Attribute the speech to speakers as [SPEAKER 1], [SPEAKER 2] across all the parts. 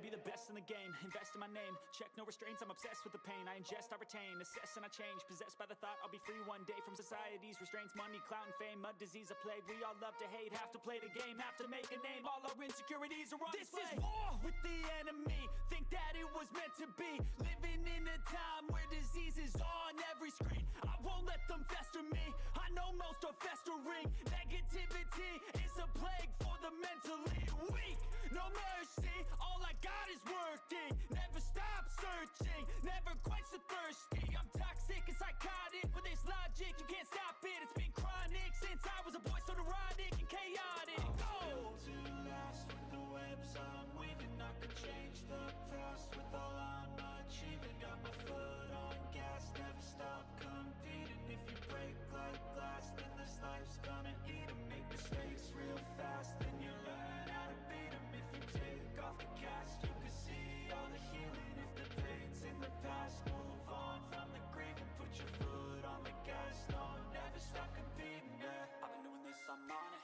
[SPEAKER 1] be the best in the game, invest in my name, check no restraints, I'm obsessed with the pain. I ingest, I retain, assess and I change, possessed by the thought I'll be free one day from society's restraints. Money, clout and fame, mud, disease, a plague. We all love to hate, have to play the game, have to make a name. All our insecurities are on display. This is war with the enemy, think that it was meant to be. Living in a time where disease is on every screen. I won't let them fester me, I know most are festering. Negativity is a plague for the mentally weak. No mercy, all I got is working. Never stop searching, never quench the thirsty. I'm toxic and psychotic, with this logic you can't stop it. It's been chronic since I was a boy, so neurotic and chaotic.
[SPEAKER 2] Built to last with the webs I'm weaving. I could change the past with all I'm achieving. Got my foot on gas, never stop competing. If you break like glass, then this life's gonna eat 'em. Make mistakes real fast, then you learn how to beat 'em. If you take off the cast, you can see all the healing. If the pain's in the past, move on from the grave and put your foot on the gas. No, never stop competing, yeah.
[SPEAKER 1] I've been doing this, I'm on it,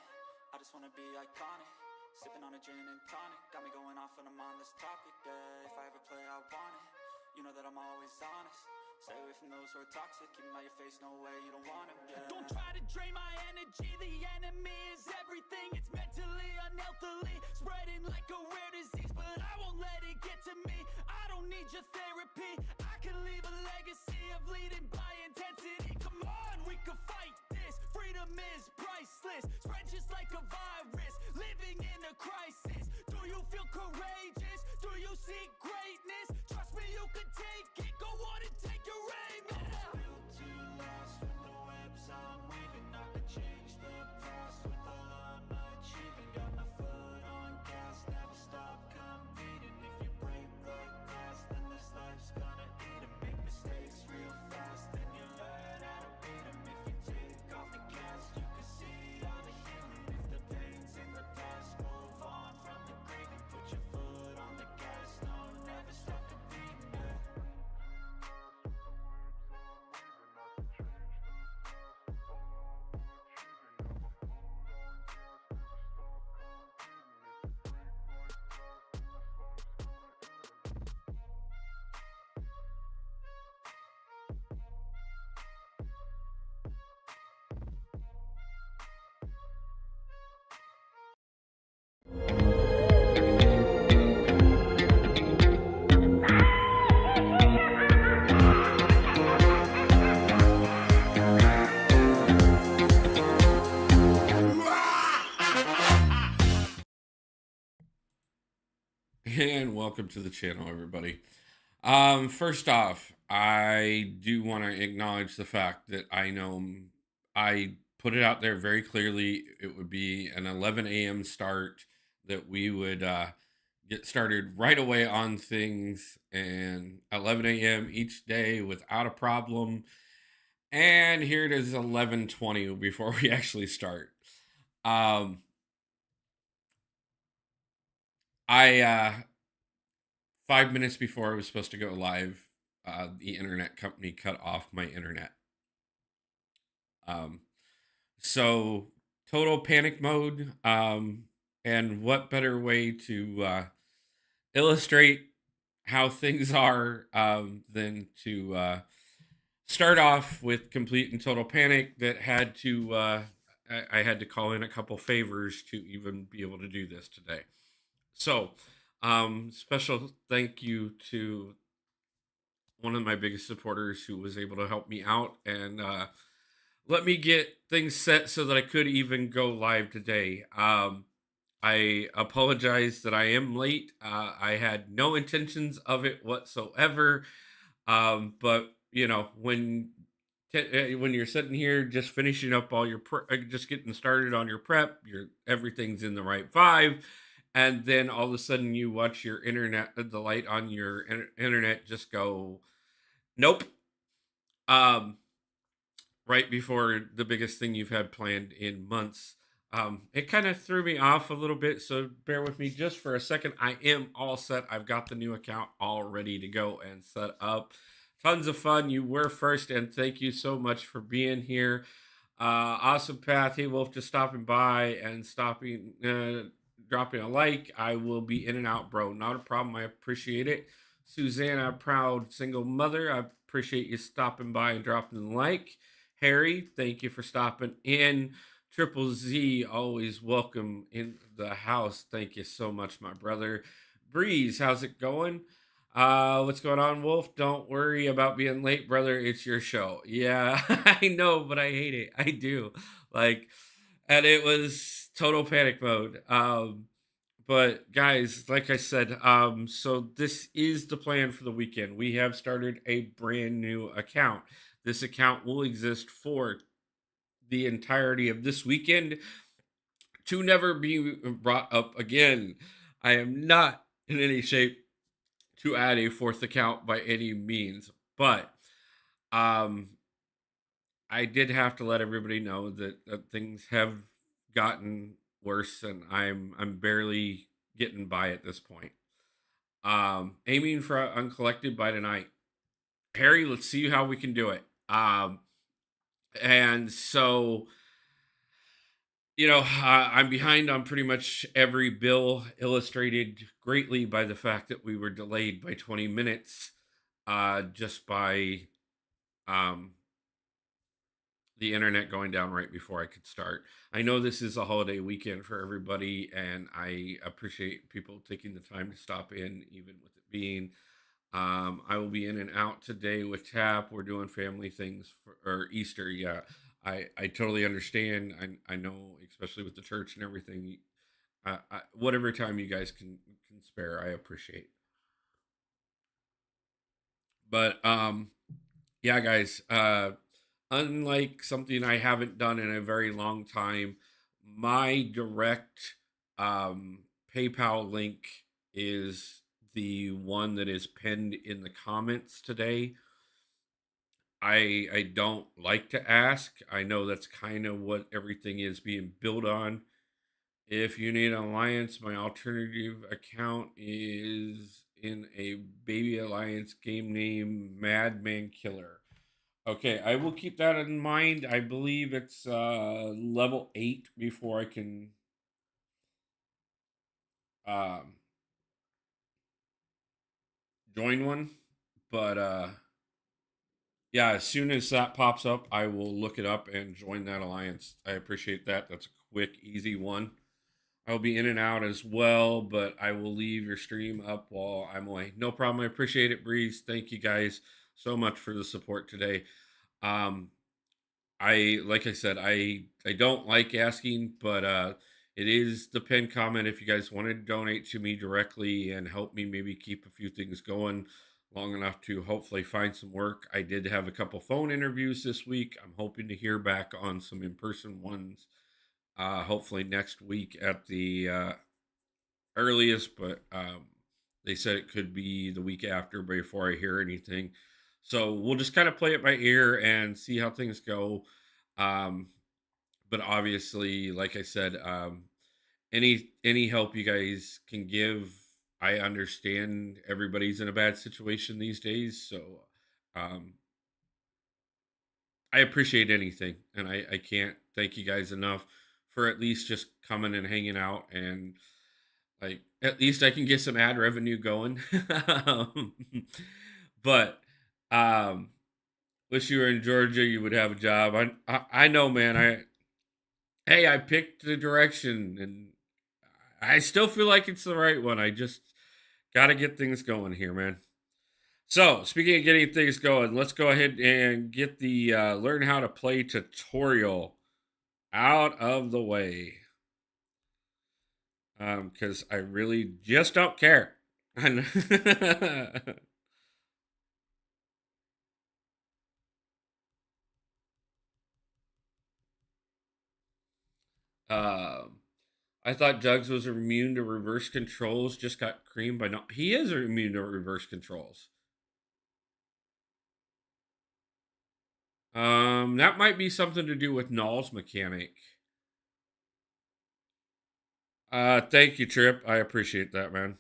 [SPEAKER 1] I just wanna be iconic. Sipping on a gin and tonic, got me going off when I'm on this topic, yeah. If I ever play, I want it, you know that I'm always honest. Stay away from those who are toxic, keep them out your face, no way, you don't want them, yeah. Don't try to drain my energy, the enemy is everything. It's mentally, unhealthily, spreading like a rare disease. But I won't let it get to me, I don't need your therapy. I can leave a legacy of leading by intensity. Come on, we can fight this, freedom is priceless. Spread just like a virus, living in a crisis. Do you feel courageous? Do you seek greatness? Trust me, you can take it, go on and take your aim, yeah.
[SPEAKER 2] Built to last with the webs I'm weaving. I could change the past with all I'm achieving. Got my foot on gas, never stop competing. If you break like glass, then this life's gonna eat 'em. Make mistakes real fast, then you learn how to beat 'em. If you take off the cast, you can see all the healing. If the pain's in the past, move on from the grave and put your foot on the gas. No, never stop competing, yeah.
[SPEAKER 3] And welcome to the channel, everybody. First off, I do want to acknowledge the fact that I know I put it out there very clearly. It would be an 11 a.m. start, that we would get started right away on things, and 11 a.m. each day without a problem. And here it is 11:20 before we actually start. I 5 minutes before I was supposed to go live, the internet company cut off my internet. So total panic mode. And what better way to illustrate how things are than to start off with complete and total panic that had to I had to call in a couple favors to even be able to do this today. So special thank you to one of my biggest supporters who was able to help me out and let me get things set so that I could even go live today. I apologize that I am late. I had no intentions of it whatsoever. But you know, when you're sitting here just finishing up all your just getting started on your prep, everything's in the right vibe, and then all of a sudden you watch your internet, the light on your internet just go nope. Right before the biggest thing you've had planned in months. It kind of threw me off a little bit, so bear with me just for a second. I am all set. I've got the new account all ready to go and set up. Tons of fun. You were first, and thank you so much for being here. Awesome Path, hey Wolf, just stopping by and dropping a like. I will be in and out, bro. Not a problem. I appreciate it. Susanna, proud single mother. I appreciate you stopping by and dropping the like. Harry, thank you for stopping in. Triple Z, always welcome in the house. Thank you so much, my brother. Breeze, how's it going? What's going on, Wolf? Don't worry about being late, brother. It's your show. Yeah, I know, but I hate it. I do. Like, and it was total panic mode. But guys, like I said, so this is the plan for the weekend. We have started a brand new account. This account will exist for the entirety of this weekend to never be brought up again. I am not in any shape to add a fourth account by any means, but um, I did have to let everybody know that things have gotten worse, and I'm barely getting by at this point. Aiming for uncollected by tonight. Harry, let's see how we can do it. And so I'm behind on pretty much every bill, illustrated greatly by the fact that we were delayed by 20 minutes, just by um, the internet going down right before I could start. I know this is a holiday weekend for everybody, and I appreciate people taking the time to stop in, even with it being. I will be in and out today with Tap. We're doing family things or Easter. Yeah, I totally understand. I know, especially with the church and everything. Whatever time you guys can spare, I appreciate. But yeah, guys. Unlike something I haven't done in a very long time, my direct PayPal link is the one that is pinned in the comments today. I don't like to ask. I know that's kind of what everything is being built on. If you need an alliance, my alternative account is in a baby alliance game name Madman Killer. Okay, I will keep that in mind. I believe it's level 8 before I can um, join one. But yeah, as soon as that pops up, I will look it up and join that alliance. I appreciate that. That's a quick, easy one. I'll be in and out as well, but I will leave your stream up while I'm away. No problem. I appreciate it, Breeze. Thank you guys so much for the support today. Um, like I said, I don't like asking, but it is the pinned comment. If you guys want to donate to me directly and help me maybe keep a few things going long enough to hopefully find some work. I did have a couple phone interviews this week. I'm hoping to hear back on some in-person ones. Hopefully next week at the earliest, but they said it could be the week after before I hear anything. So we'll just kind of play it by ear and see how things go. Um, but obviously, like I said, any help you guys can give, I understand everybody's in a bad situation these days. So um, I appreciate anything, and I can't thank you guys enough for at least just coming and hanging out, and like at least I can get some ad revenue going. um, but um, wish you were in Georgia, you would have a job. I know, man. I picked the direction, and I still feel like it's the right one. I just got to get things going here, man. So, speaking of getting things going, let's go ahead and get the learn how to play tutorial out of the way. Because I really just don't care. um, I thought Jugs was immune to reverse controls. Just got creamed by no. He is immune to reverse controls. That might be something to do with Null's mechanic. Thank you, Trip. I appreciate that, man.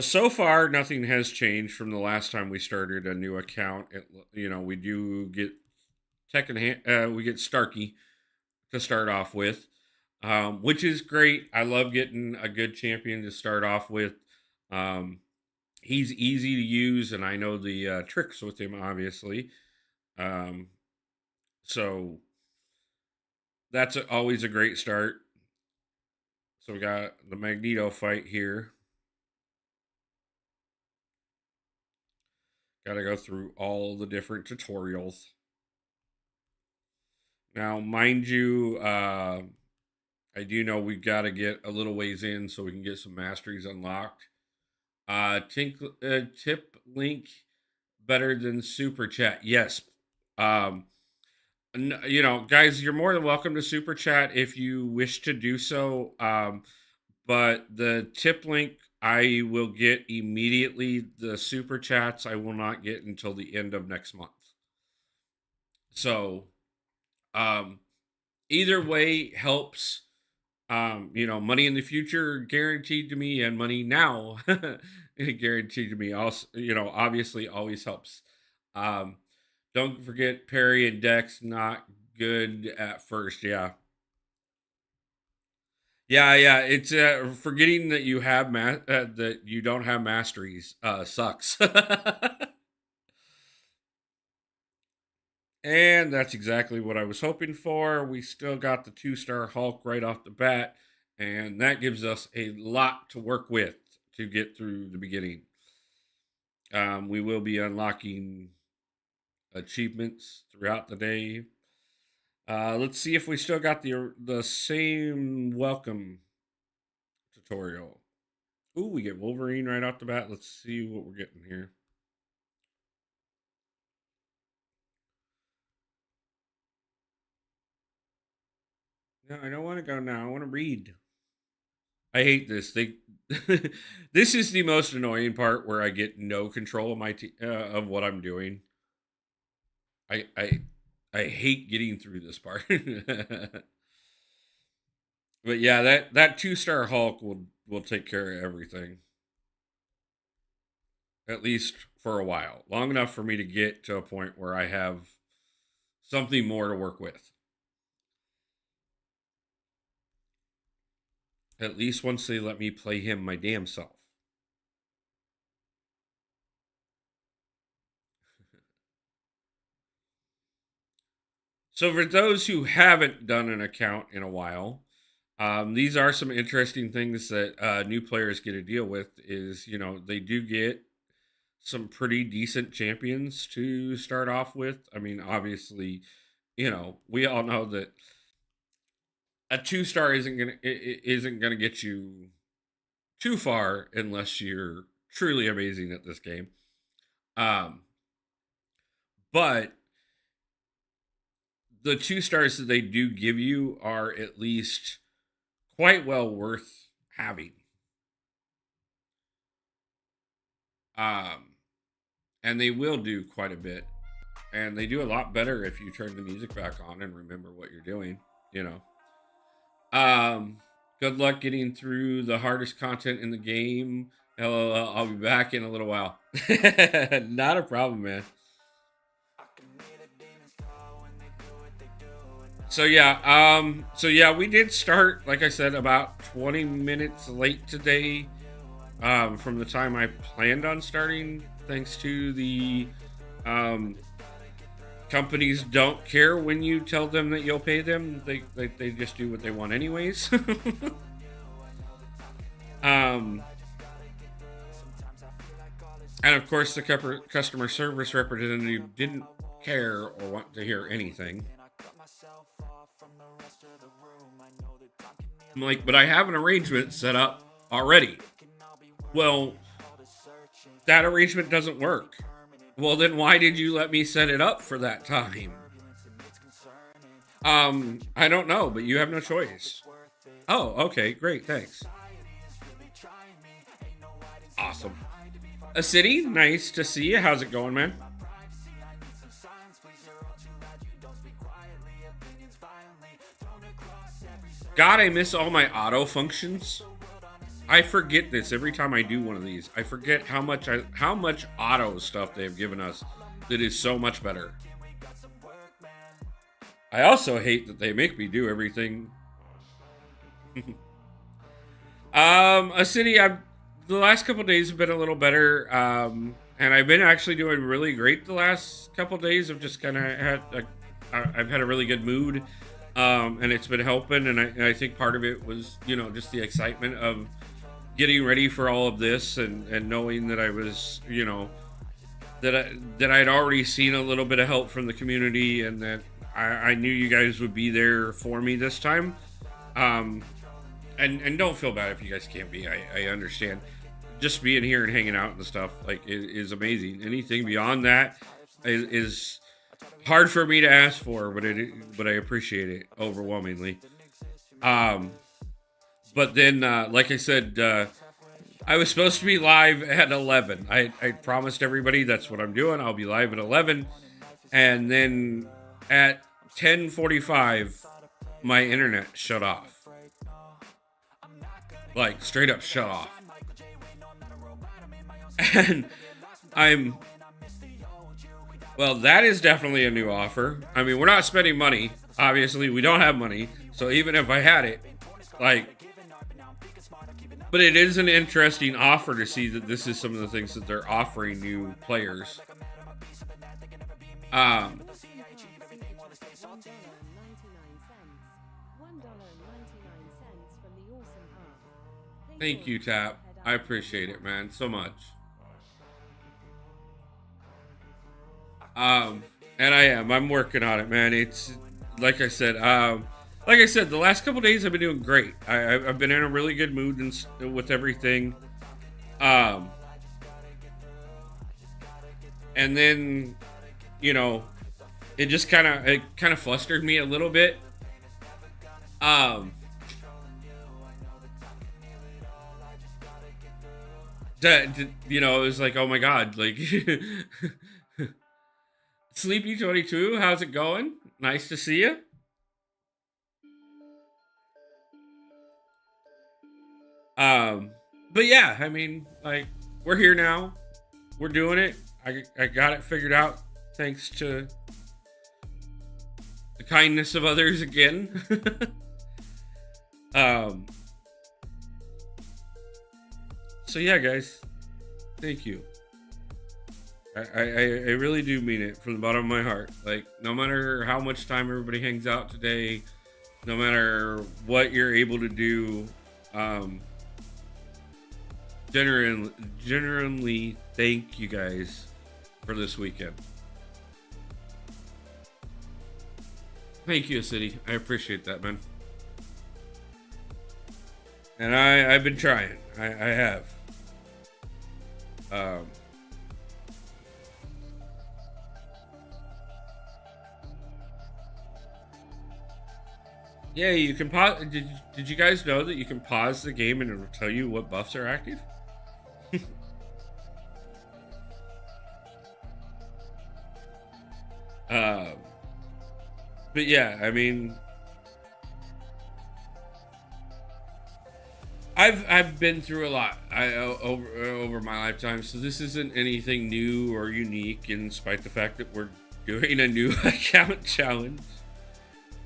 [SPEAKER 3] So far, nothing has changed from the last time we started a new account. We do get we get Starkey to start off with, which is great. I love getting a good champion to start off with. Um, he's easy to use, and I know the tricks with him, obviously. Um, so that's always a great start. So we got the Magneto fight here. Got to go through all the different tutorials. Now, mind you, I do know we've got to get a little ways in so we can get some masteries unlocked. Tip link better than super chat. Yes. Guys, you're more than welcome to super chat if you wish to do so. But the tip link I will get immediately. The super chats I will not get until the end of next month. So, either way helps. Money in the future guaranteed to me, and money now guaranteed to me. Also, obviously always helps. Don't forget Perry and Dex not good at first. Yeah. Yeah. It's forgetting that you have that you don't have masteries sucks. And that's exactly what I was hoping for. We still got the 2-star Hulk right off the bat, and that gives us a lot to work with to get through the beginning. We will be unlocking achievements throughout the day. Let's see if we still got the same welcome tutorial. Ooh, we get Wolverine right off the bat. Let's see what we're getting here. No, I don't want to go now. I want to read. I hate this. This is the most annoying part where I get no control of of what I'm doing. I hate getting through this part. But yeah, that 2-star Hulk will take care of everything. At least for a while. Long enough for me to get to a point where I have something more to work with. At least once they let me play him my damn self. So for those who haven't done an account in a while, these are some interesting things that new players get to deal with. Is they do get some pretty decent champions to start off with. I mean, obviously, we all know that a 2-star isn't gonna get you too far unless you're truly amazing at this game. But the 2-stars that they do give you are at least quite well worth having. And they will do quite a bit. And they do a lot better if you turn the music back on and remember what you're doing, Good luck getting through the hardest content in the game. LOL, I'll be back in a little while. Not a problem, man. So yeah, we did start, like I said, about 20 minutes late today. From the time I planned on starting, thanks to the companies don't care when you tell them that you'll pay them. They just do what they want anyways. And of course, the customer service representative didn't care or want to hear anything. I'm like, but I have an arrangement set up already. Well, that arrangement doesn't work. Well, then why did you let me set it up for that time? I don't know, but you have no choice. Oh, okay, great, thanks. Awesome. A city, nice to see you. How's it going, man? God, I miss all my auto functions. I forget this every time I do one of these. I forget how much auto stuff they've given us that is so much better. I also hate that they make me do everything. A city. The last couple days have been a little better, and I've been actually doing really great the last couple days. I've just kind of I've had a really good mood, and it's been helping. And I think part of it was, just the excitement of getting ready for all of this, and knowing that I was, that I'd already seen a little bit of help from the community, and that I knew you guys would be there for me this time. And don't feel bad if you guys can't be. I understand. Just being here and hanging out and stuff is amazing. Anything beyond that is hard for me to ask for, but I appreciate it overwhelmingly. But then, like I said, I was supposed to be live at 11. I promised everybody that's what I'm doing. I'll be live at 11, and then at 10:45, my internet shut off. Like, straight up shut off. And well, that is definitely a new offer. I mean, we're not spending money. Obviously, we don't have money. So even if I had it, but it is an interesting offer to see that this is some of the things that they're offering new players. Thank you, Tap. I appreciate it, man, so much. And I'm working on it, man. It's like I said, the last couple days I've been doing great. I've been in a really good mood with everything. And then, it just kind of flustered me a little bit. It was like, oh my God, like, Sleepy22, how's it going? Nice to see you. But yeah, I mean, like, we're here now. We're doing it. I got it figured out thanks to the kindness of others again. So yeah, guys, thank you. I really do mean it from the bottom of my heart. Like, no matter how much time everybody hangs out today, no matter what you're able to do, genuinely thank you guys for this weekend. Thank you, City. I appreciate that, man. And I've been trying. I have. Yeah, you can pause. Did you guys know that you can pause the game and it'll tell you what buffs are active? But yeah, I mean, I've been through a lot over my lifetime, so this isn't anything new or unique. In spite the fact that we're doing a new account challenge,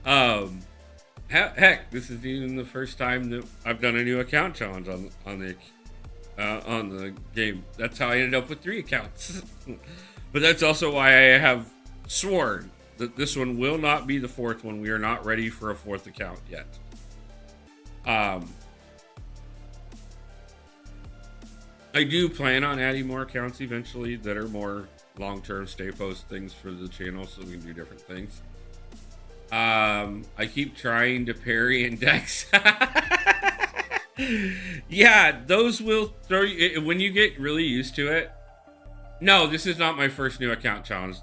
[SPEAKER 3] heck, this is even the first time that I've done a new account challenge on the game. That's how I ended up with 3 accounts. But that's also why I have sworn that this one will not be the 4th one. We are not ready for a 4th account yet. I do plan on adding more accounts eventually that are more long-term stay post things for the channel, so we can do different things. I keep trying to parry and dex. Yeah, those will throw you when you get really used to it. No, this is not my first new account challenge.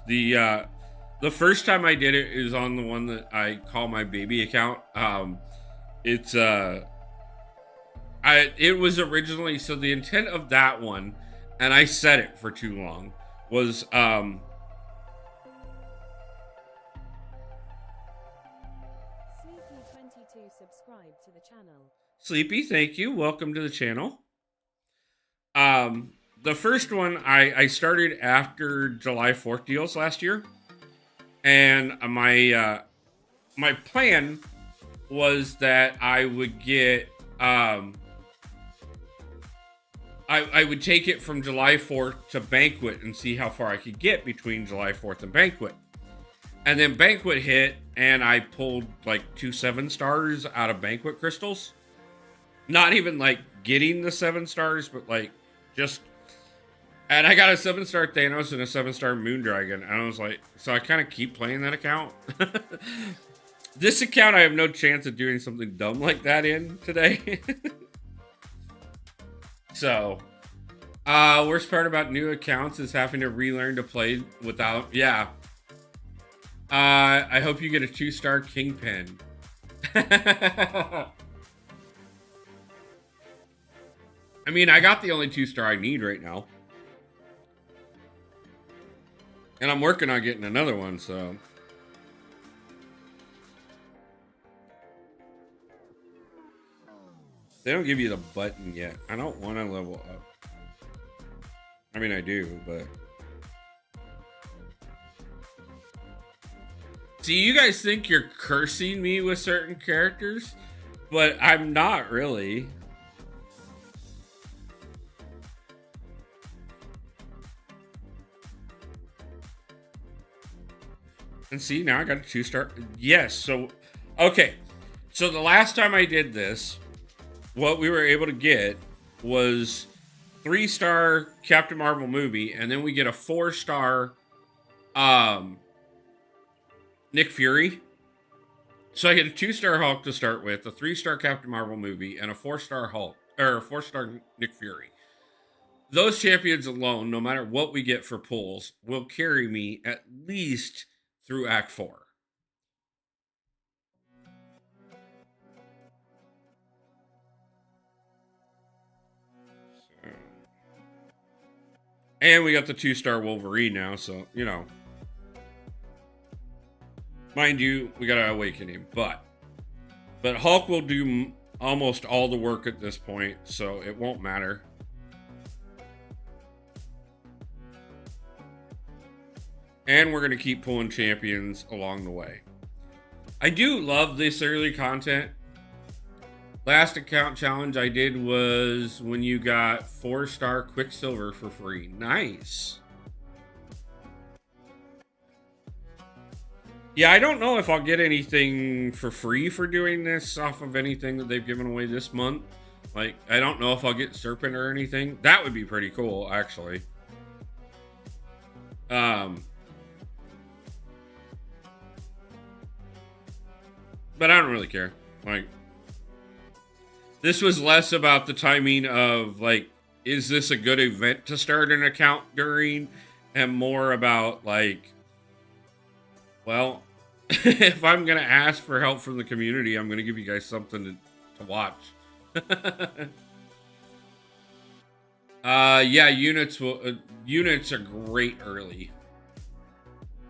[SPEAKER 3] The first time I did it is on the one that I call my baby account. It was originally, so the intent of that one, and I said it for too long, was
[SPEAKER 4] to subscribe to the channel.
[SPEAKER 3] Sleepy, thank you. Welcome to the channel. The first one I started after July 4th deals last year, and my plan was that I would get I would take it from July 4th to Banquet and see how far I could get between July 4th and Banquet. And then Banquet hit, and I pulled like 2 7-stars out of Banquet crystals. Not even like getting the 7 stars, but like just. And I got a 7-star Thanos and a 7-star Moondragon. And I was like, so I kind of keep playing that account. This account, I have no chance of doing something dumb like that in today. So, worst part about new accounts is having to relearn to play without, yeah. I hope you get a 2-star Kingpin. I mean, I got the only 2-star I need right now. And I'm working on getting another one, so. They don't give you the button yet. I don't want to level up. I mean, I do, but. See, you guys think you're cursing me with certain characters, but I'm not really. And see, now I got a 2-star. Yes, so, okay. So the last time I did this, what we were able to get was 3-star Captain Marvel movie, and then we get a 4-star Nick Fury. So I get a 2-star Hulk to start with, a 3-star Captain Marvel movie, and a 4-star Hulk, or a 4-star Nick Fury. Those champions alone, no matter what we get for pulls, will carry me at least through Act 4. So. And we got the 2-star Wolverine now, so, you know. Mind you, we gotta awaken him, but Hulk will do almost all the work at this point, so it won't matter. And we're gonna keep pulling champions along the way. I do love this early content. Last account challenge I did was when you got 4-star Quicksilver for free. Nice. Yeah, I don't know if I'll get anything for free for doing this off of anything that they've given away this month. Like, I don't know if I'll get Serpent or anything. That would be pretty cool, actually. But I don't really care. Like, this was less about the timing of, like, is this a good event to start an account during? And more about, like, well, if I'm going to ask for help from the community, I'm going to give you guys something to watch. Yeah, units are great early.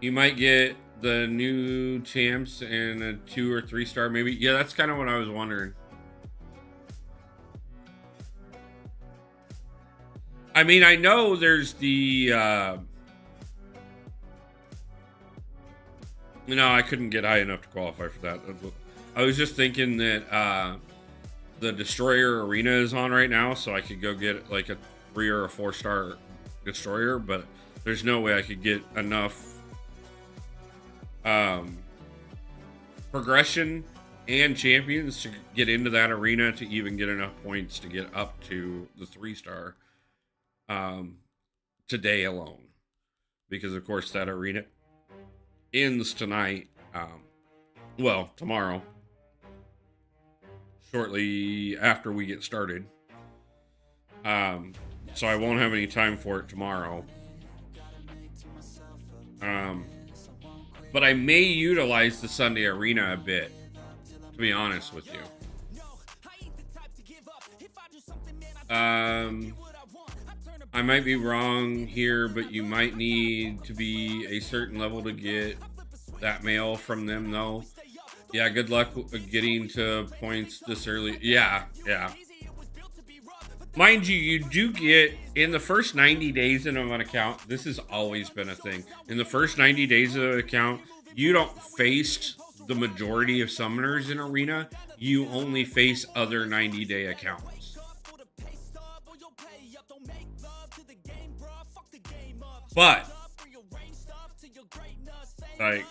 [SPEAKER 3] You might get the new champs and a 2 or 3-star maybe. Yeah, that's kind of what I was wondering. I mean, I know there's the no, I couldn't get high enough to qualify for that. I was just thinking that the Destroyer Arena is on right now, so I could go get like a 3 or a 4-star Destroyer, but there's no way I could get enough progression and champions to get into that arena to even get enough points to get up to the 3-star today alone. Because, of course, that arena ends tonight. Well, tomorrow. Shortly after we get started. So I won't have any time for it tomorrow. But I may utilize the Sunday arena a bit, to be honest with you. I might be wrong here, but you might need to be a certain level to get that mail from them, though. Yeah, good luck getting to points this early. Yeah, yeah. Mind you, you do get in the first 90 days of an account. This has always been a thing. In the first 90 days of an account, you don't face the majority of summoners in Arena. You only face other 90-day accounts. But, like,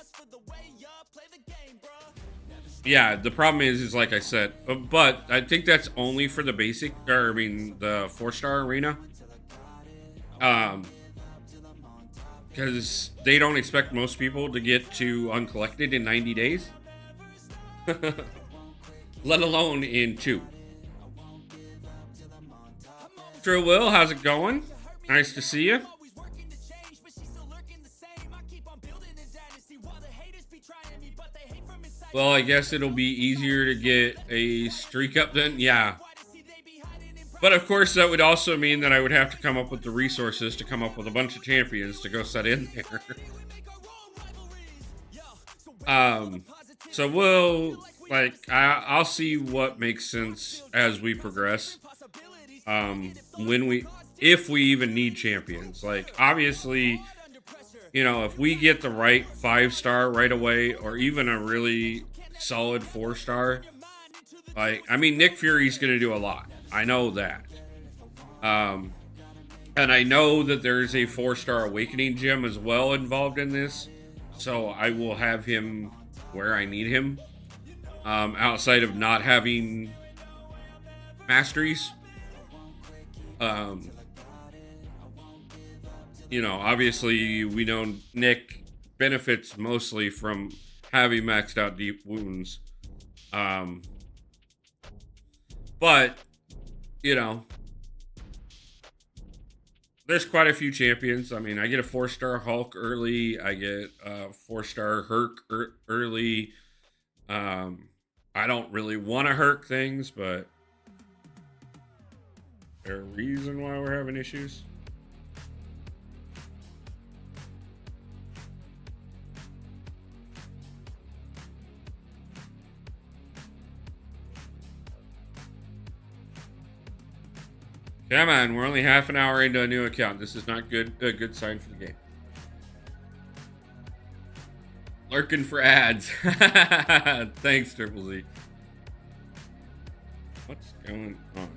[SPEAKER 3] yeah, the problem is like I said, but I think that's only for the basic, or I mean, the 4-star arena. Because they don't expect most people to get to uncollected in 90 days. Let alone in 2. True Will, how's it going? Nice to see you. Well, I guess it'll be easier to get a streak up then. Yeah. But of course, that would also mean that I would have to come up with the resources to come up with a bunch of champions to go set in there. So we'll, like, I'll see what makes sense as we progress. If we even need champions. Like, obviously, you know, if we get the right 5-star right away, or even a really solid 4-star, like, I mean, Nick Fury's going to do a lot. I know that. And I know that there's a 4-star Awakening gem as well involved in this. So I will have him where I need him. Outside of not having Masteries. You know, obviously, we know Nick benefits mostly from having maxed out deep wounds. But, you know, there's quite a few champions. I mean, I get a 4-star Hulk early. I get a 4-star Herc early. I don't really want to Herc things, but is there a reason why we're having issues? Come on, we're only half an hour into a new account. This is not a good sign for the game. Lurking for ads. Thanks, Triple Z. What's going on?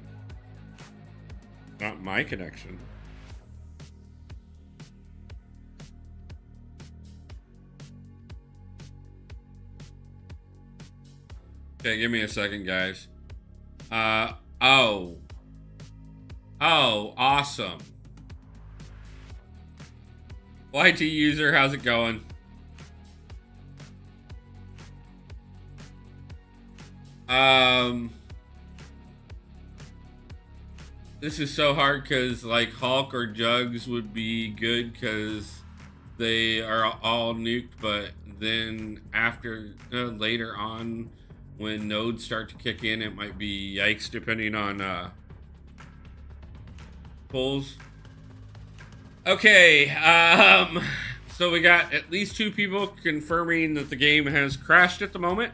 [SPEAKER 3] Not my connection. Okay, give me a second, guys. Oh, awesome. YT user, how's it going? This is so hard because, like, Hulk or Jugs would be good because they are all nuked, but then after, later on, when nodes start to kick in, it might be yikes depending on, pulls. Okay, so we got at least 2 people confirming that the game has crashed at the moment.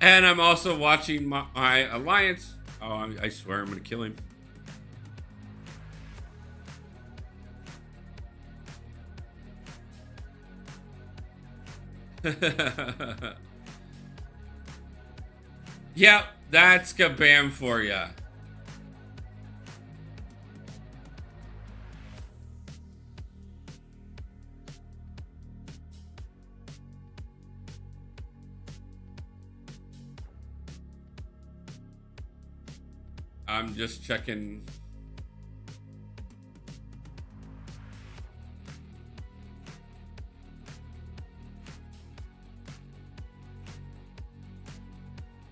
[SPEAKER 3] And I'm also watching my alliance. Oh, I swear I'm gonna kill him. Yep, that's kabam for ya. I'm just checking.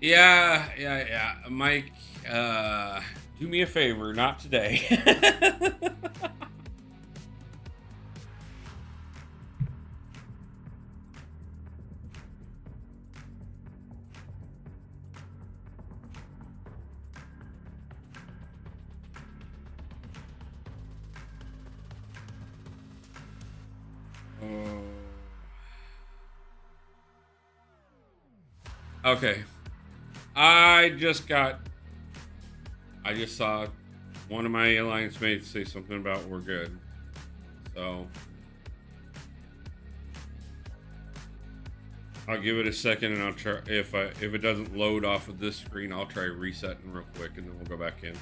[SPEAKER 3] Yeah. Mike, do me a favor, not today. Okay. I just saw one of my alliance mates say something about we're good. So I'll give it a second and I'll try. If it doesn't load off of this screen, I'll try resetting real quick and then we'll go back in.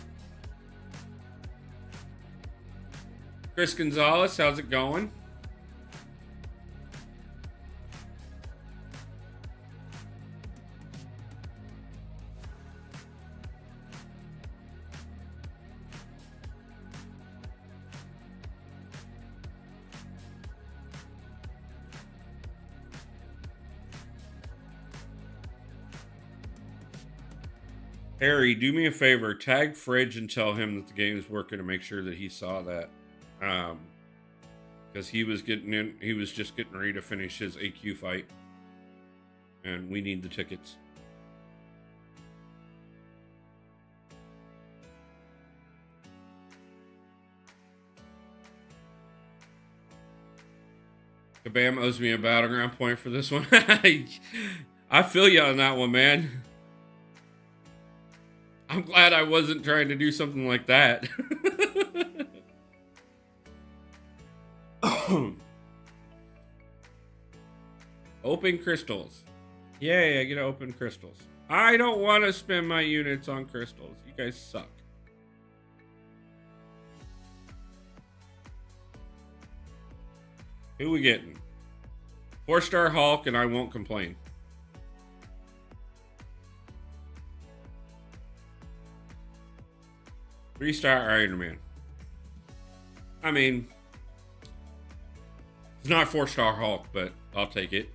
[SPEAKER 3] Chris Gonzalez, how's it going? Harry, do me a favor. Tag Fridge and tell him that the game is working to make sure that he saw that. Because he was just getting ready to finish his AQ fight. And we need the tickets. Kabam owes me a battleground point for this one. I feel you on that one, man. I'm glad I wasn't trying to do something like that. Open crystals. Yay, I get to open crystals. I don't want to spend my units on crystals. You guys suck. Who we getting? 4-star Hulk, and I won't complain. Three-star Iron Man. I mean, it's not 4-star Hulk, but I'll take it.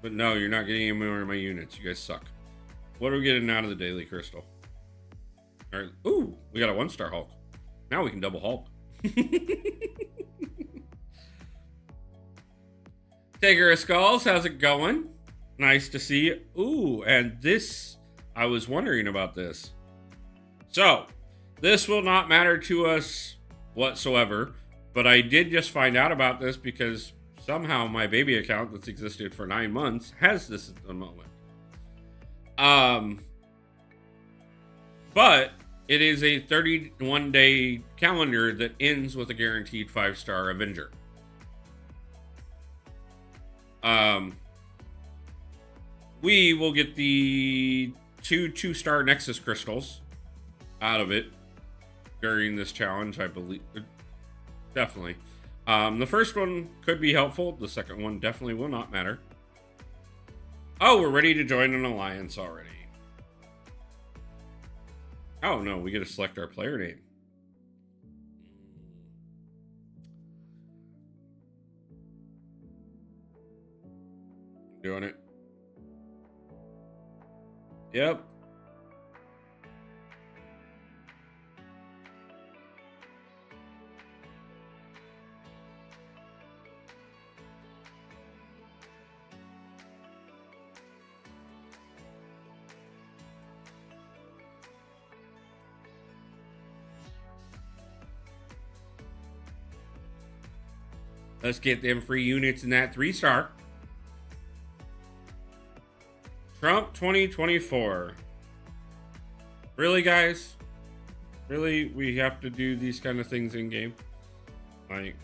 [SPEAKER 3] But no, you're not getting any more of my units. You guys suck. What are we getting out of the Daily Crystal? All right. Ooh, we got a 1-star Hulk. Now we can double Hulk. Taker of Skulls, how's it going? Nice to see you. Ooh, and this, I was wondering about this. So, this will not matter to us whatsoever, but I did just find out about this because somehow my baby account that's existed for 9 months has this at the moment. But it is a 31-day calendar that ends with a guaranteed 5-star Avenger. We will get the two-star Nexus crystals out of it during this challenge, I believe. Definitely. The first one could be helpful. The second one definitely will not matter. Oh, we're ready to join an alliance already. Oh, no, we get to select our player name. Doing it. Yep. Let's get them free units in that 3-star. Trump 2024. Really, guys? Really? We have to do these kind of things in game? Like.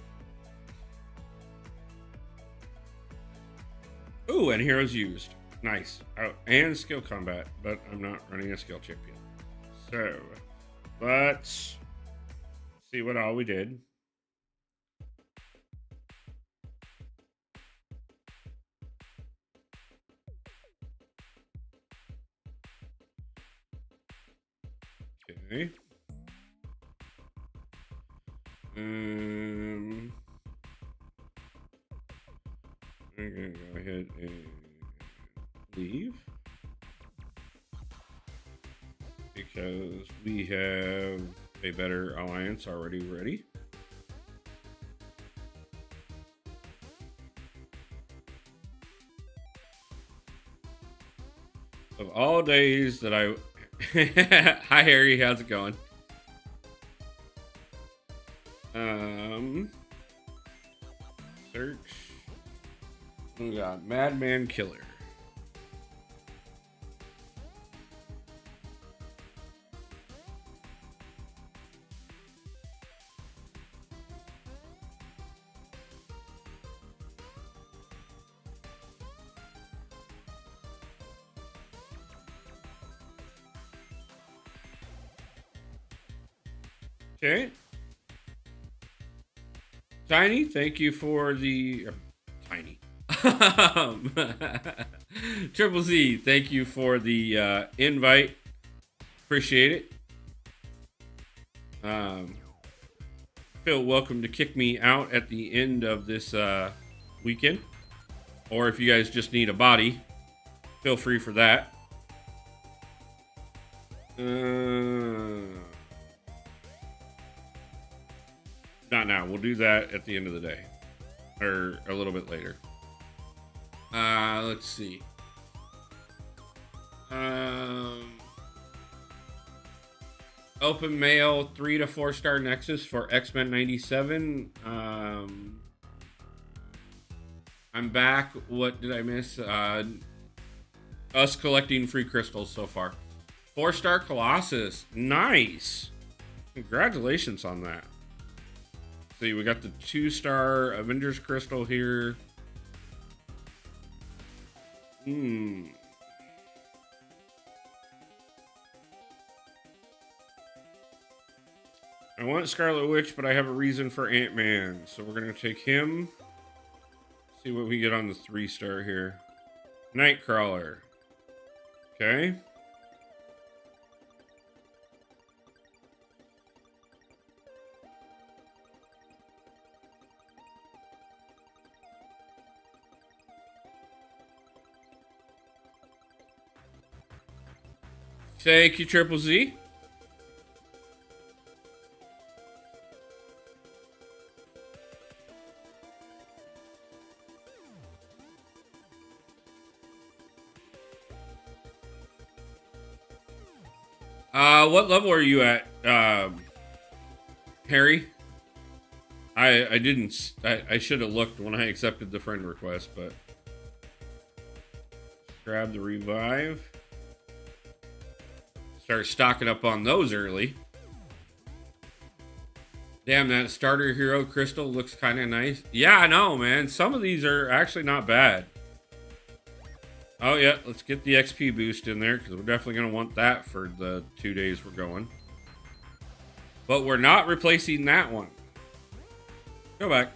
[SPEAKER 3] Ooh, and heroes used. Nice. Oh, and skill combat, but I'm not running a skill champion. So, let's see what all we did. Okay. I'm gonna go ahead and leave because we have a better alliance already ready. Of all days that I Hi Harry, how's it going? Search. We got Madman Killer. Okay. Tiny, thank you for the Tiny. Triple Z, thank you for the invite. Appreciate it. Feel welcome to kick me out at the end of this weekend. Or if you guys just need a body, feel free for that. Not now. We'll do that at the end of the day. Or a little bit later. Let's see. Open mail 3 to 4 star Nexus for X-Men 97. I'm back. What did I miss? Us collecting free crystals so far. 4-star Colossus. Nice. Congratulations on that. See, we got the 2-star Avengers crystal here. I want Scarlet Witch, but I have a reason for Ant-Man. So we're going to take him. See what we get on the 3-star here. Nightcrawler. Okay. Thank you, Triple Z. What level are you at, Harry? I didn't. I should have looked when I accepted the friend request, but grab the revive. Start stocking up on those early. Damn, that starter hero crystal looks kind of nice. Yeah, I know, man. Some of these are actually not bad. Oh, yeah. Let's get the XP boost in there because we're definitely going to want that for the 2 days we're going. But we're not replacing that one. Go back.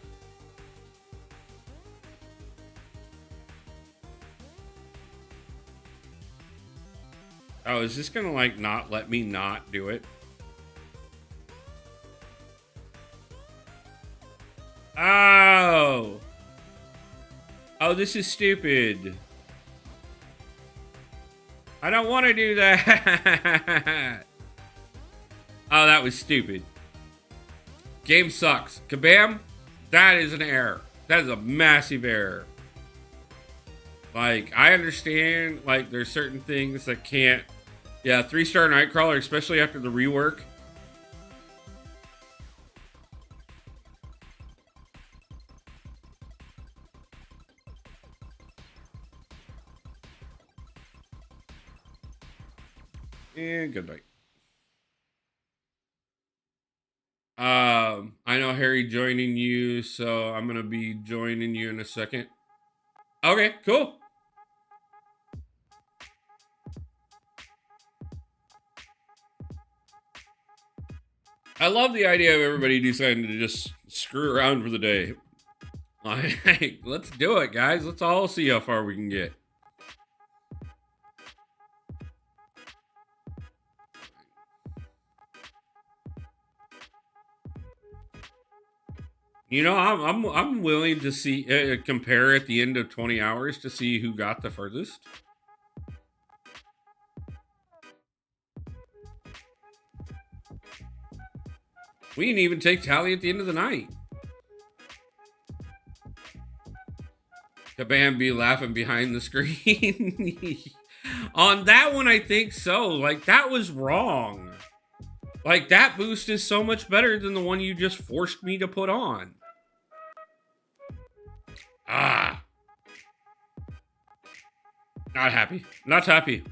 [SPEAKER 3] Oh, is this going to, like, not let me not do it? Oh. Oh, this is stupid. I don't want to do that. Oh, that was stupid. Game sucks. Kabam. That is an error. That is a massive error. Like, I understand, like, there's certain things that can't. Yeah, 3-star Nightcrawler, especially after the rework. And good night. I know Harry joining you, so I'm gonna be joining you in a second. Okay, cool. I love the idea of everybody deciding to just screw around for the day. Like, let's do it, guys. Let's all see how far we can get. You know, I'm willing to see compare at the end of 20 hours to see who got the furthest. We can even take tally at the end of the night. Kabam be laughing behind the screen. On that one, I think so. Like, that was wrong. Like, that boost is so much better than the one you just forced me to put on. Ah. Not happy. Not happy.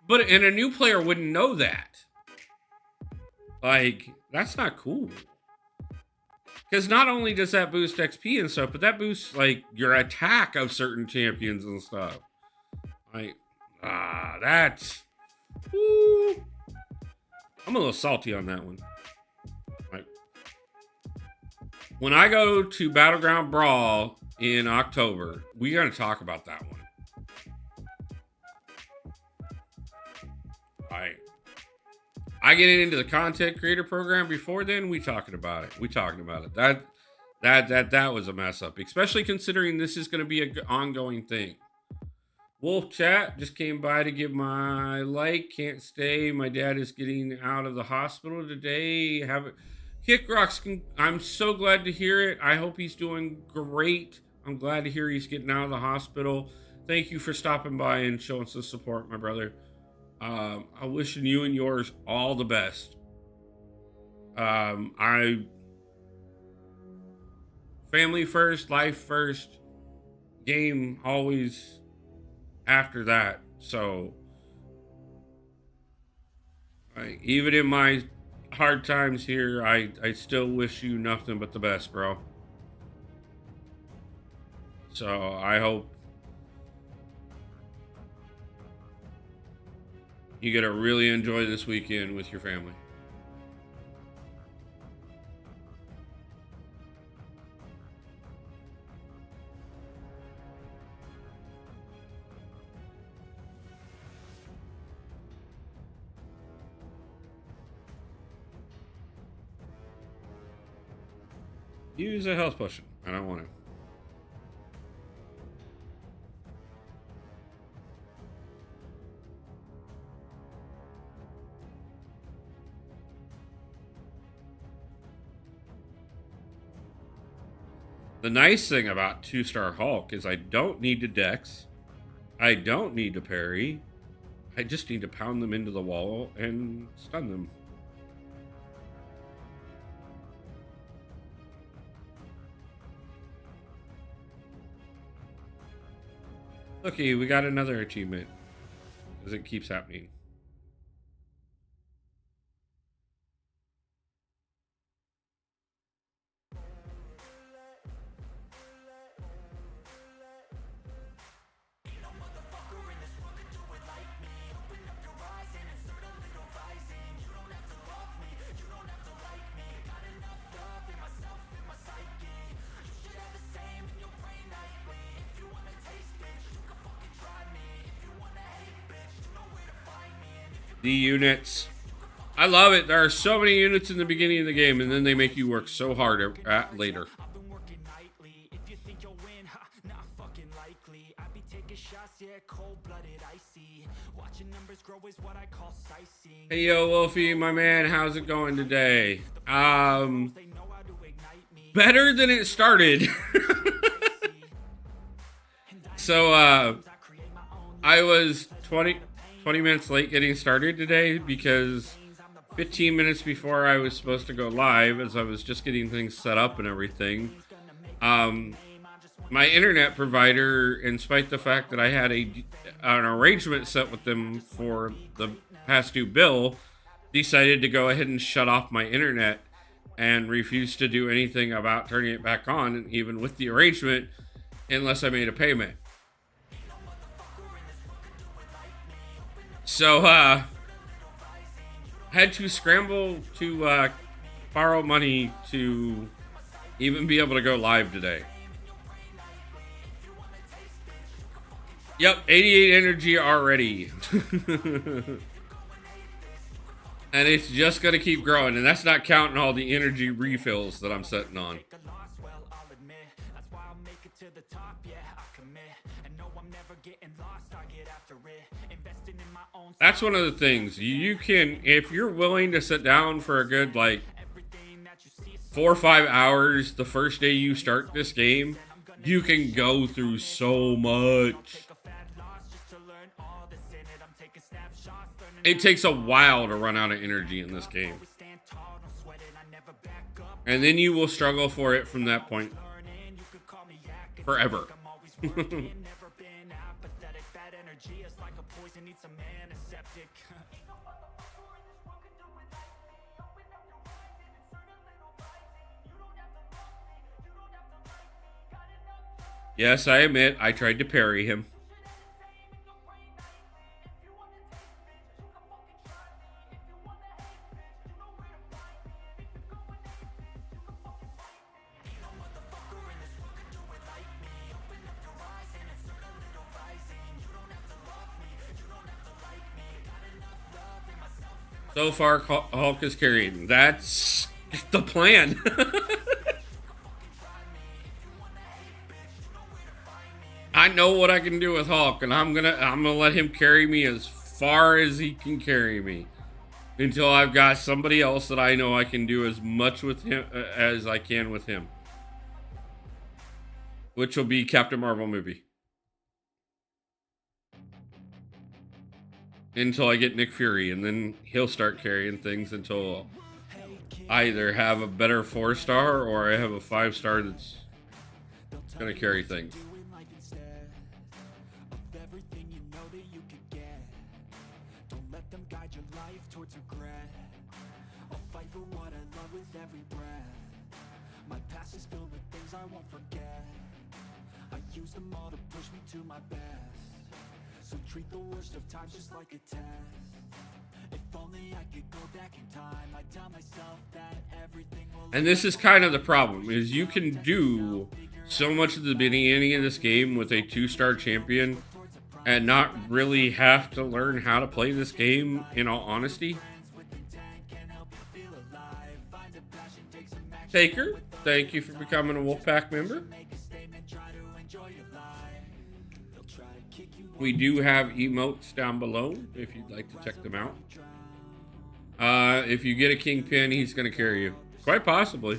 [SPEAKER 3] But, and a new player wouldn't know that. Like, that's not cool. Because not only does that boost XP and stuff, but that boosts, like, your attack of certain champions and stuff. Like, that's... Woo. I'm a little salty on that one. Like, when I go to Battleground Brawl in October, we're going to talk about that one. I get into the content creator program before then. We talking about it. That was a mess up, especially considering this is going to be an ongoing thing. Wolf Chat just came by to give my like. Can't stay. My dad is getting out of the hospital today. Have it. Kick Rocks. I'm so glad to hear it. I hope he's doing great. I'm glad to hear he's getting out of the hospital. Thank you for stopping by and showing some support, my brother. I'm wishing you and yours all the best. Family first, life first, game always after that. So, even in my hard times here, I still wish you nothing but the best, bro. So, I hope you get to really enjoy this weekend with your family. Use a health potion. I don't want to. The nice thing about 2-star Hulk is I don't need to dex. I don't need to parry. I just need to pound them into the wall and stun them. Okay, we got another achievement. Because it keeps happening. The units. I love it. There are so many units in the beginning of the game, and then they make you work so hard at later. Hey, yo, Wolfie, my man, how's it going today? Better than it started. So, I was 20 minutes late getting started today because 15 minutes before I was supposed to go live, as I was just getting things set up and everything, my internet provider, in spite of the fact that I had an arrangement set with them for the past due bill, decided to go ahead and shut off my internet and refused to do anything about turning it back on, even with the arrangement, unless I made a payment. So, had to scramble to borrow money to even be able to go live today. Yep, 88 energy already. And it's just going to keep growing, and that's not counting all the energy refills that I'm setting on. That's one of the things. You can, if you're willing to sit down for a good, 4 or 5 hours the first day you start this game, you can go through so much. It takes a while to run out of energy in this game. And then you will struggle for it from that point forever. Yes, I admit I tried to parry him. So far, Hulk is carrying. That's the plan. I know what I can do with Hulk, and I'm gonna let him carry me as far as he can carry me until I've got somebody else that I know I can do as much with him as I can with him, which will be Captain Marvel movie. Until I get Nick Fury, and then he'll start carrying things until I either have a better 4-star or I have a 5-star that's gonna carry things.
[SPEAKER 2] So treat the worst of times just like a test. If only I could go back in time, I'd tell myself that everything will.
[SPEAKER 3] And this is kind of the problem, is you can do so much at the beginning of this game with a 2-star champion and not really have to learn how to play this game, in all honesty. Taker, thank you for becoming a Wolfpack member. We do have emotes down below if you'd like to check them out. If you get a Kingpin, he's going to carry you. Quite possibly.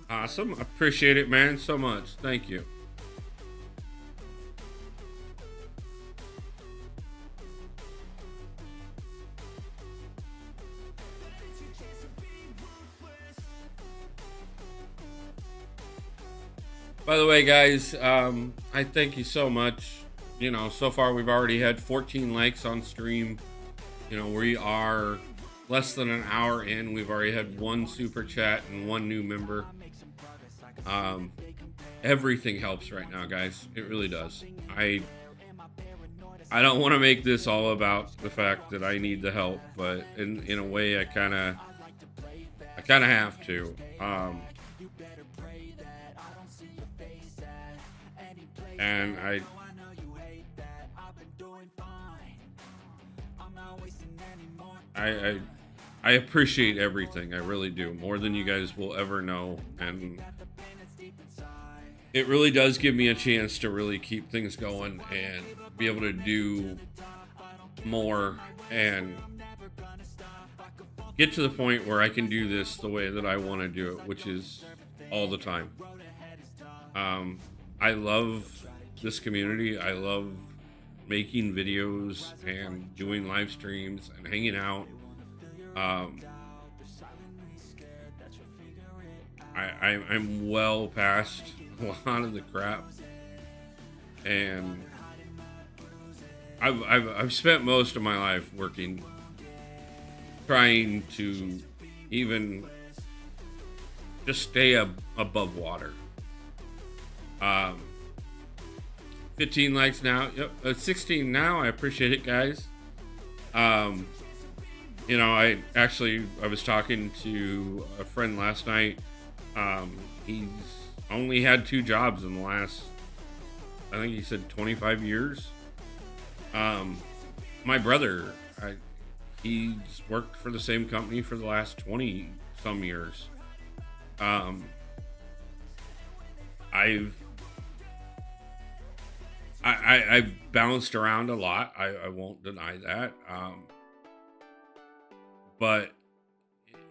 [SPEAKER 3] Awesome. Appreciate it, man, so much. Thank you. By the way, guys, I thank you so much. You know, so far we've already had 14 likes on stream. You know, we are less than an hour in. We've already had 1 super chat and 1 new member. Everything helps right now, guys. It really does. I don't want to make this all about the fact that I need the help, but in a way, I kind of have to. And I appreciate everything. I really do, more than you guys will ever know, and it really does give me a chance to really keep things going and be able to do more and get to the point where I can do this the way that I want to do it, which is all the time. I love this community. I love making videos and doing live streams and hanging out. I'm well past a lot of the crap, and I've spent most of my life working, trying to even just stay above water. 15 likes now. Yep, 16 now. I appreciate it, guys. You know, I was talking to a friend last night. He's only had 2 jobs in the last, I think he said 25 years. My brother, he's worked for the same company for the last 20 some years. I've bounced around a lot. I won't deny that. but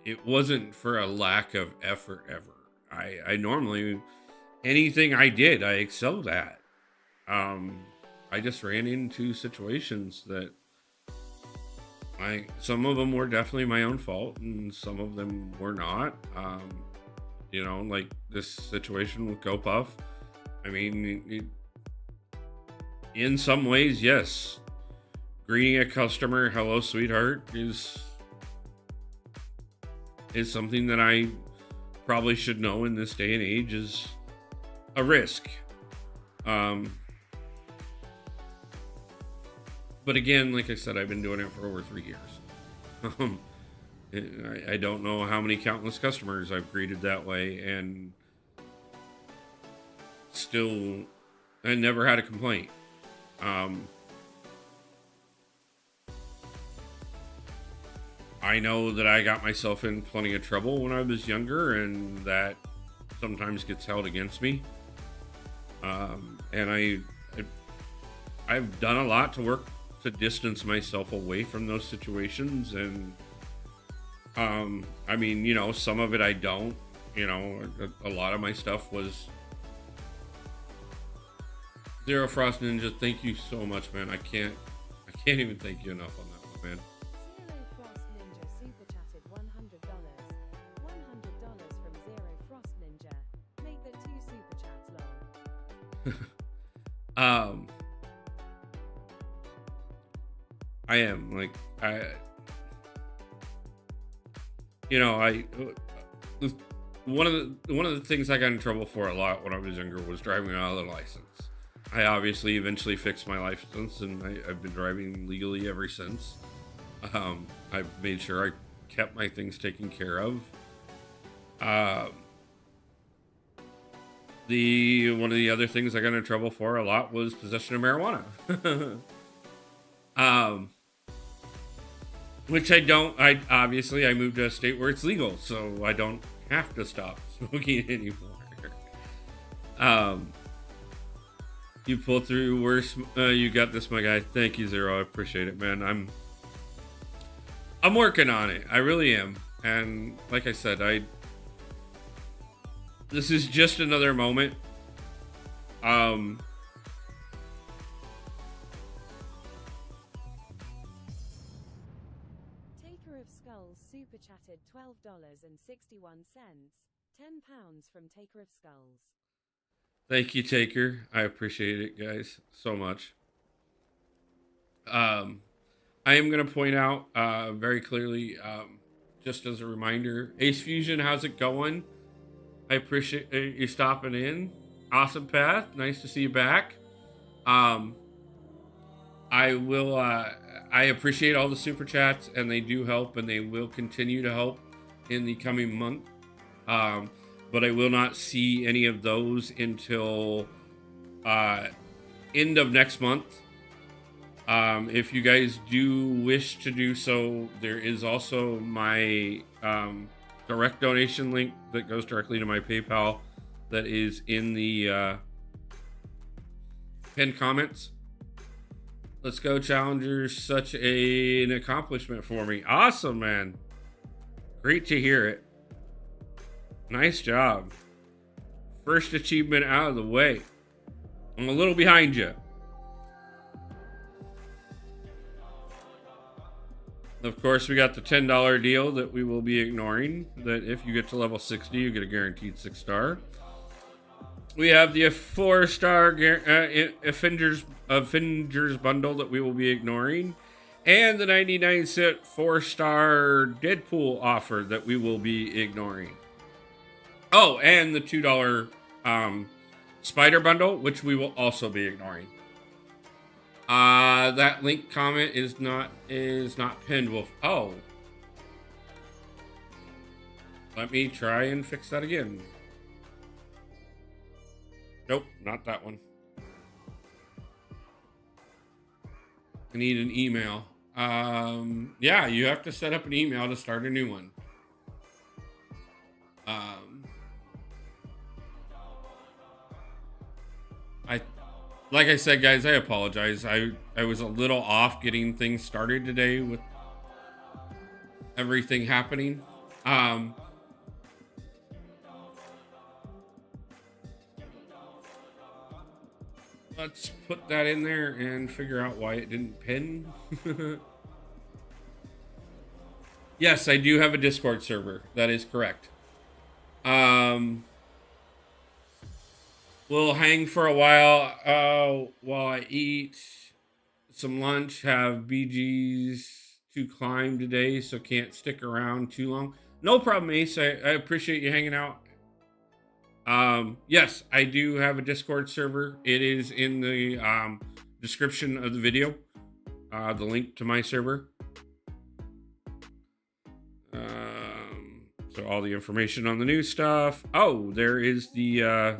[SPEAKER 3] it wasn't for a lack of effort ever. I normally, anything I did, I excelled at. I just ran into situations that some of them were definitely my own fault, and some of them were not. Like this situation with GoPuff. I mean, in some ways, yes. Greeting a customer, "Hello, sweetheart," is something that I probably should know in this day and age is a risk. But again, like I said, I've been doing it for over 3 years. I don't know how many countless customers I've greeted that way, and still, I never had a complaint. I know that I got myself in plenty of trouble when I was younger, and that sometimes gets held against me. And I've done a lot to work to distance myself away from those situations, and I mean, some of it I don't. A lot of my stuff was Zero Frost Ninja. Thank you so much, man. I can't even thank you enough on that one, man.
[SPEAKER 4] Zero Frost Ninja super chatted $100. $100 from Zero Frost Ninja. Make the 2 super chats long.
[SPEAKER 3] I am like one of the things I got in trouble for a lot when I was younger was driving without a license. I obviously eventually fixed my license, and I've been driving legally ever since. I've made sure I kept my things taken care of. One of the other things I got in trouble for a lot was possession of marijuana. Which I don't. I moved to a state where it's legal, so I don't have to stop smoking anymore. You pull through worse. You got this, my guy. Thank you, Zero. I appreciate it, man. I'm working on it. I really am. And like I said, this is just another moment.
[SPEAKER 4] Taker of Skulls super chatted $12.61. £10 from Taker of Skulls.
[SPEAKER 3] Thank you, Taker. I appreciate it, guys, so much. I am going to point out very clearly, just as a reminder, Ace Fusion, how's it going? I appreciate you stopping in. Awesome Path, nice to see you back. I appreciate all the super chats, and they do help, and they will continue to help in the coming month. But I will not see any of those until end of next month. If you guys do wish to do so, there is also my direct donation link that goes directly to my PayPal that is in the pinned comments. Let's go, Challengers. Such an accomplishment for me. Awesome, man. Great to hear it. Nice job. First achievement out of the way. I'm a little behind you. Of course, we got the $10 deal that we will be ignoring. That if you get to level 60, you get a guaranteed 6-star. We have the 4-star Avengers bundle that we will be ignoring. And the 99-cent 4-star Deadpool offer that we will be ignoring. Oh, and the $2 Spider bundle, which we will also be ignoring. That link comment is not pinned. Oh. Let me try and fix that again. Nope, not that one. I need an email. Yeah, you have to set up an email to start a new one. Like I said, guys, I apologize. I was a little off getting things started today with everything happening. Let's put that in there and figure out why it didn't pin. Yes, I do have a Discord server. That is correct. We'll hang for a while I eat some lunch. Have BGs to climb today, so can't stick around too long. No problem, Ace. I appreciate you hanging out. Yes, I do have a Discord server. It is in the description of the video. The link to my server. So all the information on the new stuff. Oh, there is the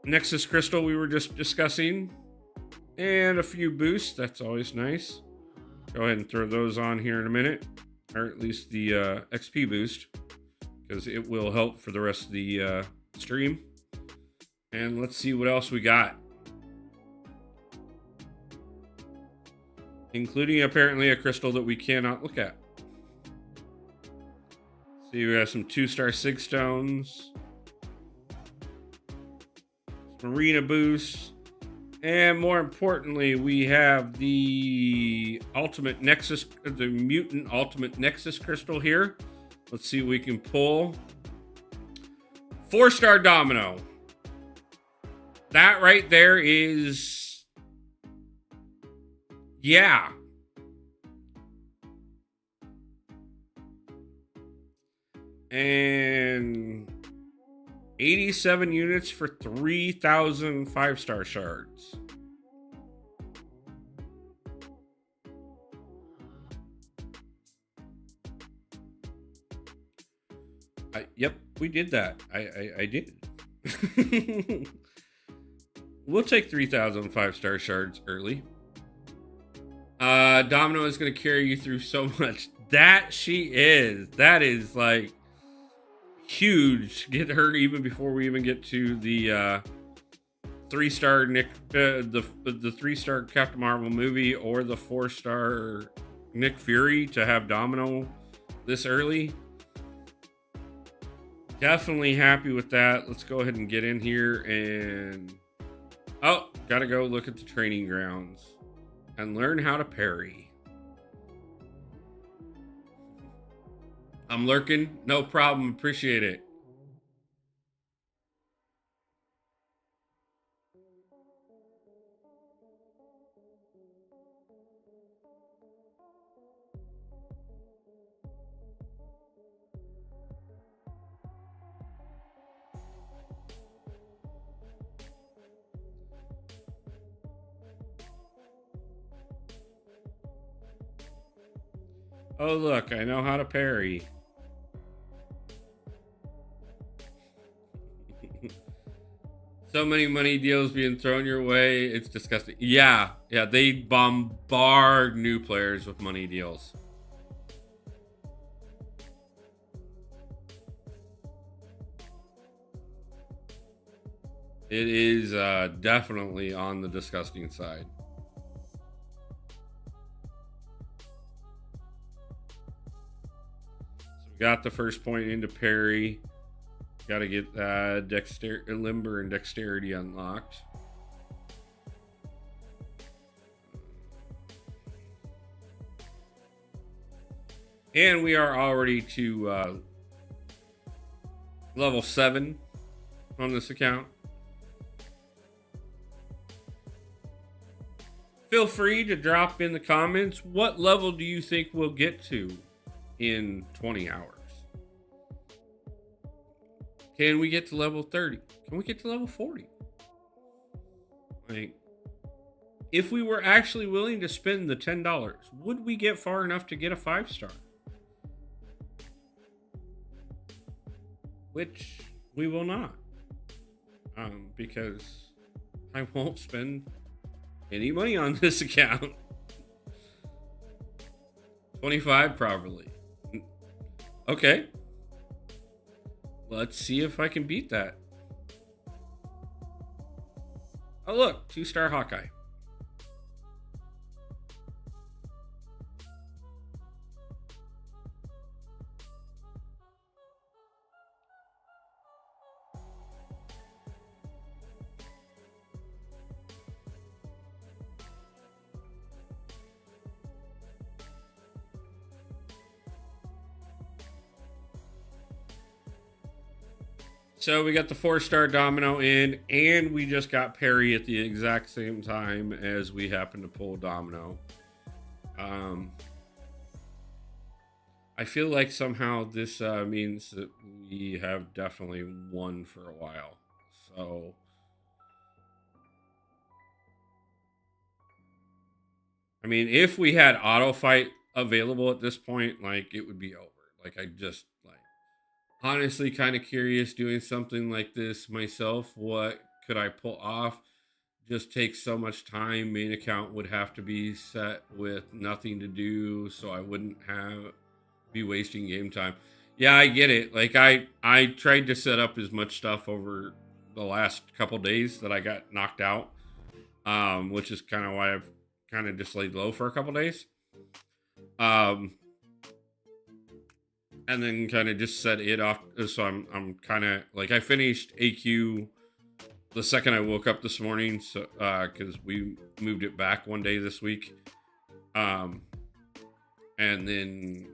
[SPEAKER 3] Nexus Crystal we were just discussing. And a few boosts. That's always nice. Go ahead and throw those on here in a minute. Or at least the XP boost. Because it will help for the rest of the stream. And let's see what else we got. Including apparently a crystal that we cannot look at. See, we have some 2-star Sig Stones. Some Arena boosts. And more importantly, we have the Ultimate Nexus, the Mutant Ultimate Nexus Crystal here. Let's see what we can pull. 4-star Domino. That right there is... yeah. And 87 units for 3,000 5-star shards. Yep, we did that. I did. We'll take 3,000 5-star shards early. Domino is going to carry you through so much. That she is. That is like huge. Get her even before we even get to the 3-star Nick, the 3-star Captain Marvel movie or the 4-star Nick Fury to have Domino this early. Definitely happy with that. Let's go ahead and get in here and... oh, gotta go look at the training grounds and learn how to parry. I'm lurking. No problem. Appreciate it. Oh, look, I know how to parry. So many money deals being thrown your way. It's disgusting. Yeah, they bombard new players with money deals. It is definitely on the disgusting side. So we got the first point into parry. Got to get limber and dexterity unlocked. And we are already to level 7 on this account. Feel free to drop in the comments, what level do you think we'll get to in 20 hours? Can we get to level 30? Can we get to level 40? Like, if we were actually willing to spend the $10, would we get far enough to get a 5-star? Which we will not. Because I won't spend any money on this account. 25 probably. Okay. Let's see if I can beat that. Oh, look, 2-star Hawkeye. So we got the 4-star domino in, and we just got parry at the exact same time as we happened to pull domino. I feel like somehow this means that we have definitely won for a while. So I mean, if we had auto fight available at this point, like, it would be over. Like, I just, like, honestly kind of curious doing something like this myself. What could I pull off? Just takes so much time. Main account would have to be set with nothing to do, so I wouldn't be wasting game time. Yeah, I get it. Like, I tried to set up as much stuff over the last couple days that I got knocked out, which is kind of why I've kind of just laid low for a couple days. And then kind of just set it off. So I'm kind of like, I finished AQ the second I woke up this morning. So, cause we moved it back one day this week. And then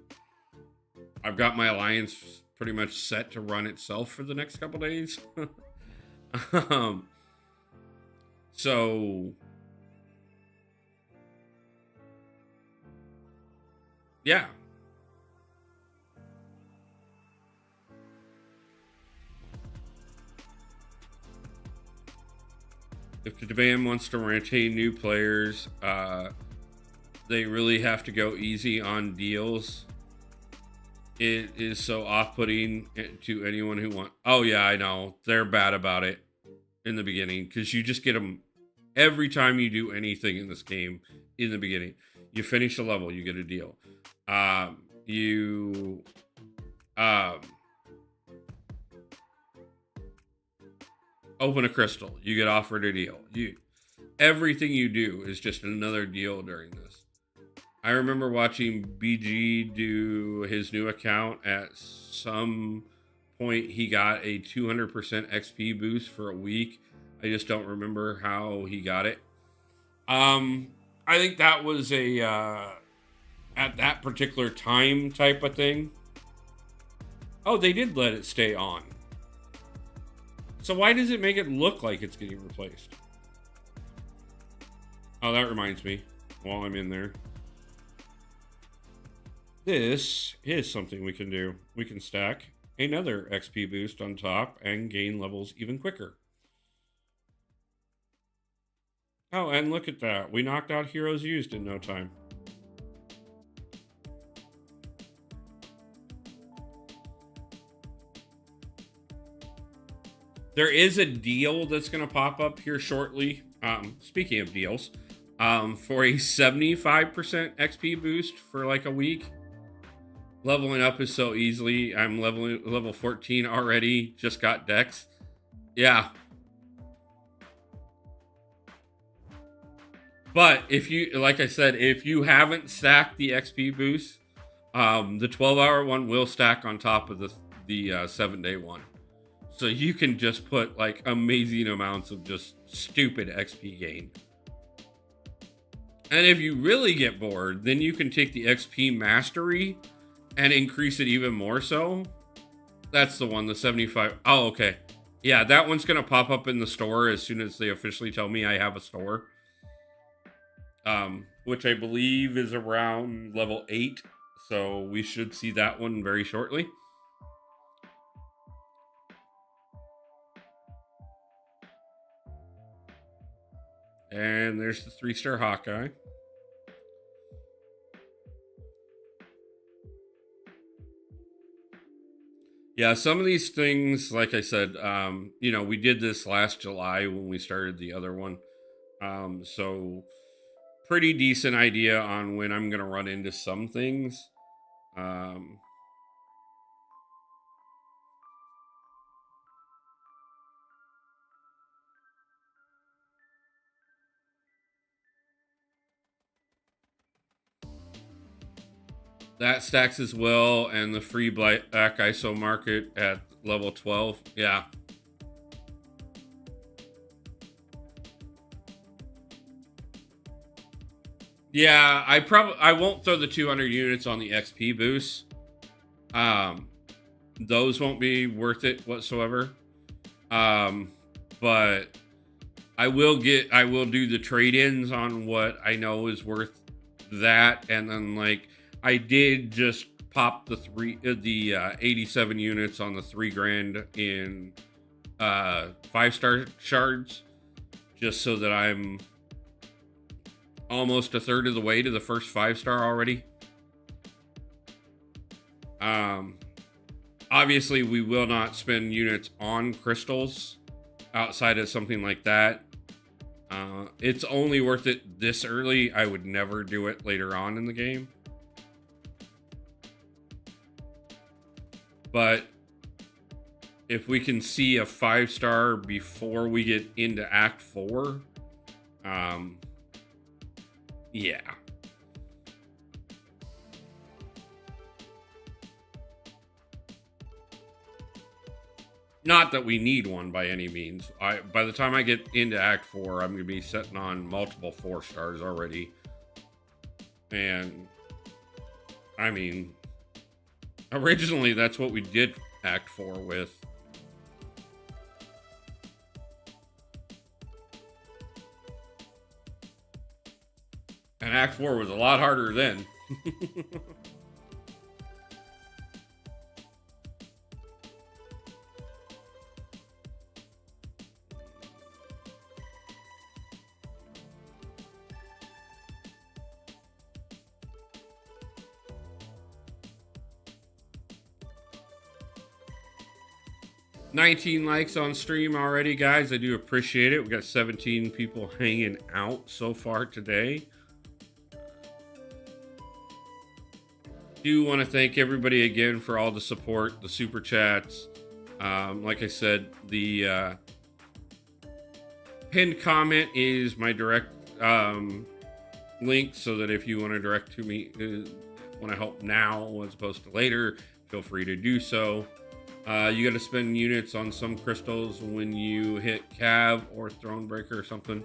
[SPEAKER 3] I've got my alliance pretty much set to run itself for the next couple days. So yeah. If the band wants to retain new players, they really have to go easy on deals. It is so off-putting to anyone who wants. Oh yeah, I know. They're bad about it in the beginning, because you just get them every time you do anything in this game in the beginning. You finish a level, you get a deal. You open a crystal, you get offered a deal. Everything you do is just another deal during this. I remember watching BG do his new account. At some point, he got a 200% XP boost for a week. I just don't remember how he got it. I think that was a at that particular time type of thing. Oh, they did let it stay on. So why does it make it look like it's getting replaced? Oh, that reminds me, while I'm in there, this is something we can do. We can stack another XP boost on top and gain levels even quicker. Oh, and look at that. We knocked out heroes used in no time. There is a deal that's going to pop up here shortly. Speaking of deals, for a 75% XP boost for like a week. Leveling up is so easily. I'm level 14 already. Just got Dex. Yeah. But if you, like I said, if you haven't stacked the XP boost, the 12-hour one will stack on top of the 7-day one. So you can just put like amazing amounts of just stupid XP gain. And if you really get bored, then you can take the XP Mastery and increase it even more so. That's the one, the 75. Oh, okay. Yeah, that one's going to pop up in the store as soon as they officially tell me I have a store. Which I believe is around level 8. So we should see that one very shortly. And there's the 3-star Hawkeye. Yeah, some of these things, like I said, we did this last July when we started the other one. So pretty decent idea on when I'm going to run into some things. That stacks as well, and the free black ISO market at level 12. Yeah. Yeah, I won't throw the 200 units on the XP boost. Those won't be worth it whatsoever. But I will do the trade-ins on what I know is worth that, and then like I did just pop the 87 units on the $3,000 in 5-star shards, just so that I'm almost a third of the way to the first 5-star already. Obviously we will not spend units on crystals outside of something like that. It's only worth it this early. I would never do it later on in the game. But if we can see a 5-star before we get into Act 4, yeah. Not that we need one by any means. By the time I get into Act 4, I'm going to be sitting on multiple 4-stars already. And, I mean, originally that's what we did Act 4 with. And Act 4 was a lot harder then. 19 likes on stream already, guys. I do appreciate it. We got 17 people hanging out so far today. Do want to thank everybody again for all the support, the super chats. Like I said, the pinned comment is my direct link, so that if you want to direct to me, want to help now as opposed to later, feel free to do so. You got to spend units on some crystals when you hit Cav or Thronebreaker or something.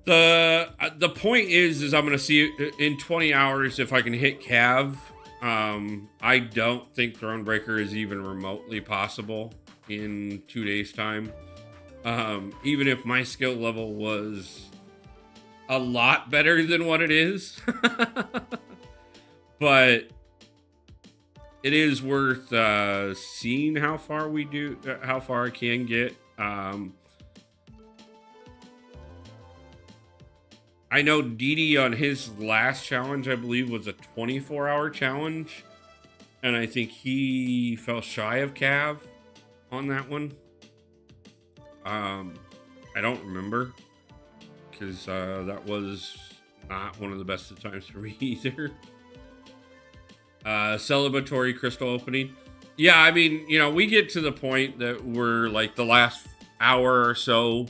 [SPEAKER 3] The point is I'm going to see in 20 hours if I can hit Cav. I don't think Thronebreaker is even remotely possible in 2 days' time. Even if my skill level was a lot better than what it is. But it is worth seeing how far I can get. I know Didi on his last challenge, I believe, was a 24-hour challenge. And I think he fell shy of Cav on that one. I don't remember, because that was not one of the best of times for me either. Celebratory crystal opening. Yeah, I mean, you know, we get to the point that we're like the last hour or so,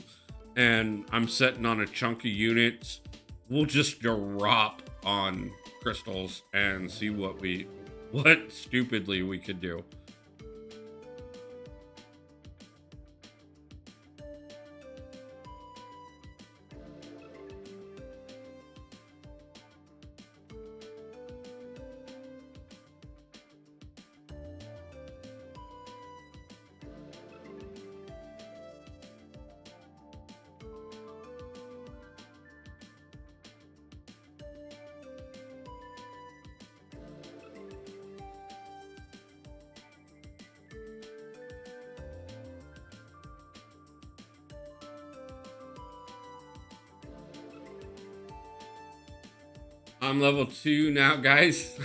[SPEAKER 3] and I'm sitting on a chunk of units. We'll just drop on crystals and see what stupidly we could do. I'm level 2 now, guys.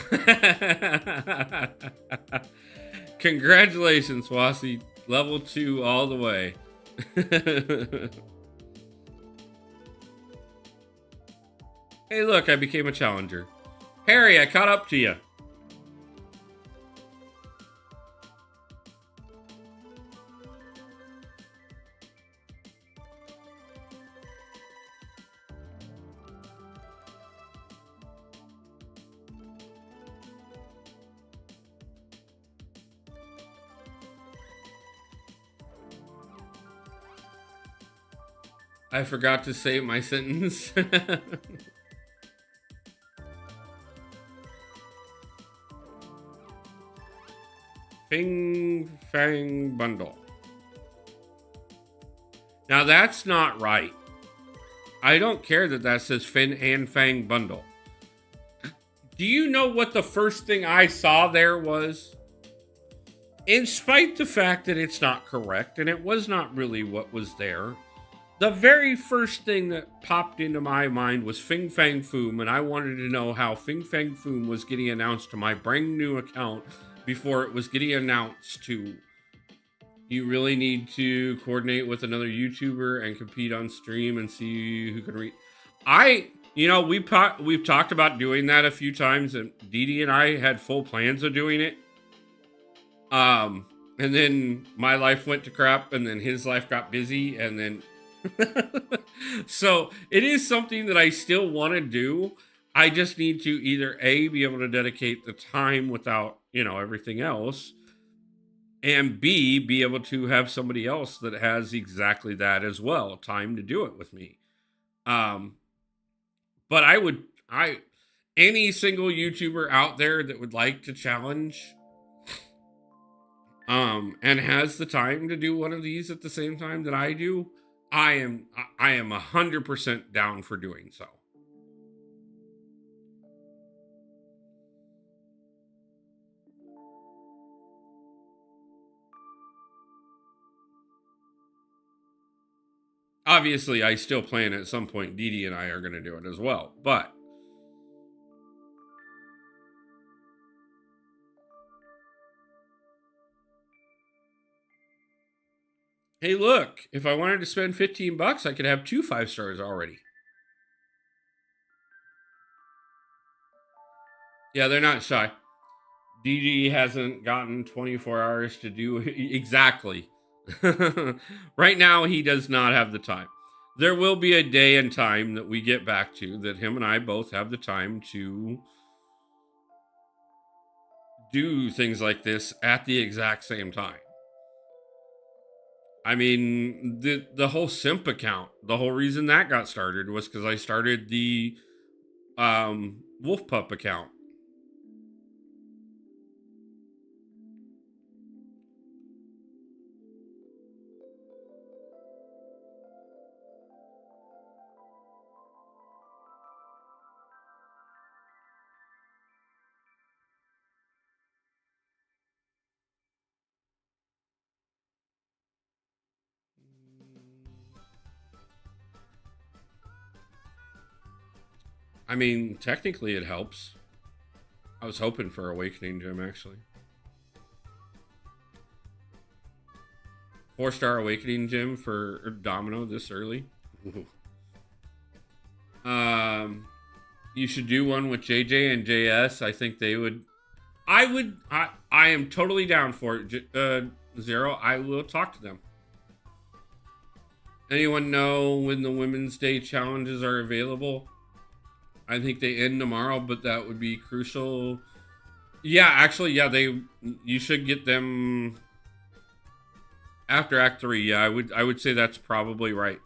[SPEAKER 3] Congratulations, Wasi. Level 2 all the way. Hey, look, I became a challenger. Harry, I caught up to you. I forgot to say my sentence. Fing Fang Bundle. Now that's not right. I don't care that that says Fin and Fang Bundle. Do you know what the first thing I saw there was? In spite the fact that it's not correct and it was not really what was there, the very first thing that popped into my mind was Fing Fang Foom, and I wanted to know how Fing Fang Foom was getting announced to my brand new account before it was getting announced to, you really need to coordinate with another YouTuber and compete on stream and see who can read. We've talked about doing that a few times, and Didi and I had full plans of doing it. And then my life went to crap, and then his life got busy, and then so it is something that I still want to do. I just need to either A, be able to dedicate the time without, everything else, and B, be able to have somebody else that has exactly that as well, time to do it with me. But any single YouTuber out there that would like to challenge, and has the time to do one of these at the same time that I do, I am 100% down for doing so. Obviously, I still plan at some point Didi and I are going to do it as well, but hey, look, if I wanted to spend $15, I could have 2 5-stars already. Yeah, they're not shy. Didi hasn't gotten 24 hours to do exactly. Right now, he does not have the time. There will be a day and time that we get back to that him and I both have the time to do things like this at the exact same time. I mean, the whole simp account, the whole reason that got started was because I started the Wolf Pup account. I mean, technically it helps. I was hoping for Awakening Gym, actually. 4-star Awakening Gym for Domino this early. You should do one with JJ and JS. I think they would. I am totally down for it. Zero, I will talk to them. Anyone know when the Women's Day challenges are available? I think they end tomorrow, but that would be crucial. Yeah, actually, yeah, you should get them after Act 3. Yeah, I would say that's probably right.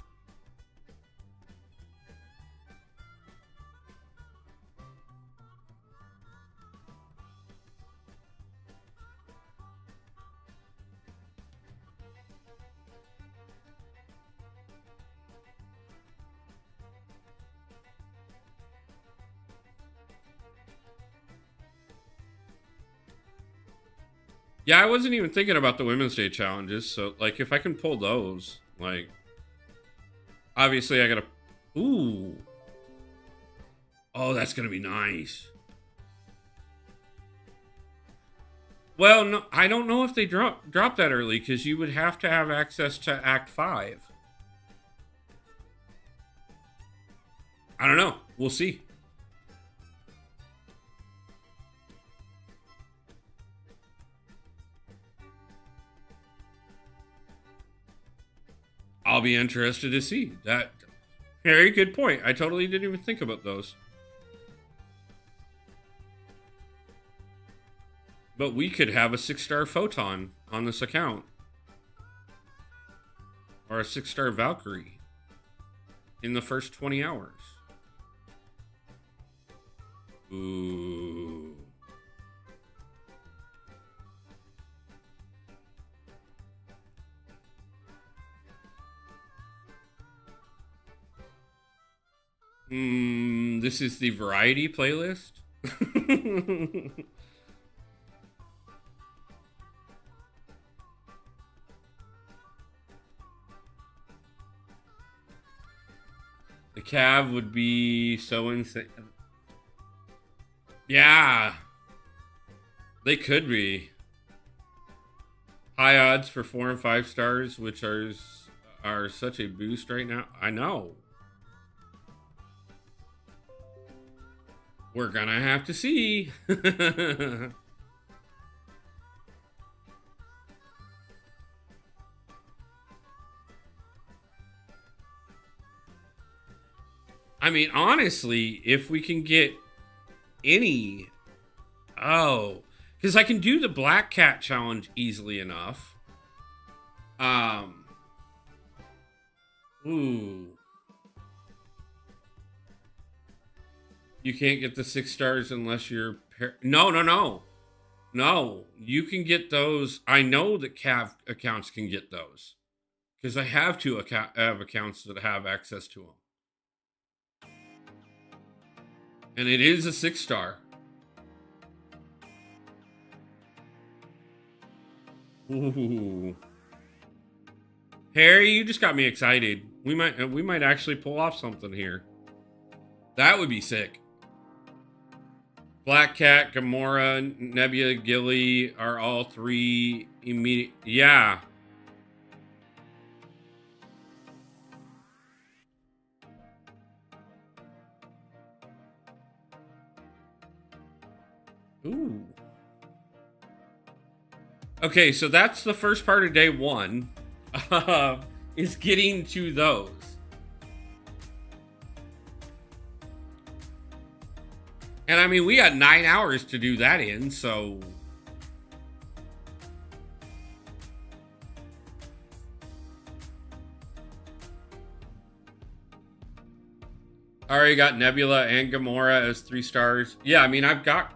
[SPEAKER 3] Yeah, I wasn't even thinking about the Women's Day challenges. So, like, if I can pull those, like, obviously I gotta. Ooh. Oh, that's gonna be nice. Well, no, I don't know if they drop that early because you would have to have access to Act 5. I don't know. We'll see. I'll be interested to see that. Very good point. I totally didn't even think about those. But we could have a 6-star Photon on this account. Or a 6-star Valkyrie in the first 20 hours. Ooh. This is the variety playlist. The Cav would be so insane. Yeah. They could be. High odds for 4 and 5 stars, which are such a boost right now. I know. We're gonna have to see. I mean, honestly, if we can get any... Oh, because I can do the Black Cat challenge easily enough. Ooh. You can't get the 6 stars unless you're... No. No, you can get those. I know that Cav accounts can get those. Because I have have accounts that have access to them. And it is a 6 star. Ooh. Harry, you just got me excited. We might actually pull off something here. That would be sick. Black Cat, Gamora, Nebula, Gilly are all 3 immediate. Yeah. Ooh. Okay, so that's the first part of day 1. Is getting to those. And I mean, we got 9 hours to do that in, so... I already got Nebula and Gamora as 3 stars. Yeah, I mean, I got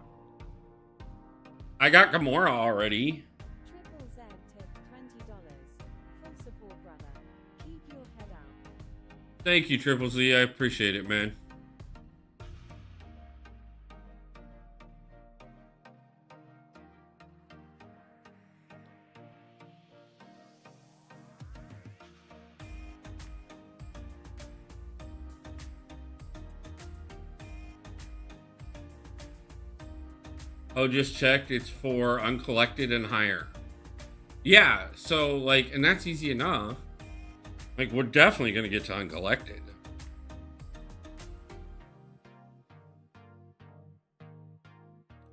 [SPEAKER 3] Gamora already.
[SPEAKER 4] Triple Z tipped $20. Full support, brother. Keep your head out.
[SPEAKER 3] Thank you, Triple Z. I appreciate it, man. Oh, just checked. It's for uncollected and higher. Yeah, so, like, and that's easy enough. Like, we're definitely going to get to uncollected.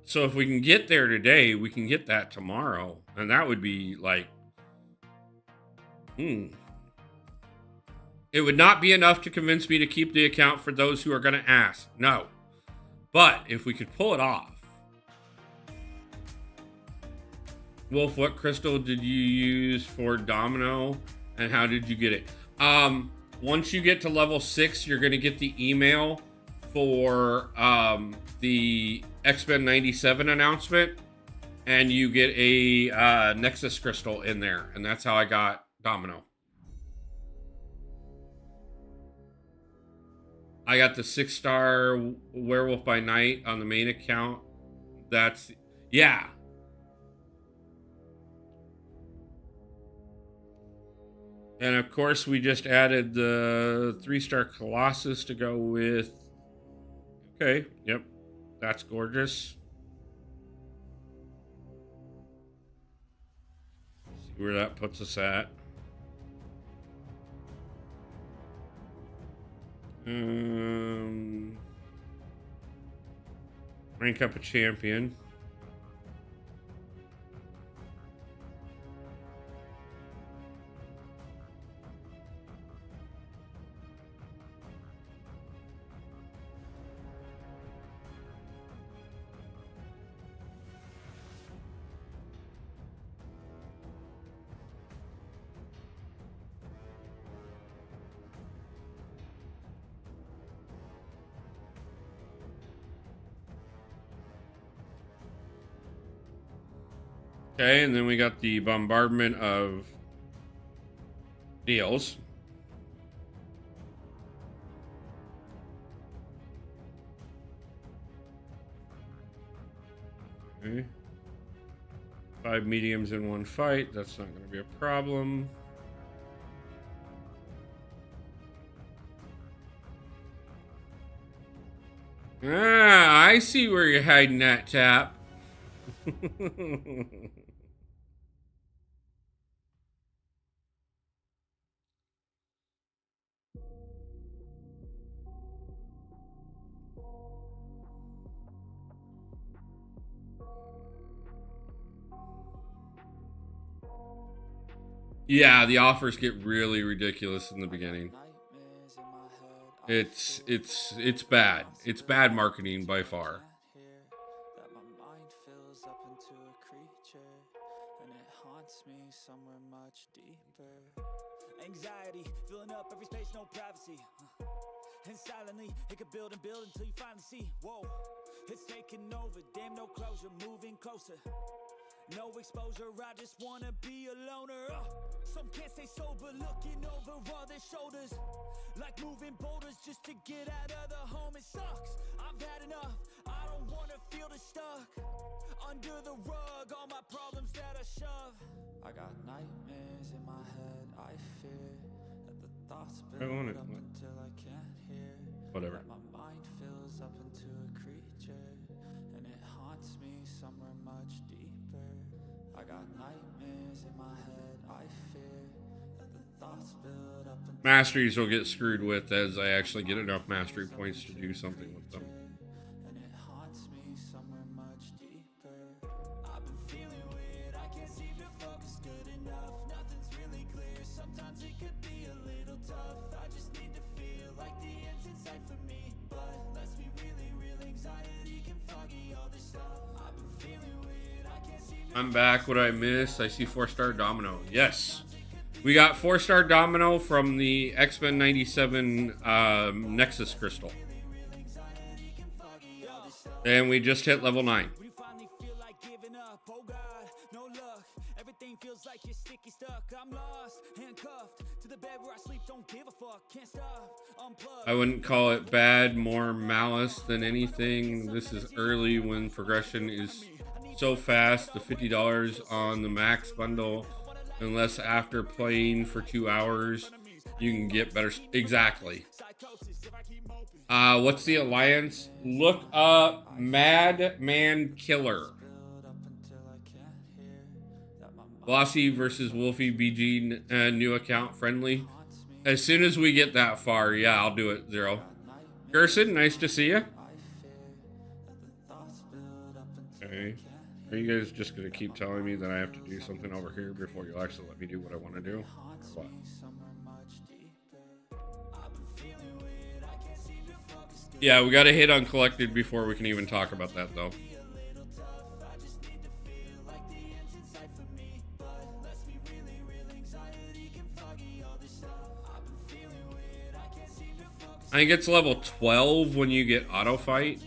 [SPEAKER 3] So if we can get there today, we can get that tomorrow. And that would be, like... It would not be enough to convince me to keep the account for those who are going to ask. No. But if we could pull it off. Wolf, what crystal did you use for Domino, and how did you get it? Once you get to level 6, you're going to get the email for the X-Men 97 announcement, and you get a Nexus crystal in there, and that's how I got Domino. I got the 6-star Werewolf by Night on the main account. That's... Yeah. And of course, we just added the 3-star Colossus to go with. Okay, yep, that's gorgeous. See where that puts us at. Rank up a champion. Okay, and then we got the bombardment of deals. 5 mediums in one fight. That's not going to be a problem. Ah, I see where you're hiding that, Tap. Yeah, the offers get really ridiculous in the beginning. It's bad. It's bad marketing by far.
[SPEAKER 1] That my mind fills up into a creature, and it haunts me somewhere much deeper. Anxiety filling up every space, no privacy. And silently it could build and build until you finally see. Whoa, it's taking over. Damn, no closure, moving closer. No exposure, I just wanna be a loner. Some can't stay sober, looking over all their shoulders, like moving boulders just to get out of the home. It sucks, I've had enough. I don't wanna feel the stuck under the rug, all my problems that I shove. I got nightmares in my head, I fear that the thoughts build up until I can't hear.
[SPEAKER 3] Whatever.
[SPEAKER 1] That my mind fills up into a creature, and it haunts me somewhere much deeper. I got nightmares in my head, I fear that the thoughts build up until
[SPEAKER 3] Masteries will get screwed with as I actually get enough mastery points to do something with them.
[SPEAKER 1] and it haunts me somewhere much deeper. I've been feeling weird, I can't seem to focus good enough. Nothing's really clear, sometimes it could be a little tough. I just need to feel like the end's in sight for me, but let's be really real, anxiety can foggy all this stuff. I've been feeling weird, I can't seem to
[SPEAKER 3] I'm back. What did I miss? I see 4-star Domino. Yes. We got 4-star Domino from the X-Men 97 Nexus Crystal. And we just hit level 9.
[SPEAKER 1] We finally feel like giving up, oh God, no luck. Everything feels like you're sticky stuck. I'm lost, handcuffed to the bed where I sleep, don't give a fuck, can't stop, unplug.
[SPEAKER 3] I wouldn't call it bad, more malice than anything. This is early when progression is so fast. The $50 on the max bundle, unless after playing for 2 hours, you can get better. Exactly. What's the alliance? Look up Madman Killer. Glossy versus Wolfie BG new account friendly. As soon as we get that far, yeah, I'll do it, Zero. Gerson, nice to see you. Okay. Are you guys just going to keep telling me that I have to do something over here before you'll actually let me do what I want to do? What? Yeah, we got to hit uncollected before we can even talk about that, though. I think it's level 12 when you get auto fight.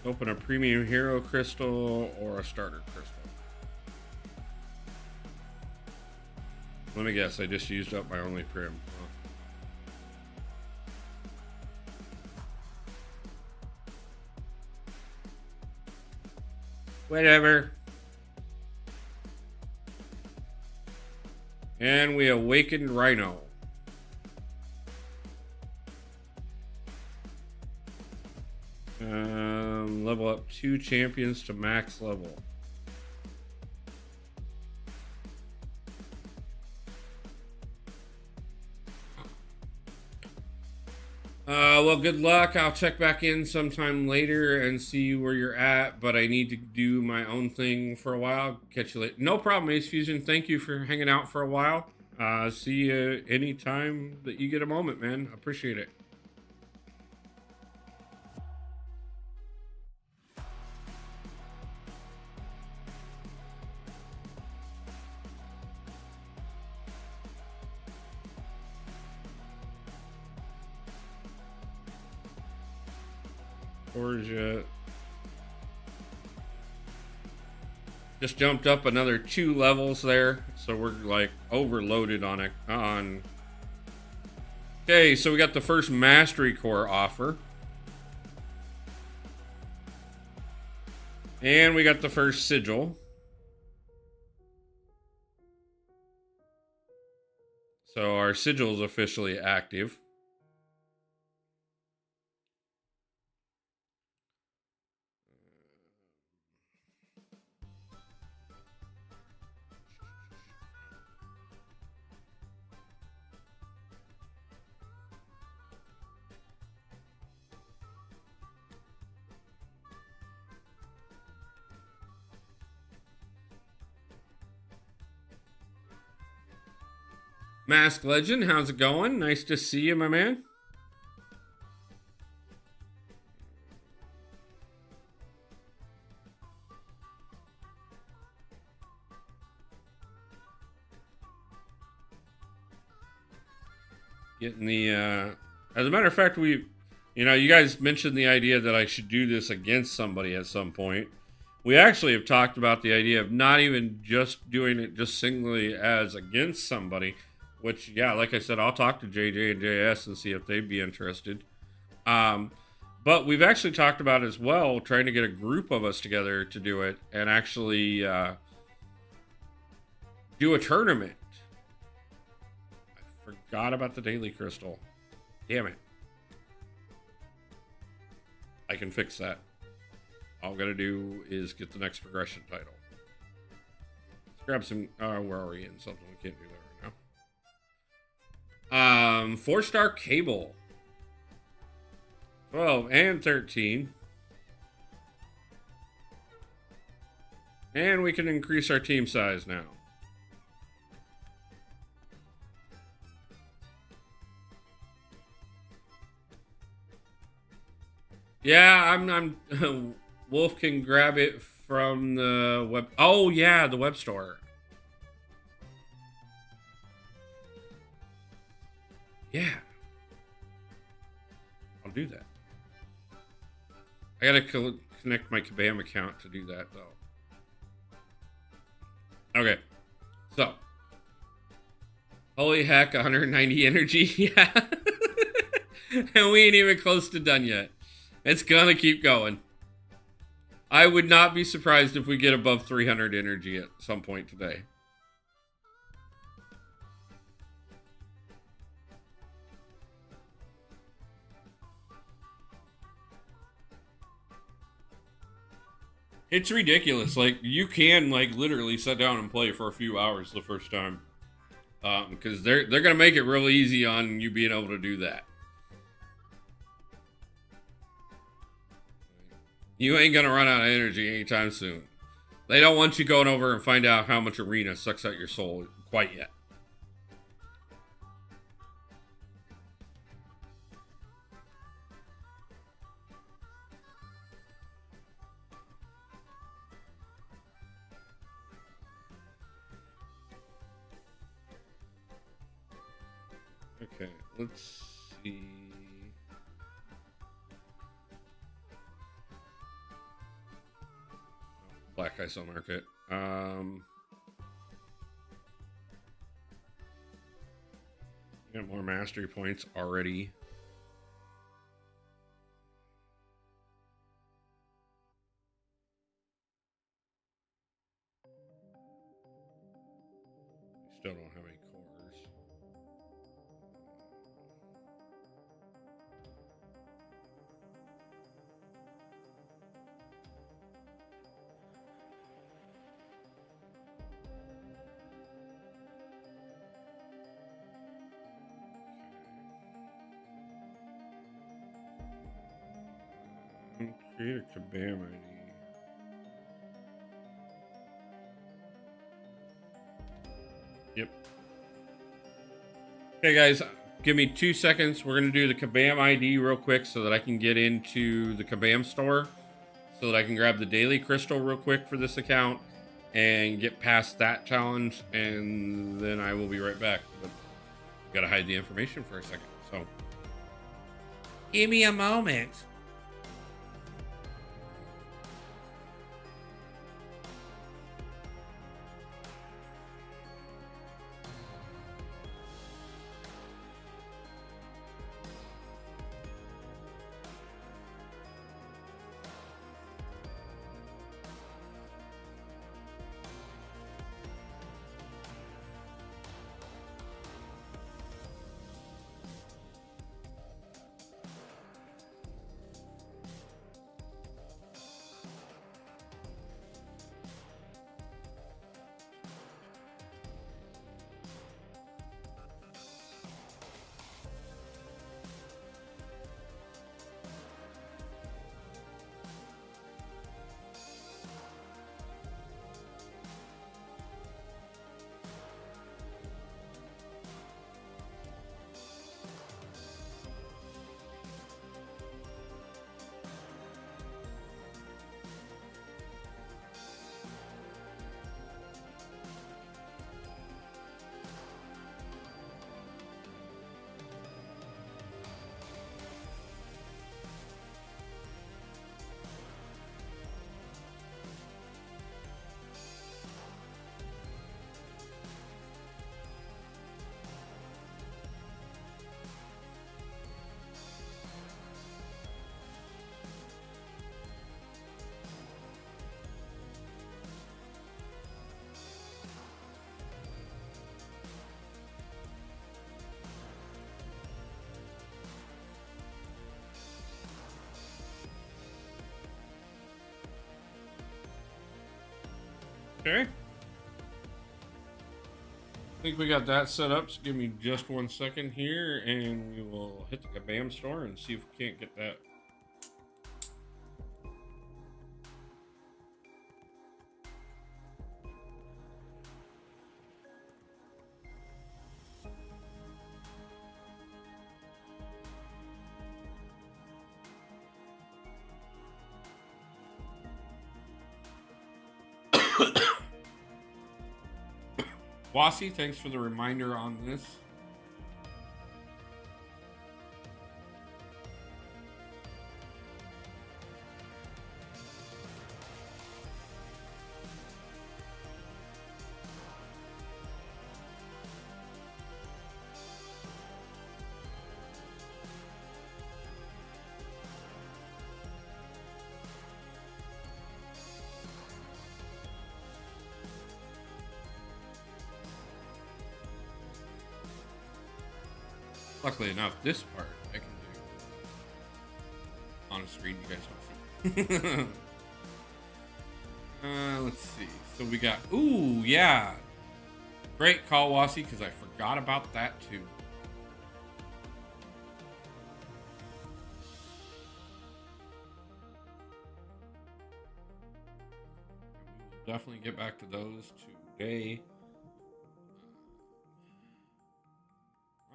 [SPEAKER 3] Open a premium hero crystal or a starter crystal. Let me guess, I just used up my only prim. Huh. Whatever. And we awakened Rhino. Level up 2 champions to max level. Well, good luck. I'll check back in sometime later and see where you're at, but I need to do my own thing for a while. Catch you later. No problem, Ace Fusion. Thank you for hanging out for a while. See you anytime that you get a moment, man. Appreciate it. Georgia just jumped up another 2 levels there, so we're like overloaded on it. Okay, so we got the first Mastery Core offer, and we got the first Sigil. So our Sigil is officially active. Mask Legend, how's it going? Nice to see you, my man. Getting the, as a matter of fact, you guys mentioned the idea that I should do this against somebody at some point. We actually have talked about the idea of not even just doing it just singly as against somebody, which, yeah, like I said, I'll talk to JJ and JS and see if they'd be interested. But we've actually talked about as well, trying to get a group of us together to do it and actually do a tournament. I forgot about the Daily Crystal. Damn it. I can fix that. All I'm going to do is get the next progression title. Let's grab some... where are we in? Something we can't do that right now. 4-star Cable. 12 and 13. And we can increase our team size now. Yeah, I'm Wolf can grab it from the web. Oh yeah, the web store. Yeah. I'll do that. I gotta connect my Kabam account to do that though. Okay. So. Holy heck, 190 energy. Yeah. And we ain't even close to done yet. It's gonna keep going. I would not be surprised if we get above 300 energy at some point today. It's ridiculous. Like, you can, like, literally sit down and play for a few hours the first time. Because they're gonna make it real easy on you being able to do that. You ain't gonna run out of energy anytime soon. They don't want you going over and find out how much arena sucks out your soul quite yet. Okay, let's see. Black ISO market. Got more mastery points already. still don't have any cores. Create a Kabam ID. Yep. Okay, guys, give me 2 seconds. We're going to do the Kabam ID real quick so that I can get into the Kabam store so that I can grab the daily crystal real quick for this account and get past that challenge, and then I will be right back. But got to hide the information for a second, so give me a moment. Okay. I think we got that set up, so give me just 1 second here, and we will hit the Kabam store and see if we can't get that. Wasi, thanks for the reminder on this. Luckily enough, this part I can do on a screen you guys don't see. Let's see. So we got, ooh, yeah. Great call, Wasi, because I forgot about that too. We'll definitely get back to those today.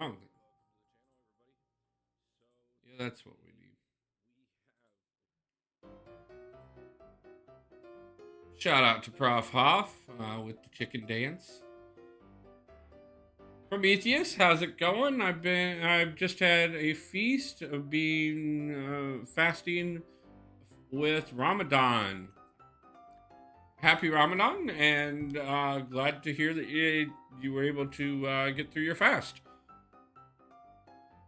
[SPEAKER 3] Wrong. Yeah, that's what we need. Shout out to Prof. Hoff with the chicken dance. Prometheus, how's it going? I've just had a feast of being fasting with Ramadan. Happy Ramadan, and glad to hear that you were able to get through your fast.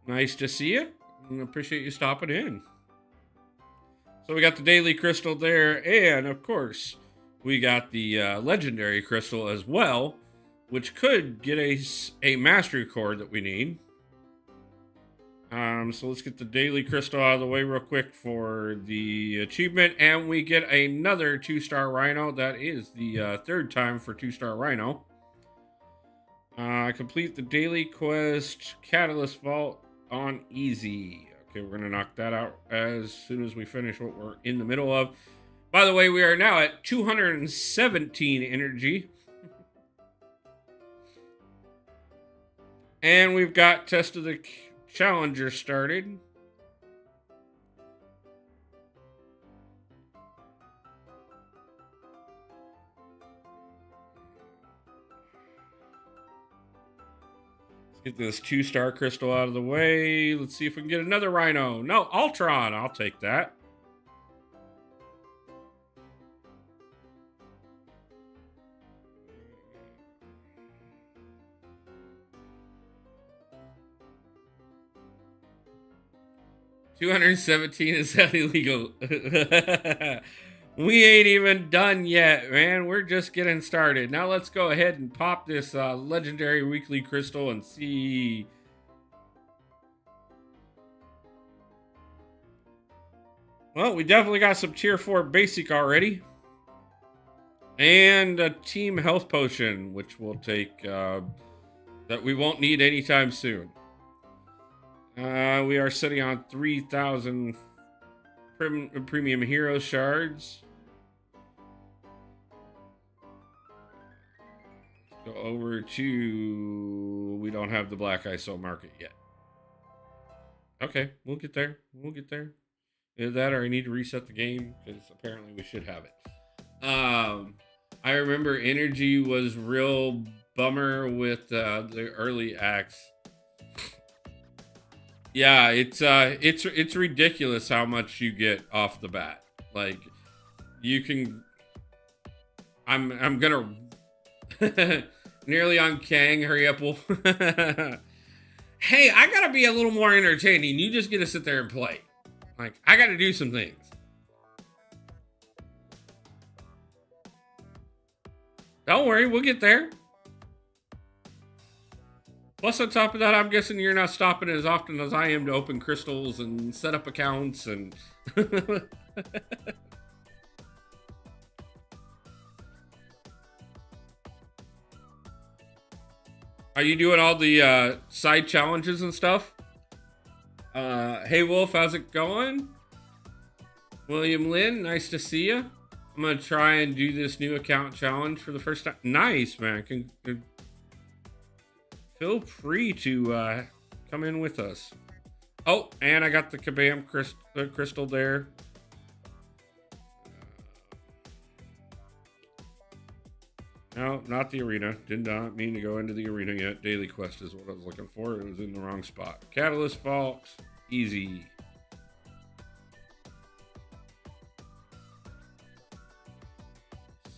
[SPEAKER 3] Nice to see you, and appreciate you stopping in. So we got the daily crystal there, and of course, we got the legendary crystal as well. which could get a mastery cord that we need. So let's get the daily crystal out of the way real quick for the achievement, and we get another 2-star rhino. That is the third time for 2-star rhino. Complete the daily quest Catalyst Vault on easy. Okay, we're gonna knock that out as soon as we finish what we're in the middle of. By the way, we are now at 217 energy. And we've got Test of the Challenger started. Let's get this 2-star crystal out of the way. Let's see if we can get another rhino. No, Ultron. I'll take that. $217, is that illegal? We ain't even done yet, man. We're just getting started. Now let's go ahead and pop this legendary weekly crystal and see. Well, we definitely got some tier 4 basic already. And a team health potion, which we'll take, that we won't need anytime soon. We are sitting on 3,000 premium hero shards. Go over to... We don't have the Black ISO market yet. Okay, we'll get there. We'll get there. Either that or I need to reset the game, because apparently we should have it. I remember energy was real bummer with the early acts. Yeah, it's ridiculous how much you get off the bat. Like, you can. I'm gonna nearly on Kang. Hurry up, Wolf. Hey, I gotta be a little more entertaining. You just get to sit there and play. Like, I gotta do some things. Don't worry, we'll get there. Plus, on top of that, I'm guessing you're not stopping as often as I am to open crystals and set up accounts and... Are you doing all the side challenges and stuff? Hey, Wolf, how's it going? William Lynn, nice to see you. I'm going to try and do this new account challenge for the first time. Nice, man. Feel free to come in with us. Oh, and I got the Kabam crystal there. No, not the arena. Did not mean to go into the arena yet. Daily quest is what I was looking for. It was in the wrong spot. Catalyst Vault. Easy.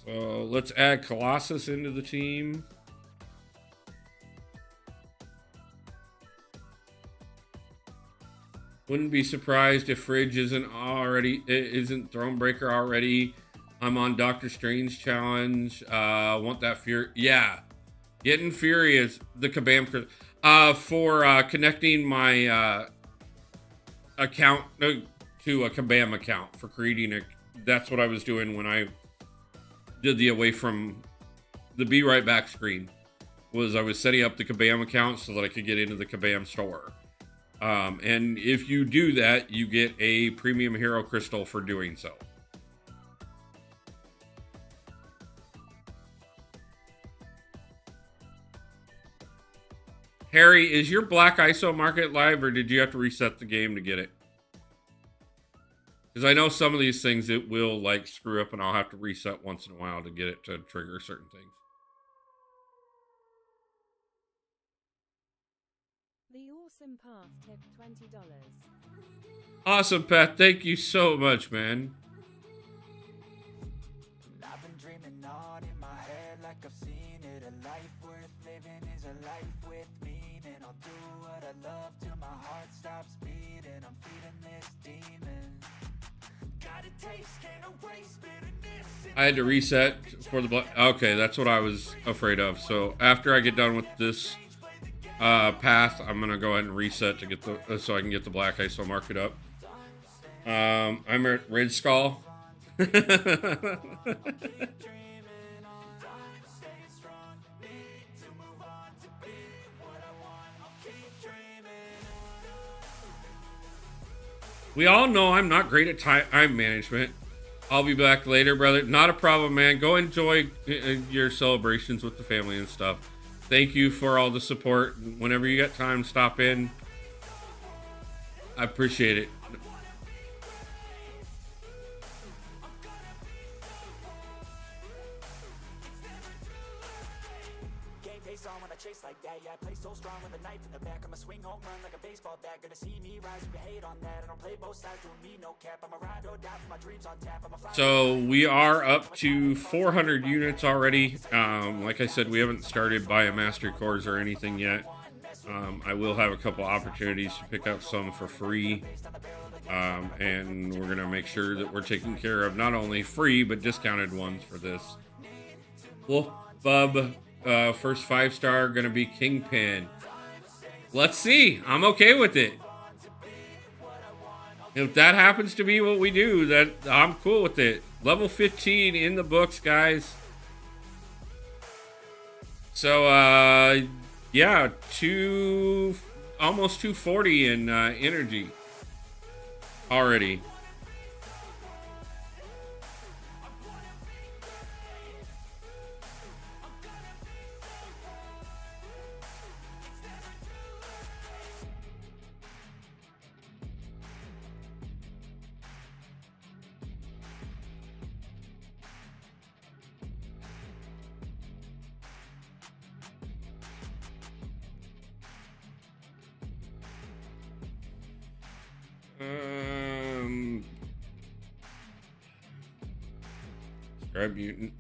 [SPEAKER 3] So let's add Colossus into the team. Wouldn't be surprised if Fridge isn't Thronebreaker already. I'm on Doctor Strange challenge. Want that Fury? Yeah, getting Furious. The Kabam for connecting my account to a Kabam account for creating a. That's what I was doing when I did the away from the Be Right Back screen. Was I was setting up the Kabam account so that I could get into the Kabam store. And if you do that, you get a premium hero crystal for doing so. Harry, is your Black ISO market live, or did you have to reset the game to get it? Because I know some of these things it will like screw up, and I'll have to reset once in a while to get it to trigger certain things.
[SPEAKER 4] The Awesome Path tipped $20.
[SPEAKER 3] Awesome, Pat. Thank you so much, man.
[SPEAKER 2] I've been dreaming on in my head like I've seen it. A life worth living is a life with meaning. I'll do what I love till my heart stops beating. I'm feeding this demon.
[SPEAKER 3] I had to reset for the black. Okay, that's what I was afraid of. So after I get done with this path, I'm gonna go ahead and reset to get the so I can get the black ISO market up. I'm at Red Skull. We all know I'm not great at time management. I'll be back later, brother. Not a problem, man. Go enjoy your celebrations with the family and stuff. Thank you for all the support. Whenever you got time, stop in. I appreciate it. So we are up to 400 units already. Like I said, we haven't started buying mastery cores or anything yet. I will have a couple opportunities to pick up some for free. And we're going to make sure that we're taking care of not only free, but discounted ones for this. Wolf Bub, first 5-star, going to be Kingpin. Let's see. I'm okay with it. If that happens to be what we do, that I'm cool with it. Level 15 in the books, guys. So, yeah, almost 240 in energy already. Grab mutant.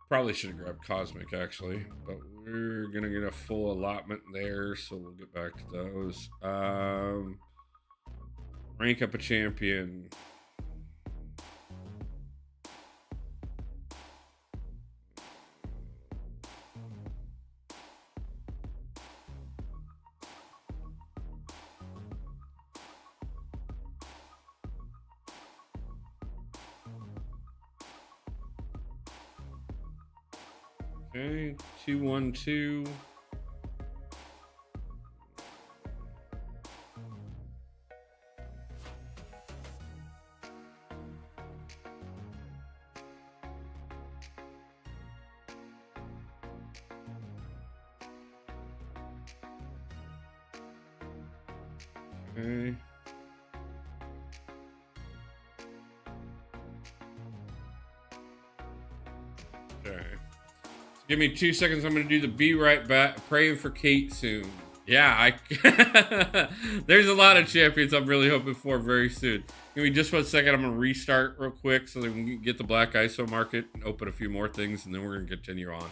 [SPEAKER 3] Probably should have grabbed cosmic actually, but we're gonna get a full allotment there, so we'll get back to those. Rank up a champion. Okay, 212. Okay. Okay. Give me 2 seconds. I'm going to do the be right back. Praying for Kate soon. Yeah, there's a lot of champions I'm really hoping for very soon. Give me just 1 second. I'm going to restart real quick so that we can get the black ISO market and open a few more things, and then we're going to continue on.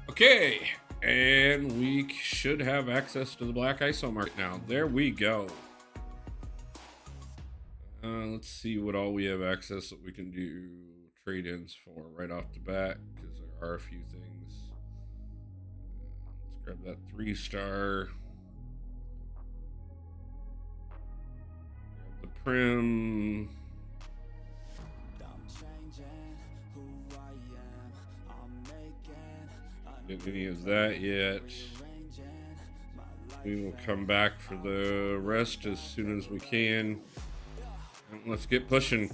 [SPEAKER 3] Okay, and we should have access to the black ISO market now. There we go. Let's see what all we have access that we can do trade-ins for right off the bat, because there are a few things. Let's grab that 3-star. Grab the Prim. Didn't any of that yet. We will come back for the rest as soon as we can. And let's get pushing.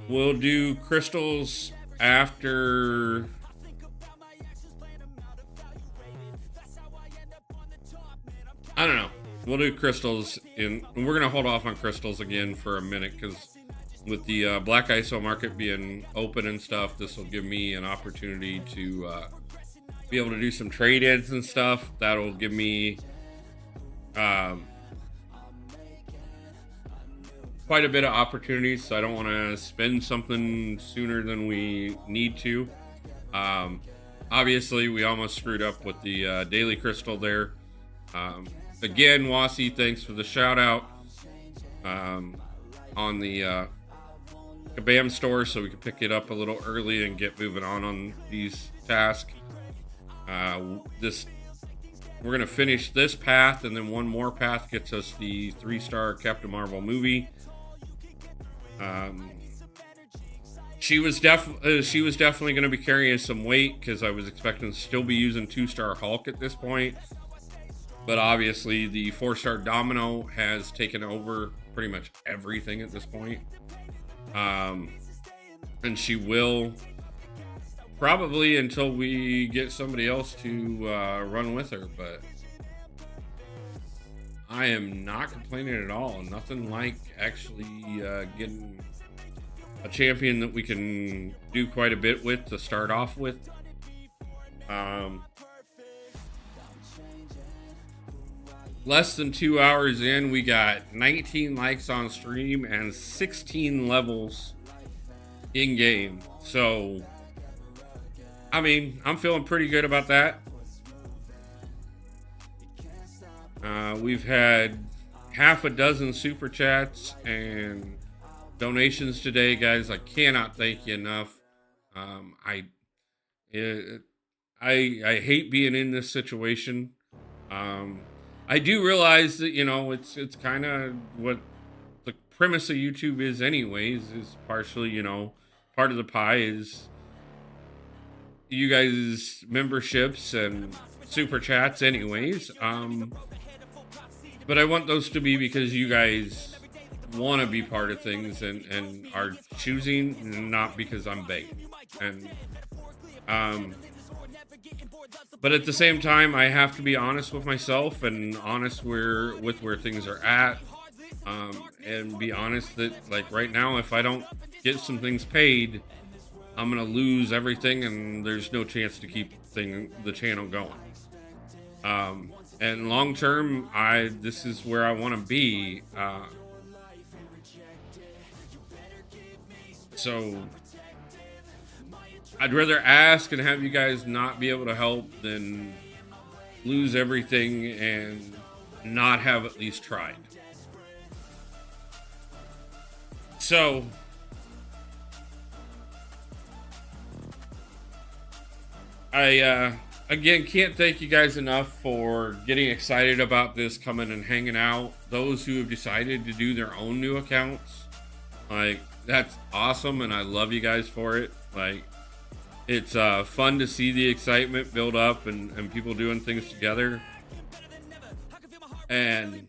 [SPEAKER 3] We'll do crystals after. I don't know. We'll do crystals we're going to hold off on crystals again for a minute because with the black ISO market being open and stuff, this will give me an opportunity to be able to do some trade-ins and stuff. That'll give me quite a bit of opportunities, so I don't want to spend something sooner than we need to. Obviously, we almost screwed up with the daily crystal there. Again, Wasi, thanks for the shout out on the Kabam store, so we can pick it up a little early and get moving on these tasks. We're gonna finish this path, and then one more path gets us the 3-star Captain Marvel movie. She was definitely gonna be carrying some weight because I was expecting to still be using 2-star Hulk at this point. But obviously, the 4-star Domino has taken over pretty much everything at this point. And she will probably until we get somebody else to run with her. But I am not complaining at all. Nothing like actually getting a champion that we can do quite a bit with to start off with. Less than 2 hours in, we got 19 likes on stream and 16 levels in game. So, I mean, I'm feeling pretty good about that. We've had half a dozen super chats and donations today, guys. I cannot thank you enough. I hate being in this situation. I do realize that, you know, it's kind of what the premise of YouTube is anyways, is partially, you know, part of the pie is you guys' memberships and super chats anyways. But I want those to be because you guys want to be part of things and are choosing, not because I'm begging. And, but at the same time, I have to be honest with myself and honest with where things are at. And be honest that, like, right now, if I don't get some things paid, I'm going to lose everything and there's no chance to keep the channel going. And long term, this is where I want to be. So I'd rather ask and have you guys not be able to help than lose everything and not have at least tried. So I again can't thank you guys enough for getting excited about this, coming and hanging out. Those who have decided to do their own new accounts, like, that's awesome, and I love you guys for it. Like, it's fun to see the excitement build up and people doing things together. And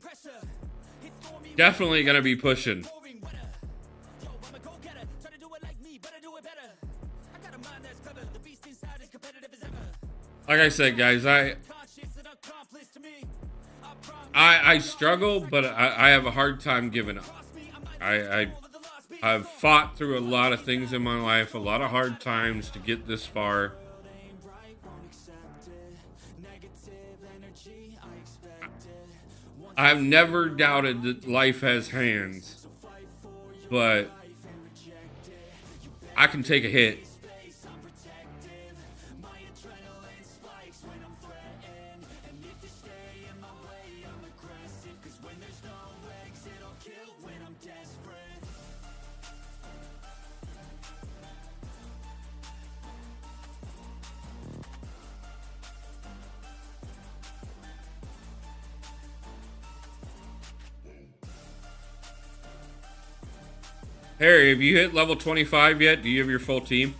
[SPEAKER 3] definitely going to be pushing. Like I said, guys, I struggle, but I have a hard time giving up. I've fought through a lot of things in my life, a lot of hard times to get this far. I've never doubted that life has hands, but I can take a hit. Harry, have you hit level 25 yet? Do you have your full team?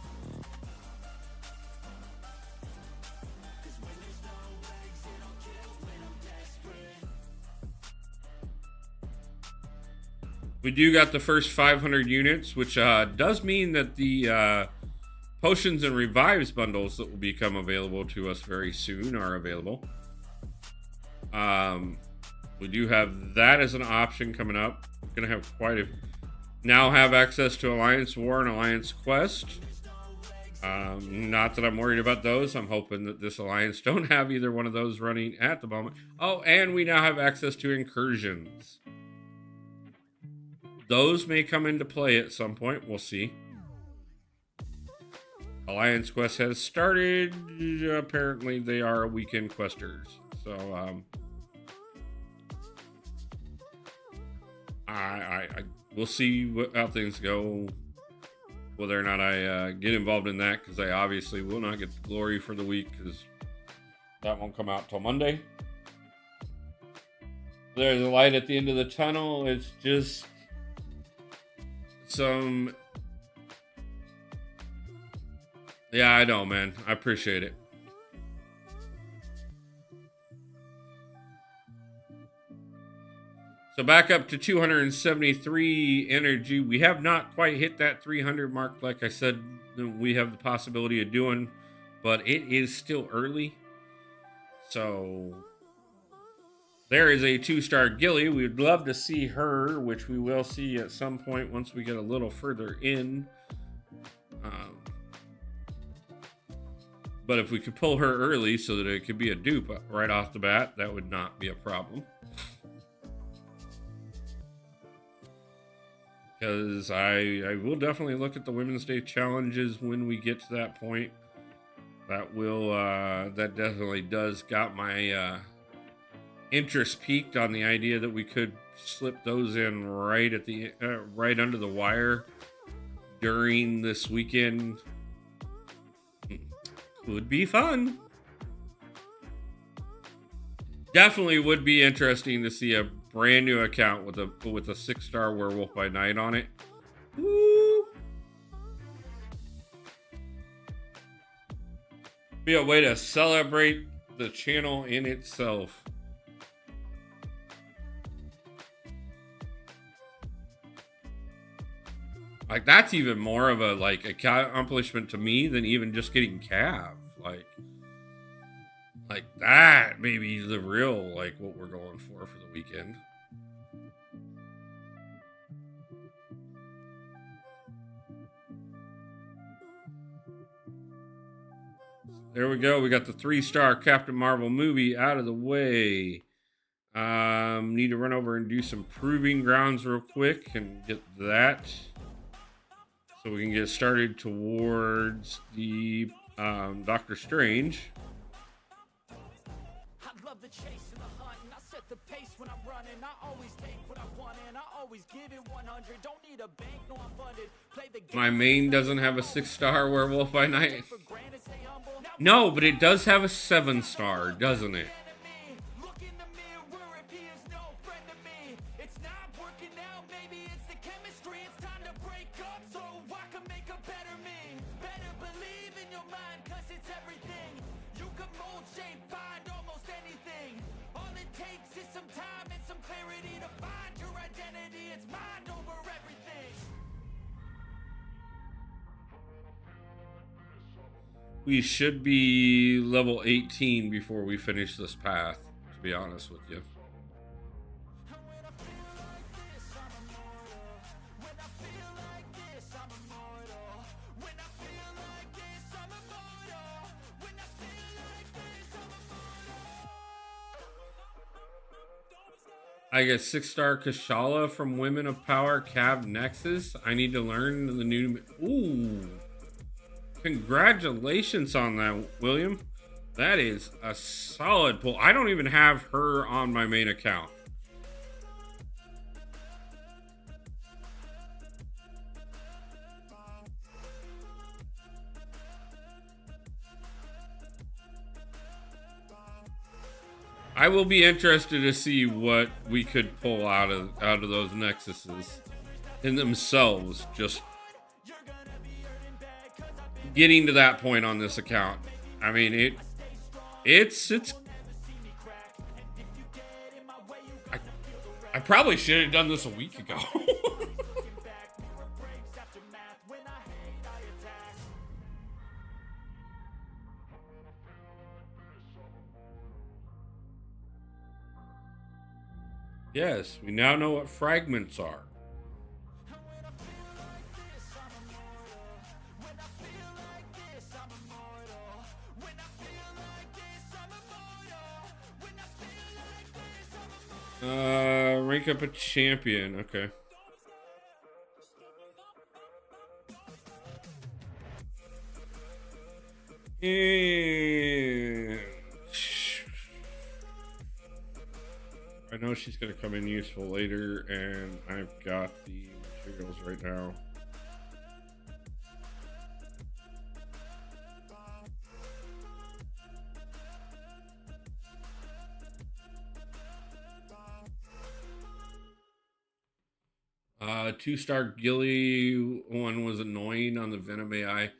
[SPEAKER 3] We do got the first 500 units, which does mean that the potions and revives bundles that will become available to us very soon are available. We do have that as an option coming up. We're gonna have now have access to Alliance War and Alliance Quest. Not that I'm worried about those. I'm hoping that this Alliance don't have either one of those running at the moment. Oh, and we now have access to incursions. Those may come into play at some point. We'll see. Alliance Quest has started. Apparently, they are weekend questers. So, we'll see how things go. Whether or not I get involved in that, because I obviously will not get the glory for the week, because that won't come out till Monday. There's a light at the end of the tunnel. It's just some... Yeah, I know, man. I appreciate it. So back up to 273 energy. We have not quite hit that 300 mark, like I said, we have the possibility of doing, but it is still early. So there is a 2-star Gilly. We'd love to see her, which we will see at some point once we get a little further in. But if we could pull her early so that it could be a dupe right off the bat, that would not be a problem. Because I will definitely look at the Women's Day challenges when we get to that point. That will, that definitely does got my interest peaked on the idea that we could slip those in right at the, right under the wire during this weekend. Would be fun. Definitely would be interesting to see a brand new account with a 6-star Werewolf by Night on it. Woo! Be a way to celebrate the channel in itself. Like, that's even more of a accomplishment to me than even just getting Cav. Like that may be the real, what we're going for the weekend. There we go. We got the 3-star Captain Marvel movie out of the way. Need to run over and do some proving grounds real quick and get that. So we can get started towards the Doctor Strange.
[SPEAKER 2] I love the chase and the hunt, and I set the pace when I'm running. I always take what I want and I always give it 100. Don't need a bank, no I'm funded. Play the game.
[SPEAKER 3] My main doesn't have a 6-star Werewolf by Night. No, but it does have a 7-star, doesn't it? We should be level 18 before we finish this path, to be honest with you. I get 6-star Kashala from Women of Power Cav Nexus. I need to learn the new... Ooh. Congratulations on that, William. That is a solid pull. I don't even have her on my main account. I will be interested to see what we could pull out of those nexuses in themselves. Just getting to that point on this account. I mean, it's I probably should have done this a week ago. Yes, we now know what fragments are. Rank up a champion. Okay. And I know she's going to come in useful later, and I've got the materials right now. Two-star Gilly one was annoying on the Venom AI.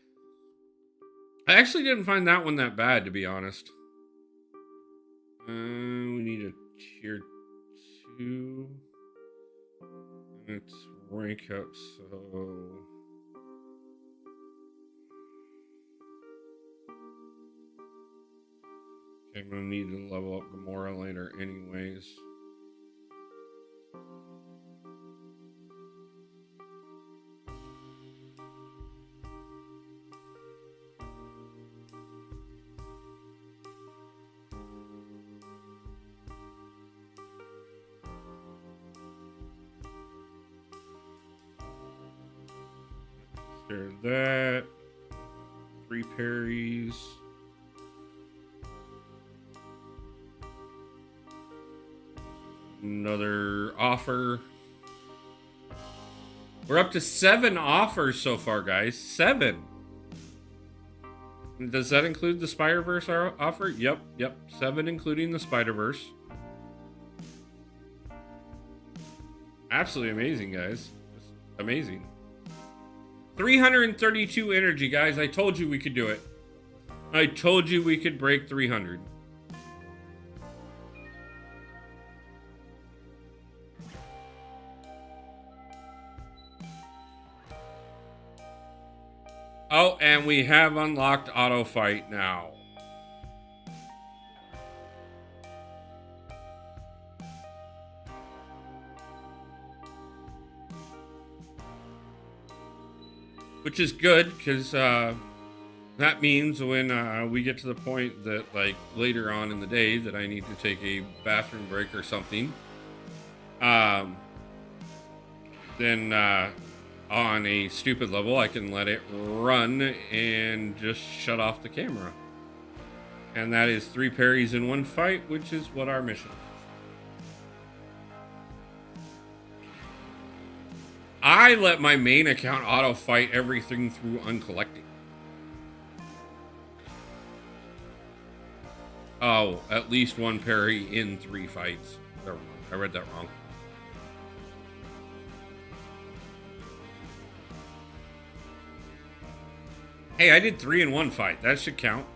[SPEAKER 3] I actually didn't find that one that bad, to be honest. We need a tier 2. Let's rank up, so... Okay, I'm gonna need to level up Gamora later anyways. There, that 3 parries. Another offer. We're up to 7 offers so far, guys. 7. Does that include the Spider-Verse offer? Yep. 7 including the Spider-Verse. Absolutely amazing, guys. Just amazing. 332 energy, guys. I told you we could do it. I told you we could break 300. Oh, and we have unlocked auto fight now. Which is good, because that means when we get to the point that, like, later on in the day that I need to take a bathroom break or something, then on a stupid level, I can let it run and just shut off the camera. And that is 3 parries in 1 fight, which is what our mission is. I let my main account auto fight everything through uncollecting. Oh, at least 1 parry in 3 fights. Never mind. I read that wrong. Hey, I did 3 in 1 fight. That should count.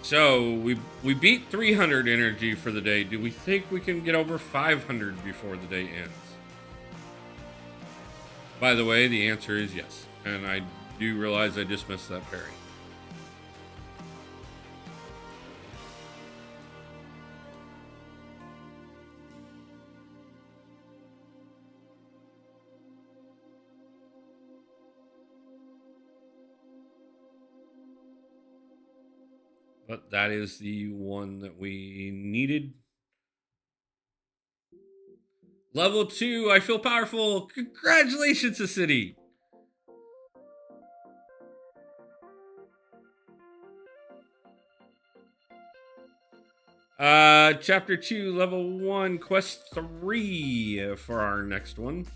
[SPEAKER 3] So, we beat 300 energy for the day. Do we think we can get over 500 before the day ends? By the way, the answer is yes. And I do realize I just missed that parry. But that is the one that we needed. Level 2, I feel powerful. Congratulations to City. Chapter 2, level 1, quest 3 for our next one.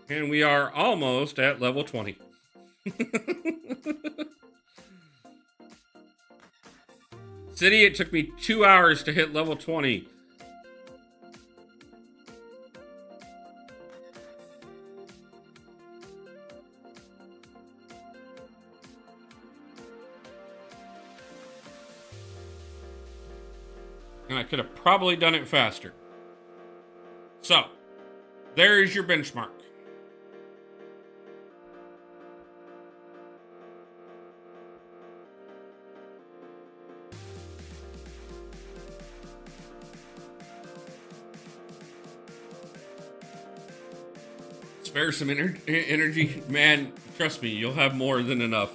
[SPEAKER 3] And we are almost at level 20. City, it took me 2 hours to hit level 20. And I could have probably done it faster. So, there is your benchmark. Spare some energy? Man, trust me, you'll have more than enough.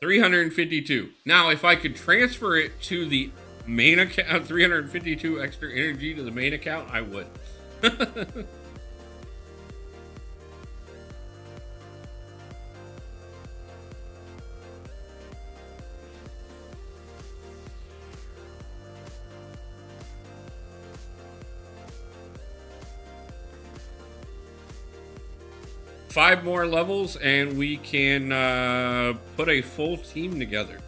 [SPEAKER 3] 352. Now, if I could transfer it to the main account, 352 extra energy to the main account, I would. 5 more levels and we can put a full team together.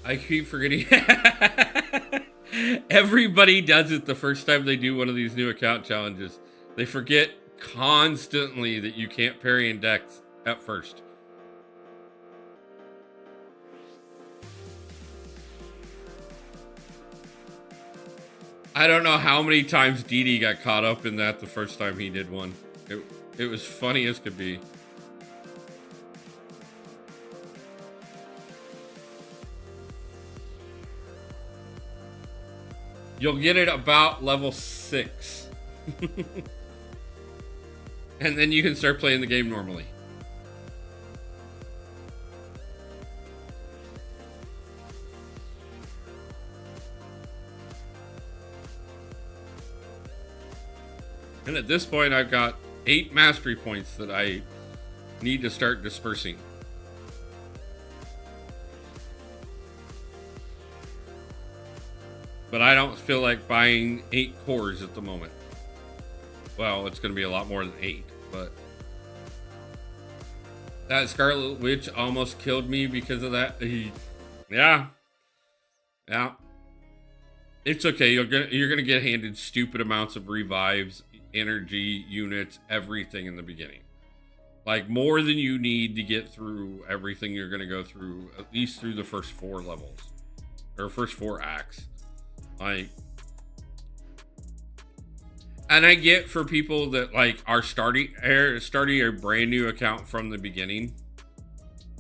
[SPEAKER 3] I keep forgetting. Everybody does it the first time they do one of these new account challenges. They forget constantly that you can't parry in decks at first. I don't know how many times Didi got caught up in that the first time he did one. It was funny as could be. You'll get it about level 6. And then you can start playing the game normally. And at this point, I've got 8 mastery points that I need to start dispersing. But I don't feel like buying 8 cores at the moment. Well, it's going to be a lot more than 8, but that Scarlet Witch almost killed me because of that. Yeah. It's okay. You're gonna get handed stupid amounts of revives, energy, units, everything in the beginning. Like more than you need to get through everything you're going to go through, at least through the first 4 levels. Or first 4 acts. Like, and I get for people that like are starting a brand new account from the beginning.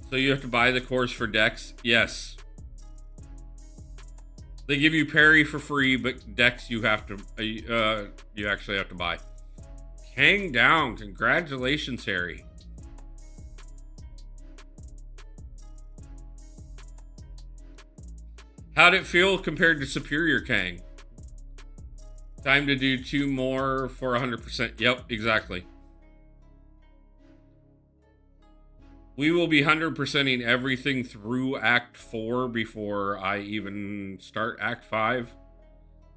[SPEAKER 3] So you have to buy the cores for decks. Yes. They give you parry for free, but decks you have to, you actually have to buy. Hang down. Congratulations, Harry. How'd it feel compared to Superior Kang? Time to do 2 more for 100%. Yep, exactly. We will be 100%ing everything through Act 4 before I even start Act 5.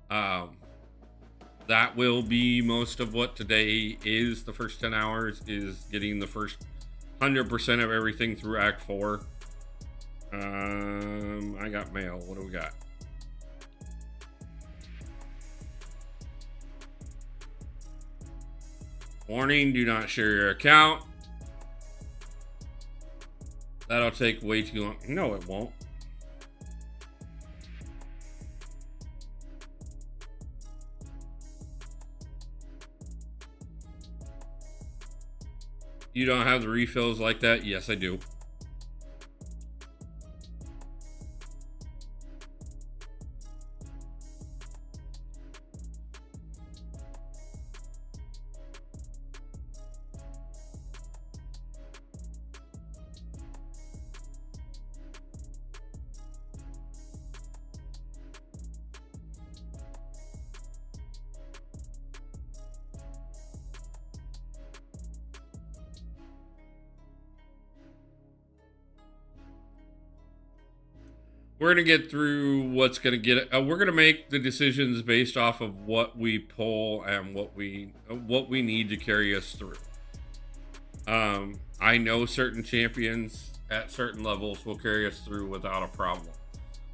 [SPEAKER 3] That will be most of what today is. The first 10 hours is getting the first 100% of everything through Act 4. I got mail. What do we got? Warning, do not share your account. That'll take way too long. No, it won't. You don't have the refills like that? Yes, I do. we're gonna get through what's gonna get. We're gonna make the decisions based off of what we pull and what we need to carry us through. I know certain champions at certain levels will carry us through without a problem.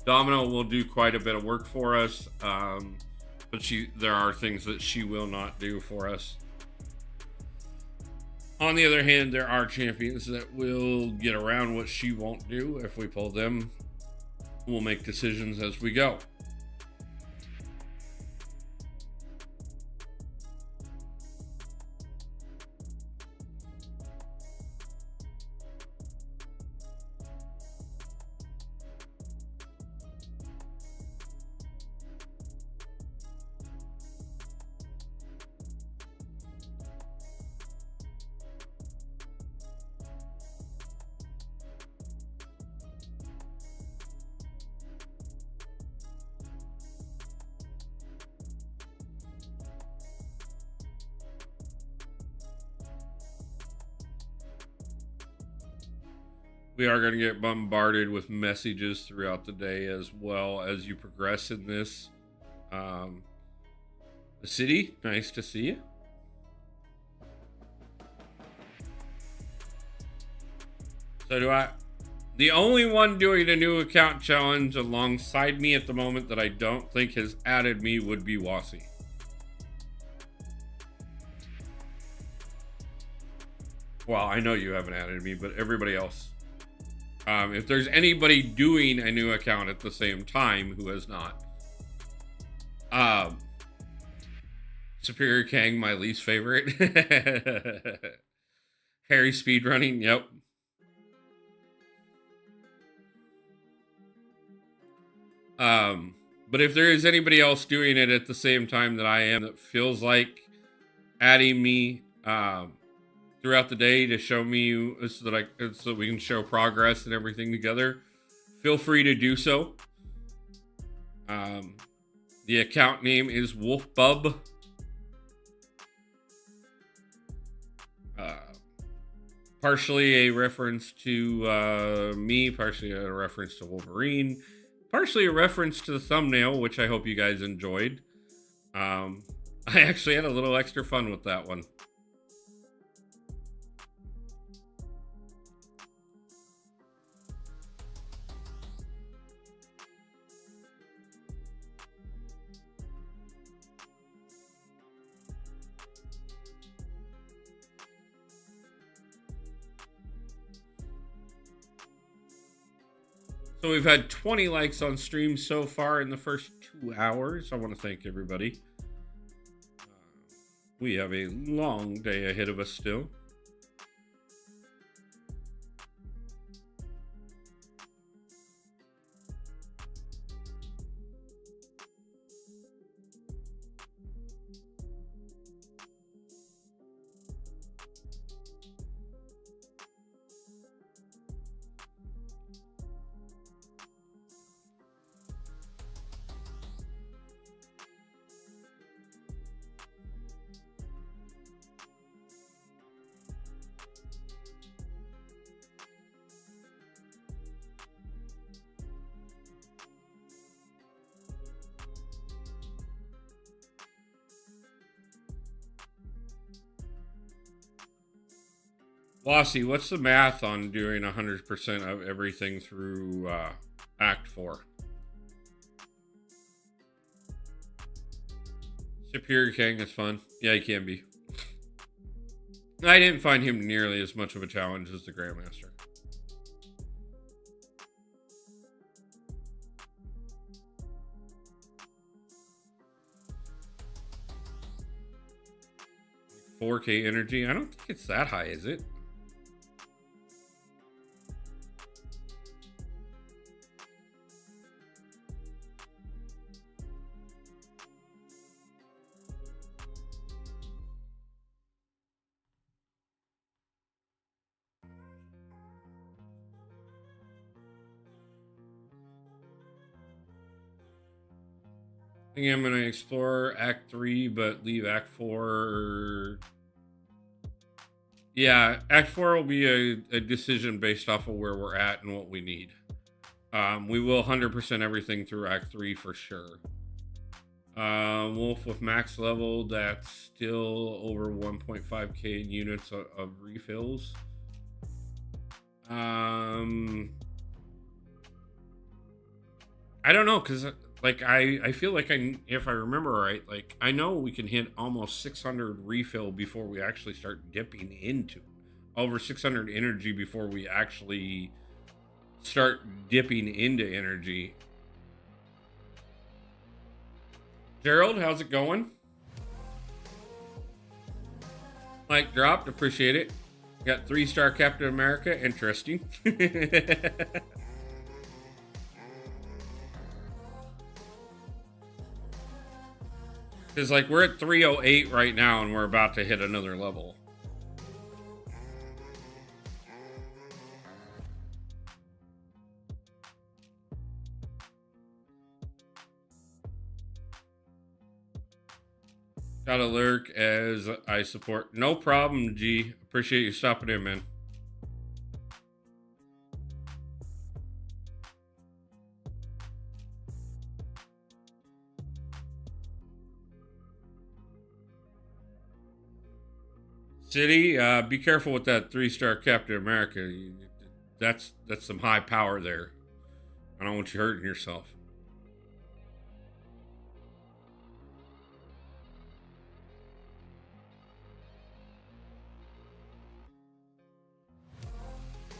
[SPEAKER 3] Domino will do quite a bit of work for us, but there are things that she will not do for us. On the other hand, there are champions that will get around what she won't do. If we pull them, we'll make decisions as we go. We are going to get bombarded with messages throughout the day as well as you progress in this. The city, nice to see you. So the only one doing a new account challenge alongside me at the moment that I don't think has added me would be Wasi. Well, I know you haven't added me, but everybody else. If there's anybody doing a new account at the same time who has not. Superior Kang, my least favorite. Harry speedrunning, yep. But if there is anybody else doing it at the same time that I am that feels like adding me throughout the day to show me so that we can show progress and everything together, feel free to do so. The account name is Wolfbub. Partially a reference to me, partially a reference to Wolverine, partially a reference to the thumbnail, which I hope you guys enjoyed. I actually had a little extra fun with that one. So we've had 20 likes on stream so far in the first 2 hours. I want to thank everybody. We have a long day ahead of us still. Wasi, what's the math on doing 100% of everything through Act 4? Superior King is fun. Yeah, he can be. I didn't find him nearly as much of a challenge as the Grandmaster. $4K energy. I don't think it's that high, is it? I think I'm going to explore Act 3, but leave Act 4. Yeah, Act 4 will be a decision based off of where we're at and what we need. We will 100% everything through Act 3 for sure. Wolf with max level, that's still over 1.5k units of refills. I don't know, because like I feel like if I remember right, like I know we can hit almost 600 refill before we actually start dipping into over 600 energy before we actually start dipping into energy. Gerald, how's it going? Like dropped, appreciate it. Got 3-star Captain America, interesting. Because like we're at 308 right now and we're about to hit another level. Got a lurk as I support. No problem, G. Appreciate you stopping in, man. City, be careful with that 3-star Captain America. That's some high power there. I don't want you hurting yourself.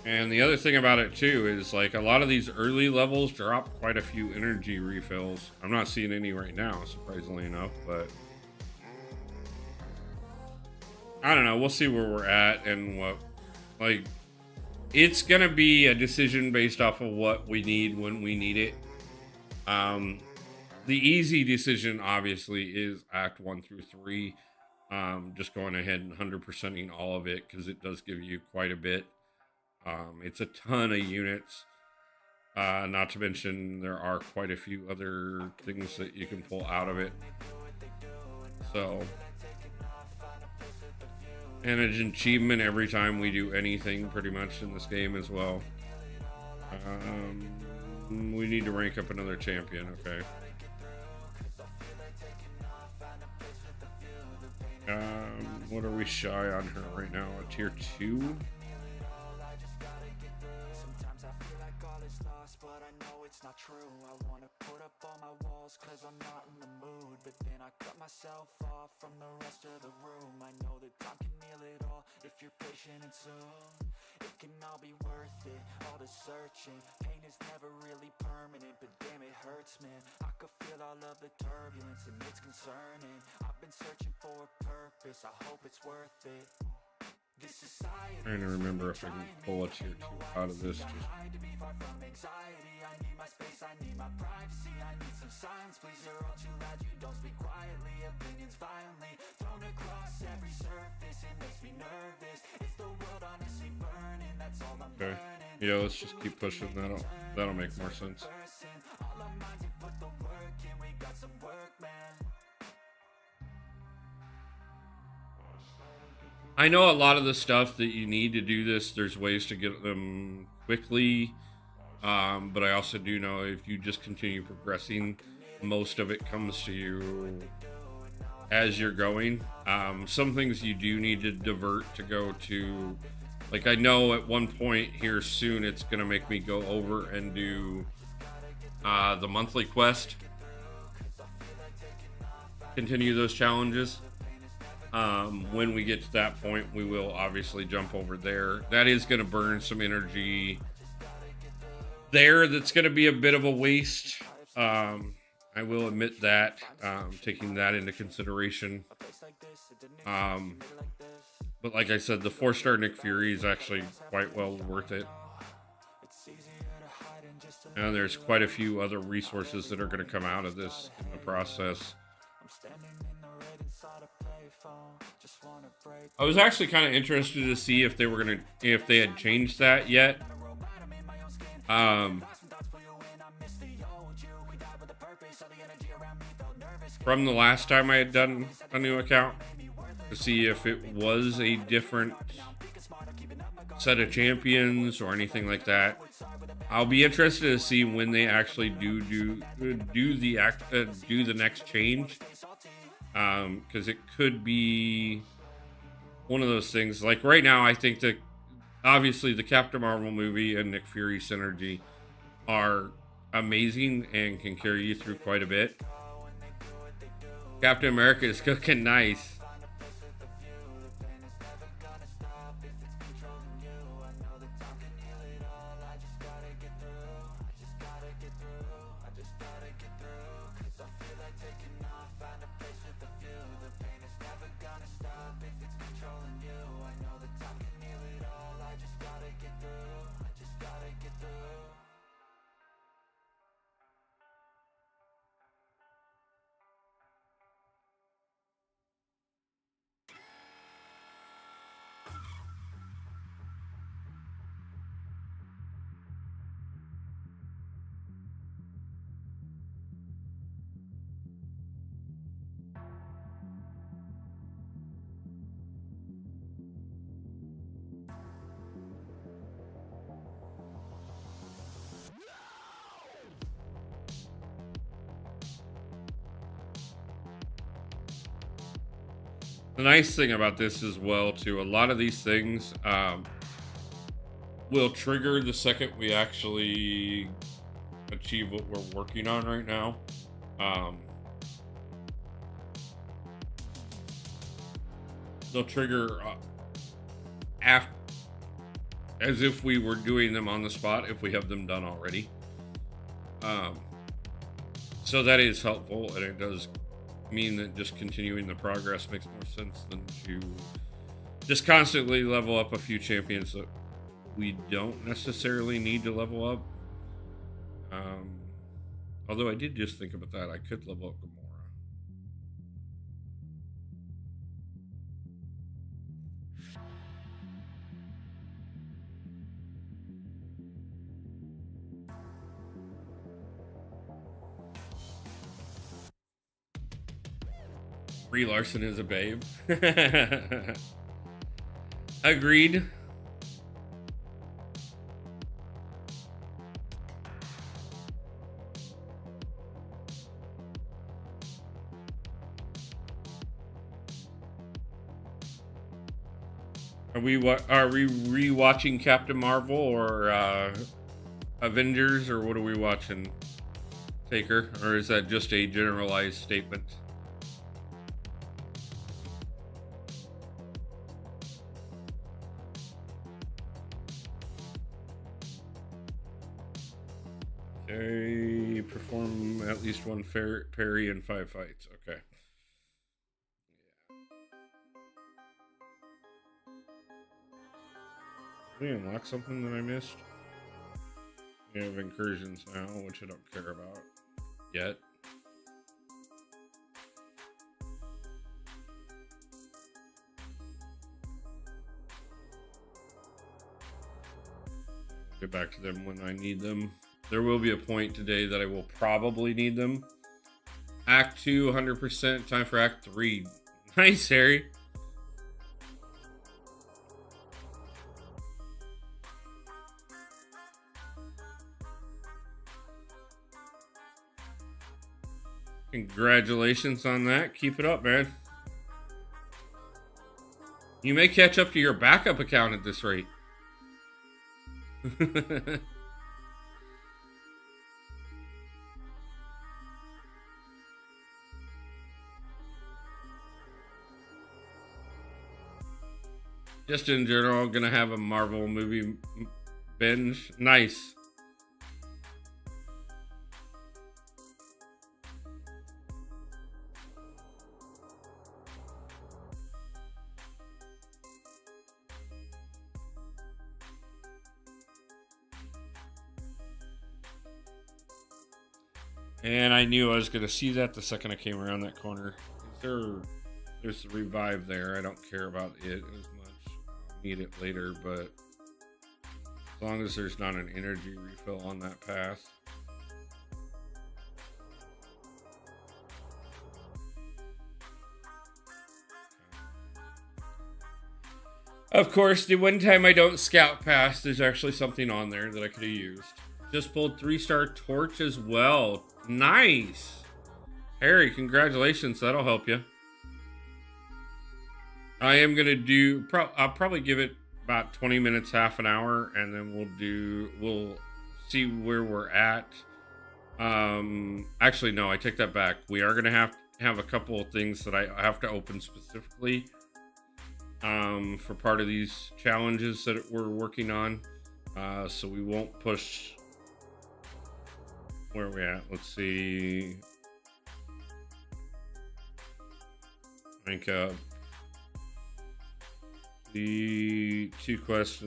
[SPEAKER 3] And the other thing about it too is like a lot of these early levels drop quite a few energy refills. I'm not seeing any right now, surprisingly enough, but I don't know. We'll see where we're at and what, like, it's gonna be a decision based off of what we need when we need it. The easy decision obviously is Act 1 through 3. Just going ahead and 100%ing all of it because it does give you quite a bit. It's a ton of units. Not to mention there are quite a few other things that you can pull out of it. So, and it's an achievement every time we do anything pretty much in this game as well. We need to rank up another champion, okay. What are we shy on her right now? A tier 2?
[SPEAKER 2] Not true. I wanna put up all my walls cause I'm not in the mood, but then I cut myself off from the rest of the room. I know that time can heal it all if you're patient and soon it can all be worth it, all the searching. Pain is never really permanent, but damn it hurts, man. I could feel all of the turbulence and it's concerning. I've been searching for a purpose, I hope it's worth it.
[SPEAKER 3] Trying to remember if I can pull a tier 2 out of this. Just okay. Yeah, let's just keep pushing. That'll make more sense. I know a lot of the stuff that you need to do this, there's ways to get them quickly, but I also do know if you just continue progressing, most of it comes to you as you're going. Some things you do need to divert to go to, like I know at one point here soon it's going to make me go over and do the monthly quest, continue those challenges. When we get to that point, we will obviously jump over there. That is going to burn some energy there. That's going to be a bit of a waste. I will admit that, taking that into consideration. But like I said, the 4-star Nick Fury is actually quite well worth it. And there's quite a few other resources that are going to come out of this in the process. I was actually kind of interested to see if they were if they had changed that yet. From the last time I had done a new account, to see if it was a different set of champions or anything like that. I'll be interested to see when they actually do the next change, because it could be one of those things. Like right now, I think that obviously the Captain Marvel movie and Nick Fury synergy are amazing and can carry you through quite a bit. Captain America is cooking nice. The nice thing about this as well, too, a lot of these things will trigger the second we actually achieve what we're working on right now. They'll trigger after, as if we were doing them on the spot if we have them done already. So that is helpful, and it does mean that just continuing the progress makes more sense than to just constantly level up a few champions that we don't necessarily need to level up. Although I did just think about that, I could level up Gamora. Brie Larson is a babe. Agreed. Are we rewatching Captain Marvel or Avengers, or what are we watching, Taker? Or is that just a generalized statement? Okay, perform at least one parry in 5 fights. Okay. Did we unlock something that I missed? We have incursions now, which I don't care about yet. Get back to them when I need them. There will be a point today that I will probably need them. Act 2, 100%. Time for Act 3. Nice, Harry. Congratulations on that. Keep it up, man. You may catch up to your backup account at this rate. Just in general, gonna have a Marvel movie binge. Nice. And I knew I was gonna see that the second I came around that corner. There's the revive there. I don't care about it as much. I'll need it later, but as long as there's not an energy refill on that path. Of course, the one time I don't scout past, there's actually something on there that I could have used. Just pulled 3-star torch as well. Nice. Harry, congratulations. That'll help you. I am going to do, I'll probably give it about 20 minutes, half an hour, and then we'll see where we're at. Actually, no, I take that back. We are going to have a couple of things that I have to open specifically for part of these challenges that we're working on. So we won't push. Where are we at? Let's see. Rank up. The 2 quests.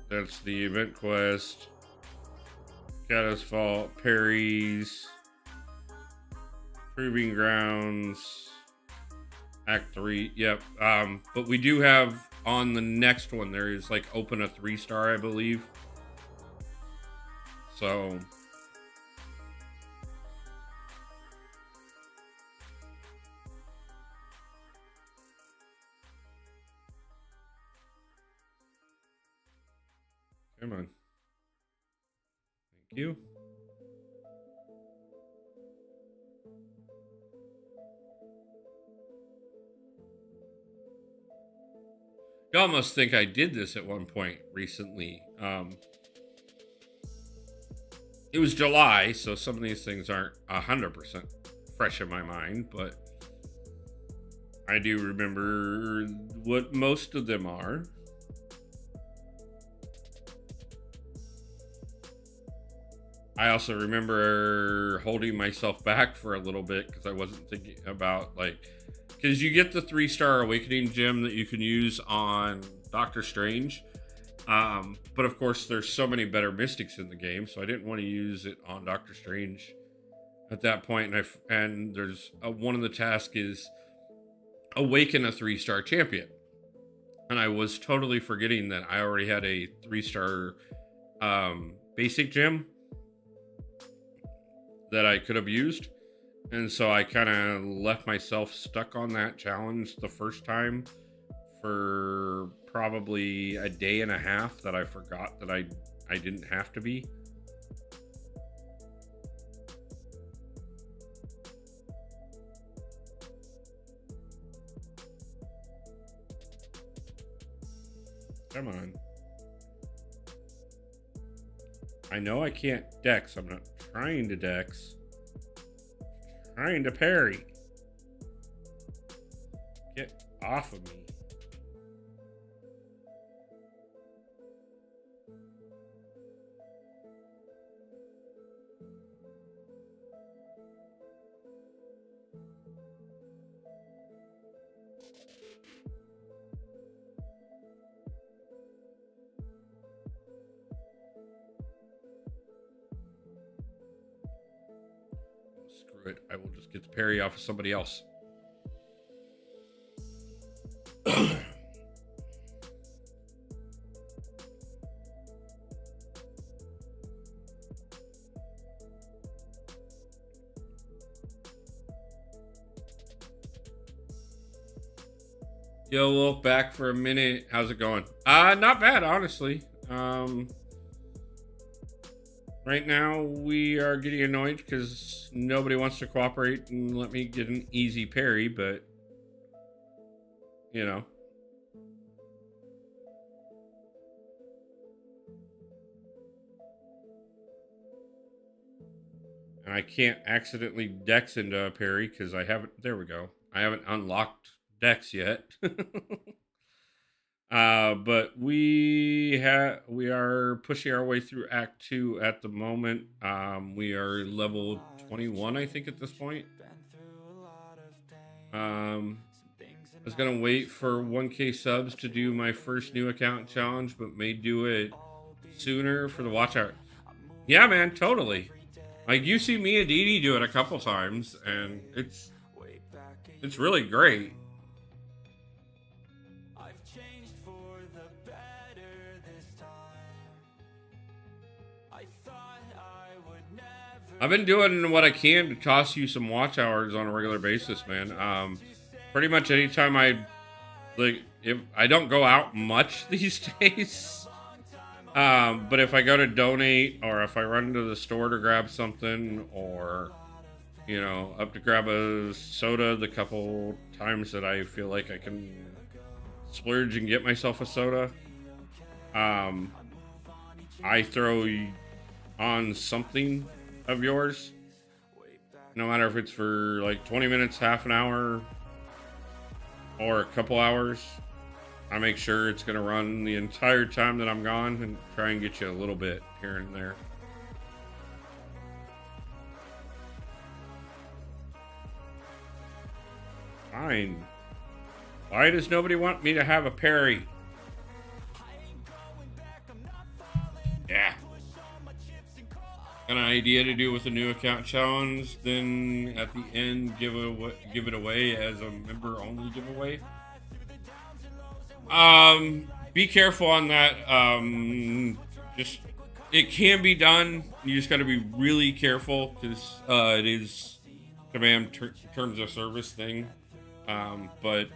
[SPEAKER 3] That's the event quest. Shadows Fault, Parries, Proving Grounds, Act 3. Yep. But we do have on the next one, there is like open a 3-star, I believe. So come on. Thank you. You almost think I did this at one point recently. It was July, so some of these things aren't 100% fresh in my mind, but I do remember what most of them are. I also remember holding myself back for a little bit because I wasn't thinking about, like, because you get the 3-star awakening gem that you can use on Doctor Strange. But of course, there's so many better mystics in the game, so I didn't want to use it on Doctor Strange at that point. And there's one of the tasks is awaken a 3-star champion. And I was totally forgetting that I already had a 3-star basic gem that I could have used. And so I kind of left myself stuck on that challenge the first time for probably a day and a half that I forgot that I didn't have to be. Come on. I know I can't dex. I'm not trying to dex. Trying to parry. Get off of me. Screw it. I will just get the parry off of somebody else. Yo, Wolf, back for a minute. How's it going? Not bad, honestly. Right now, we are getting annoyed because nobody wants to cooperate and let me get an easy parry, but, you know. And I can't accidentally dex into a parry because I haven't, there we go. I haven't unlocked dex yet. But we are pushing our way through Act 2 at the moment. We are level 21, I think, at this point. I was gonna wait for 1K subs to do my first new account challenge, but may do it sooner for the watch hour. Yeah, man, totally. Like, you see me and Dee Dee do it a couple times, and it's really great. I've been doing what I can to toss you some watch hours on a regular basis, man. Pretty much anytime if I don't go out much these days, But if I go to donate, or if I run to the store to grab something, or up to grab a soda, the couple times that I feel like I can splurge and get myself a soda, I throw on something of yours, no matter if it's for like 20 minutes, half an hour, or a couple hours. I make sure it's going to run the entire time that I'm gone and try and get you a little bit here and there. Fine. Why does nobody want me to have a parry? Yeah. Got an idea to do with the new account challenge, then at the end give it away as a member only giveaway. Be careful on that. Just, it can be done. You just got to be really careful because it is command terms of service thing. But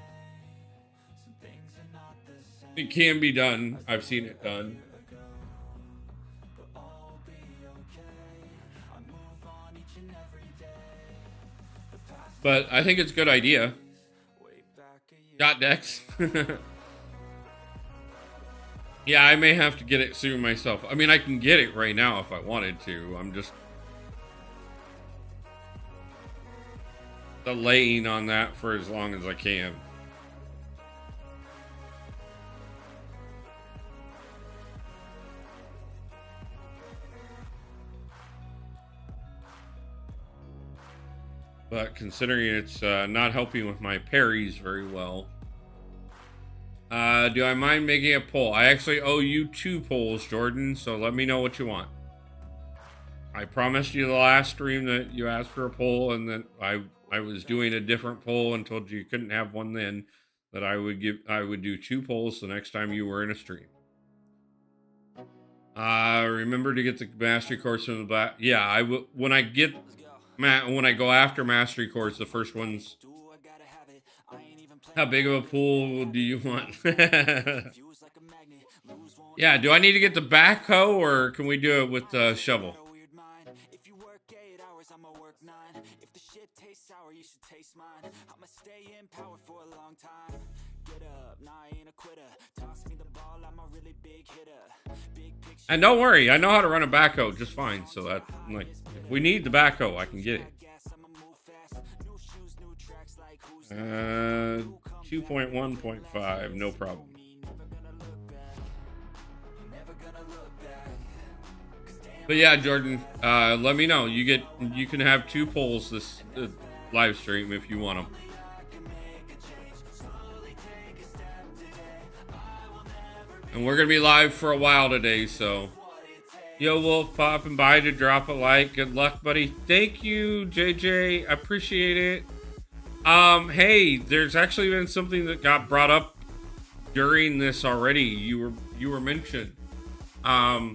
[SPEAKER 3] it can be done. I've seen it done. But I think it's a good idea. Got Dex. Yeah, I may have to get it soon myself. I mean, I can get it right now if I wanted to. I'm just delaying on that for as long as I can. But considering it's not helping with my parries very well. Do I mind making a poll? I actually owe you 2 polls, Jordan, so let me know what you want. I promised you the last stream that you asked for a poll, and that I was doing a different poll and told you couldn't have one then, that I would do 2 polls the next time you were in a stream. Remember to get the mastery course in the back. Yeah, I will when I go after mastery course, the first one's how big of a pool do you want? Yeah, do I need to get the backhoe, or can we do it with the shovel? And don't worry, I know how to run a backhoe just fine, so that, like, if we need the backhoe, I can get it. 2.1.5, no problem. But yeah, Jordan, let me know. You can have 2 polls this live stream if you want them. And we're gonna be live for a while today, so yo, Wolf popping by to drop a like. Good luck, buddy. Thank you, JJ. I appreciate it. Hey, there's actually been something that got brought up during this already. You were mentioned. I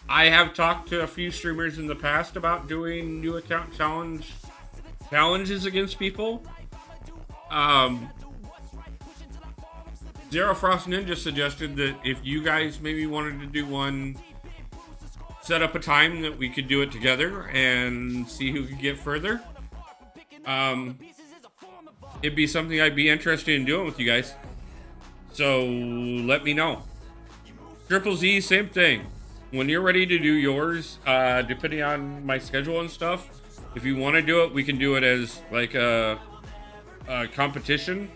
[SPEAKER 3] have talked to a few streamers in the past about doing new account challenges against people. Zero Frost Ninja suggested that if you guys maybe wanted to do one, set up a time that we could do it together and see who could get further. It'd be something I'd be interested in doing with you guys. So let me know. Triple Z, same thing. When you're ready to do yours, depending on my schedule and stuff, if you want to do it, we can do it as like a competition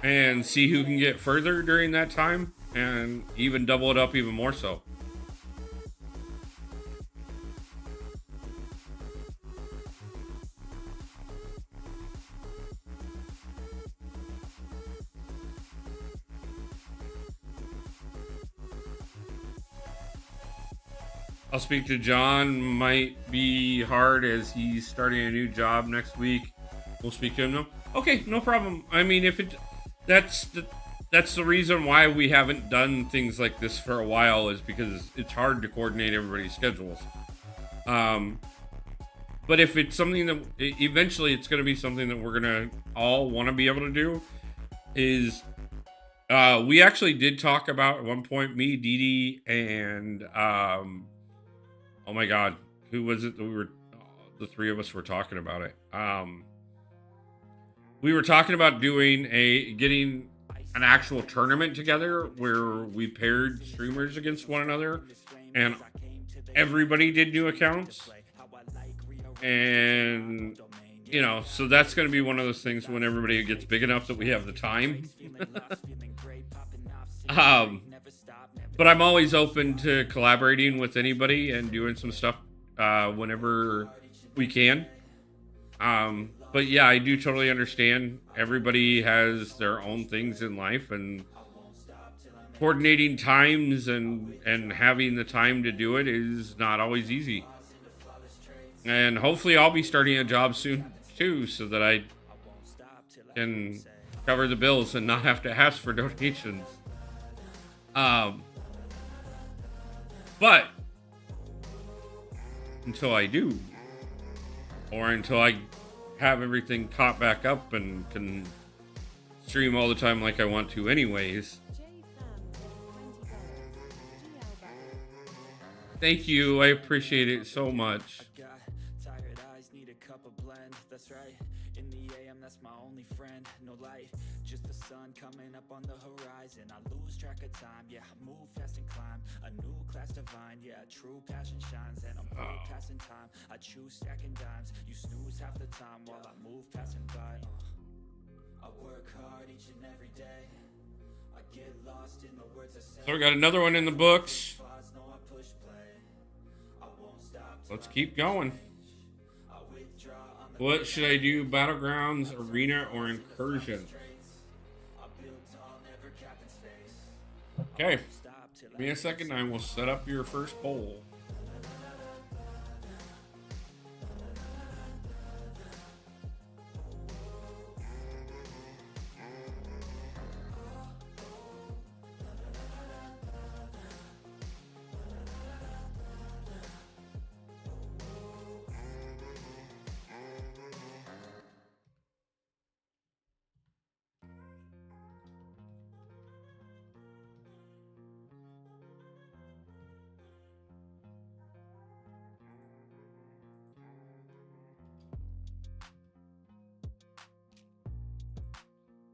[SPEAKER 3] and see who can get further during that time, and even double it up even more so. I'll speak to John. Might be hard as he's starting a new job next week. We'll speak to him now. Okay, no problem. I mean, if it that's the reason why we haven't done things like this for a while, is because it's hard to coordinate everybody's schedules. But if it's something that eventually it's going to be something that we're going to all want to be able to do, is We actually did talk about at one point, me, Dee Dee, and oh my God, who was it that we were? The three of us were talking about it. We were talking about getting an actual tournament together where we paired streamers against one another, and everybody did new accounts, and so that's going to be one of those things when everybody gets big enough that we have the time. But I'm always open to collaborating with anybody and doing some stuff whenever we can. But yeah, I do totally understand. Everybody has their own things in life, and coordinating times and having the time to do it is not always easy. And hopefully I'll be starting a job soon too, so that I can cover the bills and not have to ask for donations. But until I do, or until I have everything caught back up and can stream all the time like I want to anyways. Thank you, I appreciate it so much.
[SPEAKER 2] Tired eyes need a cup of blend, that's right. In the AM, that's my only friend. No light, just the sun coming up on the horizon. I lose track of time, yeah, I move fast and climb. A new class divine, yeah, true passion shines. And I'm passing time, I choose stacking dimes. You snooze half the time while I move passing by. I work hard each and every day. I get lost in the words I say.
[SPEAKER 3] So we got another one in the books. Let's keep going. What should I do? Battlegrounds, arena, or incursion? Okay. Give me a second and we'll set up your first poll.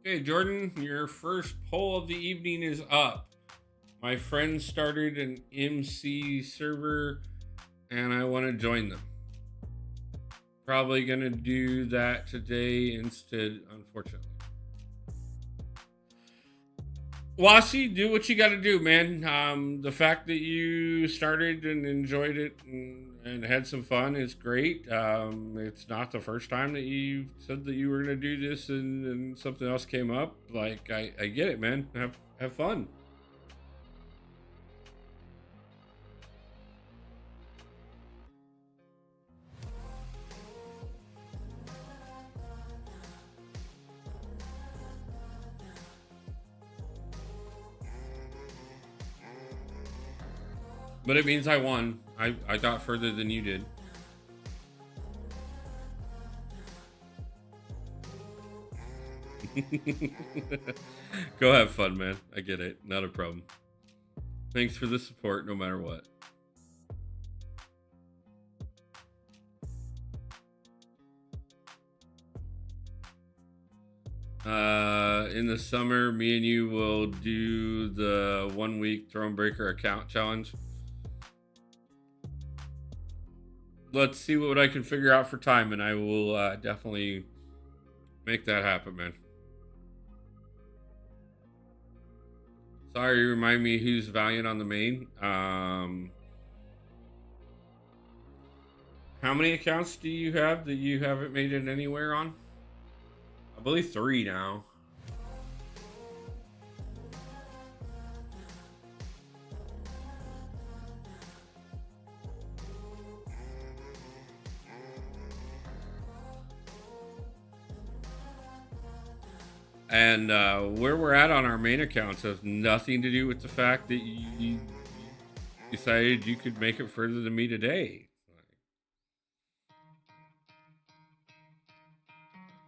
[SPEAKER 3] Okay, Jordan, your first poll of the evening is up. My friend started an MC server and I want to join them. Probably going to do that today instead, unfortunately. Wasi, do what you got to do, man. The fact that you started and enjoyed it and had some fun is great. It's not the first time that you said that you were going to do this and something else came up. Like, I get it, man. Have fun. But it means I won. I got further than you did. Go have fun, man. I get it. Not a problem. Thanks for the support, no matter what. In the summer, me and you will do the 1 week Thronebreaker account challenge. Let's see what I can figure out for time, and I will definitely make that happen, man. Sorry, remind me who's Valiant on the main. How many accounts do you have that you haven't made it anywhere on? I believe 3 now. And where we're at on our main accounts has nothing to do with the fact that you decided you could make it further than me today.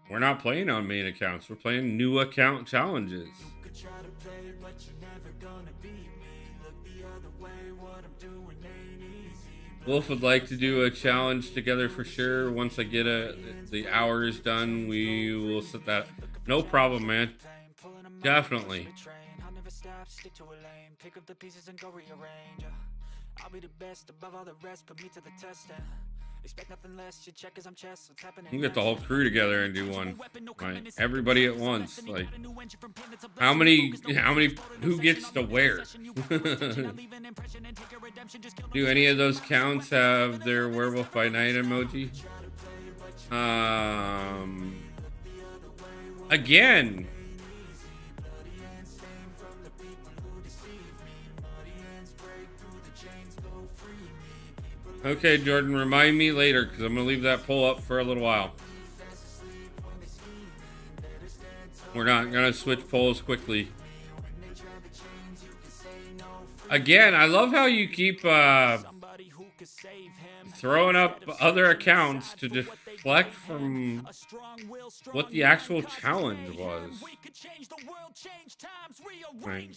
[SPEAKER 3] We're not playing on main accounts. We're playing new account challenges.
[SPEAKER 2] You could try to play never gonna beat me. Look the other way, what I'm doing ain't easy.
[SPEAKER 3] Wolf would like to do a challenge together for sure. Once I get the hours done, we will set that. No problem, man. Definitely.
[SPEAKER 1] I'll never stop, stick to a lane. Pick up the pieces and go rearrange. I'll be the best above all the rest, put me to the test and expect nothing less. You check as I'm chess, what's happening?
[SPEAKER 3] We get the whole crew together and do one. Like everybody at once. Like how many who gets to where? Do any of those counts have their werewolf by night emoji? Again. Okay, Jordan, remind me later because I'm going to leave that poll up for a little while. We're not going to switch polls quickly. Again, I love how you keep throwing up other accounts to deflect from what the actual challenge was. Right.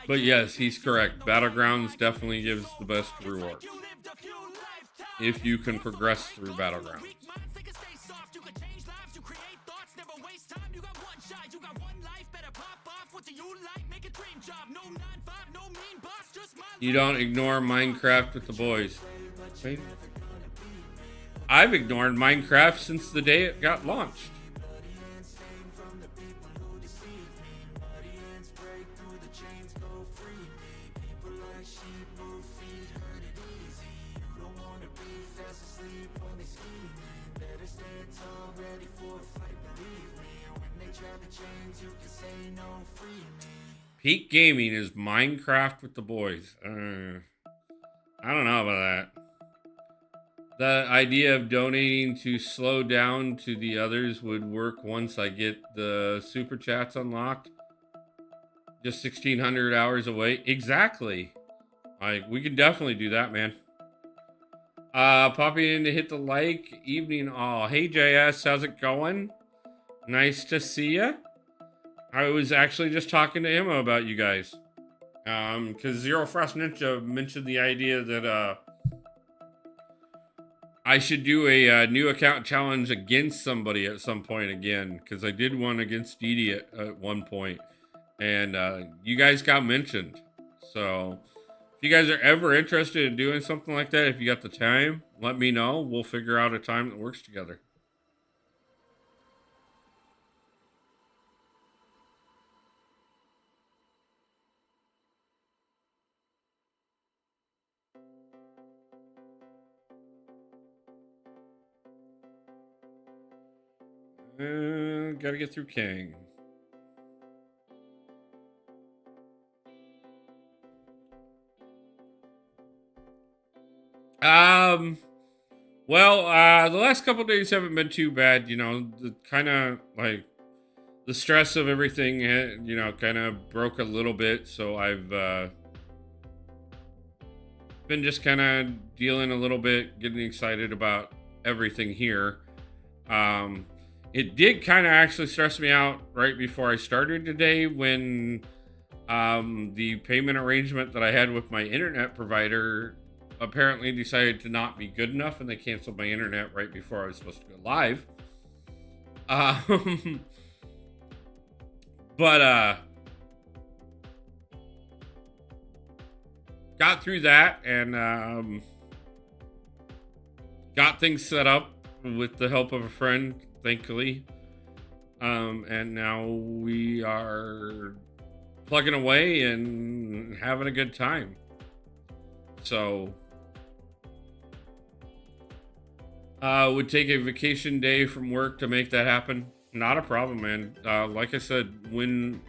[SPEAKER 3] But yes, he's correct. Battlegrounds definitely gives the best reward if you can progress through Battlegrounds. You don't ignore Minecraft with the boys. Right? I've ignored Minecraft since the day it got launched. Peak gaming is Minecraft with the boys. I don't know about that. The idea of donating to slow down to the others would work once I get the super chats unlocked. Just 1,600 hours away. Exactly. Like, we can definitely do that, man. Popping in to hit the like. Evening all. Hey, JS, how's it going? Nice to see ya. I was actually just talking to Emma about you guys. Because Zero Frost Ninja mentioned the idea that, I should do a new account challenge against somebody at some point again. Because I did one against Didi at one point. And, you guys got mentioned. So, if you guys are ever interested in doing something like that, if you got the time, let me know. We'll figure out a time that works together. Gotta get through King. Well, the last couple days haven't been too bad, you know, the kind of like the stress of everything, you know, kind of broke a little bit. So I've, been just kind of dealing a little bit, getting excited about everything here. It did kind of actually stress me out right before I started today when the payment arrangement that I had with my internet provider apparently decided to not be good enough and they canceled my internet right before I was supposed to go live. But got through that and got things set up with the help of a friend, thankfully. And now we are plugging away and having a good time. So, would take a vacation day from work to make that happen. Not a problem, man. Like I said, when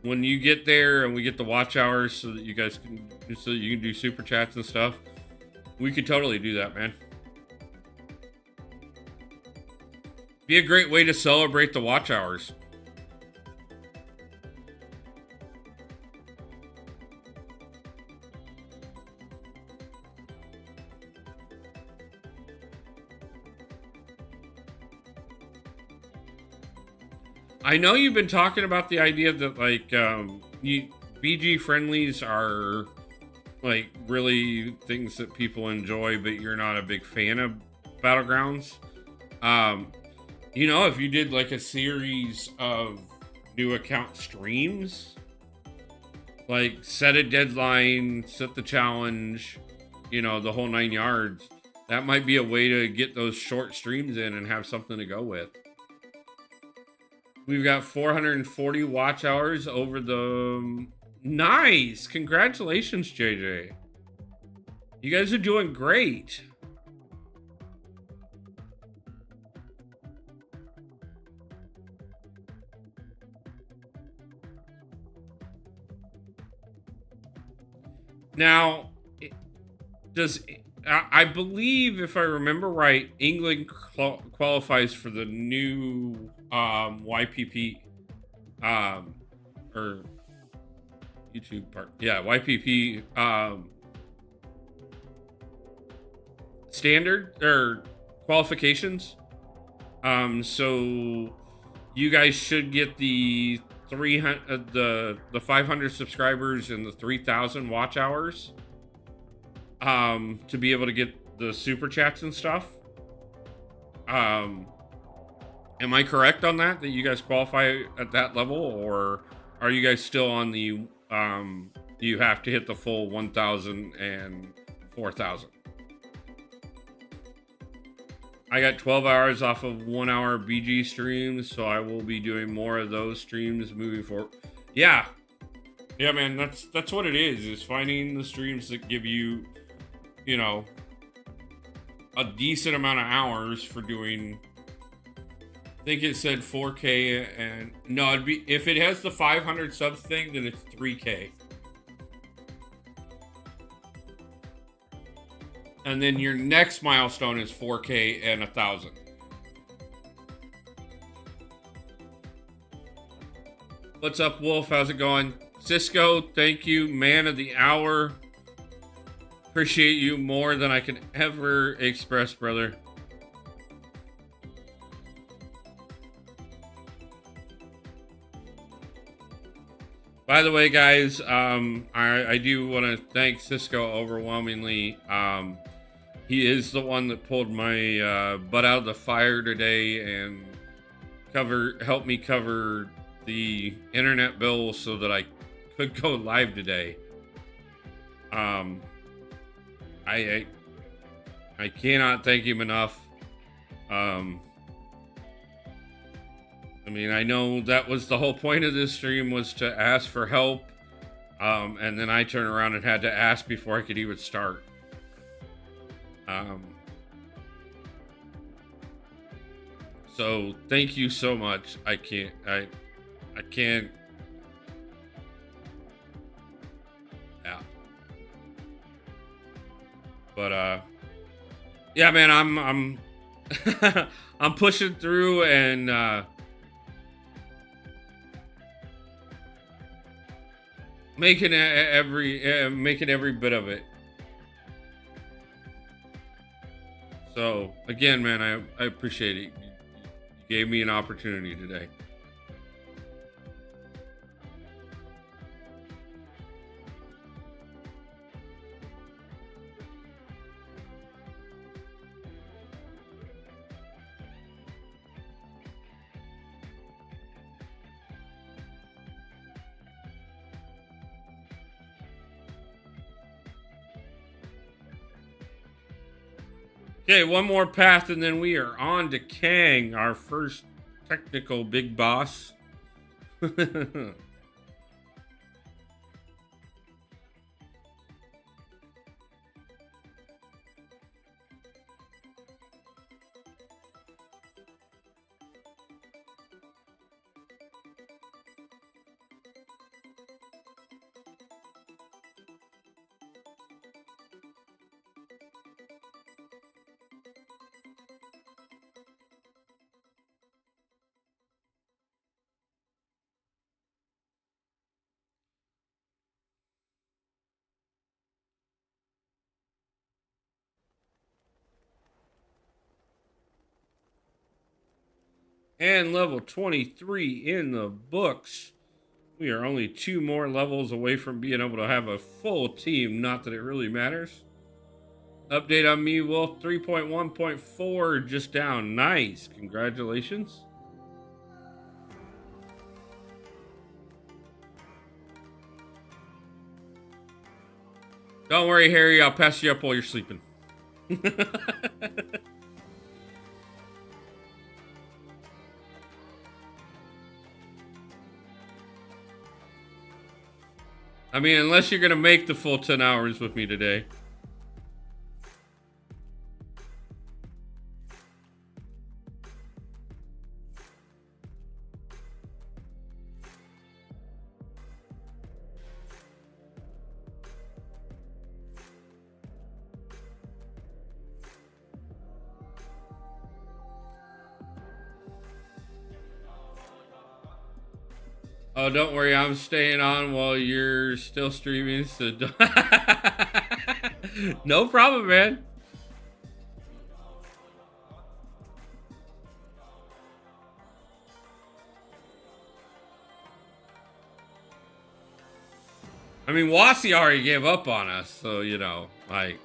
[SPEAKER 3] you get there and we get the watch hours so that you guys can, so that you can do super chats and stuff, we could totally do that, man. Be a great way to celebrate the watch hours. I know you've been talking about the idea that like BG friendlies are like really things that people enjoy, but you're not a big fan of Battlegrounds. If you did like a series of new account streams, like set a deadline, set the challenge, the whole 9 yards, that might be a way to get those short streams in and have something to go with. We've got 440 watch hours over the... Nice! Congratulations, JJ. You guys are doing great. Now, I believe, if I remember right, England qualifies for the new YPP or YouTube part. Yeah, YPP standard or qualifications. So you guys should get the 300 the 500 subscribers and the 3,000 watch hours to be able to get the super chats and stuff. Am I correct on that you guys qualify at that level, or are you guys still on the you have to hit the full 1,000 and 4,000? I got 12 hours off of 1 hour BG streams, so I will be doing more of those streams moving forward. Yeah, man, that's what it is finding the streams that give you, a decent amount of hours for doing. I think it said 4K, and no, it'd be, if it has the 500 subs thing, then it's 3K. And then your next milestone is 4K and 1,000. What's up, Wolf? How's it going? Cisco, thank you. Man of the hour. Appreciate you more than I can ever express, brother. By the way, guys, I do want to thank Cisco overwhelmingly. He is the one that pulled my butt out of the fire today and helped me cover the internet bill so that I could go live today. I cannot thank him enough. I know that was the whole point of this stream, was to ask for help. And then I turned around and had to ask before I could even start. So thank you so much. I can't. Yeah. But yeah, man, I'm I'm pushing through and making every bit of it. So again, man, I appreciate it. You gave me an opportunity today. Okay, one more path and then we are on to Kang, our first technical big boss. And level 23 in the books. We are only 2 more levels away from being able to have a full team. Not that it really matters. Update on me, Wolf 3.1.4 just down. Nice. Congratulations. Don't worry, Harry. I'll pass you up while you're sleeping. I mean, unless you're going to make the full 10 hours with me today. Oh, don't worry. I'm staying on while you're still streaming. So no problem, man. I mean, Wasi already gave up on us. So, you know, like...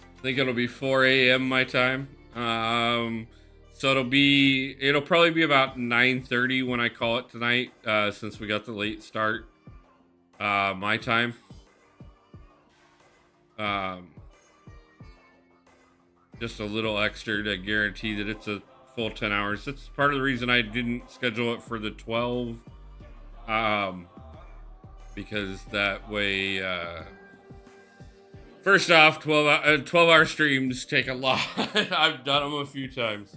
[SPEAKER 3] I think it'll be 4 a.m. my time. So it'll probably be about 9:30 when I call it tonight, since we got the late start, my time. Just a little extra to guarantee that it's a full 10 hours. That's part of the reason I didn't schedule it for the 12, because that way, first off, 12-hour streams take a lot. I've done them a few times.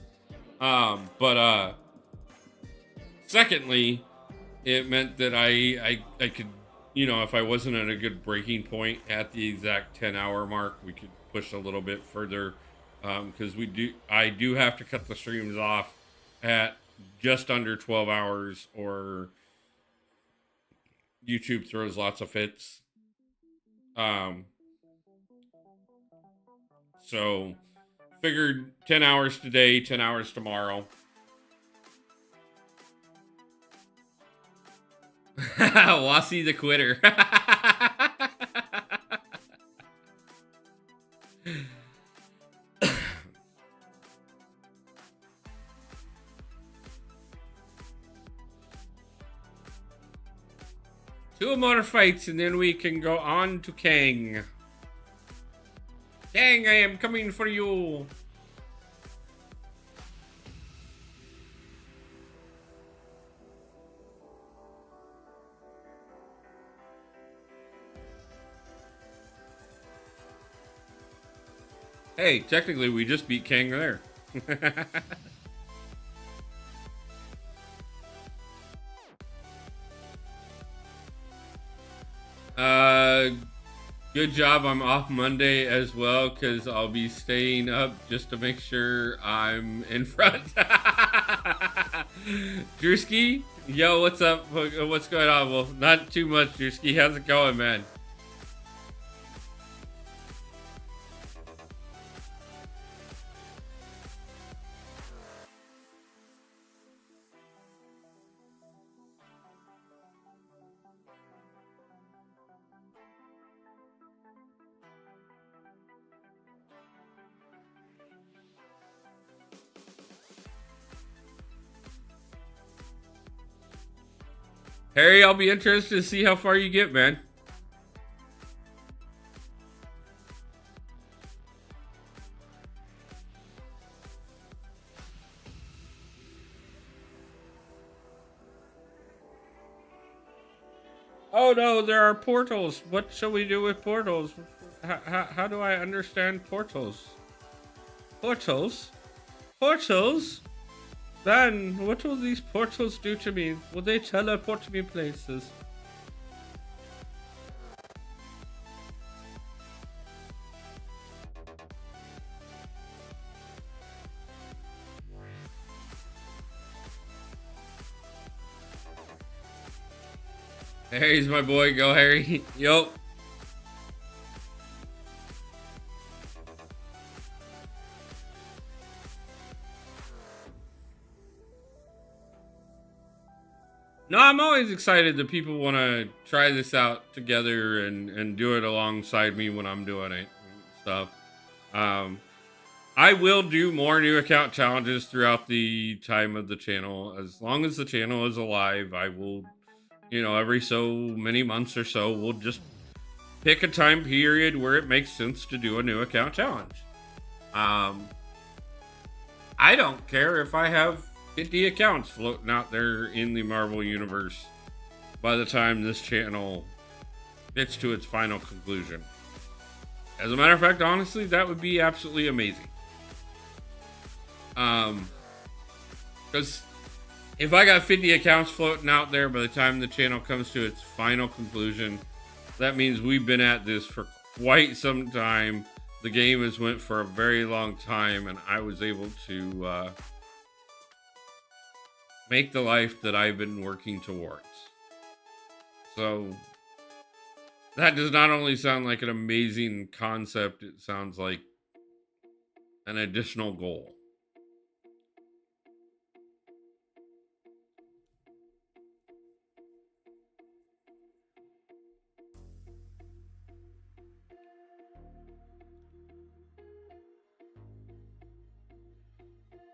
[SPEAKER 3] But secondly, it meant that I could, you know, if I wasn't at a good breaking point at the exact 10-hour mark, we could push a little bit further, because I do have to cut the streams off at just under 12 hours, or YouTube throws lots of fits. So, figured 10 hours today, 10 hours tomorrow. Wasi the quitter. Two more fights and then we can go on to Kang. Kang, I am coming for you. Hey, technically we just beat Kang there. Good job. I'm off Monday as well, because I'll be staying up just to make sure I'm in front. Drewski, yo, what's up? What's going on? Well, not too much, Drewski. How's it going, man? Harry, I'll be interested to see how far you get, man. Oh no, there are portals. What shall we do with portals? How do I understand portals? Portals? Portals? Then, what will these portals do to me? Will they teleport me places? Harry's my boy. Go, Harry. Yo. No, I'm always excited that people want to try this out together and do it alongside me when I'm doing it and stuff. Um, I will do more new account challenges throughout the time of the channel. As long as the channel is alive, I will, every so many months or so, we'll just pick a time period where it makes sense to do a new account challenge. I don't care if I have 50 accounts floating out there in the Marvel Universe by the time this channel gets to its final conclusion. As a matter of fact, honestly, that would be absolutely amazing. Because if I got 50 accounts floating out there by the time the channel comes to its final conclusion, that means we've been at this for quite some time. The game has went for a very long time, and I was able to make the life that I've been working towards. So that does not only sound like an amazing concept, it sounds like an additional goal.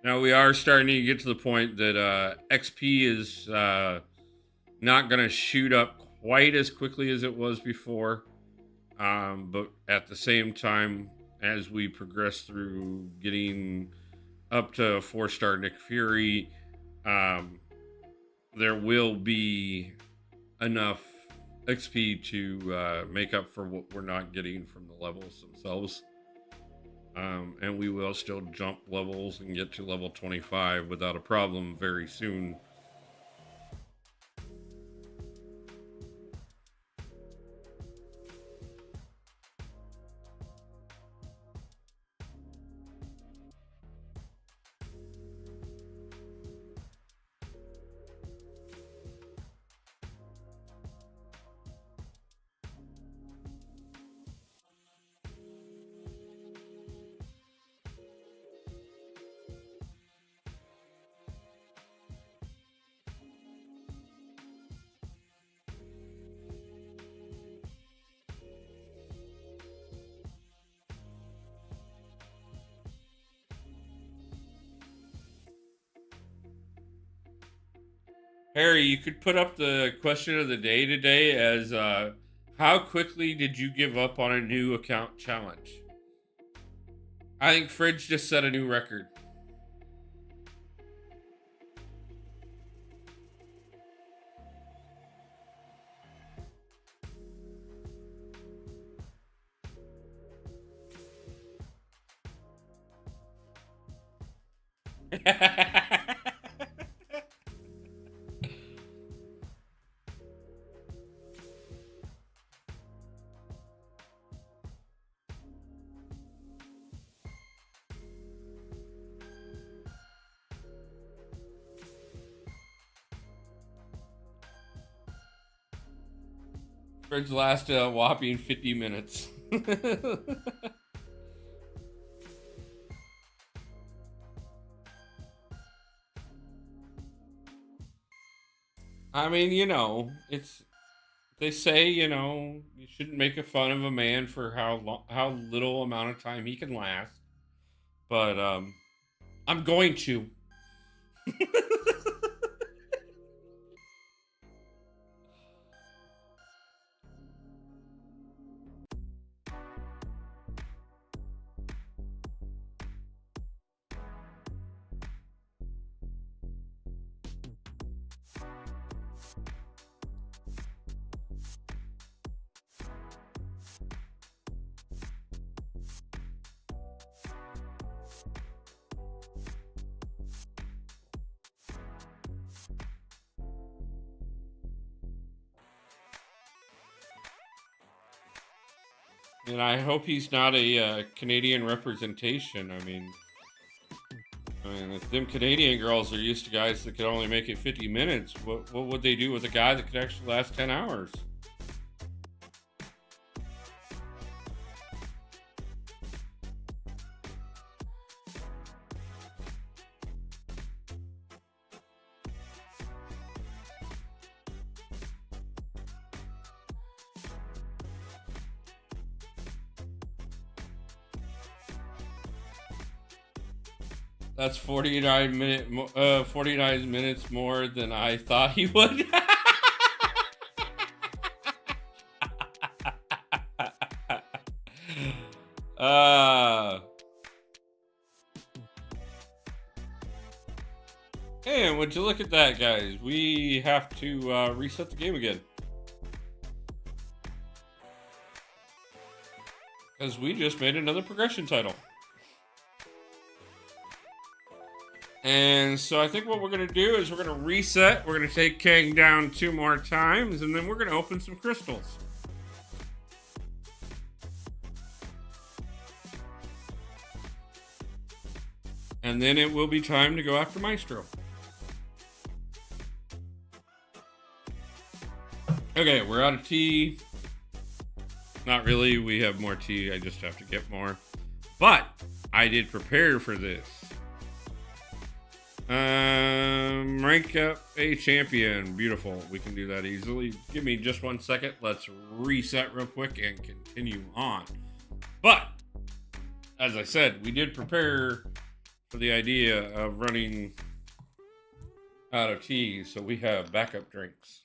[SPEAKER 3] Now we are starting to get to the point that XP is not going to shoot up quite as quickly as it was before. But at the same time, as we progress through getting up to 4-star Nick Fury, there will be enough XP to make up for what we're not getting from the levels themselves. And we will still jump levels and get to level 25 without a problem very soon. Harry, you could put up the question of the day today as how quickly did you give up on a new account challenge? I think Fridge just set a new record. Fridge lasted a whopping 50 minutes. I mean, it's they say, you shouldn't make a fun of a man for how little amount of time he can last. But I'm going to. And I hope he's not a Canadian representation. I mean, I mean, if them Canadian girls are used to guys that could only make it 50 minutes, what would they do with a guy that could actually last 10 hours? That's 49 minutes more than I thought he would. And would you look at that, guys? We have to reset the game again. Because we just made another progression title. And so I think what we're going to do is we're going to reset. We're going to take Kang down 2 more times, and then we're going to open some crystals. And then it will be time to go after Maestro. Okay, we're out of tea. Not really. We have more tea. I just have to get more. But I did prepare for this. Rank up a champion. Beautiful. We can do that easily. Give me just 1 second. Let's reset real quick and continue on. But, as I said, we did prepare for the idea of running out of tea, so we have backup drinks.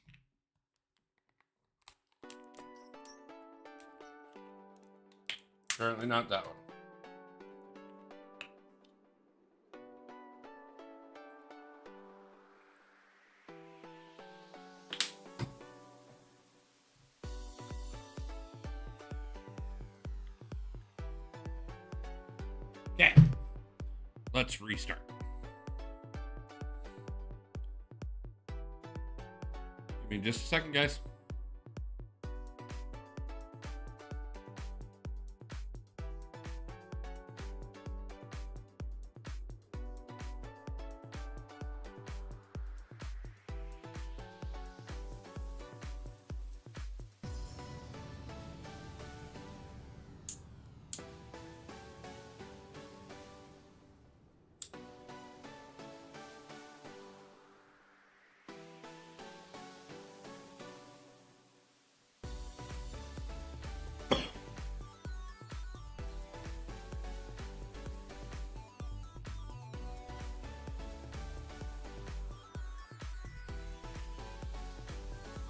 [SPEAKER 3] Currently not that one. Okay, let's restart. Give me just a second, guys.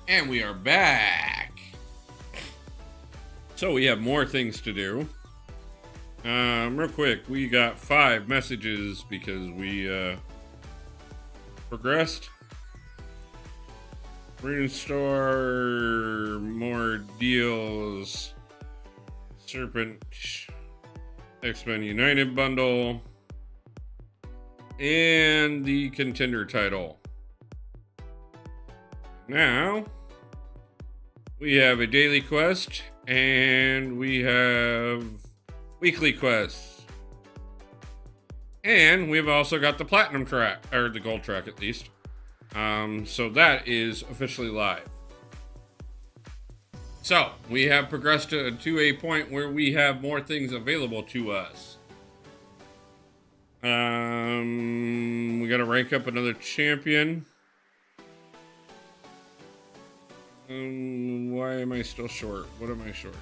[SPEAKER 3] And we are back. So we have more things to do. Real quick, we got 5 messages because we progressed. Rune Store, more deals. Serpent, X-Men United bundle, and the contender title. Now, we have a daily quest, and we have weekly quests. And we've also got the platinum track, or the gold track at least. So that is officially live. So, we have progressed to a point where we have more things available to us. We gotta rank up another champion. Why am I still short? What am I short?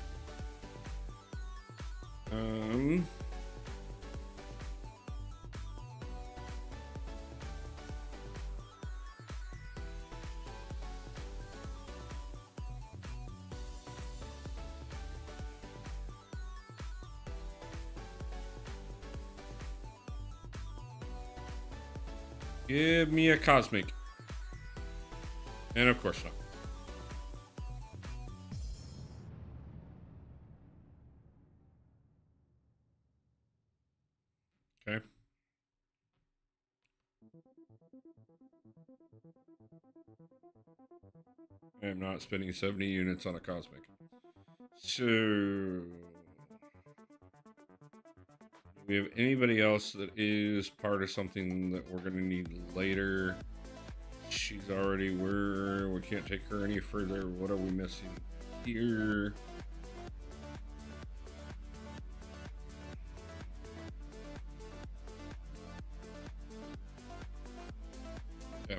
[SPEAKER 3] Give me a cosmic. And of course not. Okay. I am not spending 70 units on a cosmic. So we have anybody else that is part of something that we're going to need later? She's already where we can't take her any further. What are we missing here? Yeah.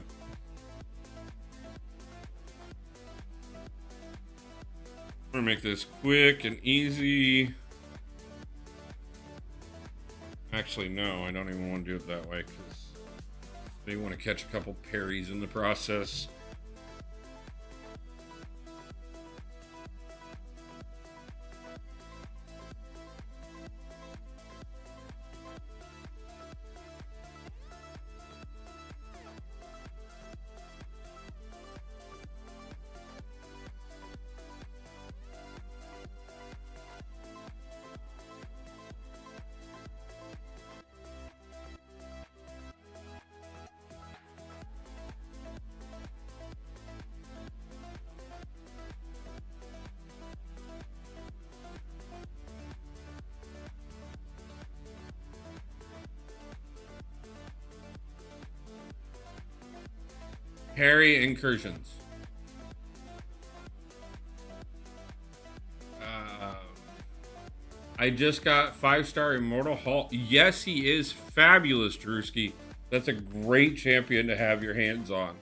[SPEAKER 3] I'm gonna make this quick and easy. Actually, no, I don't even want to do it that way because they want to catch a couple parries in the process. Parry incursions. I just got 5-star Immortal Hulk. Yes, he is fabulous, Drewski. That's a great champion to have your hands on.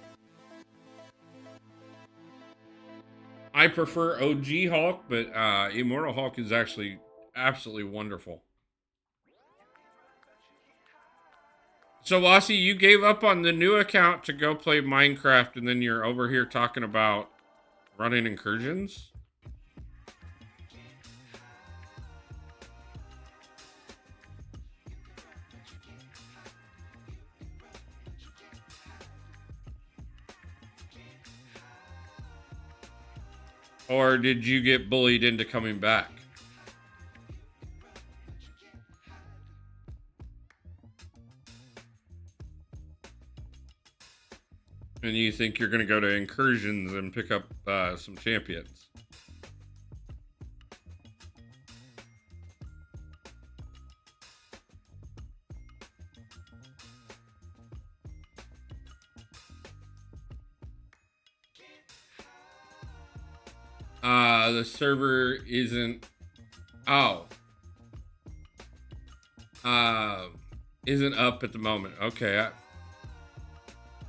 [SPEAKER 3] I prefer OG Hulk, but Immortal Hulk is actually absolutely wonderful. So, Lassie, you gave up on the new account to go play Minecraft, and then you're over here talking about running incursions? Or did you get bullied into coming back? And you think you're going to go to incursions and pick up some champions? The server isn't... Oh. Isn't up at the moment. Okay.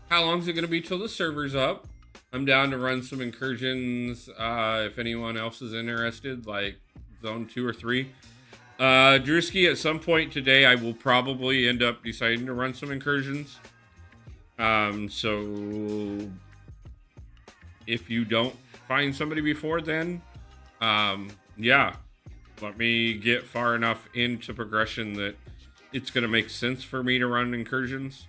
[SPEAKER 3] How long is it going to be till the server's up? I'm down to run some incursions if anyone else is interested, like zone 2 or 3. Drewski, at some point today, I will probably end up deciding to run some incursions. So if you don't find somebody before then, yeah, let me get far enough into progression that it's going to make sense for me to run incursions.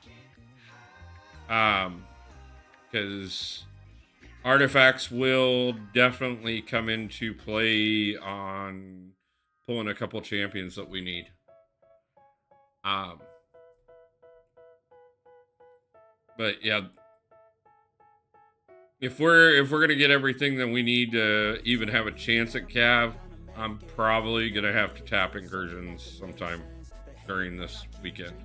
[SPEAKER 3] Because artifacts will definitely come into play on pulling a couple champions that we need. But yeah, if we're gonna get everything that we need to even have a chance at Cav, I'm probably gonna have to tap incursions sometime during this weekend.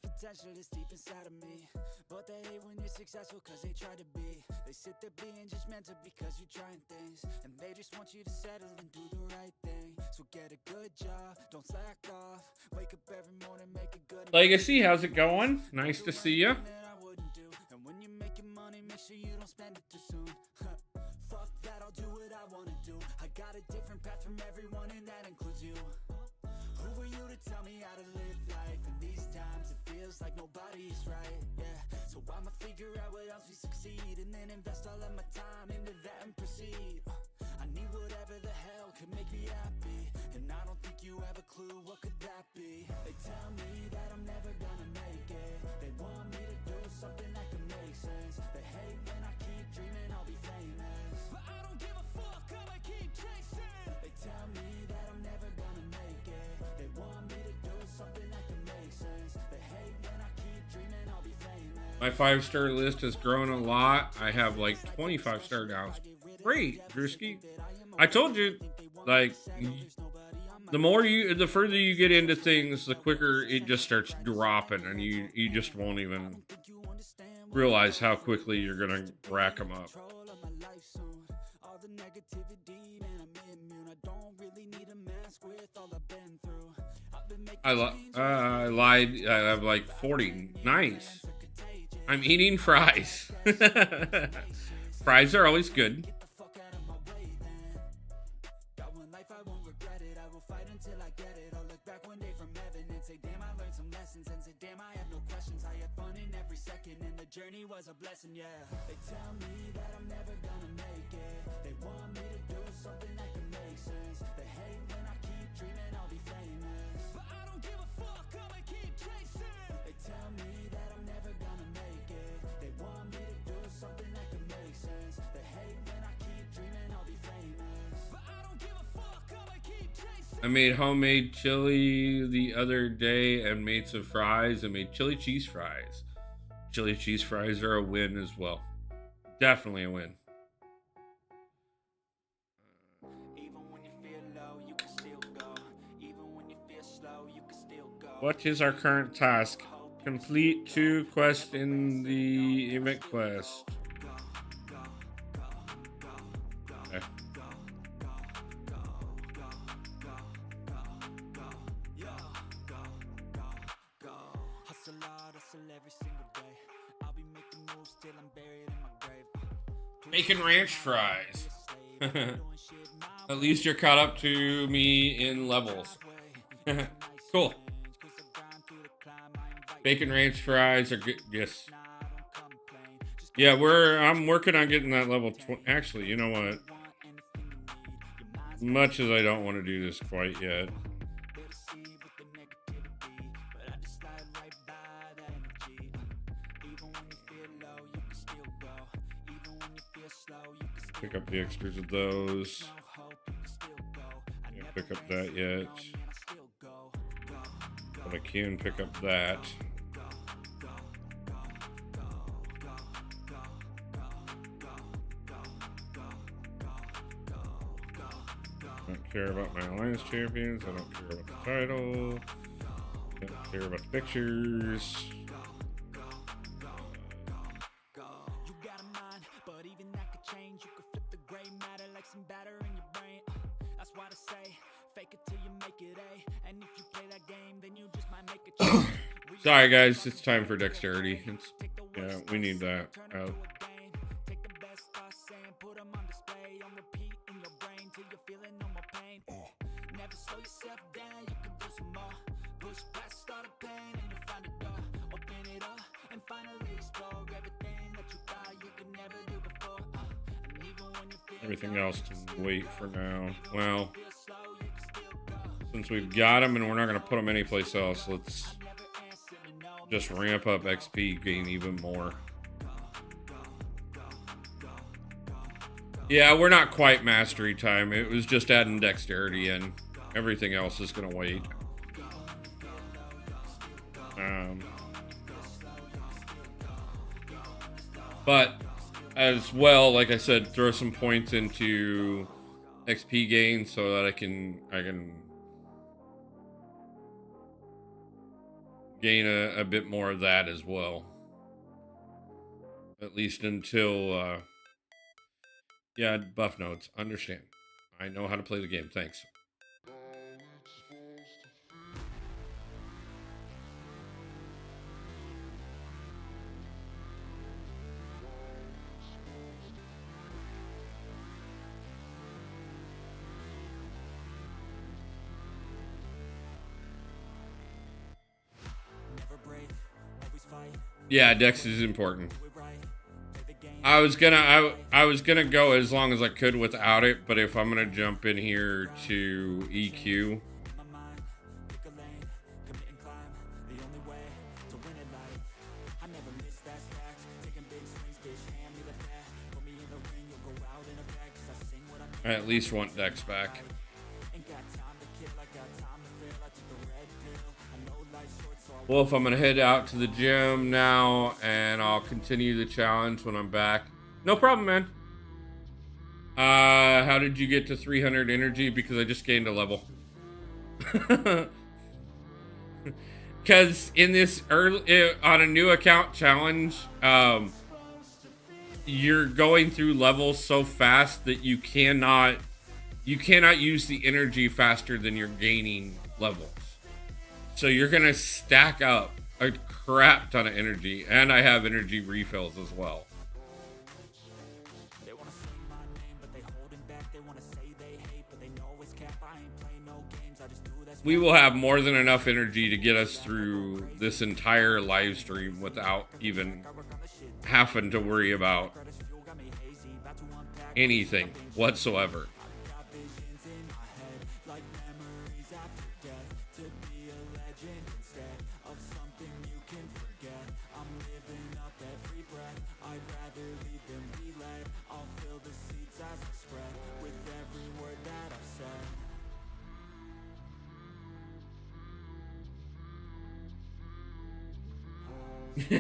[SPEAKER 2] Potential is deep inside of me, but they hate when you're successful cause they try to be. They sit there being judgmental because you're trying things, and they just want you to settle and do the right thing. So get a good job, don't slack off, wake up every morning, make a good
[SPEAKER 3] Legacy, how's it going? Nice to see you.
[SPEAKER 2] And when you're making money, make sure you don't spend it too soon. Fuck that, I'll do what I wanna do. I got a different path from everyone and that includes you. Who are you to tell me how to live life? In these times it feels like nobody is right, yeah. So I'ma figure out what else we succeed, and then invest all of my time into that and proceed. I need whatever the hell could make me happy, and I don't think you have a clue what could that be. They tell me that I'm never gonna make it. They want me to do something that can make sense. They hate when I keep dreaming I'll be famous, but I don't give a fuck, I'ma keep chasing. They tell me that I'm never gonna make it. They want me to do something that can make sense. They hate when I keep dreaming I'll be famous.
[SPEAKER 3] My 5-star list has grown a lot. I have like 25 star now. Great, Drewski. I told you, like, the further you get into things, the quicker it just starts dropping, and you just won't even realize how quickly you're gonna rack them up. I lied. I have like 40. Nice. I'm eating fries. Fries are always good.
[SPEAKER 2] Journey was a blessing, yeah. They tell me that I'm never gonna make it. They want me to do something that can make sense. They hate when I keep dreaming I'll be famous, but I don't give a fuck, I'ma keep chasing. They tell me that I'm never gonna make it. They want me to do something that can make sense. They hate when I keep dreaming I'll be famous, but I don't give a fuck, I'ma keep chasing.
[SPEAKER 3] I made homemade chili the other day and made some fries and made chili cheese fries. Chili cheese fries are a win as well. Definitely a win. What is our current task? Complete 2 quests in the event quest. Okay. Bacon ranch fries. At least you're caught up to me in levels. Cool. Bacon ranch fries are good. Yes. Yeah, I'm working on getting that level 20. Actually, you know what? Much as I don't want to do this quite yet. Pick up the extras of those. Can't pick up that yet. But I can pick up that. I don't care about my Alliance champions. I don't care about the title. I don't care about the pictures. Sorry guys, it's time for dexterity. Yeah, we need that out. Everything else can wait for now. Well, since we've got them and we're not going to put them anyplace else, let's just ramp up XP, gain even more. Yeah, we're not quite mastery time. It was just adding dexterity in. Everything else is going to wait. But as well, like I said, throw some points into XP gain so that I can gain a bit more of that as well. At least until yeah, buff notes. Understand. I know how to play the game. Thanks. Yeah, Dex is important. I was gonna go as long as I could without it, but if I'm gonna jump in here to EQ, I at least want Dex back. Wolf, I'm gonna head out to the gym now, and I'll continue the challenge when I'm back. No problem, man. How did you get to 300 energy? Because I just gained a level. Because in this early on a new account challenge, you're going through levels so fast that you cannot use the energy faster than you're gaining levels. So you're gonna stack up a crap ton of energy, and I have energy refills as well.
[SPEAKER 1] They wanna say my name, but they holding back. They wanna say they hate, but they know it's cap. I ain't playing no games. I just do that's
[SPEAKER 3] We will have more than enough energy to get us through this entire live stream without even having to worry about anything whatsoever.
[SPEAKER 1] like memories after death. To be a legend instead of something you can forget. I'm living up every breath. I'd rather lead than be led. I'll fill the seats as I spread with every word that I've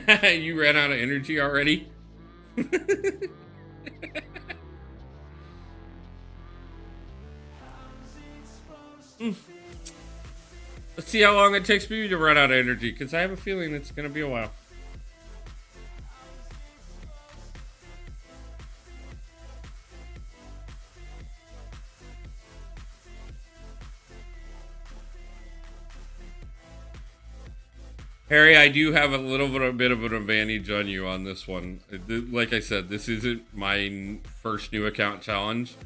[SPEAKER 1] said.
[SPEAKER 3] You ran out of energy already? Let's see how long it takes me to run out of energy, because I have a feeling it's going to be a while. Harry, I do have a little bit of an advantage on you on this one. Like I said, this isn't my first new account challenge.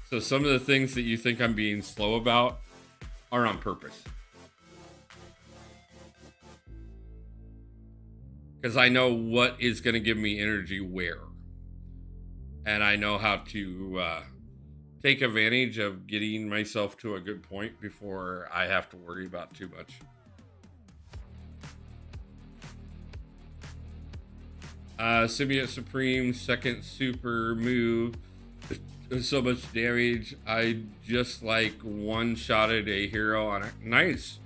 [SPEAKER 3] So some of the things that you think I'm being slow about are on purpose. Because I know what is going to give me energy where. And I know how to take advantage of getting myself to a good point before I have to worry about too much. Symbiote Supreme, second super move. So much damage. I just like one-shotted a hero on it. Nice.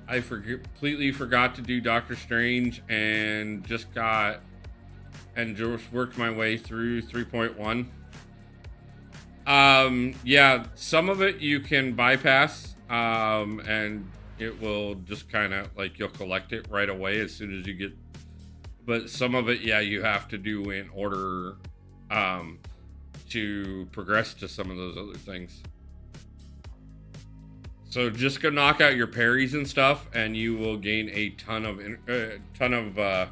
[SPEAKER 3] I completely forgot to do Doctor Strange and just worked my way through 3.1. Yeah, some of it you can bypass, and it will just kind of like you'll collect it right away as soon as you get. But some of it, yeah, you have to do in order to progress to some of those other things. So just go knock out your parries and stuff, and you will gain a ton of. I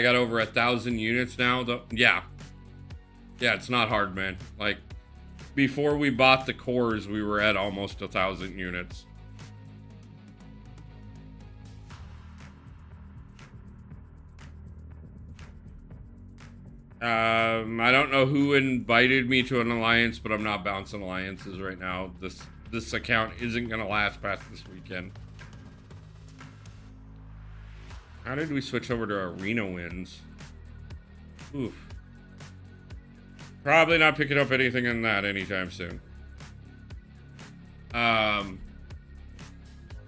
[SPEAKER 3] got over 1,000 units now. Though, yeah, it's not hard, man. Like before we bought the cores, we were at almost 1,000 units. I don't know who invited me to an alliance, but I'm not bouncing alliances right now. This account isn't gonna last past this weekend. How did we switch over to arena wins? Oof. Probably not picking up anything in that anytime soon.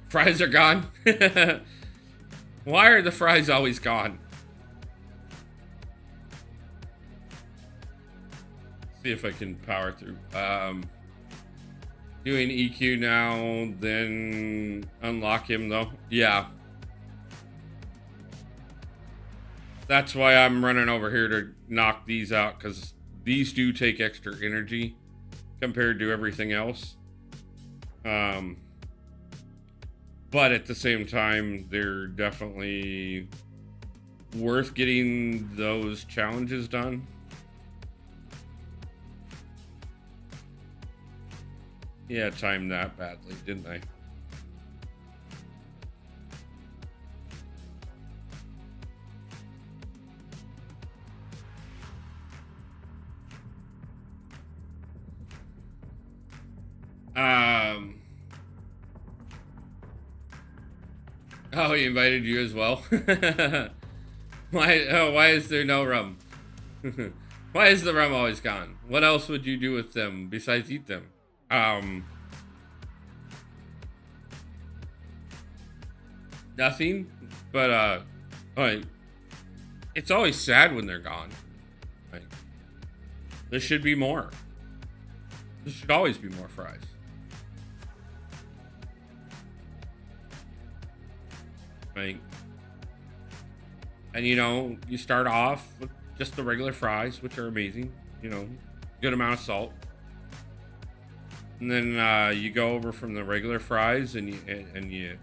[SPEAKER 3] Fries are gone. Why are the fries always gone? See if I can power through. Doing EQ now, then unlock him though. Yeah. That's why I'm running over here to knock these out, because these do take extra energy compared to everything else. But at the same time, they're definitely worth getting those challenges done. Yeah, timed that badly, didn't I? Oh, he invited you as well? Why is there no rum? Why is the rum always gone? What else would you do with them besides eat them? Nothing, but, like, it's always sad when they're gone. Like, there should be more. There should always be more fries. Like, and you know, you start off with just the regular fries, which are amazing. You know, good amount of salt. And then you go over from the regular fries and you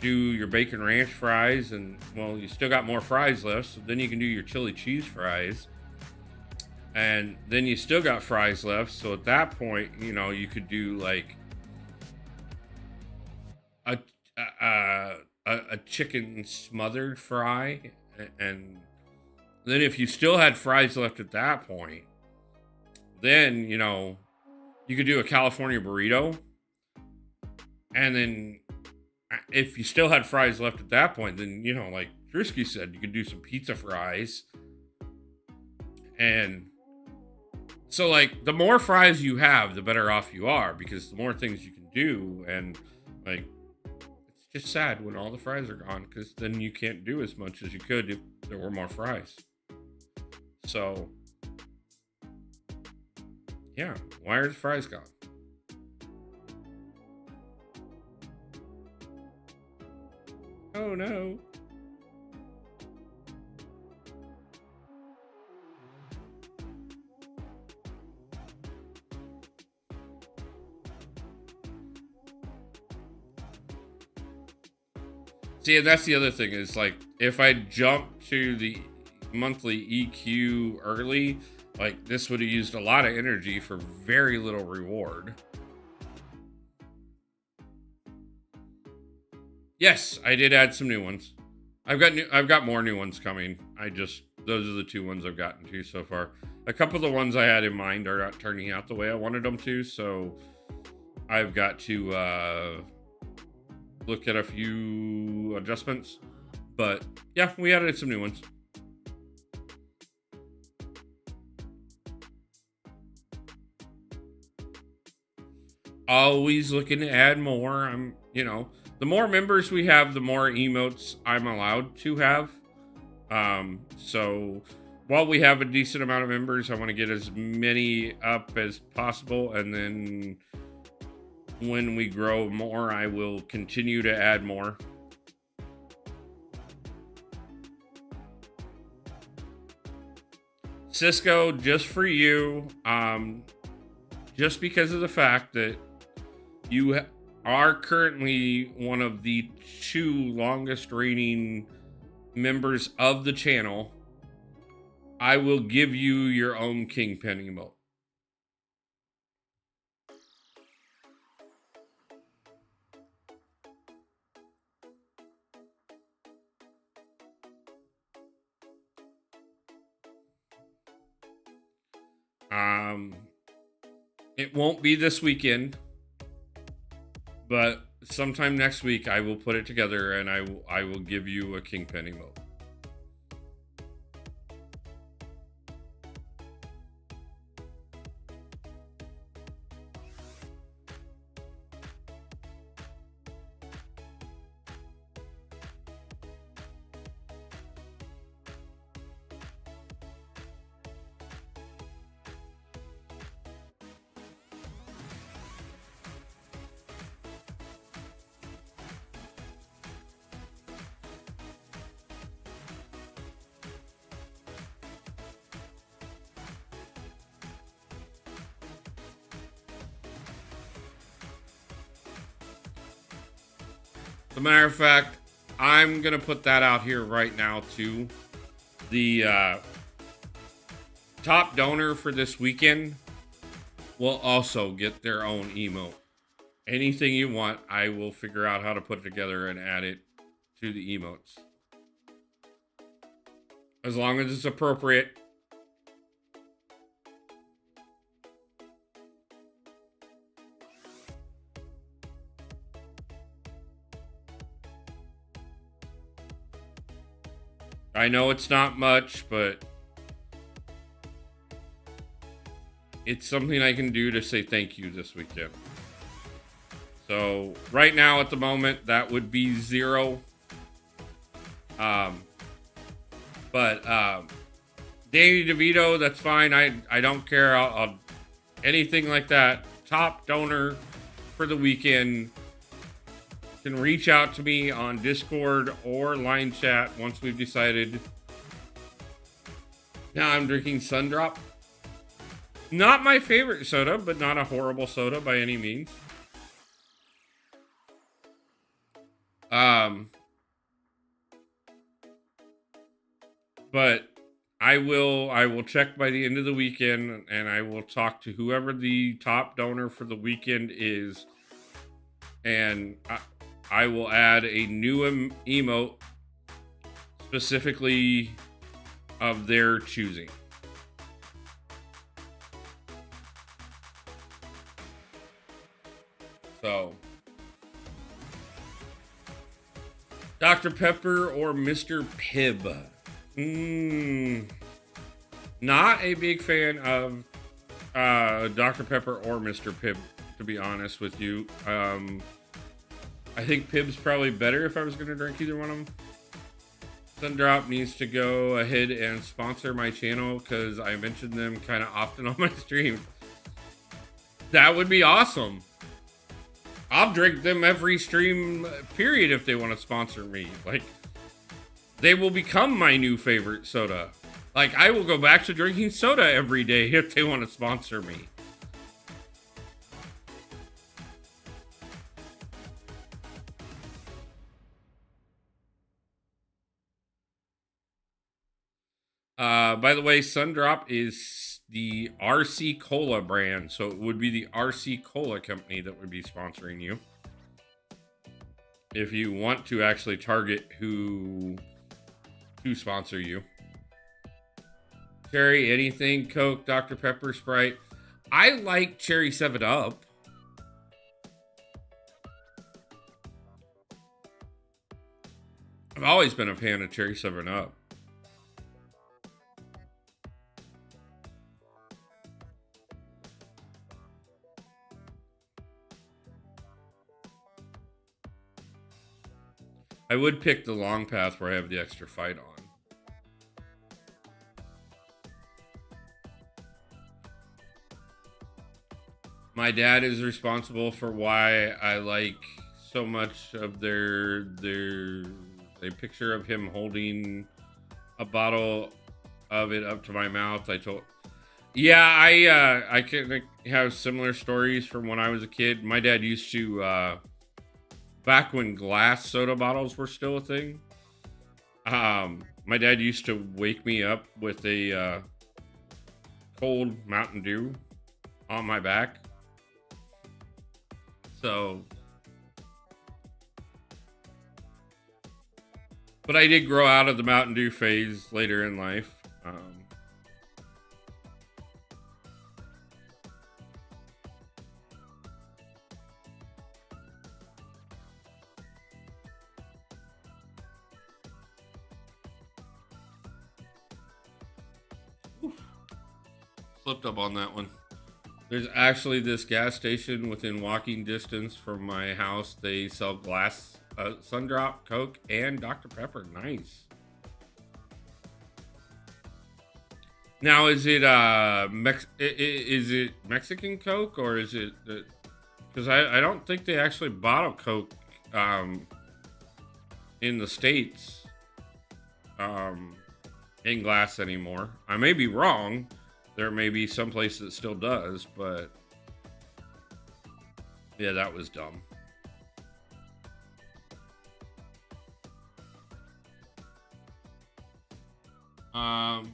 [SPEAKER 3] do your bacon ranch fries, and well, you still got more fries left, so then you can do your chili cheese fries. And then you still got fries left, so at that point, you know, you could do like a chicken smothered fry, and then if you still had fries left at that point, then, you know, you could do a California burrito. And then if you still had fries left at that point, then, you know, like Drewski said, you could do some pizza fries. And so, like, the more fries you have, the better off you are, because the more things you can do. And, like, it's just sad when all the fries are gone, because then you can't do as much as you could if there were more fries. So, yeah, why are the fries gone? Oh no. See, and that's the other thing is, like, if I jump to the monthly EQ early, like, this would have used a lot of energy for very little reward. Yes, I did add some new ones. I've got more new ones coming. Those are the 2 ones I've gotten to so far. A couple of the ones I had in mind are not turning out the way I wanted them to, so I've got to look at a few adjustments. But yeah, we added some new ones. Always looking to add more. The more members we have, the more emotes I'm allowed to have. So while we have a decent amount of members, I want to get as many up as possible. And then when we grow more, I will continue to add more. Cisco, just for you, just because of the fact that you are currently one of the 2 longest reigning members of the channel, I will give you your own Kingpin emote. It won't be this weekend, but sometime next week I will put it together and I will give you a Kingpin emote. As a matter of fact, I'm going to put that out here right now too. The top donor for this weekend will also get their own emote. Anything you want, I will figure out how to put it together and add it to the emotes. As long as it's appropriate. I know it's not much, but it's something I can do to say thank you this weekend. So right now at the moment, that would be 0. But But Danny DeVito, that's fine. I don't care. I'll anything like that. Top donor for the weekend can reach out to me on Discord or line chat once we've decided. Now I'm drinking Sundrop. Not my favorite soda, but not a horrible soda by any means. But I will check by the end of the weekend, and I will talk to whoever the top donor for the weekend is, and I will add a new emote specifically of their choosing. So, Dr. Pepper or Mr. Pibb? Not a big fan of Dr. Pepper or Mr. Pibb, to be honest with you. I think Pibb's probably better if I was going to drink either one of them. Sundrop needs to go ahead and sponsor my channel because I mention them kind of often on my stream. That would be awesome. I'll drink them every stream period if they want to sponsor me. Like, they will become my new favorite soda. Like, I will go back to drinking soda every day if they want to sponsor me. By the way, Sundrop is the RC Cola brand, so it would be the RC Cola company that would be sponsoring you. If you want to actually target who to sponsor you. Cherry, anything, Coke, Dr. Pepper, Sprite. I like Cherry 7-Up. I've always been a fan of Cherry 7-Up. I would pick the long path where I have the extra fight on. My dad is responsible for why I like so much of a picture of him holding a bottle of it up to my mouth. I can have similar stories from when I was a kid. My dad used to back when glass soda bottles were still a thing, my dad used to wake me up with a cold Mountain Dew on my back. So, but I did grow out of the Mountain Dew phase later in life. Slipped up on that one. There's actually this gas station within walking distance from my house. They sell glass, Sundrop, Coke, and Dr. Pepper. Nice. Now, is it is it Mexican Coke or is it? Because I don't think they actually bottle Coke in the States in glass anymore. I may be wrong. There may be some place that still does, but yeah, that was dumb. And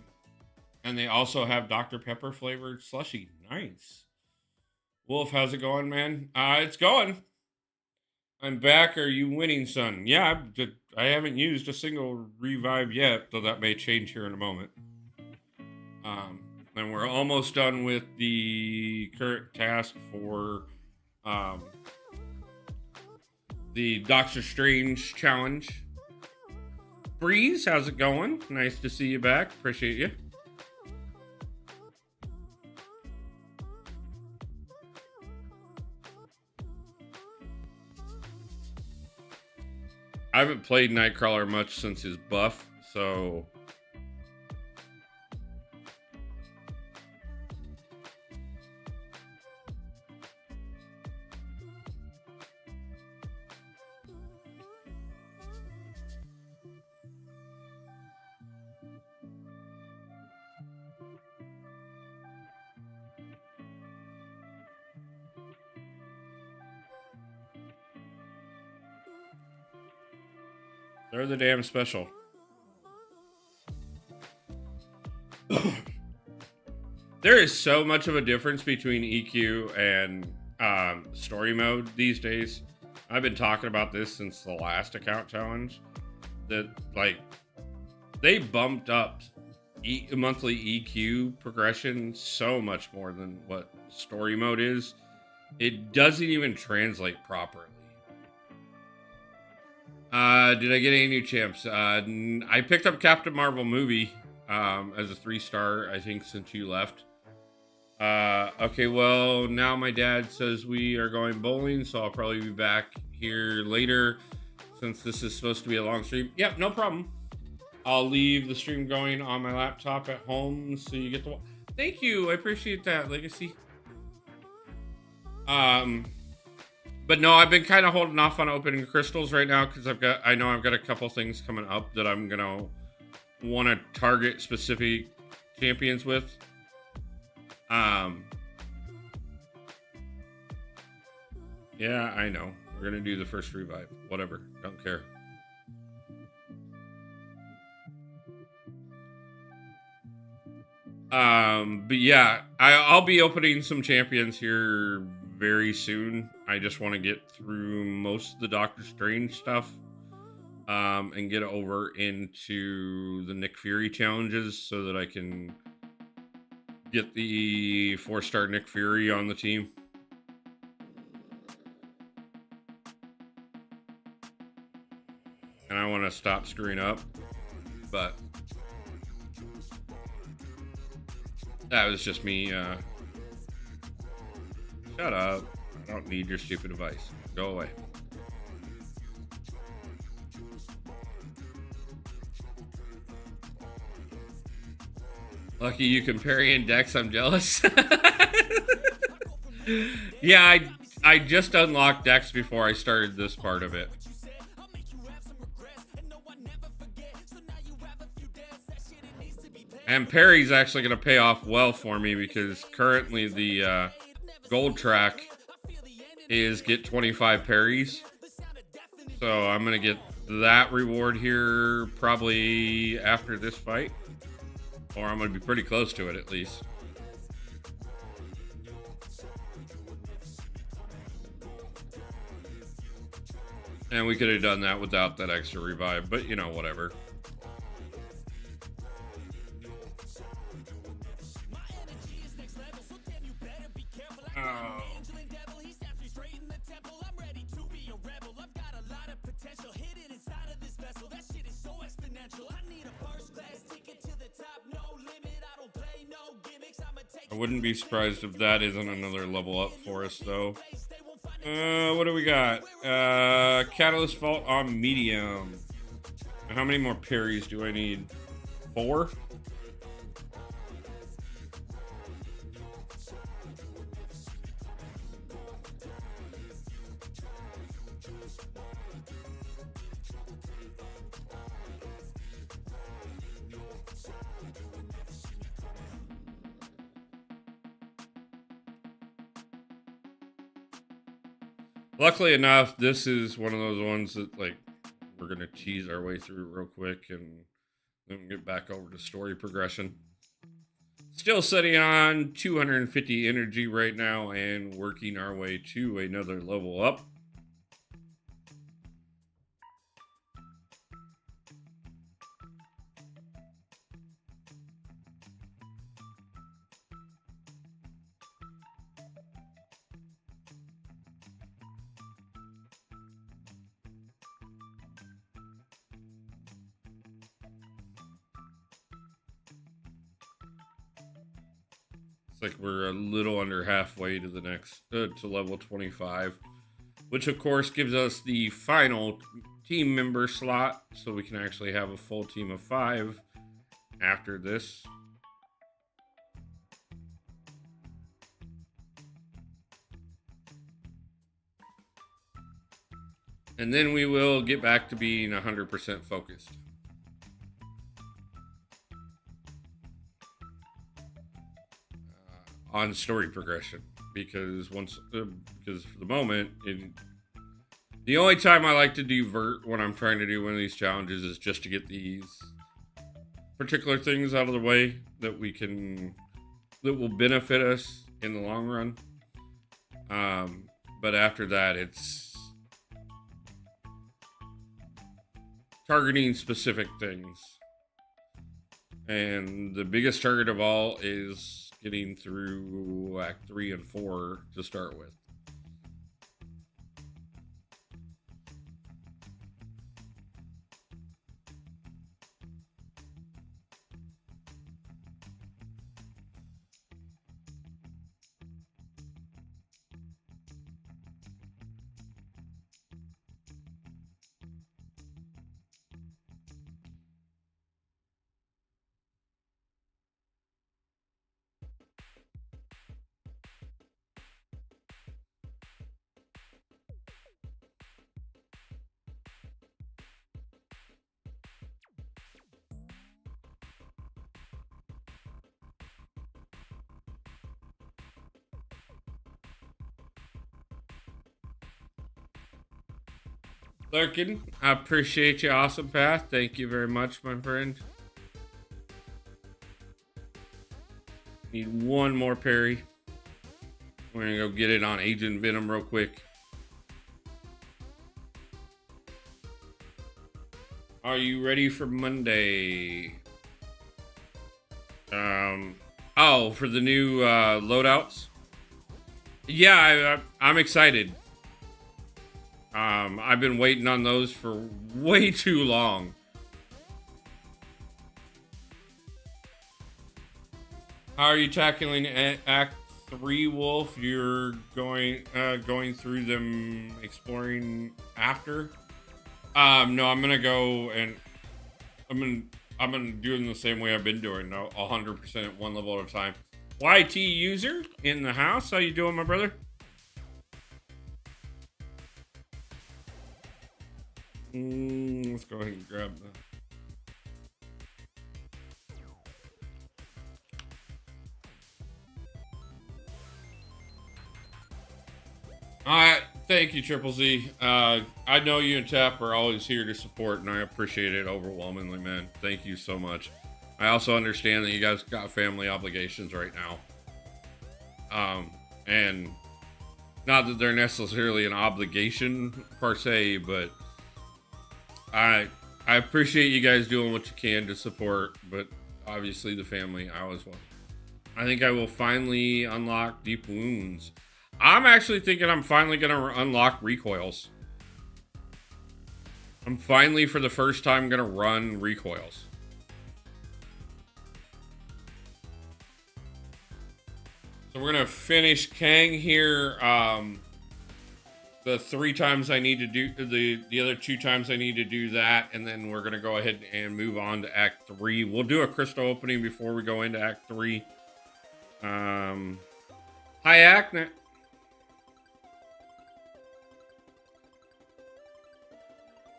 [SPEAKER 3] they also have Dr. Pepper flavored slushy. Nice. Wolf, how's it going, man? It's going. I'm back. Are you winning, son? Yeah, I haven't used a single revive yet, though that may change here in a moment. And we're almost done with the current task for the Doctor Strange challenge. Breeze, how's it going? Nice to see you back. Appreciate you. I haven't played Nightcrawler much since his buff, so They're the damn special. There is so much of a difference between EQ and story mode these days. I've been talking about this since the last account challenge. That, like, they bumped up monthly EQ progression so much more than what story mode is. It doesn't even translate properly. Did I get any new champs? I picked up Captain Marvel movie as a 3-star, I think, since you left. Okay, well, now my dad says we are going bowling, so I'll probably be back here later since this is supposed to be a long stream. Yep, no problem. I'll leave the stream going on my laptop at home so you get to watch. Thank you. I appreciate that, Legacy. But no, I've been kind of holding off on opening crystals right now because I know I've got a couple things coming up that I'm gonna want to target specific champions with. Yeah, I know. We're gonna do the first revive. Whatever. Don't care. But yeah, I'll be opening some champions here very soon. I just want to get through most of the Doctor Strange stuff, and get over into the Nick Fury challenges so that I can get the 4-star Nick Fury on the team. And I want to stop screwing up, but that was just me. Shut up. I don't need your stupid advice. Go away. Lucky you can parry in Dex. I'm jealous. Yeah, I just unlocked Dex before I started this part of it. And parry's actually going to pay off well for me because currently the gold track is get 25 parries. So I'm going to get that reward here probably after this fight. Or I'm going to be pretty close to it at least. And we could have done that without that extra revive, but you know, whatever. Oh. I wouldn't be surprised if that isn't another level up for us, though. What do we got? Catalyst Vault on medium. How many more parries do I need? 4? Luckily enough, this is one of those ones that, like, we're going to cheese our way through real quick and then get back over to story progression. Still sitting on 250 energy right now and working our way to another level up. Like we're a little under halfway to the next to level 25, which of course gives us the final team member slot, so we can actually have a full team of 5 after this. And then we will get back to being 100% focused. On story progression, because for the moment The only time I like to do vert when I'm trying to do one of these challenges is just to get these particular things out of the way that will benefit us in the long run. But after that, it's targeting specific things. And the biggest target of all is getting through Act 3 and 4 to start with. Lurkin, I appreciate you, Awesome Path. Thank you very much, my friend. Need one more parry. We're gonna go get it on Agent Venom real quick. Are you ready for Monday? Oh, for the new loadouts? Yeah, I'm excited. I've been waiting on those for way too long. How are you tackling Act 3, Wolf? You're going through them, exploring after? No, I'm gonna go and I'm gonna do them the same way I've been doing, 100% at one level at a time. YT user in the house. How you doing, my brother? Let's go ahead and grab that. Alright, thank you, Triple Z. I know you and Tap are always here to support, and I appreciate it overwhelmingly, man. Thank you so much. I also understand that you guys got family obligations right now. And not that they're necessarily an obligation per se, but I appreciate you guys doing what you can to support, but obviously the family, I always want. I think I will finally unlock Deep Wounds. I'm actually thinking I'm finally going to unlock recoils. I'm finally, for the first time, going to run recoils. So we're going to finish Kang here. The 3 times I need to do, the other 2 times I need to do that, and then we're going to go ahead and move on to Act 3. We'll do a crystal opening before we go into Act 3. Hi, Acne.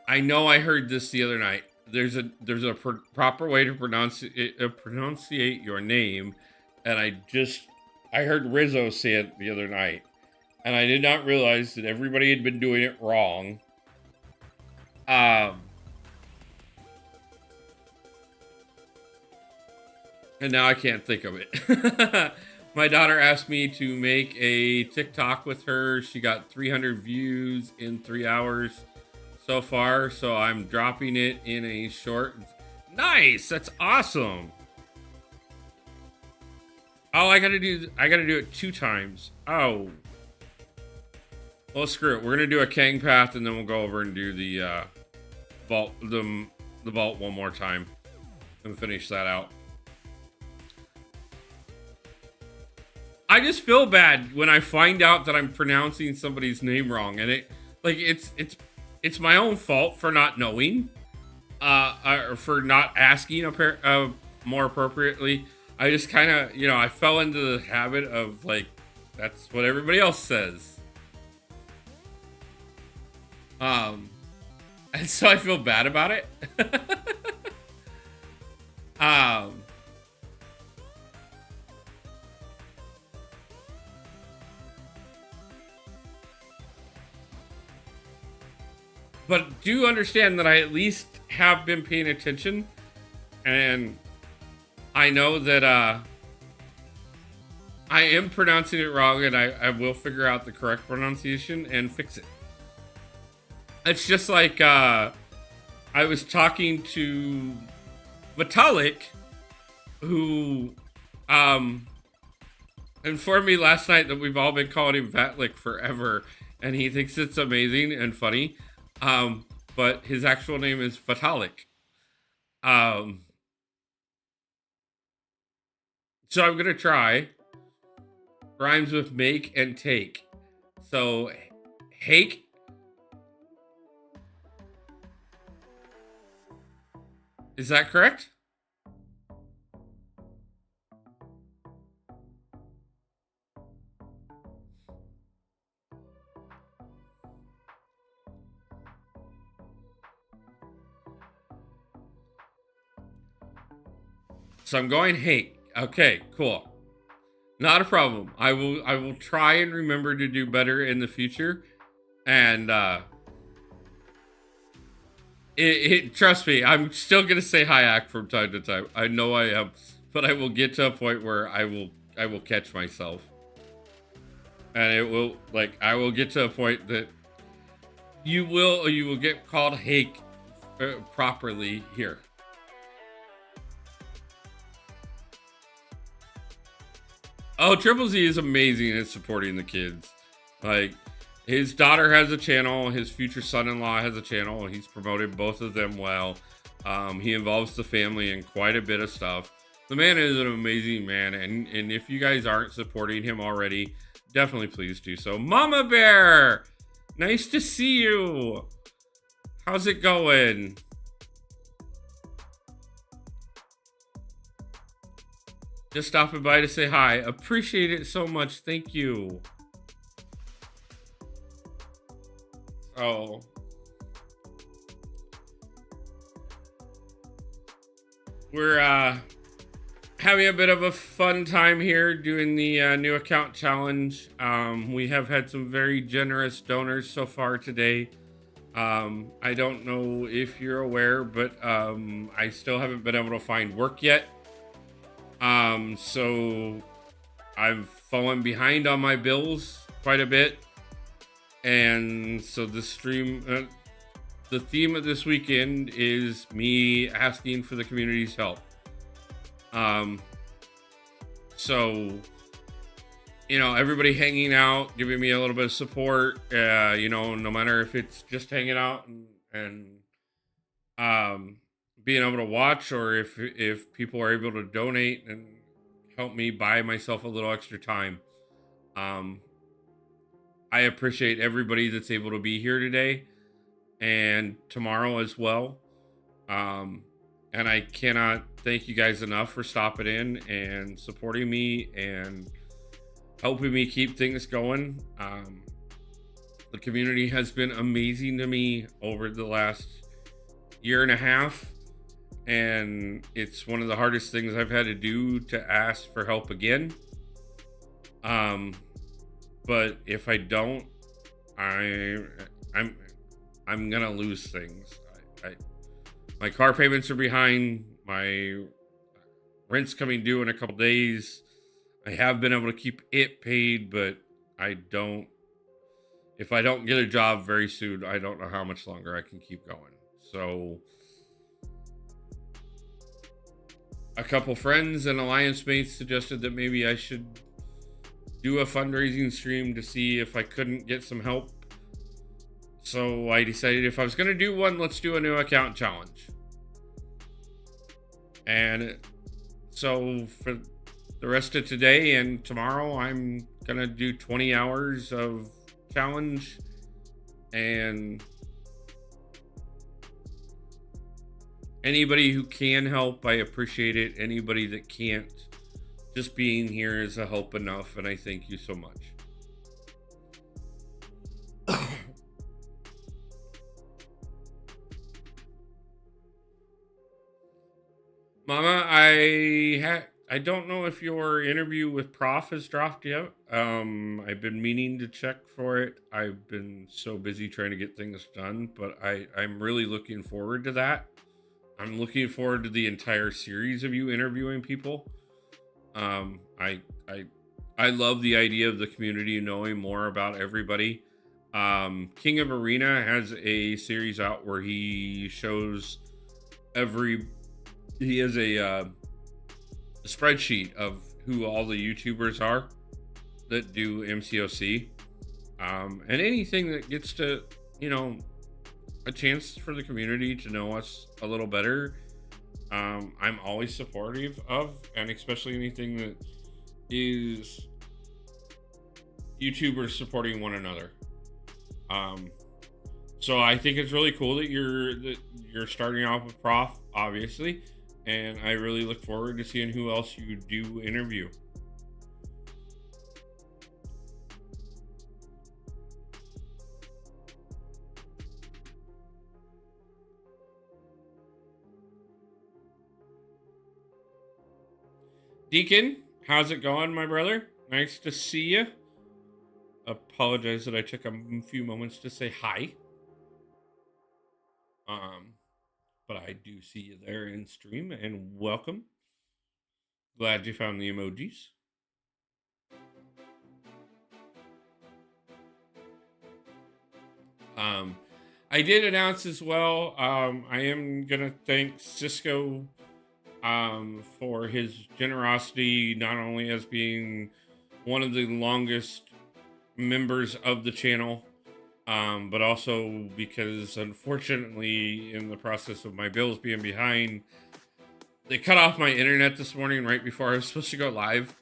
[SPEAKER 3] I know I heard this the other night. There's a proper way to pronunciate your name, and I heard Rizzo say it the other night, and I did not realize that everybody had been doing it wrong. And now I can't think of it. My daughter asked me to make a TikTok with her. She got 300 views in 3 hours so far, so I'm dropping it in a short. Nice, that's awesome. Oh, I gotta do it 2 times. Oh, well, screw it. We're gonna do a Kang path, and then we'll go over and do the vault, the vault one more time, and finish that out. I just feel bad when I find out that I'm pronouncing somebody's name wrong, and it's my own fault for not knowing, or for not asking more appropriately. I just kind of, I fell into the habit of, like, that's what everybody else says. And so I feel bad about it. but do understand that I at least have been paying attention, and I know that I am pronouncing it wrong, and I will figure out the correct pronunciation and fix it. It's just like I was talking to Vitalik, who informed me last night that we've all been calling him Vatlik forever, and he thinks it's amazing and funny. But his actual name is Vitalik. So I'm gonna try. Rhymes with make and take. So, hake. Is that correct? So I'm going hate. Okay, cool. Not a problem. I will try and remember to do better in the future. And trust me, I'm still gonna say Hayak from time to time. I know I am, but I will get to a point where I will catch myself. And I will get to a point that you will get called hake properly here. Oh, Triple Z is amazing at supporting the kids. Like, his daughter has a channel, his future son-in-law has a channel, and he's promoted both of them well. He involves the family in quite a bit of stuff. The man is an amazing man, and if you guys aren't supporting him already, definitely please do so. Mama Bear! Nice to see you! How's it going? Just stopping by to say hi. Appreciate it so much. Thank you. Oh. We're having a bit of a fun time here doing the new account challenge. We have had some very generous donors so far today. I don't know if you're aware, but I still haven't been able to find work yet. So I've fallen behind on my bills quite a bit. And so the stream, the theme of this weekend is me asking for the community's help. So, you know, everybody hanging out, giving me a little bit of support, you know, no matter if it's just hanging out and being able to watch, or if people are able to donate and help me buy myself a little extra time. I appreciate everybody that's able to be here today and tomorrow as well. And I cannot thank you guys enough for stopping in and supporting me and helping me keep things going. The community has been amazing to me over the last year and a half. And it's one of the hardest things I've had to do to ask for help again. But if I don't, I'm gonna lose things. My car payments are behind. My rent's coming due in a couple days. I have been able to keep it paid, but if I don't get a job very soon, I don't know how much longer I can keep going. So a couple friends and alliance mates suggested that maybe I should do a fundraising stream to see if I couldn't get some help. So I decided if I was going to do one, let's do a new account challenge. And so for the rest of today and tomorrow, I'm going to do 20 hours of challenge. And anybody who can help, I appreciate it. Anybody that can't, just being here is a help enough, and I thank you so much. Mama, I I don't know if your interview with Prof has dropped yet. I've been meaning to check for it. I've been so busy trying to get things done, but I'm really looking forward to that. I'm looking forward to the entire series of you interviewing people. Um, I I I love the idea of the community knowing more about everybody. King of Arena has a series out where he shows every he has a spreadsheet of who all the YouTubers are that do MCOC. And anything that gets to, a chance for the community to know us a little better, I'm always supportive of, and especially anything that is YouTubers supporting one another. So I think it's really cool that you're starting off with Prof, obviously, and I really look forward to seeing who else you do interview. Deacon, how's it going, my brother? Nice to see you. Apologize that I took a few moments to say hi. But I do see you there in stream, and welcome. Glad you found the emojis. I did announce as well, I am gonna thank Cisco for his generosity, not only as being one of the longest members of the channel, but also because, unfortunately, in the process of my bills being behind, they cut off my internet this morning right before I was supposed to go live.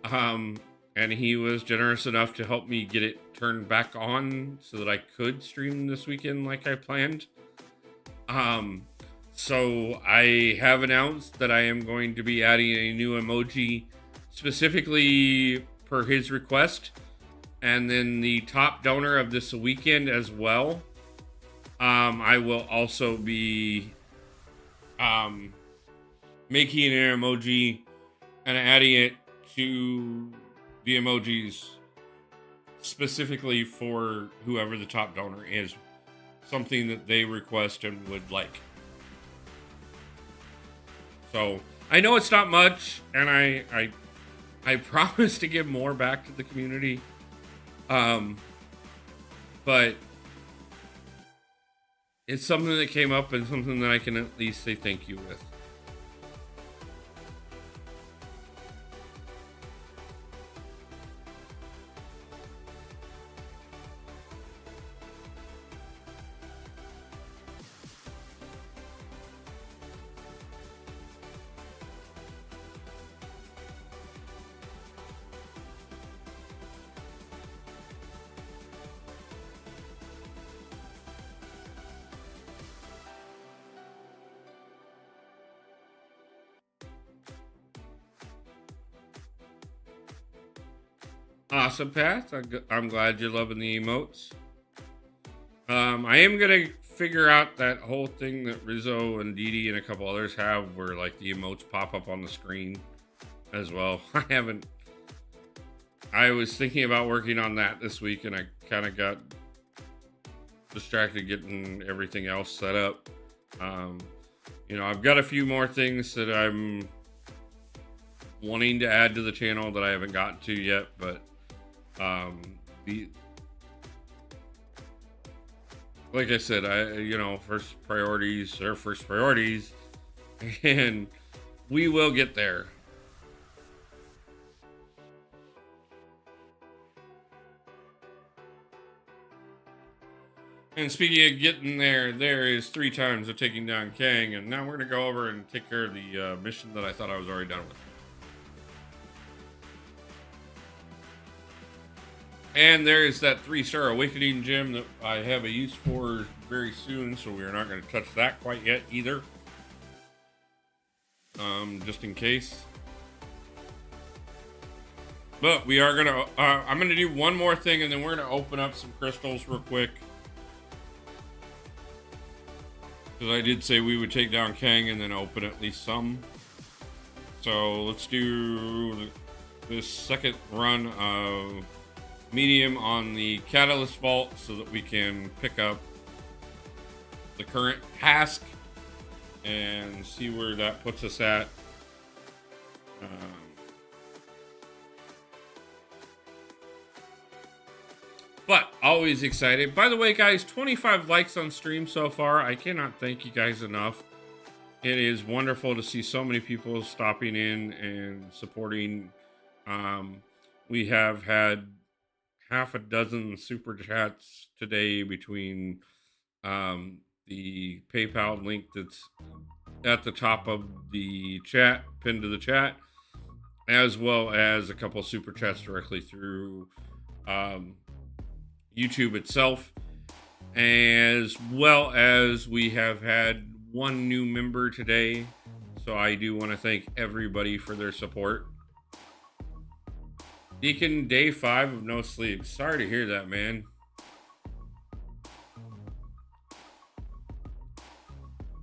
[SPEAKER 3] And he was generous enough to help me get it turned back on so that I could stream this weekend like I planned. So I have announced that I am going to be adding a new emoji specifically per his request. And then the top donor of this weekend as well. I will also be making an emoji and adding it to the emojis specifically for whoever the top donor is. Something that they request and would like. So I know it's not much, and I promise to give more back to the community. But it's something that came up and something that I can at least say thank you with. Awesome, Pat. I'm glad you're loving the emotes. I am gonna figure out that whole thing that Rizzo and Didi and a couple others have, where like the emotes pop up on the screen as well. I was thinking about working on that this week, and I kind of got distracted getting everything else set up. I've got a few more things that I'm wanting to add to the channel that I haven't gotten to yet, but like I said, first priorities are first priorities, and we will get there. And speaking of getting there, there is 3 times of taking down Kang, and now we're going to go over and take care of the mission that I thought I was already done with. And there is that 3-star awakening gem that I have a use for very soon, so we're not going to touch that quite yet either. Just in case. But we are going to, I'm going to do one more thing, and then we're going to open up some crystals real quick. Because I did say we would take down Kang and then open at least some. So let's do this second run of medium on the Catalyst Vault so that we can pick up the current task and see where that puts us at. But always excited. By the way, guys, 25 likes on stream so far. I cannot thank you guys enough. It is wonderful to see so many people stopping in and supporting. We have had half a dozen super chats today between the PayPal link that's at the top of the chat, pinned to the chat, as well as a couple super chats directly through YouTube itself, as well as we have had one new member today. So I do want to thank everybody for their support. Deacon, day 5 of no sleep. Sorry to hear that, man.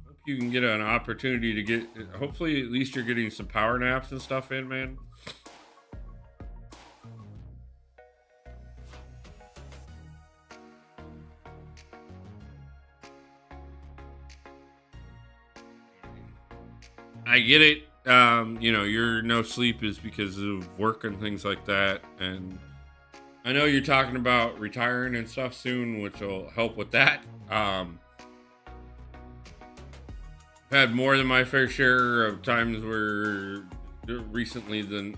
[SPEAKER 3] Hope you can get an opportunity to get, hopefully at least you're getting some power naps and stuff in, man. I get it. You know, your no sleep is because of work and things like that. And I know you're talking about retiring and stuff soon, which will help with that. Had more than my fair share of times where recently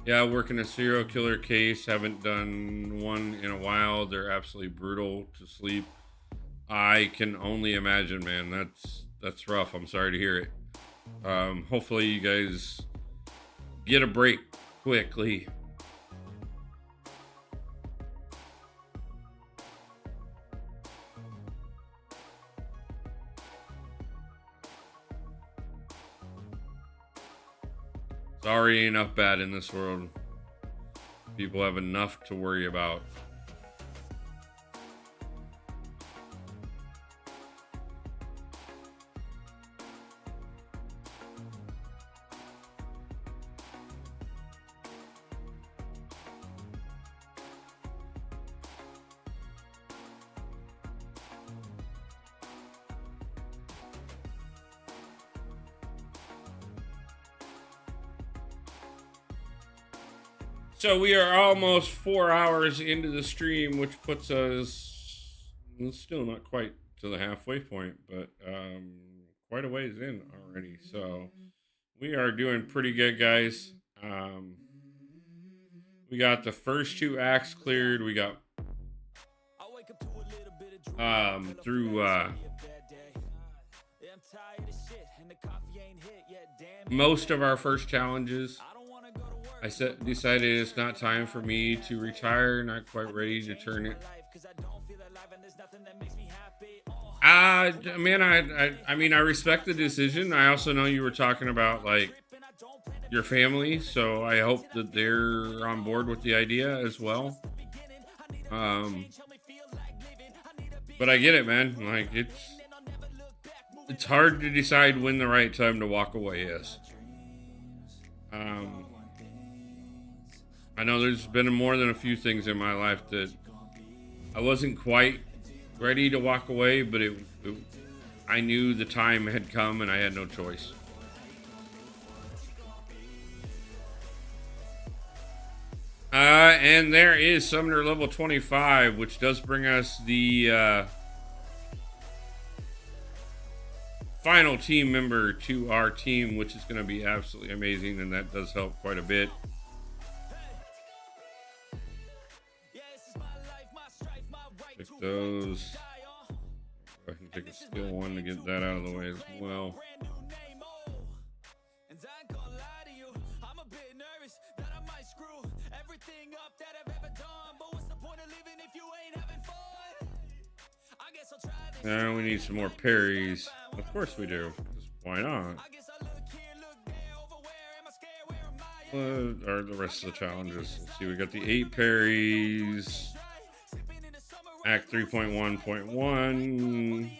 [SPEAKER 3] working a serial killer case. Haven't done one in a while. They're absolutely brutal to sleep. I can only imagine, man. That's rough. I'm sorry to hear it. Hopefully you guys get a break quickly. It's already enough bad in this world. People have enough to worry about. So we are almost 4 hours into the stream, which puts us still not quite to the halfway point, but quite a ways in already. So we are doing pretty good, guys. We got the first 2 acts cleared. We got through most of our first challenges. I decided it's not time for me to retire, not quite ready to turn it. Man, I mean, I respect the decision. I also know you were talking about, like, your family, so I hope that they're on board with the idea as well. But I get it, man. Like, it's hard to decide when the right time to walk away is. I know there's been more than a few things in my life that I wasn't quite ready to walk away, but I knew the time had come and I had no choice. And there is Summoner level 25, which does bring us the final team member to our team, which is going to be absolutely amazing, and that does help quite a bit. Pick those. I can take a skill 1 to get that out of the way as well. Now we need some more parries. Of course we do. Why not? What are the rest of the challenges? Let's see, we got the 8 parries. Act 3.1.1.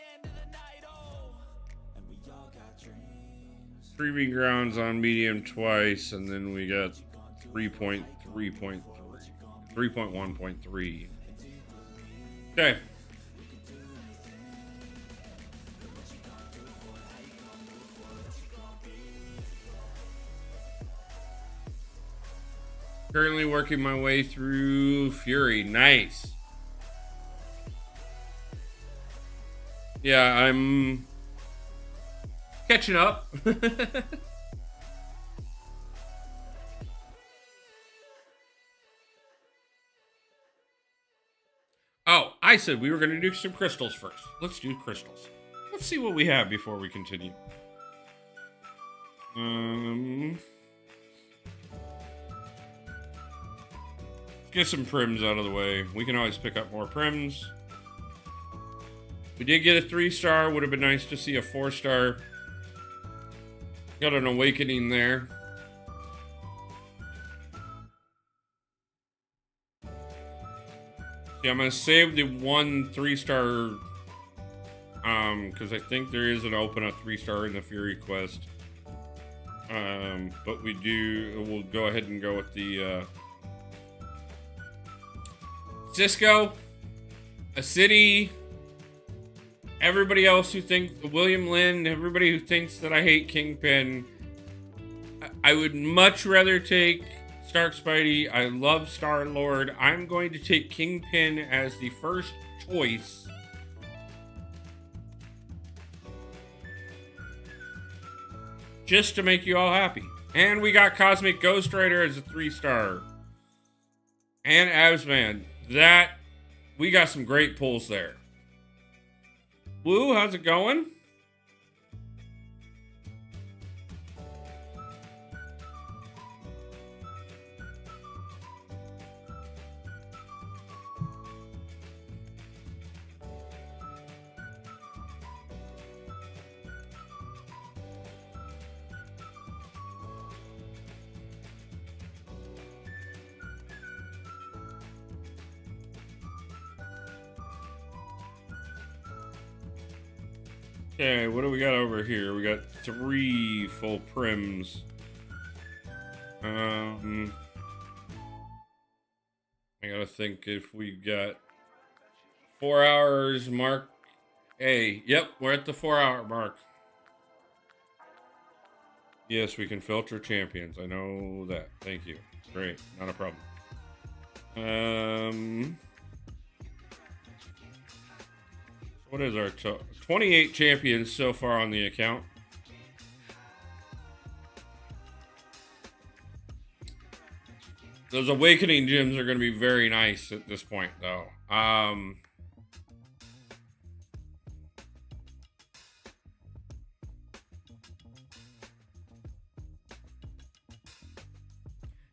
[SPEAKER 3] Proving grounds on medium twice, and then we got 3.1.3. Okay. Currently working my way through Fury. Nice. Yeah, I'm catching up. Oh, I said we were going to do some crystals first. Let's do crystals. Let's see what we have before we continue. Get some prims out of the way. We can always pick up more prims. We did get a 3-star. Would have been nice to see a 4-star. Got an awakening there. Yeah, I'm gonna save the one 3-star. Because I think there is an open a 3-star in the Fury quest. But we'll go ahead and go with the Cisco, a city, everybody else who thinks William Lynn, everybody who thinks that I hate Kingpin. I would much rather take Stark Spidey. I love Star-Lord. I'm going to take Kingpin as the first choice. Just to make you all happy. And we got Cosmic Ghost Rider as a 3-star. And Absman. We got some great pulls there. Woo, how's it going? Okay, what do we got over here? We got 3 full prims. I gotta think if we got 4 hours mark. Hey, yep, we're at the 4-hour mark. Yes, we can filter champions. I know that. Thank you. Great, not a problem. 28 champions so far on the account. Those awakening gems are going to be very nice at this point, though.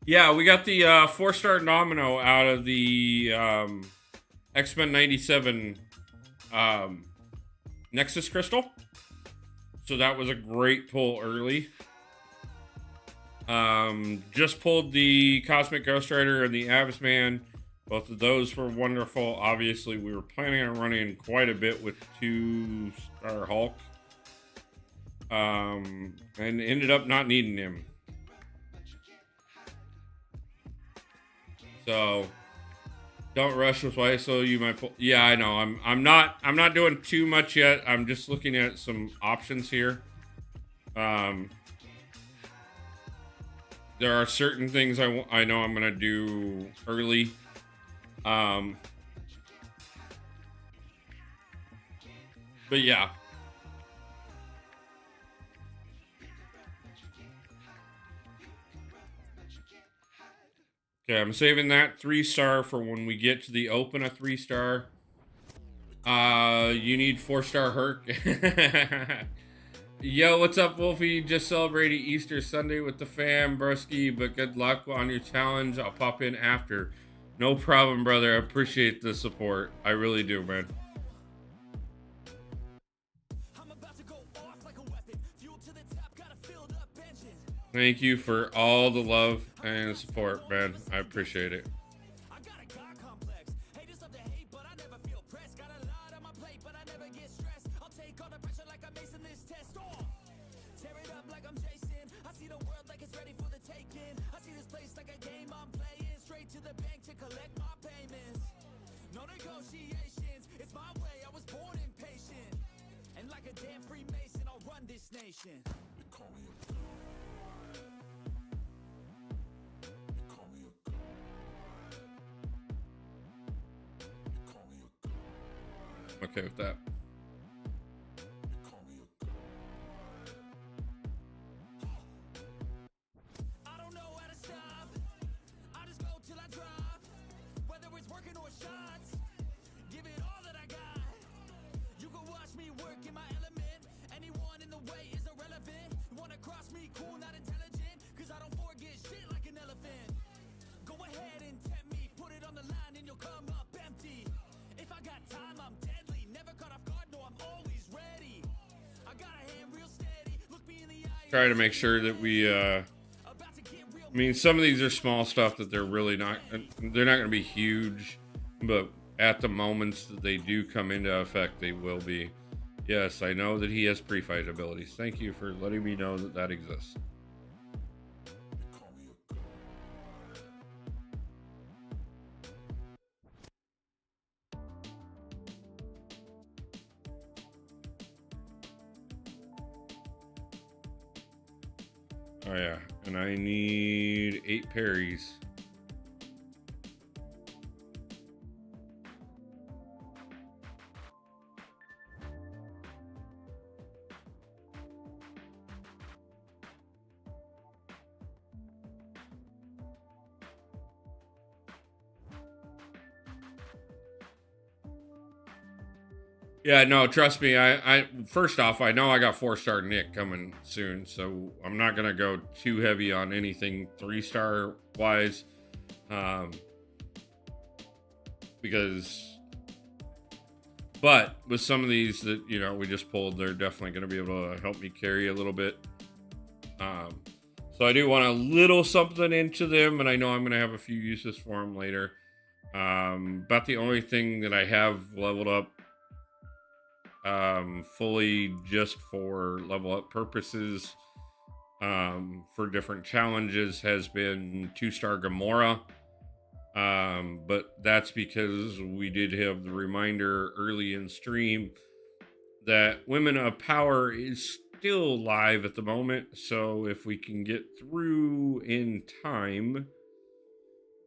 [SPEAKER 3] Yeah, we got the 4-star Domino out of the X-Men 97 Nexus Crystal. So that was a great pull early. Just pulled the Cosmic Ghost Rider and the Absman. Both of those were wonderful. Obviously, we were planning on running quite a bit with 2-star Hulk. And ended up not needing him. So don't rush with YSO. You might pull. Yeah, I know. I'm not doing too much yet. I'm just looking at some options here. There are certain things I know I'm gonna do early. But yeah. Okay, I'm saving that 3-star for when we get to the open a 3-star. You need 4-star Herc. Yo, what's up, Wolfie? Just celebrated Easter Sunday with the fam, broski, but good luck on your challenge. I'll pop in after. No problem, brother. I appreciate the support. I really do, man. Thank you for all the love and support, man. I appreciate it.
[SPEAKER 2] Tear it up like I'm Jason. a damn Freemason, I'll run this nation. They call me a god. They call me a god. They call me a god.
[SPEAKER 3] I'm okay with that.
[SPEAKER 2] They call me a god. I don't know how to stop. I just go till I drop. Whether it's working or shots, give it all that I got. You can watch me work in my element. Anyone in the way is irrelevant. You wanna cross me, cool, not intelligent. Cause I don't forget shit like an elephant. Go ahead and tempt me, put it on the line and you'll come up empty. If I got time, I'm deadly. Never caught off guard, no, I'm always ready. I got a hand real steady. Look me in the eye.
[SPEAKER 3] Try to make sure that we, I mean, some of these are small stuff that they're not going to be huge, but at the moments that they do come into effect, they will be. Yes, I know that he has pre-fight abilities. Thank you for letting me know that that exists.
[SPEAKER 2] They call me a god.
[SPEAKER 3] Oh yeah, and I need 8 parries. Yeah, no, trust me. I first off, I know I got 4-star Nick coming soon, so I'm not gonna go too heavy on anything 3-star wise, because. But with some of these that we just pulled, they're definitely gonna be able to help me carry a little bit. So I do want a little something into them, and I know I'm gonna have a few uses for them later. About the only thing that I have leveled up fully just for level up purposes for different challenges has been 2-star Gamora, but that's because we did have the reminder early in stream that Women of Power is still live at the moment, so if we can get through in time,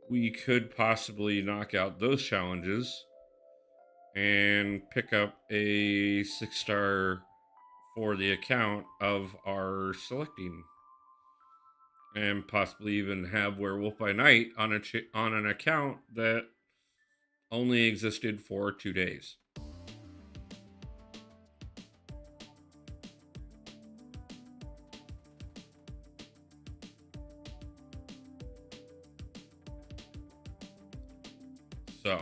[SPEAKER 3] we could possibly knock out those challenges and pick up a 6-star for the account of our selecting, and possibly even have Werewolf by Night on an account that only existed for 2 days. So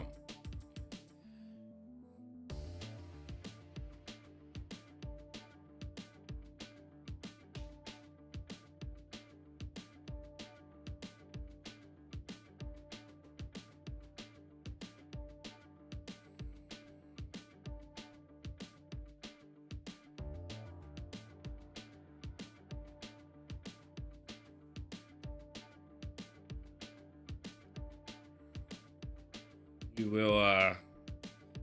[SPEAKER 3] we will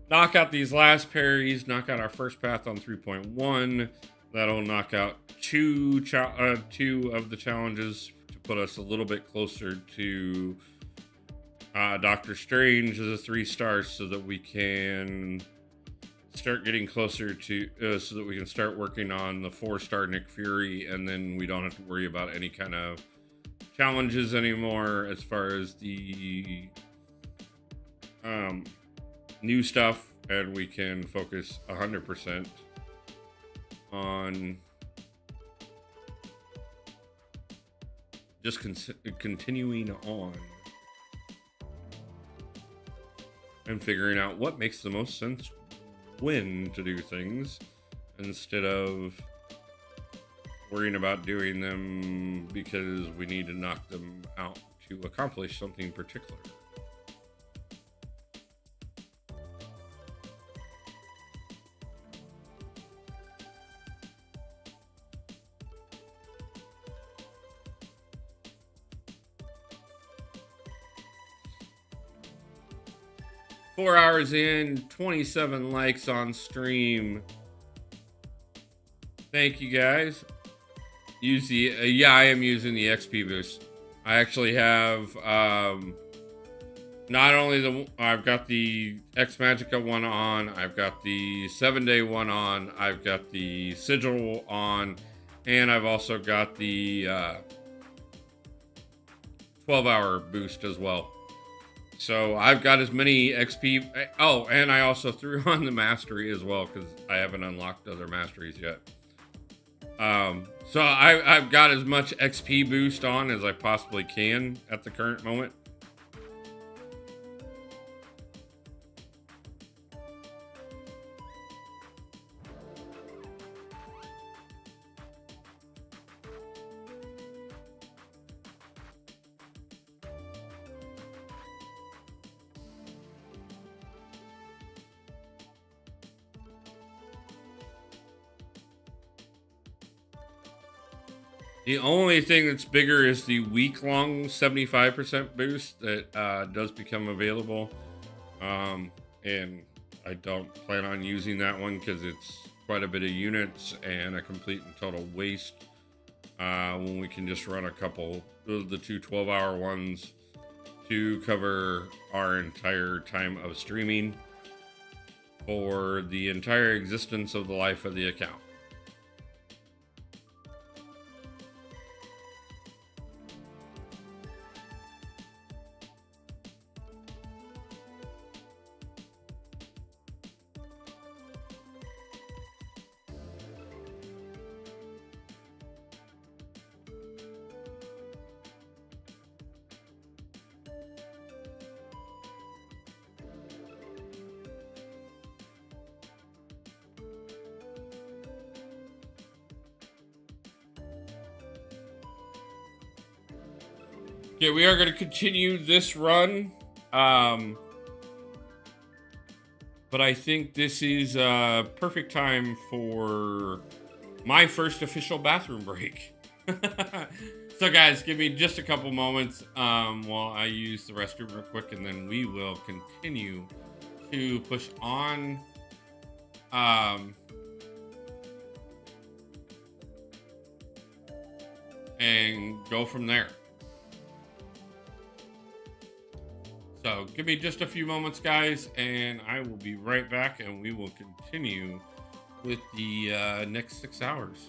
[SPEAKER 3] knock out these last parries, knock out our first path on 3.1. That'll knock out two of the challenges to put us a little bit closer to Doctor Strange as a 3-star, so that we can start getting closer to, so that we can start working on the 4-star Nick Fury, and then we don't have to worry about any kind of challenges anymore as far as the new stuff, and we can focus 100% on just continuing on and figuring out what makes the most sense when to do things, instead of worrying about doing them because we need to knock them out to accomplish something particular. Four hours in, 27 likes on stream. Thank you guys. Use the yeah, I am using the XP boost. I actually have not only I've got the X Magica one on, I've got the 7-day one on, I've got the Sigil on, and I've also got the 12-hour boost as well. So I've got as many XP. Oh, and I also threw on the Mastery as well because I haven't unlocked other Masteries yet. So I've got as much XP boost on as I possibly can at the current moment. The only thing that's bigger is the week-long 75% boost that does become available. And I don't plan on using that one because it's quite a bit of units and a complete and total waste when we can just run a couple of the two 12-hour ones to cover our entire time of streaming for the entire existence of the life of the account. Yeah, we are going to continue this run. But I think this is a perfect time for my first official bathroom break. So guys, give me just a couple moments while I use the restroom real quick, and then we will continue to push on. And go from there. So give me just a few moments, guys, and I will be right back, and we will continue with the next 6 hours.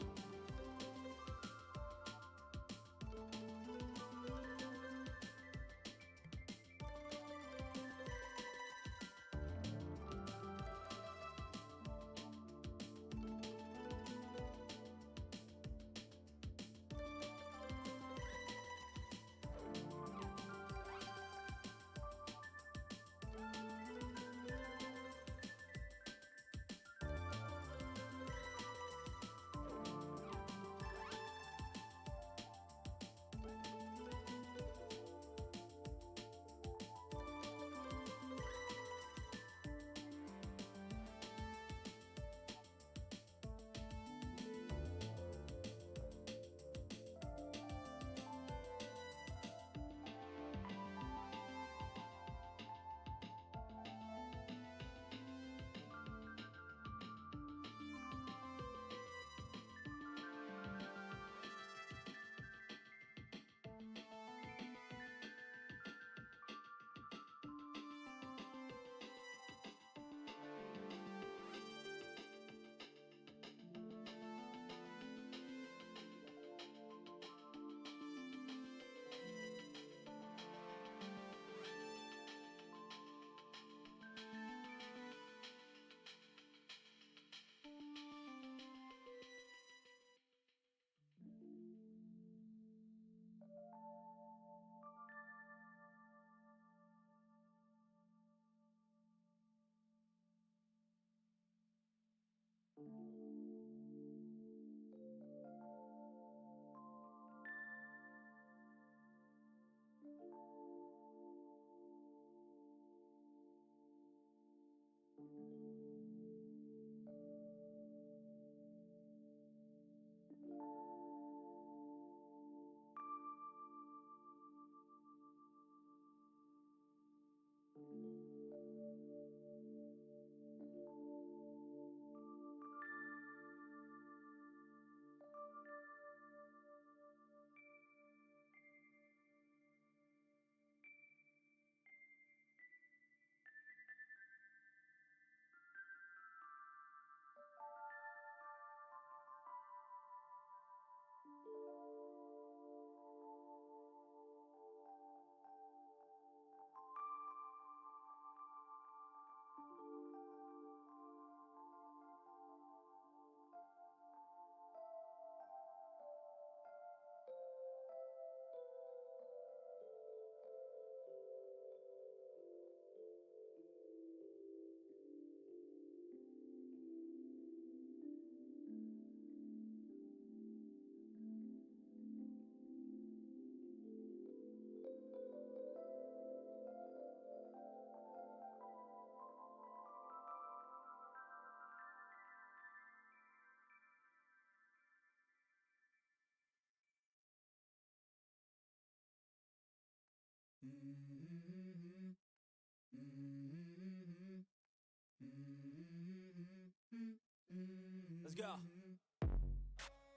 [SPEAKER 2] Let's go.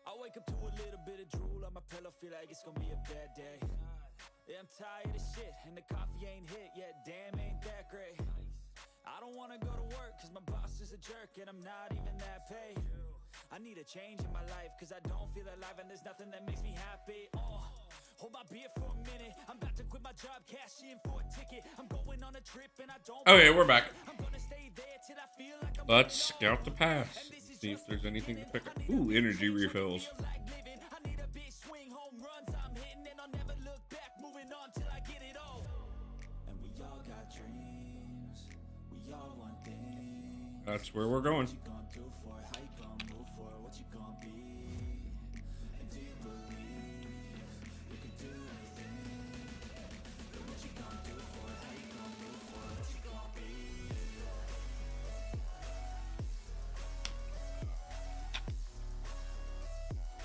[SPEAKER 2] I wake up to a little bit of drool on my pillow, feel like it's gonna be a bad day. Yeah, I'm tired of shit, and the coffee ain't hit yet, damn, ain't that great. I don't wanna go to work, cause my boss is a jerk, and I'm not even that paid. I need a change in my life, cause I don't feel alive, and there's nothing that makes me happy. Hold my beer for a minute, I'm about to quit my job, cash in for a ticket. I'm going on a trip, and I don't.
[SPEAKER 3] Okay, we're back.
[SPEAKER 2] I'm gonna stay there till I feel like I'm
[SPEAKER 3] Let's scout the pass. See if there's anything to pick up. Ooh, energy refills.
[SPEAKER 2] like living. I need a big swing, home runs I'm hitting, and I'll never look back, moving on till I get it all. And we all got dreams, we all want things.
[SPEAKER 3] That's where we're going.
[SPEAKER 2] What you gonna do for it? How you gonna move for it? What you gonna be? And do you believe you can do anything? And what you gonna do for it? How you gonna move for it? What you gonna be?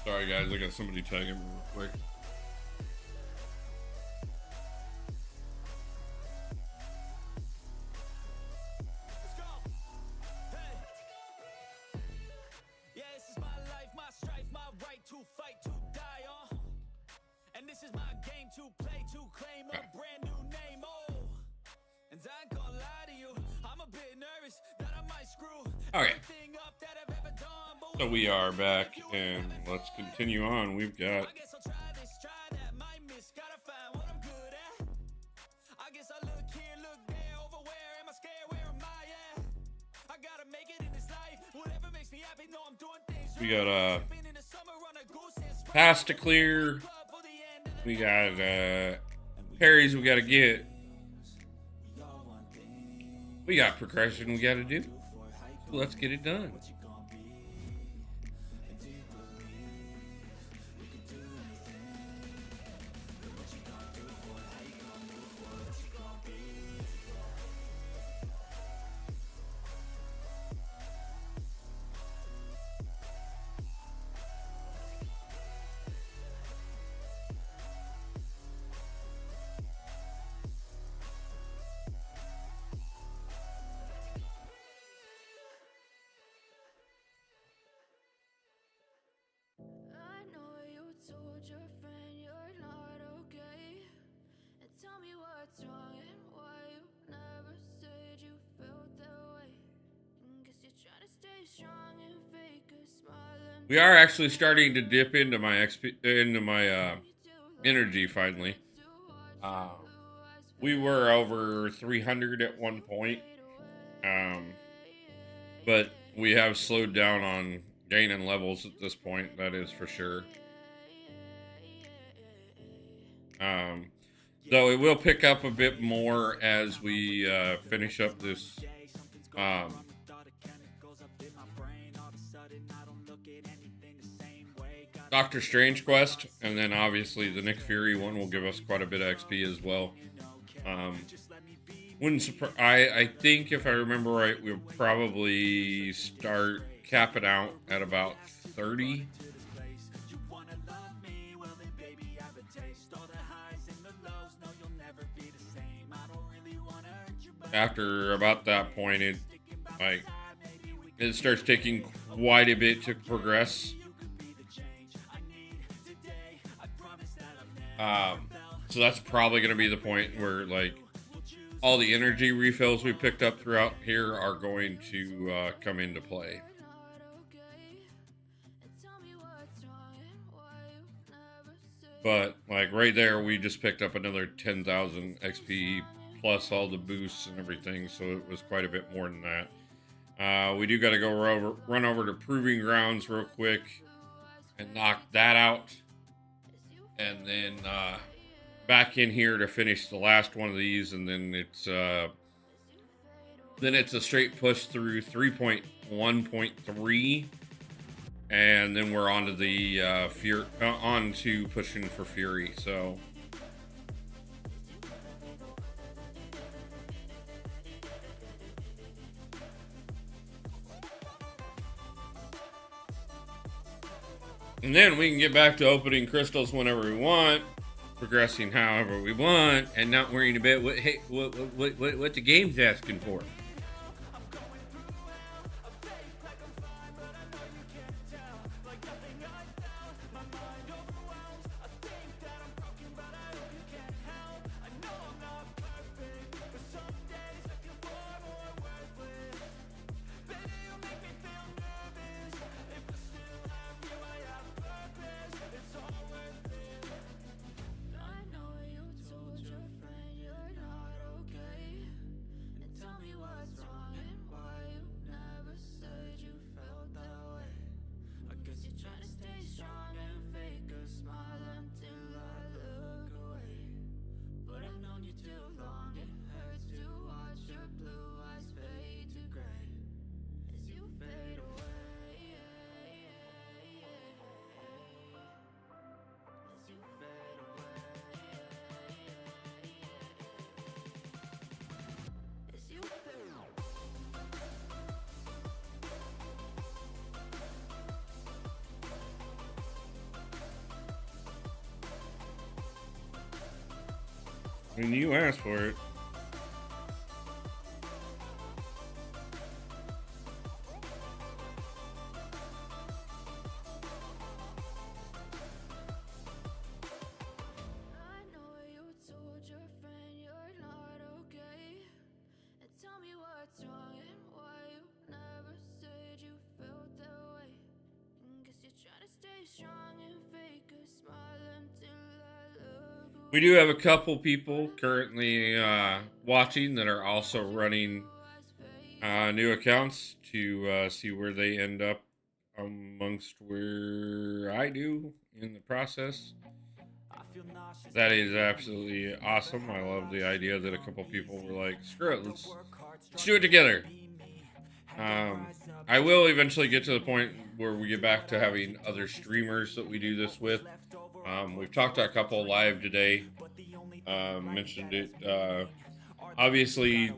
[SPEAKER 3] Sorry, guys. I got somebody tagging me real quick.
[SPEAKER 2] Let's go. Hey. Yeah, this is my life, my strife, my right to fight, to die on. And this is my game to play, to claim a brand new name. And I ain't gonna lie to you, I'm a bit nervous that I might screw
[SPEAKER 3] Okay.
[SPEAKER 2] everything up that I've ever done. But
[SPEAKER 3] So we are back, and let's continue on. We've got
[SPEAKER 2] I guess I'll try this, try that, might miss, gotta find what I'm good at. I guess I look here, look there, over where am I scared, where am I at? I gotta make it in this life, whatever makes me happy, know I'm doing things
[SPEAKER 3] we got
[SPEAKER 2] Been in the summer on a goose and sprung
[SPEAKER 3] pass to clear.
[SPEAKER 2] club for the end of the
[SPEAKER 3] We got parries we gotta get. We got progression we gotta do. So let's get it done.
[SPEAKER 5] I know you told your friend you're not okay. And tell me what's wrong and why you never said you felt that way. Guess you're trying to stay strong and fake a smile.
[SPEAKER 3] We are actually starting to dip into my energy finally. We were over 300 at one point, but we have slowed down on gaining levels at this point. That is for sure. Though it will pick up a bit more as we finish up this Doctor Strange quest, and then obviously the Nick Fury one will give us quite a bit of XP as well. Wouldn't surprise. I think if I remember right, we'll probably start capping out at about 30. After about that point, it starts taking quite a bit to progress. So that's probably going to be the point where all the energy refills we picked up throughout here are going to come into play. But right there, we just picked up another 10,000 XP plus all the boosts and everything, so it was quite a bit more than that. We do got to go run over to Proving Grounds real quick and knock that out, and then back in here to finish the last one of these, and then it's a straight push through 3.1.3, and then we're on to the on to pushing for Fury. So and then we can get back to opening crystals whenever we want. progressing however we want and not worrying about what the game's asking for.
[SPEAKER 5] I know you told your friend you're not okay. And tell me what's wrong and why you never said you felt that way. I guess you're trying to stay strong and fake a smile until I look away. But I've known you too long, it hurts to watch your blue eyes fade to gray as you fade away. As you fade away. As you fade away.
[SPEAKER 3] I mean, you asked for it.
[SPEAKER 5] I know you told your friend you're not okay. And tell me what's wrong and why you never said you felt that way. And guess you're trying to stay strong and fake a smile until I look away.
[SPEAKER 3] We do have a couple people currently watching that are also running new accounts to see where they end up amongst where I do in the process. That is absolutely awesome. I love the idea that a couple people were like, screw it, let's do it together. I will eventually get to the point where we get back to having other streamers that we do this with. We've talked to a couple live today. Mentioned it. Obviously,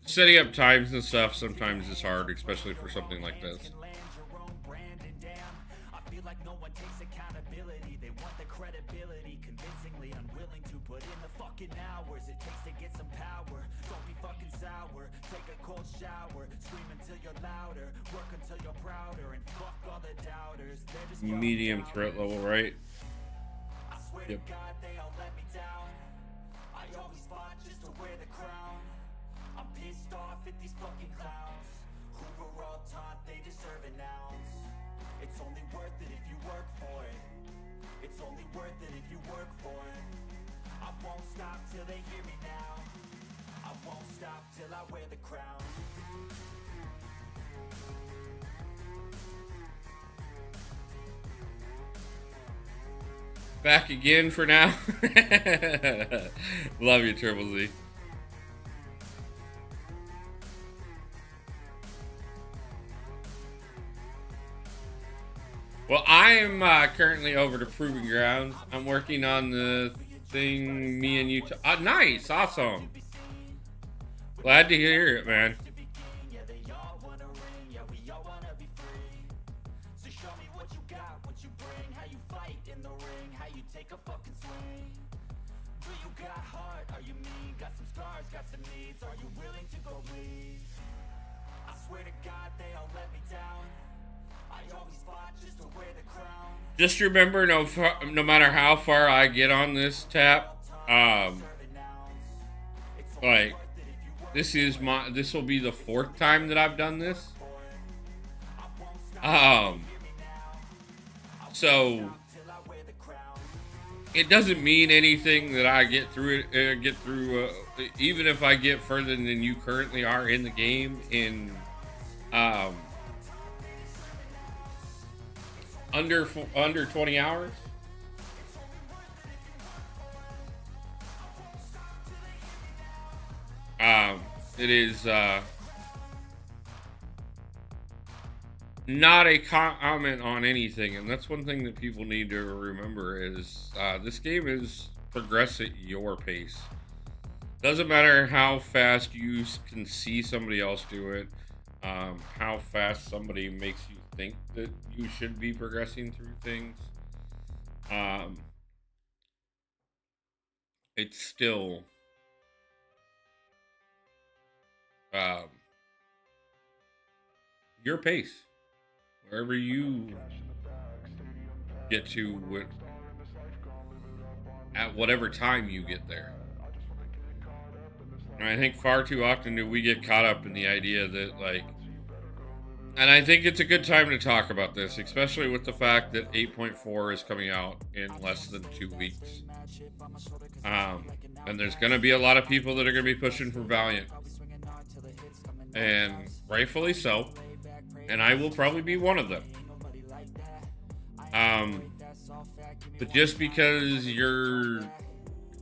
[SPEAKER 3] setting up times and stuff sometimes is hard, especially for something like this.
[SPEAKER 2] I feel like no one takes accountability. They want the credibility, convincingly unwilling to put in the fucking hours it takes to get some power. Don't be fucking sour. Take a cold shower. Scream until you're louder. Work until you're prouder. And fuck all the doubters. They're just
[SPEAKER 3] Medium threat level, right?
[SPEAKER 2] I swear
[SPEAKER 3] Yep.
[SPEAKER 2] to God, they all let me down. I always fought just to wear the crown. I'm pissed off at these fucking clowns who were all taught they deserve an ounce. It's only worth it if you work for it. It's only worth it if you work for it. I won't stop till they hear me now. I won't stop till I wear the crown.
[SPEAKER 3] Back again for now. Love you, Triple Z. Well, I am currently over to Proving Grounds. I'm working on the thing me and you... nice, awesome. Glad to hear it, man.
[SPEAKER 2] Yeah, they all wanna ring. Yeah, we all wanna be free. So show me what you got, what you bring, how you fight in the ring, how you take a fucking swing. Do you got heart? Are you mean? Got some scars, got some needs. Are you willing to go bleed? I swear to God, they all let me down. I always fought just to wear the crown.
[SPEAKER 3] Just remember, no matter how far I get on this tap, like, this will be the 4th time that I've done this. So it doesn't mean anything that I get through it. Even if I get further than you currently are in the game in under 20 hours. It is not a comment on anything, and that's one thing that people need to remember is this game is progress at your pace. Doesn't matter how fast you can see somebody else do it, how fast somebody makes you think that you should be progressing through things. it's still um, your pace, wherever you get to at whatever time you get there. And I think far too often do we get caught up in the idea that, like, and I think it's a good time to talk about this, especially with the fact that 8.4 is coming out in less than 2 weeks. And there's going to be a lot of people that are going to be pushing for Valiant. And rightfully so. And I will probably be one of them. But just because you're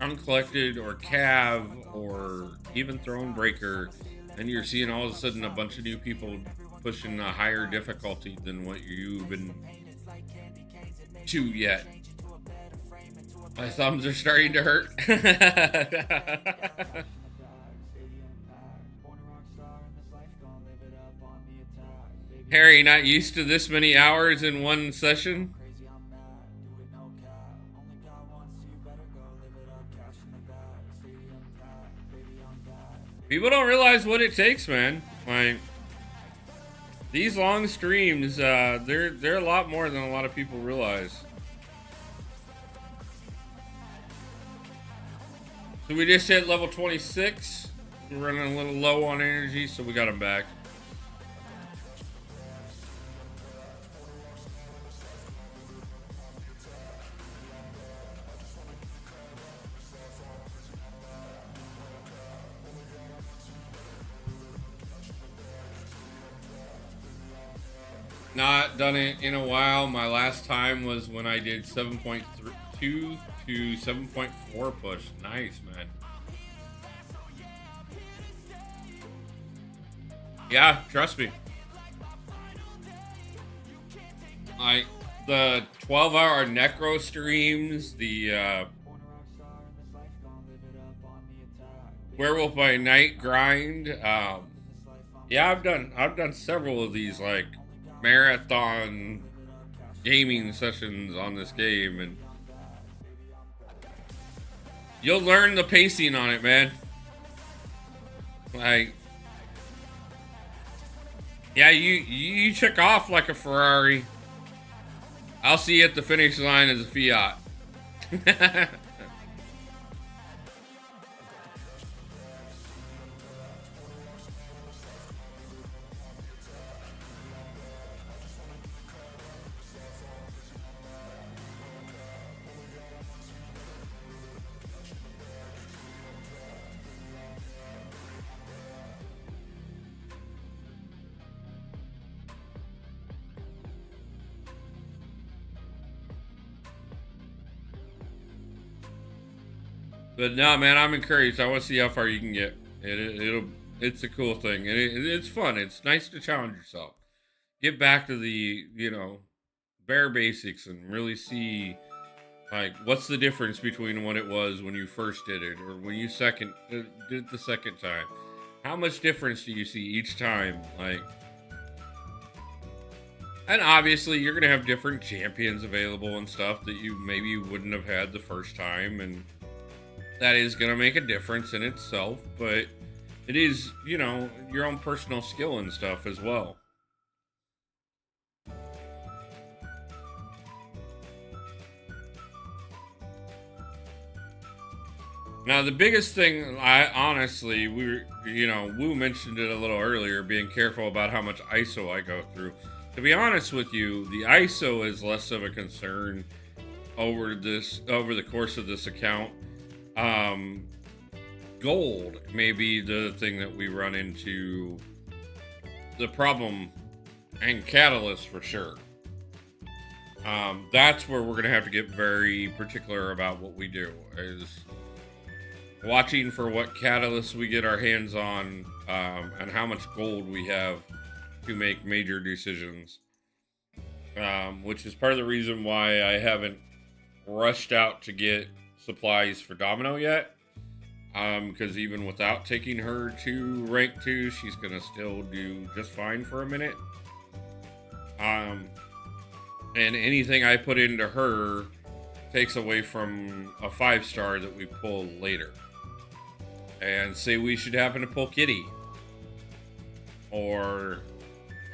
[SPEAKER 3] Uncollected or Cav or even Thronebreaker, and you're seeing all of a sudden a bunch of new people pushing a higher difficulty than what you've been to yet. My thumbs are starting to hurt. Harry, not used to this many hours in one session? People don't realize what it takes, man. Like, these long streams, they're a lot more than a lot of people realize. So we just hit level 26. We're running a little low on energy, so we got them back. Not done it in a while. My last time was when I did 7.2 to 7.4 push. Nice, man. Yeah, trust me. Like the 12-hour necro streams, the Werewolf by Night grind. Yeah, I've done several of these, like, marathon gaming sessions on this game, and you'll learn the pacing on it, man. Like, yeah, you check off like a Ferrari. I'll see you at the finish line as a Fiat. But no, man, I'm encouraged. I want to see how far you can get. It's a cool thing, and it's fun. It's nice to challenge yourself. Get back to the, bare basics and really see, like, what's the difference between what it was when you first did it or when you did it the second time. How much difference do you see each time? Like, and obviously you're gonna have different champions available and stuff that you maybe wouldn't have had the first time, and that is going to make a difference in itself, but it is, your own personal skill and stuff as well. Now, the biggest thing, Wu mentioned it a little earlier, being careful about how much ISO I go through. To be honest with you, the ISO is less of a concern over the course of this account. Gold may be the thing that we run into the problem, and catalyst for sure. That's where we're going to have to get very particular about what we do, is watching for what catalysts we get our hands on, and how much gold we have to make major decisions, which is part of the reason why I haven't rushed out to get supplies for Domino yet, because even without taking her to rank 2, she's gonna still do just fine for a minute. And anything I put into her takes away from a 5-star that we pull later. And say we should happen to pull Kitty or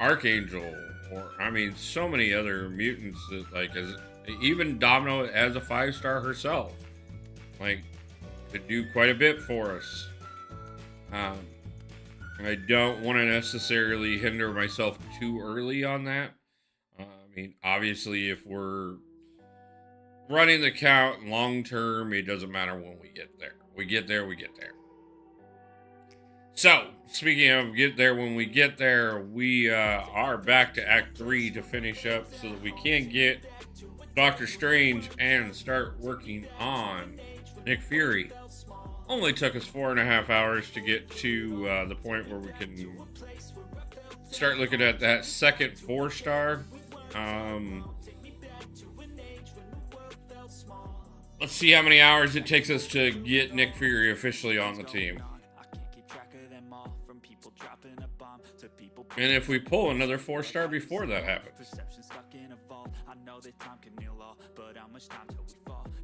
[SPEAKER 3] Archangel, or I mean, so many other mutants that, like, as even Domino as a 5-star herself, like, could do quite a bit for us. I don't want to necessarily hinder myself too early on that. I mean, obviously, if we're running the count long term, it doesn't matter when we get there. We get there. So, speaking of get there when we get there, we are back to Act 3 to finish up so that we can get Doctor Strange and start working on Nick Fury. Only took us 4.5 hours to get to the point where we can start looking at that second 4-star. Let's see how many hours it takes us to get Nick Fury officially on the team. And if we pull another 4-star before that happens.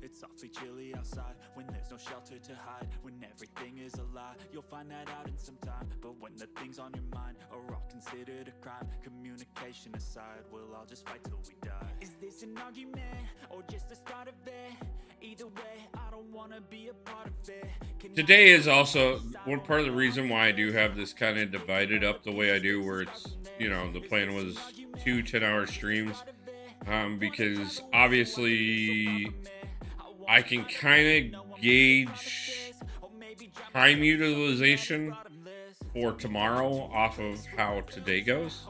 [SPEAKER 2] It's awfully chilly outside when there's no shelter to hide. When everything is a lie, you'll find that out in some time. But when the things on your mind are all considered a crime, communication aside, we'll all just fight till we die. Is this an argument or just the start of it? Either way, I don't want to be a part of it.
[SPEAKER 3] Today is also one part of the reason why I do have this kind of divided up the way I do, where it's, you know, the plan was 2 10-hour streams. Because obviously I can kind of gauge time utilization for tomorrow off of how today goes.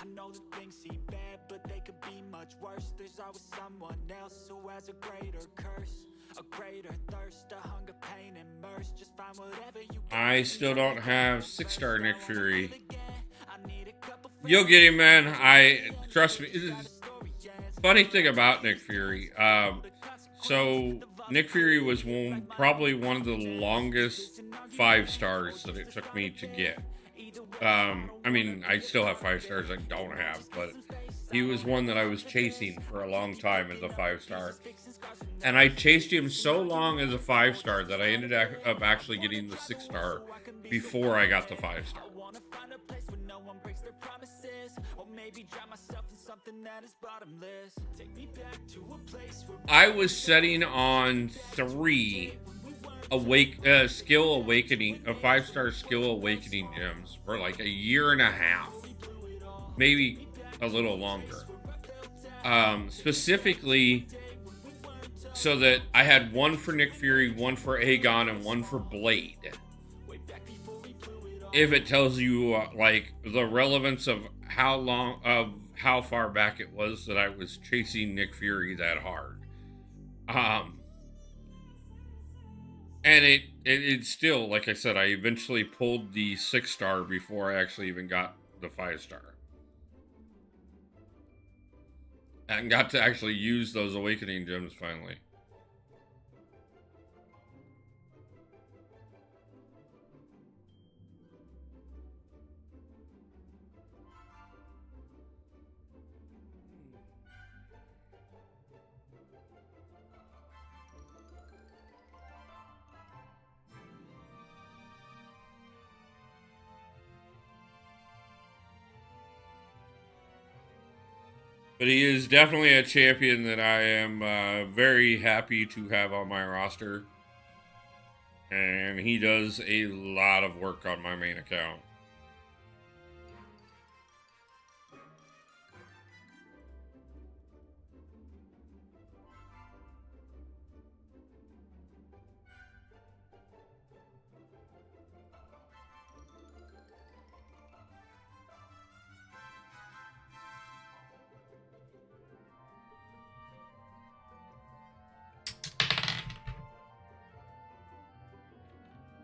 [SPEAKER 2] I know that things seem bad, but they could be much worse. There's always someone else who has a greater curse, a greater thirst, a hunger, pain, and mercy. Just find whatever you got.
[SPEAKER 3] I still don't have 6-star Nick Fury. You'll get him, man. I trust me. Funny thing about Nick Fury. So Nick Fury was probably one of the longest 5-stars that it took me to get. I mean, I still have 5-stars I don't have, but he was one that I was chasing for a long time as a 5-star. And I chased him so long as a 5-star that I ended up actually getting the 6-star before I got the 5-star. I was setting on 3 skill awakening, a 5-star skill awakening gems for like a year and a half, maybe a little longer. Specifically, so that I had 1 for Nick Fury, 1 for Aegon, and 1 for Blade. If it tells you like the relevance of how far back it was that I was chasing Nick Fury that hard. And it still, like I said, I eventually pulled the 6-star before I actually even got the 5-star. And got to actually use those awakening gems finally. But he is definitely a champion that I am very happy to have on my roster. And he does a lot of work on my main account.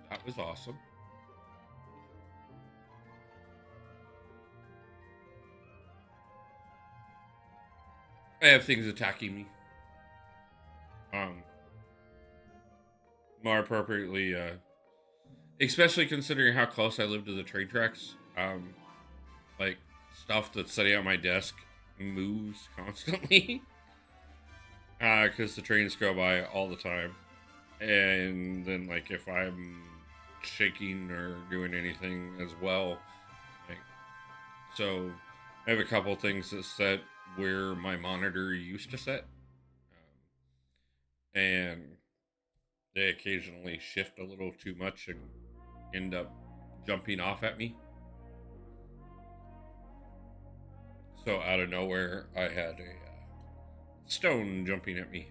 [SPEAKER 3] That was awesome. I have things attacking me. More appropriately, especially considering how close I live to the train tracks. Like stuff that's sitting on my desk moves constantly. Because the trains go by all the time. And then, like, if I'm shaking or doing anything as well, like, so I have a couple things that set where my monitor used to set, and they occasionally shift a little too much and end up jumping off at me. So out of nowhere, I had a stone jumping at me.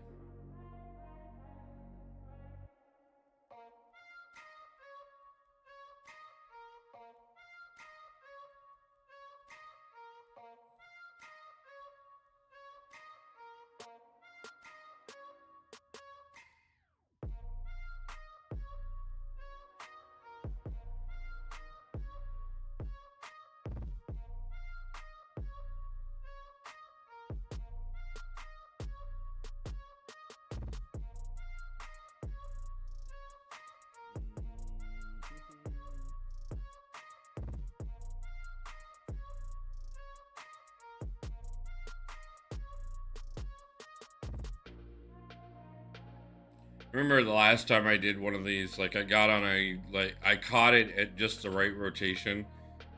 [SPEAKER 3] Remember the last time I did one of these, like I got on I caught it at just the right rotation,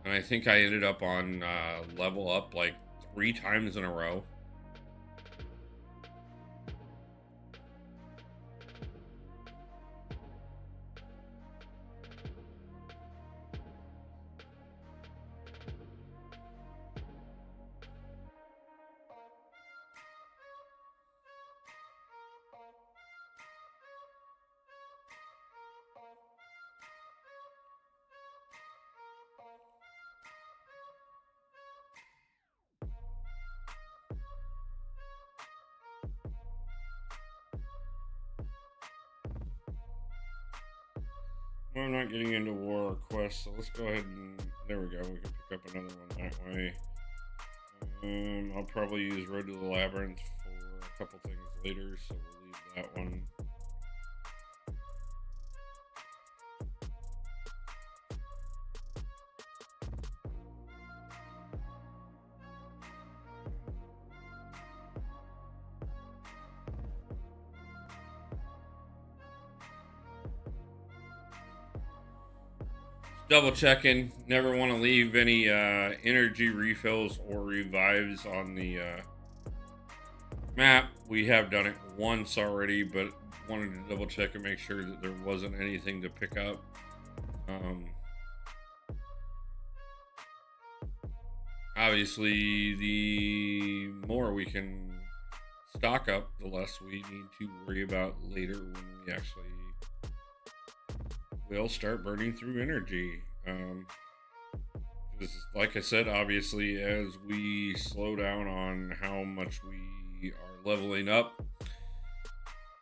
[SPEAKER 3] and I think I ended up on level up like 3 times in a row. Well, I'm not getting into war or quest, so let's go ahead and there we go. We can pick up another one that way. I'll probably use Road to the Labyrinth for a couple things later, so we'll leave that one. Double checking. Never want to leave any energy refills or revives on the map. We have done it once already, but wanted to double check and make sure that there wasn't anything to pick up. Obviously, the more we can stock up, the less we need to worry about later when we actually will start burning through energy. Like I said, obviously, as we slow down on how much we are leveling up,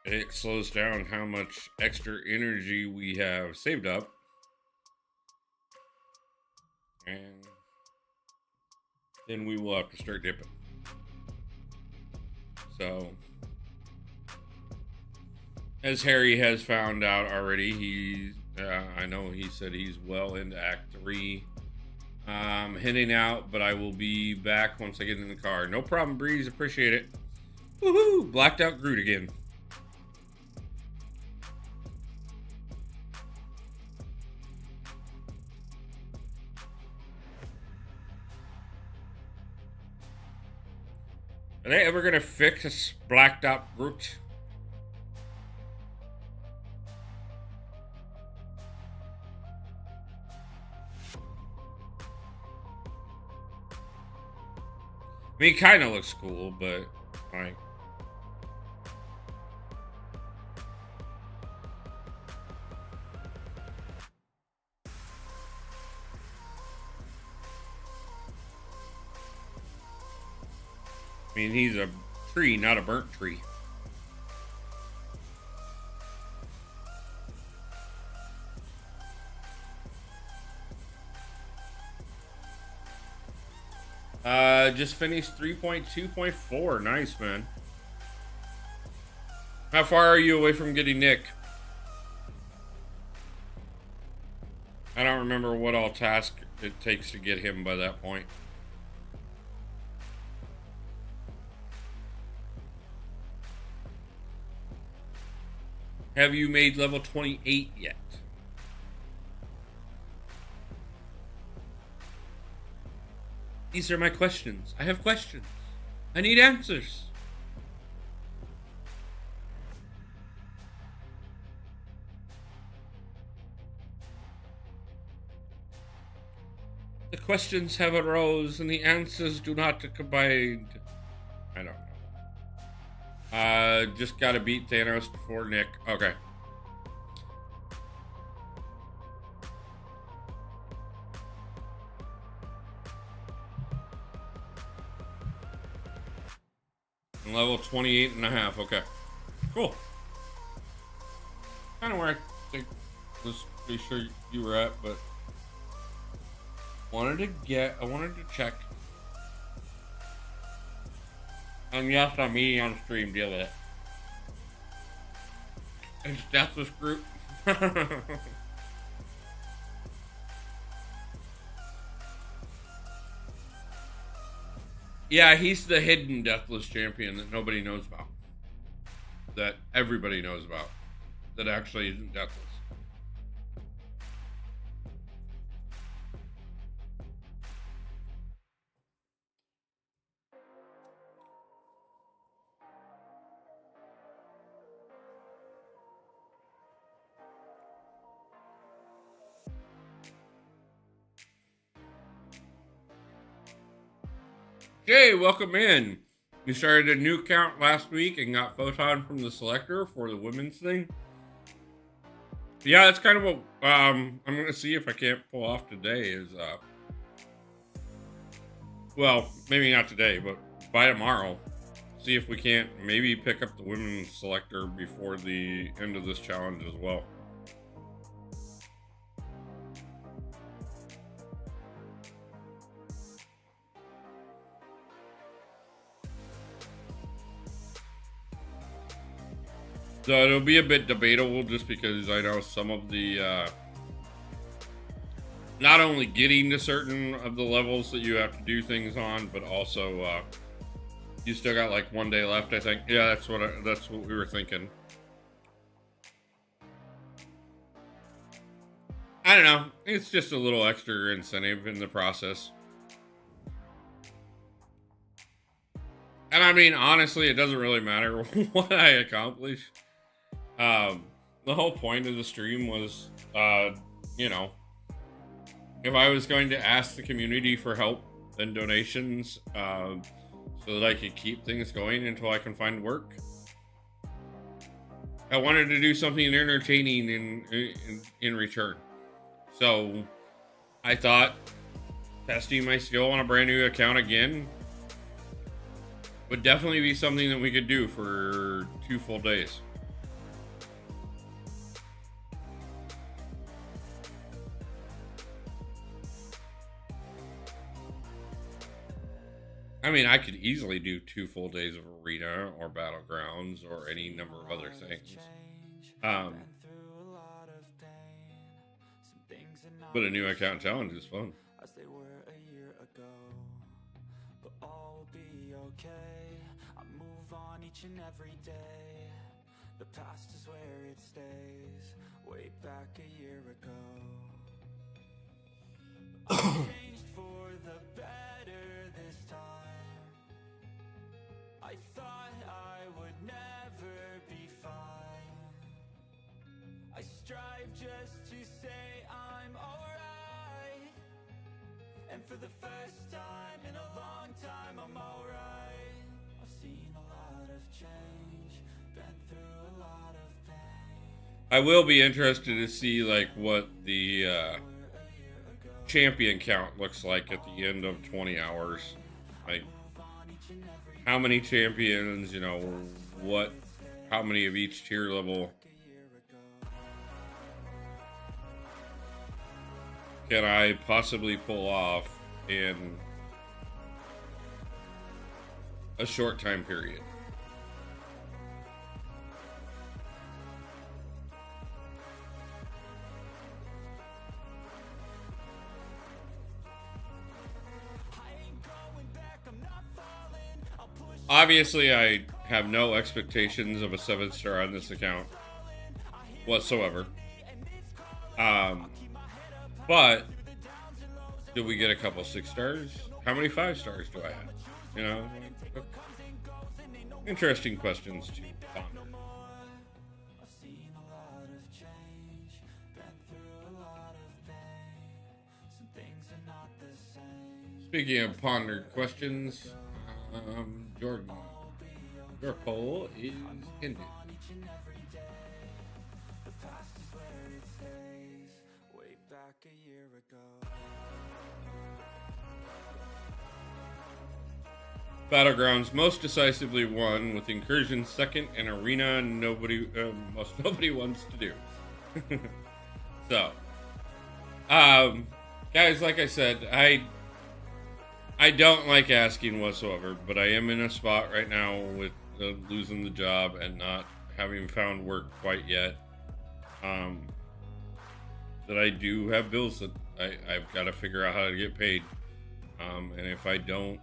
[SPEAKER 3] it slows down how much extra energy we have saved up. And then we will have to start dipping. So, as Harry has found out already, I know he said he's well into Act 3. Heading out, but I will be back once I get in the car. No problem, Breeze. Appreciate it. Woohoo! Blacked out Groot again. Are they ever gonna fix blacked out Groot? I mean, he kind of looks cool, but like, I mean, he's a tree, not a burnt tree. Just finished 3.2.4. Nice, man. How far are you away from getting Nick? I don't remember what all task it takes to get him by that point. Have you made level 28 yet? These are my questions. I have questions. I need answers. The questions have arose and the answers do not combine. I don't know. Just gotta beat Thanos before Nick. Okay. Level 28 and a half. Okay. Cool. Kind of where I think was pretty sure you were at, but I wanted to check. And yes, I'm eating on stream, deal with it. It's Deathless Group. Yeah, he's the hidden Deathless champion that nobody knows about. That everybody knows about. That actually isn't Deathless. Jay, welcome in. We started a new account last week and got Photon from the selector for the women's thing. Yeah, that's kind of what I'm gonna see if I can't pull off today is well, maybe not today, but by tomorrow. See if we can't maybe pick up the women's selector before the end of this challenge as well. So it'll be a bit debatable just because I know some of the, not only getting to certain of the levels that you have to do things on, but also, you still got like 1 day left, I think. Yeah, that's what we were thinking. I don't know. It's just a little extra incentive in the process. And I mean, honestly, it doesn't really matter what I accomplish. The whole point of the stream was, you know, if I was going to ask the community for help and donations, so that I could keep things going until I can find work. I wanted to do something entertaining in return. So I thought testing my skill on a brand new account again would definitely be something that we could do for 2 full days. I mean, I could easily do 2 full days of arena or battlegrounds or any number of other things. But a new account challenge is fun.
[SPEAKER 2] As they were a year ago, but all will be okay. I move on each and every day. The past is where it stays. Way back a year ago, I changed for the better this time. I thought I would never be fine. I strive just to say I'm alright. And for the first time in a long time, I'm alright. I've seen a lot of change, been through a lot of pain.
[SPEAKER 3] I will be interested to see like what the champion count looks like at the end of 20 hours. Like how many champions, you know, how many of each tier level can I possibly pull off in a short time period. Obviously, I have no expectations of a 7-star on this account whatsoever. But do we get a couple 6 stars? How many 5 stars do I have? You know, interesting questions to ponder.
[SPEAKER 2] I've seen a lot of change, been through a lot of pain. Some things are not the same.
[SPEAKER 3] Speaking of pondered questions, Jordan, your poll is ended.
[SPEAKER 2] Each and every day, the past is where it stays. Way back a year ago.
[SPEAKER 3] Battlegrounds most decisively won, with Incursion second and Arena most nobody wants to do. So, guys, like I said, I don't like asking whatsoever, but I am in a spot right now with losing the job and not having found work quite yet. That I do have bills that I've got to figure out how to get paid. And if I don't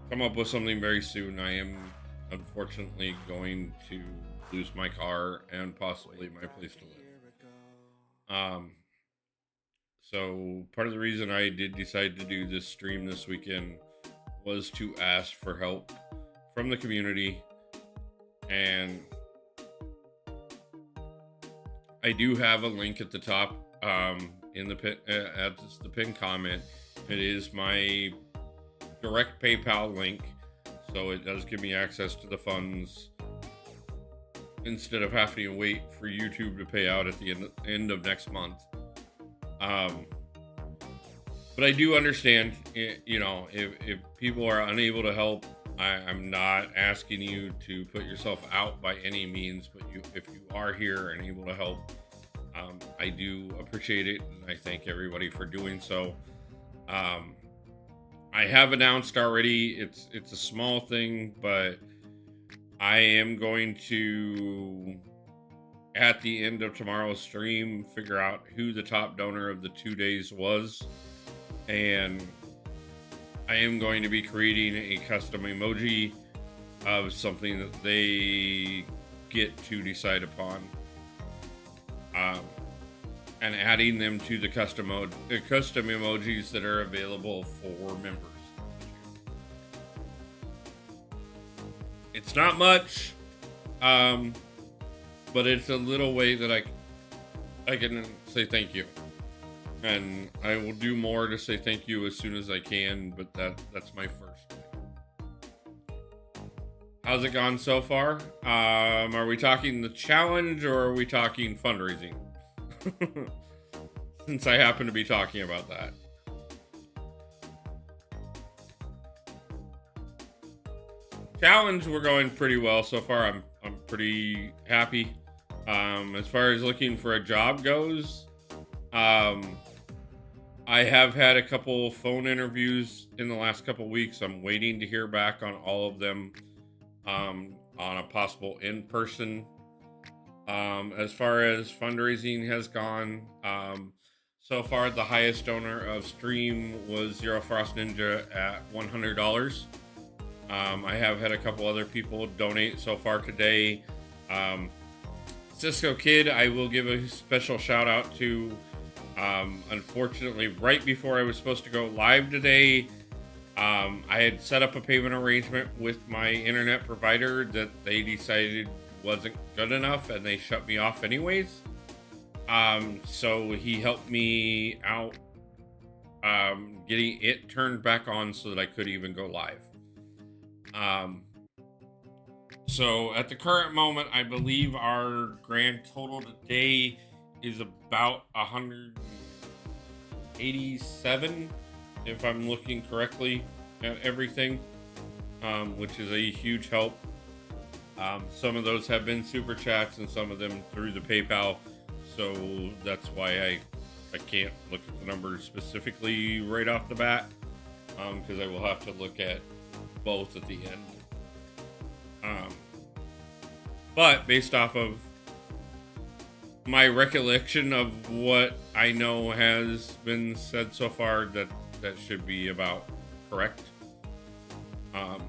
[SPEAKER 3] come up with something very soon, I am unfortunately going to lose my car and possibly my place to live. So part of the reason I did decide to do this stream this weekend was to ask for help from the community, and I do have a link at the top in the pin, at the pinned comment. It is my direct PayPal link, so it does give me access to the funds instead of having to wait for YouTube to pay out at the end of next month. But I do understand, you know, if people are unable to help, I'm not asking you to put yourself out by any means, but if you are here and able to help, I do appreciate it, and I thank everybody for doing so. I have announced already, it's a small thing, but I am going to, at the end of tomorrow's stream, figure out who the top donor of the 2 days was, and I am going to be creating a custom emoji of something that they get to decide upon, and adding them to the custom emojis that are available for members. It's not much, but it's a little way that I can say thank you, and I will do more to say thank you as soon as I can. But that's my first. How's it gone so far? Are we talking the challenge or are we talking fundraising? Since I happen to be talking about that. Challenge, we're going pretty well so far. I'm pretty happy. As far as looking for a job goes, I have had a couple phone interviews in the last couple weeks. I'm waiting to hear back on all of them, on a possible in-person. As far as fundraising has gone, so far the highest donor of stream was Zero Frost Ninja at $100. I have had a couple other people donate so far today. Cisco Kid, I will give a special shout out to. Unfortunately, right before I was supposed to go live today, I had set up a payment arrangement with my internet provider that they decided wasn't good enough, and they shut me off anyways. So he helped me out getting it turned back on so that I could even go live. So at the current moment, I believe our grand total today is about 187, if I'm looking correctly at everything, which is a huge help. Some of those have been super chats and some of them through the PayPal, so that's why I can't look at the numbers specifically right off the bat, because I will have to look at both at the end. But based off of my recollection of what I know has been said so far, that should be about correct. And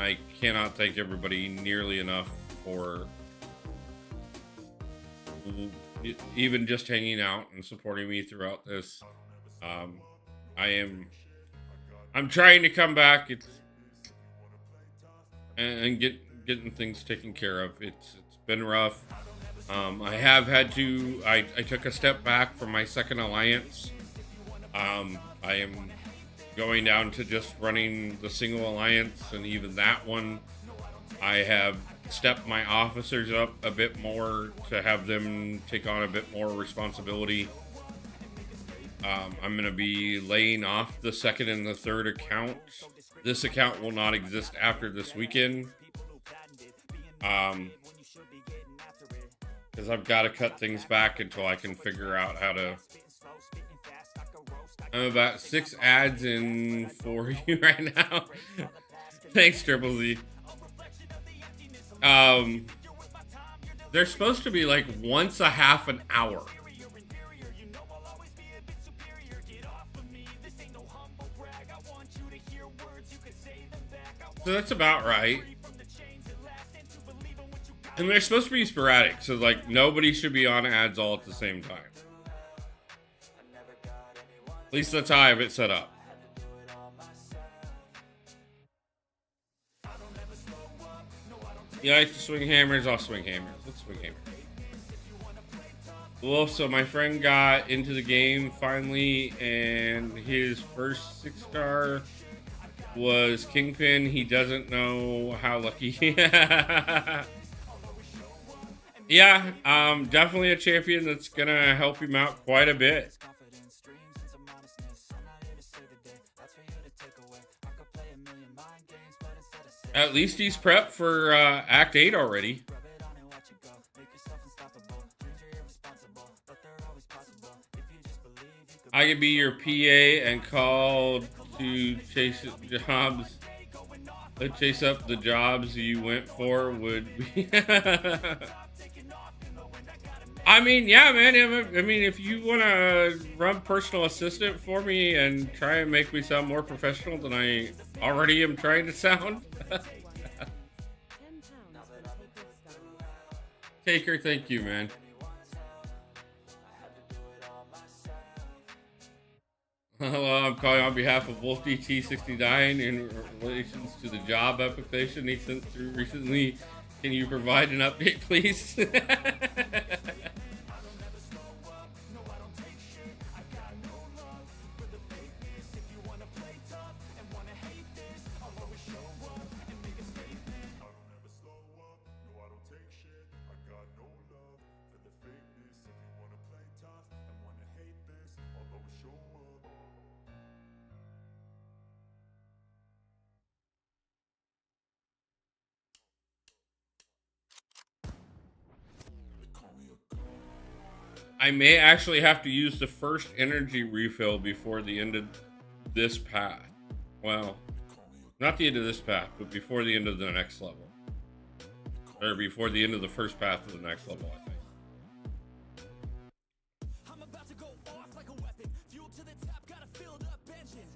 [SPEAKER 3] I cannot thank everybody nearly enough for even just hanging out and supporting me throughout this. I'm trying to come back. And getting things taken care of. It's been rough. I have had to. I took a step back from my second alliance. I am going down to just running the single alliance, and even that one, I have stepped my officers up a bit more to have them take on a bit more responsibility. I'm going to be laying off the second and the third account. This account will not exist after this weekend. Because I've got to cut things back until I can figure out how to. I'm about 6 ads in for you right now. Thanks, Triple Z. They're supposed to be like once a half an hour. So that's about right. And they're supposed to be sporadic, so like nobody should be on ads all at the same time. At least that's how I have it set up. You like to swing hammers? I'll swing hammers. Let's swing hammers. Well, so my friend got into the game finally, and his first 6-star was Kingpin. He doesn't know how lucky. Yeah, definitely a champion that's gonna help him out quite a bit. At least he's prepped for Act 8 already. I could be your PA and call to chase jobs. Chase up the jobs you went for would be. I mean, yeah, man. I mean, if you want to run personal assistant for me and try and make me sound more professional than I already am trying to sound. Taker, thank you, man. Hello, I'm calling on behalf of Wolf DT69 in relations to the job application he sent through recently. Can you provide an update, please? I may actually have to use the first energy refill before the end of this path. Well, not the end of this path, but before the end of the next level. Or before the end of the first path of the next level, I think. I'm about to go off like a weapon. Fuel to the top, got a filled up engine.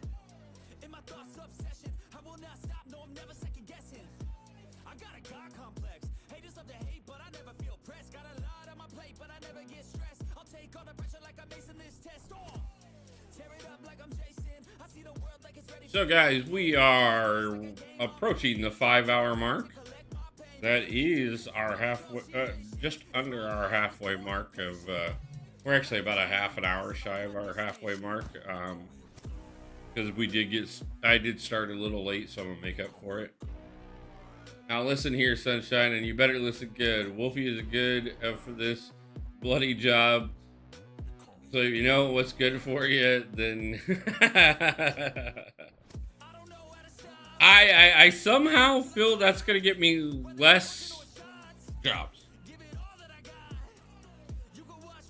[SPEAKER 3] In my thoughts obsession, I will not stop, no, I'm never second guessing. I got a God complex. Haters love to hate, but I never feel pressed. Got a lot on my plate, but I never get stressed. I'll take all the pressure like I'm acing this test. Tear it up like I'm Jason. I see the world like it's ready. So guys, we are approaching the 5-hour mark. That is our halfway, just under our halfway mark of, we're actually about a half an hour shy of our halfway mark. Because I did start a little late, so I'm gonna make up for it. Now listen here, Sunshine, and you better listen good. Wolfie is good for this bloody job. So if you know what's good for you, then I somehow feel that's gonna get me less jobs.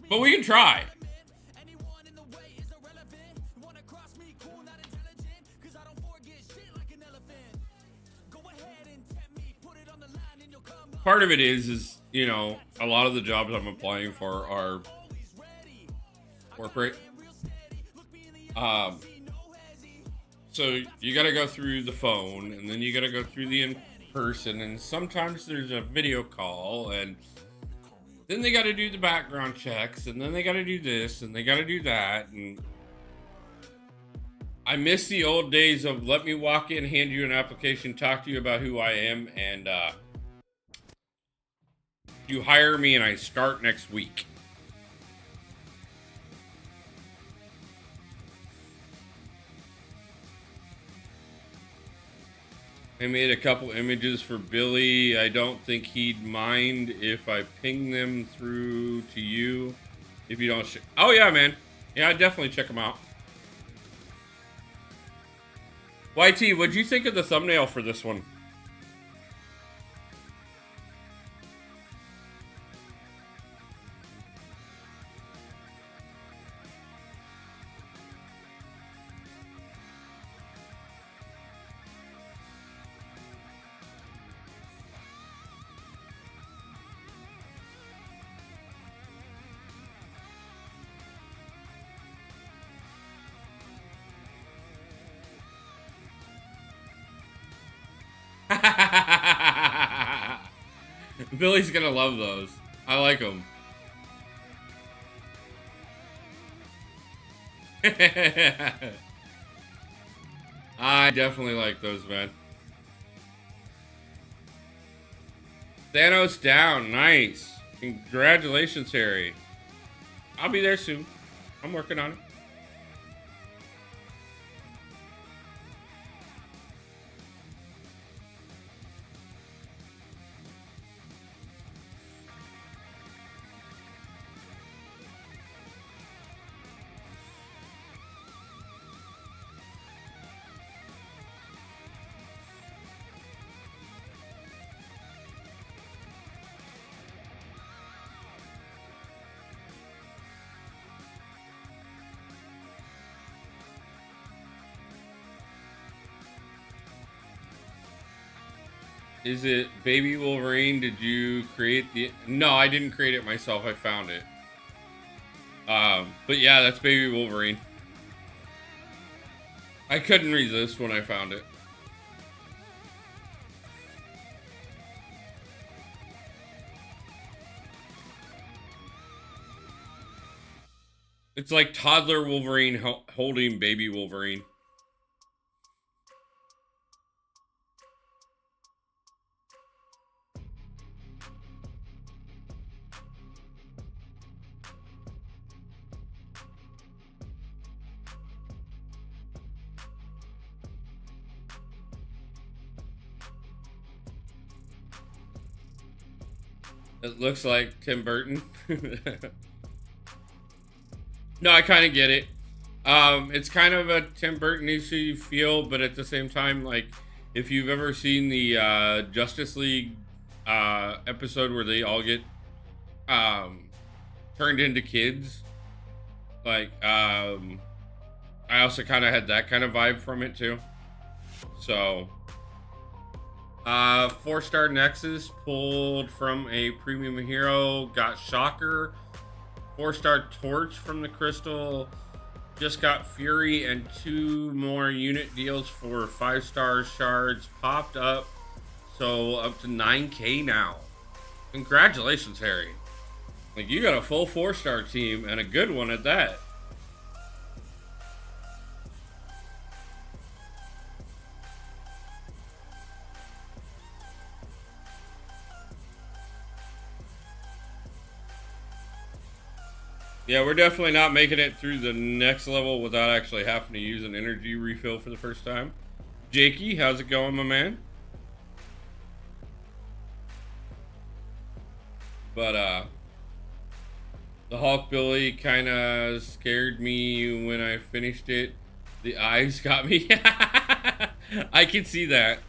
[SPEAKER 3] But we can try. part of it is you know, a lot of the jobs I'm applying for are corporate. Um, so you got to go through the phone, and then you got to go through the in person, and sometimes there's a video call, and then they got to do the background checks, and then they got to do this, and they got to do that, and I miss the old days of let me walk in, hand you an application, talk to you about who I am, and you hire me and I start next week. I made a couple images for Billy. I don't think he'd mind if I ping them through to you. If you don't... Oh, yeah, man. Yeah, I'd definitely check them out. YT, what'd you think of the thumbnail for this one? Billy's gonna love those. I like them. I definitely like those, man. Thanos down. Nice. Congratulations, Harry. I'll be there soon. I'm working on it. Is it Baby Wolverine? Did you create the... No, I didn't create it myself. I found it. But yeah, that's Baby Wolverine. I couldn't resist when I found it. It's like toddler Wolverine holding baby Wolverine. It looks like Tim Burton. No, I kind of get it. It's kind of a Tim Burton-y feel, but at the same time, like, if you've ever seen the Justice League episode where they all get turned into kids, like, I also kind of had that kind of vibe from it too. So, 4-star Nexus pulled from a premium hero, got Shocker. 4-star Torch from the Crystal, just got Fury, and 2 more unit deals for 5-star shards popped up. So up to 9K now. Congratulations, Harry. Like, you got a full 4-star team and a good one at that. Yeah, we're definitely not making it through the next level without actually having to use an energy refill for the first time. Jakey, how's it going, my man? But, the Hulk Billy kind of scared me when I finished it. The eyes got me. I can see that.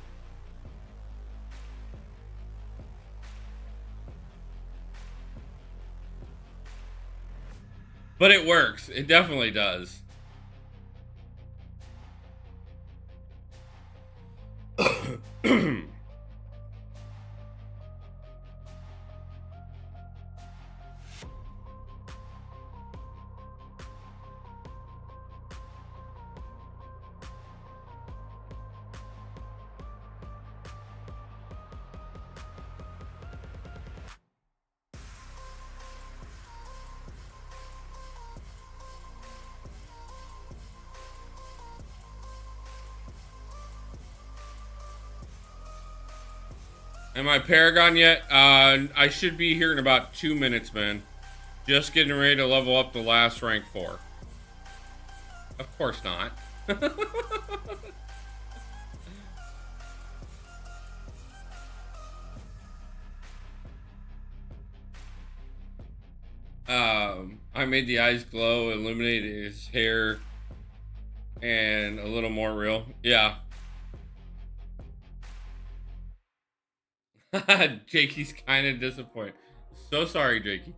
[SPEAKER 3] But it works. It definitely does. Am I Paragon yet? I should be here in about 2 minutes, man. Just getting ready to level up the last rank 4. Of course not. I made the eyes glow, illuminated his hair, and a little more real. Yeah. Jakey's kind of disappointed. So sorry, Jakey.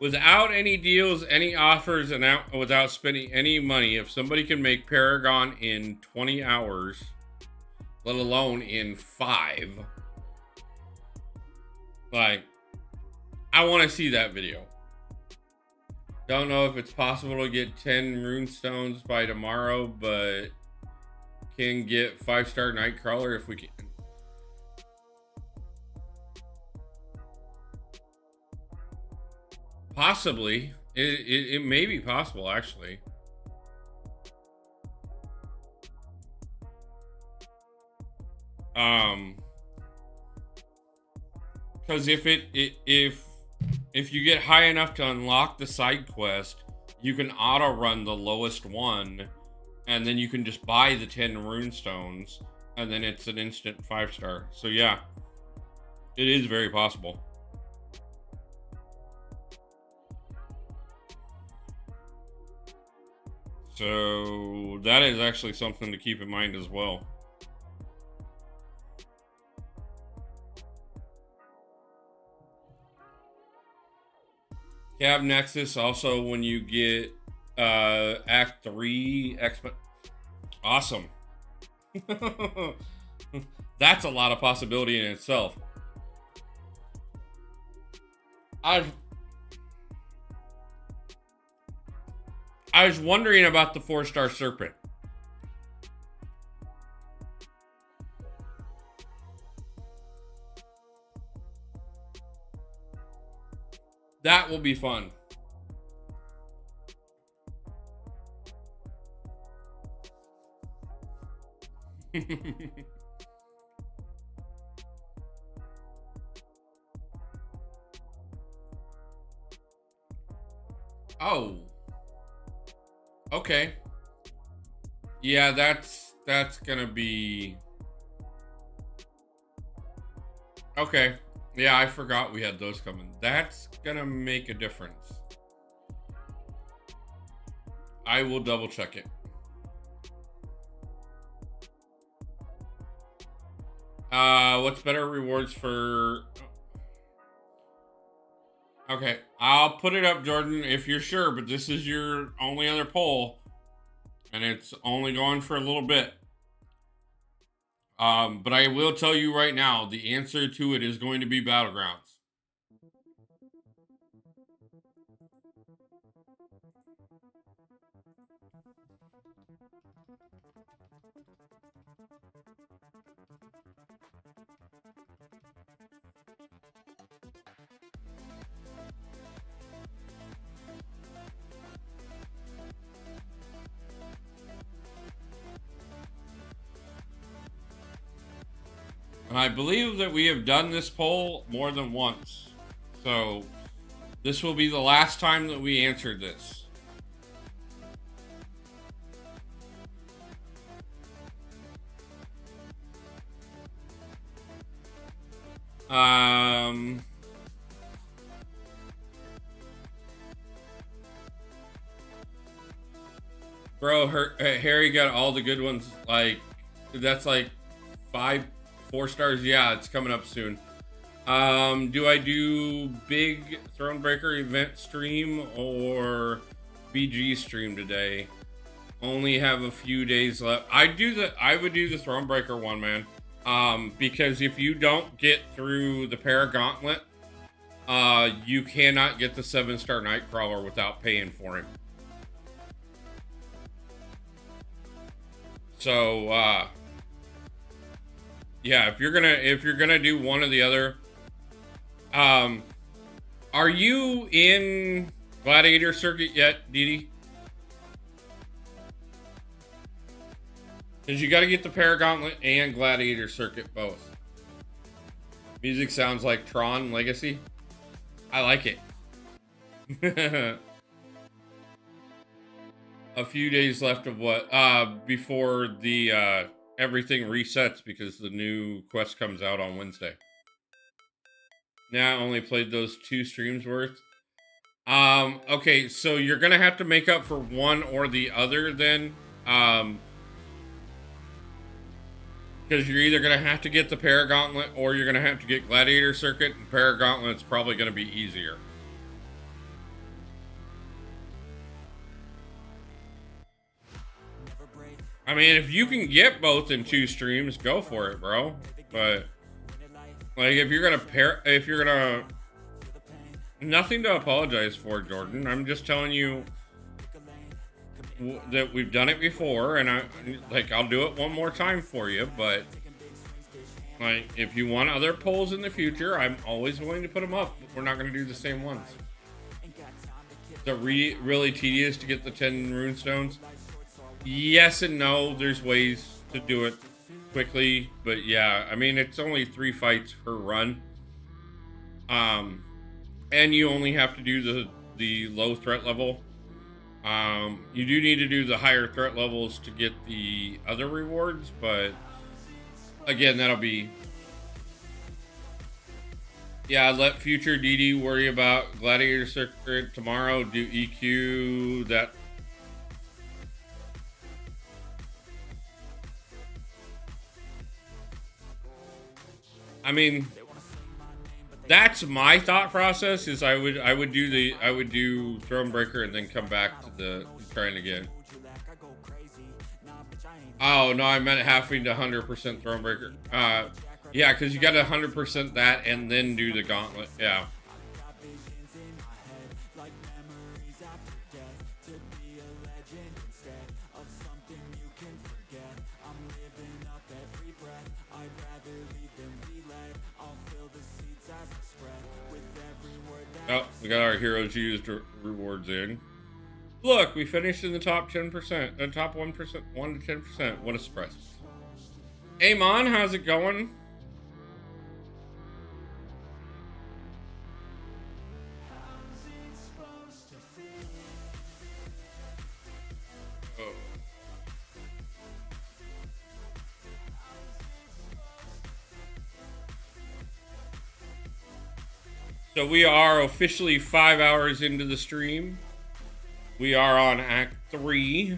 [SPEAKER 3] Without any deals, any offers, and without spending any money, if somebody can make Paragon in 20 hours, let alone in 5, like, I want to see that video. Don't know if it's possible to get 10 runestones by tomorrow, but can get 5-star Nightcrawler if we can. Possibly. It may be possible, actually. Because if you get high enough to unlock the side quest, you can auto run the lowest one, and then you can just buy the 10 runestones, and then it's an instant 5-star. So yeah, it is very possible. So that is actually something to keep in mind as well. Cab Nexus also when you get Act 3 awesome. That's a lot of possibility in itself. I was wondering about the 4-star Serpent. That will be fun. Oh. Okay. Yeah, that's gonna be... Okay. Yeah, I forgot we had those coming. That's gonna make a difference. I will double check it. What's better rewards for... Okay, I'll put it up, Jordan, if you're sure, but this is your only other poll, and it's only going for a little bit. But I will tell you right now, the answer to it is going to be Battlegrounds. And I believe that we have done this poll more than once. So this will be the last time that we answered this. Bro, Harry got all the good ones. Like, that's like 4 stars. Yeah, it's coming up soon. Do I do big Thronebreaker event stream or BG stream today? Only have a few days left. I would do the Thronebreaker one, man. Because if you don't get through the Paragauntlet, you cannot get the 7-star Nightcrawler without paying for him. So, yeah, if you're gonna do one or the other, Are you in Gladiator Circuit yet, Didi? Because you got to get the Paragauntlet and Gladiator Circuit both. Music sounds like Tron Legacy. I like it. A few days left of what? Before the everything resets because the new quest comes out on Wednesday. Now I only played those 2 streams worth. Okay, so you're gonna have to make up for one or the other then. Because you're either gonna have to get the Paragauntlet or you're gonna have to get Gladiator Circuit, and Paragauntlet's probably gonna be easier. I mean, if you can get both in 2 streams, go for it, bro. But like, if you're gonna nothing to apologize for, Jordan. I'm just telling you that we've done it before, and I'll do it one more time for you. But like, if you want other polls in the future, I'm always willing to put them up. But we're not going to do the same ones. It's really tedious to get the 10 runestones. Yes and no. There's ways to do it quickly, but yeah, I mean, it's only 3 fights per run. And you only have to do the low threat level. You do need to do the higher threat levels to get the other rewards, but again, that'll be... Yeah, let future DD worry about Gladiator Circuit tomorrow, do EQ, that... I mean, that's my thought process. Is I would do Thronebreaker and then come back to the trying again. Oh no, I meant halfway to 100% Thronebreaker. Yeah, because you got to 100% that and then do the gauntlet. Yeah. Oh, we got our heroes used rewards in. Look, we finished in the top 10%, the top 1%, 1 to 10%. What a surprise. Amon, how's it going? Oh. So we are officially 5 hours into the stream. We are on Act 3.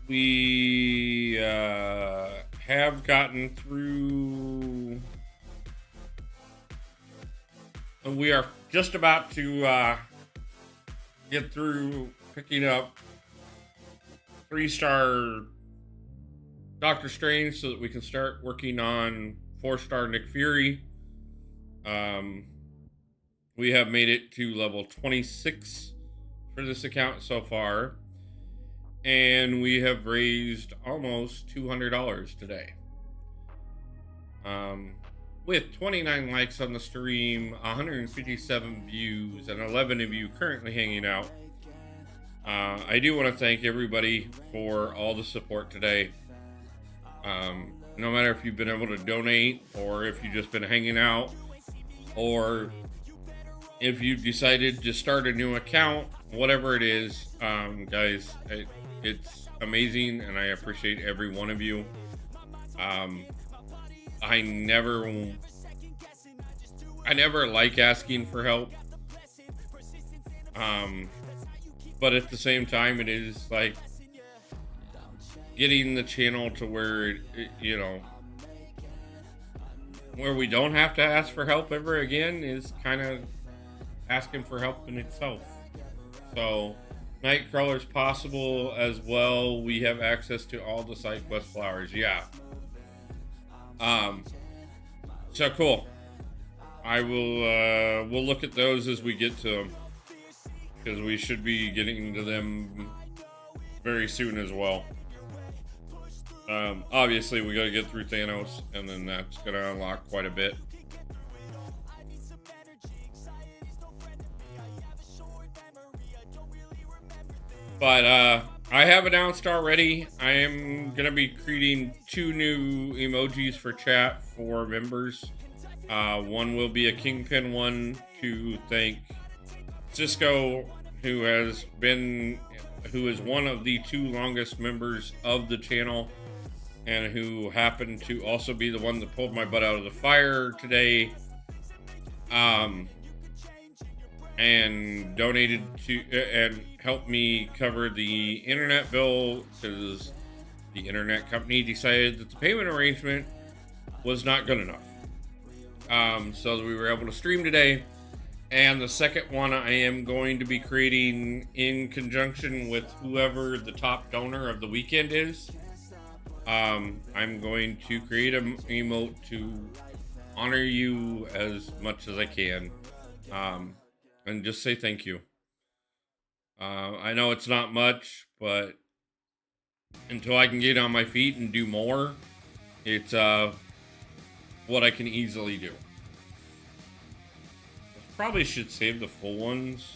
[SPEAKER 3] We have gotten through... And we are just about to get through picking up 3-star Doctor Strange so that we can start working on 4-star Nick Fury. We have made it to level 26 for this account so far. And we have raised almost $200 today. With 29 likes on the stream, 157 views, and 11 of you currently hanging out. I do want to thank everybody for all the support today. No matter if you've been able to donate, or if you've just been hanging out, or if you decided to start a new account, whatever it is, guys, it's amazing, and I appreciate every one of you. I never like asking for help. But at the same time, it is like getting the channel to where you know, where we don't have to ask for help ever again is kind of asking for help in itself. So Nightcrawler's possible as well. We have access to all the side quest flowers. Yeah. So cool. I will we'll look at those as we get to them, because we should be getting to them very soon as well. Obviously we got to get through Thanos, and then that's going to unlock quite a bit. But I have announced already, I am going to be creating 2 new emojis for chat for members. One will be a kingpin one to thank Cisco, who is one of the 2 longest members of the channel, and who happened to also be the one that pulled my butt out of the fire today. And donated to and helped me cover the internet bill, because the internet company decided that the payment arrangement was not good enough. So we were able to stream today. And the second one I am going to be creating in conjunction with whoever the top donor of the weekend is. I'm going to create an emote to honor you as much as I can. And just say thank you. I know it's not much, but until I can get on my feet and do more, it's what I can easily do. I probably should save the full ones.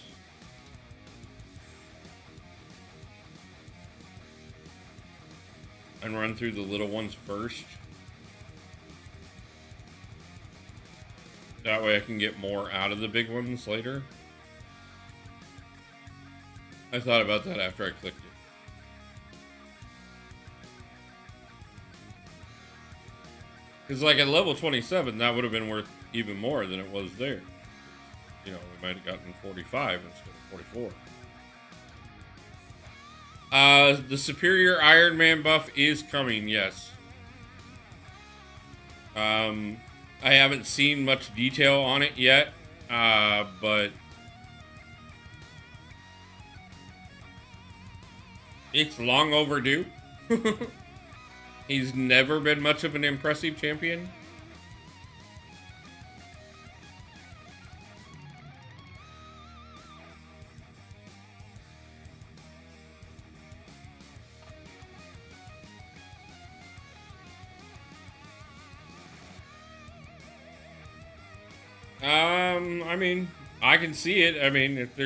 [SPEAKER 3] And run through the little ones first. That way I can get more out of the big ones later. I thought about that after I clicked it. Because like at level 27, that would have been worth even more than it was there. You know, we might have gotten 45 instead of 44. The Superior Iron Man buff is coming, yes. I haven't seen much detail on it yet, but it's long overdue. He's never been much of an impressive champion. I mean, I can see it. I mean, if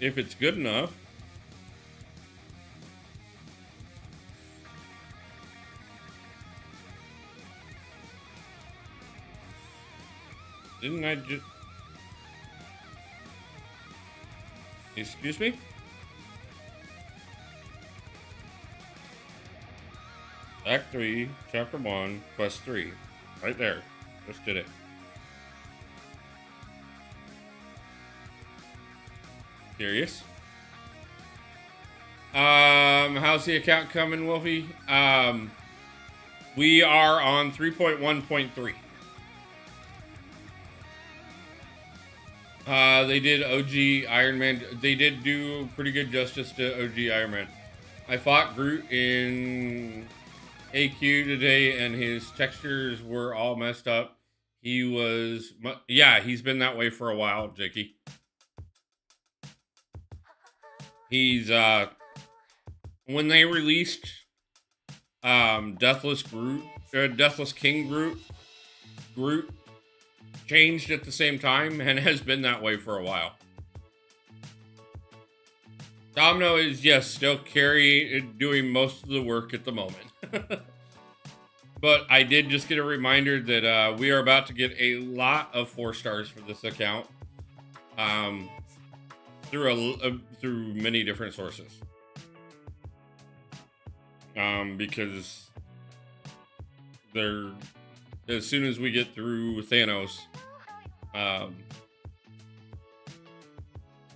[SPEAKER 3] it's good enough. Didn't I just... Excuse me? Act 3, Chapter 1, Quest 3. Right there. Just did it. Curious. How's the account coming, Wolfie? We are on 3.1.3. They did OG Iron Man. They did do pretty good justice to OG Iron Man. I fought Groot in AQ today, and his textures were all messed up. He was... Yeah, he's been that way for a while, Jakey. He's, when they released, Deathless King Groot changed at the same time and has been that way for a while. Domino is, yes, still doing most of the work at the moment. But I did just get a reminder that, we are about to get a lot of 4 stars for this account. Through many different sources. Because as soon as we get through Thanos,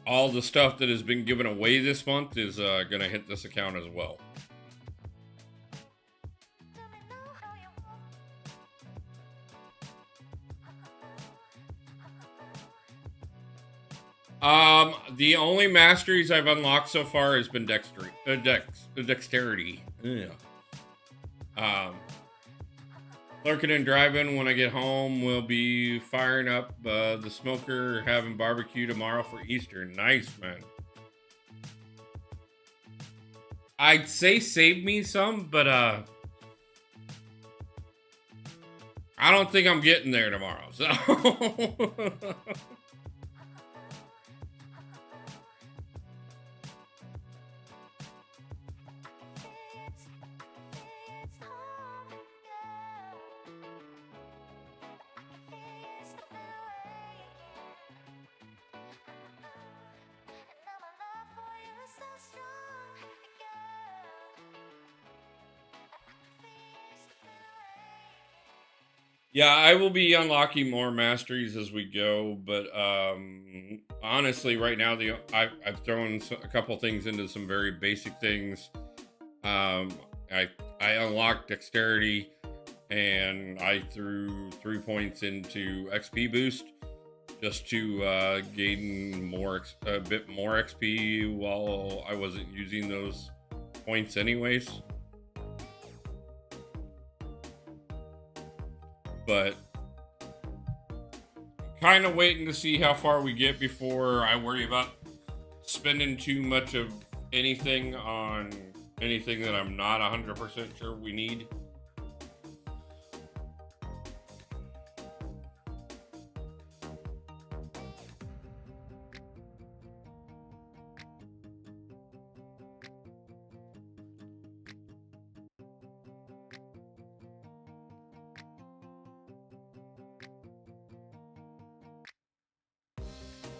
[SPEAKER 3] all the stuff that has been given away this month is going to hit this account as well. The only masteries I've unlocked so far has been dexterity. Yeah. Lurking and driving. When I get home, we'll be firing up the smoker, having barbecue tomorrow for Easter. Nice, man. I'd say save me some, but I don't think I'm getting there tomorrow, so... Yeah, I will be unlocking more masteries as we go, but honestly, right now I've thrown a couple things into some very basic things. Um, I unlocked dexterity, and I threw 3 points into XP boost just to gain a bit more XP while I wasn't using those points anyways. But kind of waiting to see how far we get before I worry about spending too much of anything on anything that I'm not 100% sure we need.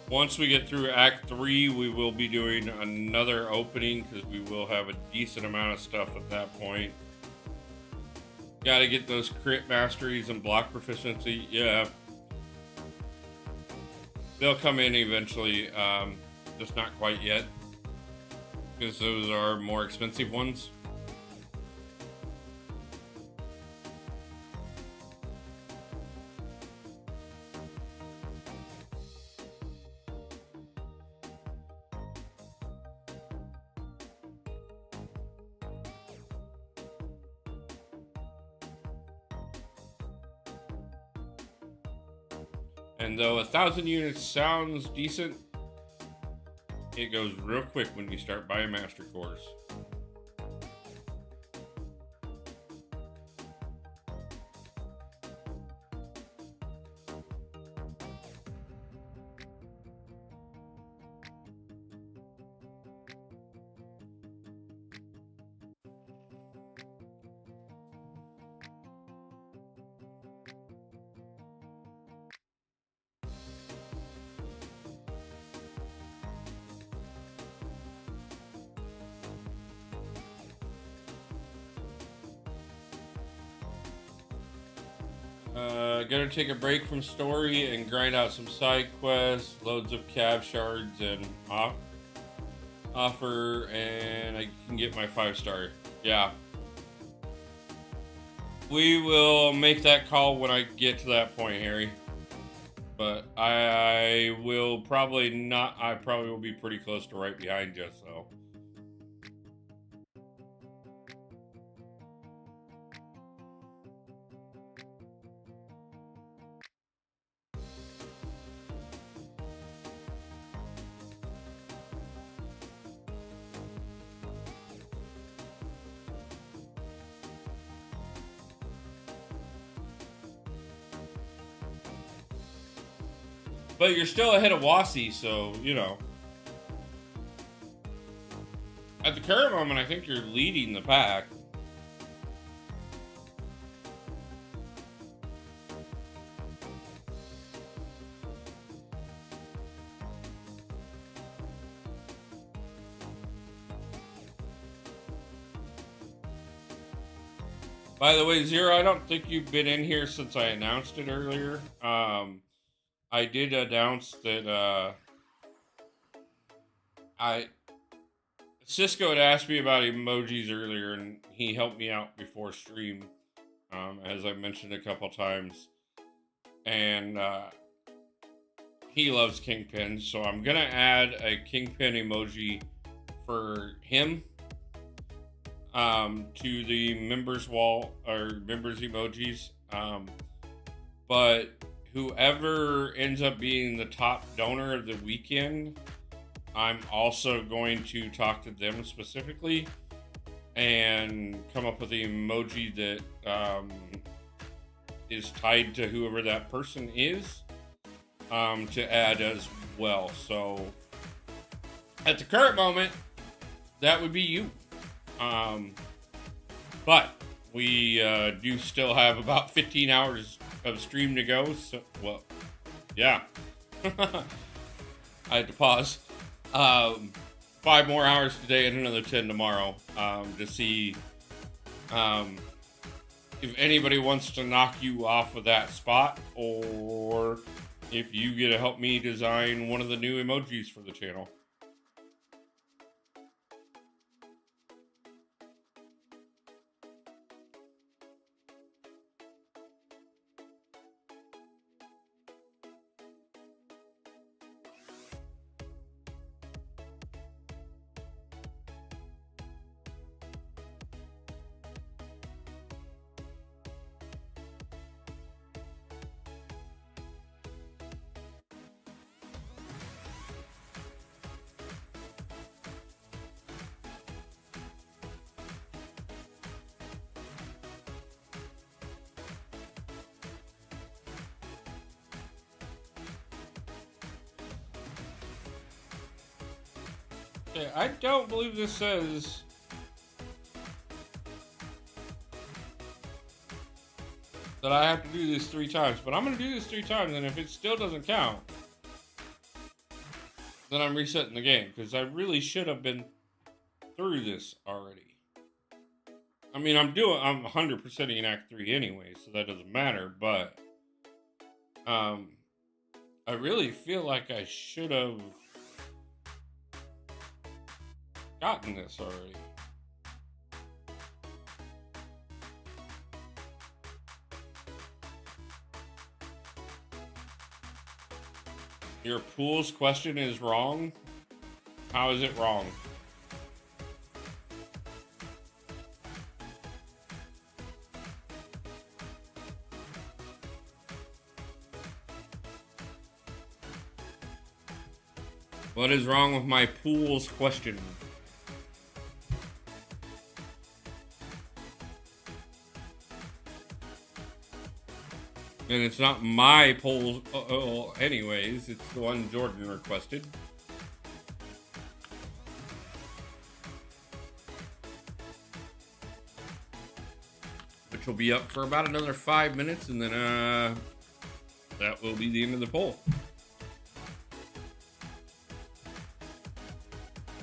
[SPEAKER 3] Once we get through Act 3, we will be doing another opening because we will have a decent amount of stuff at that point. Got to get those crit masteries and block proficiency. Yeah. They'll come in eventually, just not quite yet because those are more expensive ones. And though 1,000 units sounds decent, it goes real quick when you start buying master cores. Gonna take a break from story and grind out some side quests, loads of cab shards, and offer, and I can get my 5-star. Yeah. We will make that call when I get to that point, Harry. But I will probably not. I probably will be pretty close to right behind you, so. But you're still ahead of Wasi, so, you know. At the current moment, I think you're leading the pack. By the way, Zero, I don't think you've been in here since I announced it earlier. I did announce that Cisco had asked me about emojis earlier, and he helped me out before stream, as I mentioned a couple times. And he loves Kingpin, so I'm gonna add a Kingpin emoji for him to the members wall or members emojis. But whoever ends up being the top donor of the weekend, I'm also going to talk to them specifically and come up with the emoji that is tied to whoever that person is to add as well. So at the current moment, that would be you. But we do still have about 15 hours of stream to go. So, well, yeah. I had to pause. 5 more hours today and another 10 tomorrow to see if anybody wants to knock you off of that spot, or if you get to help me design one of the new emojis for the channel. Okay, I don't believe this says that I have to do this 3 times, but I'm going to do this 3 times, and if it still doesn't count, then I'm resetting the game, because I really should have been through this already. I mean, I'm 100%ing Act 3 anyway, so that doesn't matter, but I really feel like I should have gotten this already. Your pool's question is wrong? How is it wrong? What is wrong with my pool's question? And it's not my poll, anyways. It's the one Jordan requested. Which will be up for about another 5 minutes, and then that will be the end of the poll.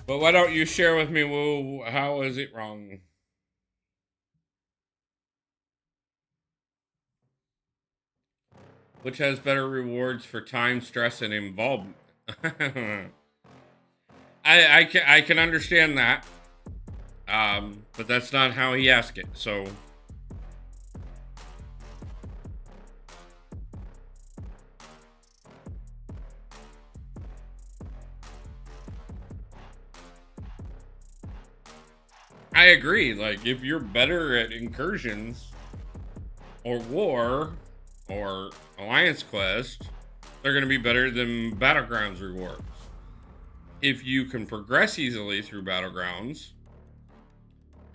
[SPEAKER 3] But why don't you share with me, Woo, how is it wrong? Which has better rewards for time, stress, and involvement? I can understand that. But that's not how he asked it, so. I agree, like, if you're better at incursions, or war, or Alliance Quest, they're going to be better than Battlegrounds rewards. If you can progress easily through Battlegrounds,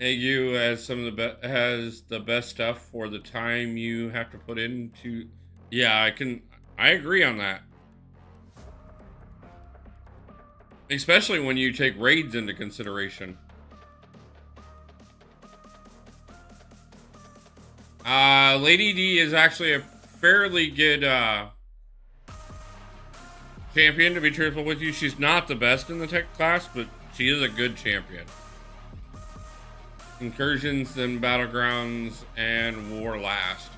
[SPEAKER 3] AU has has the best stuff for the time you have to put into. Yeah, I agree on that. Especially when you take raids into consideration. Lady D is actually a fairly good champion, to be truthful with you. She's not the best in the tech class, but she is a good champion. Incursions, then Battlegrounds, and War last.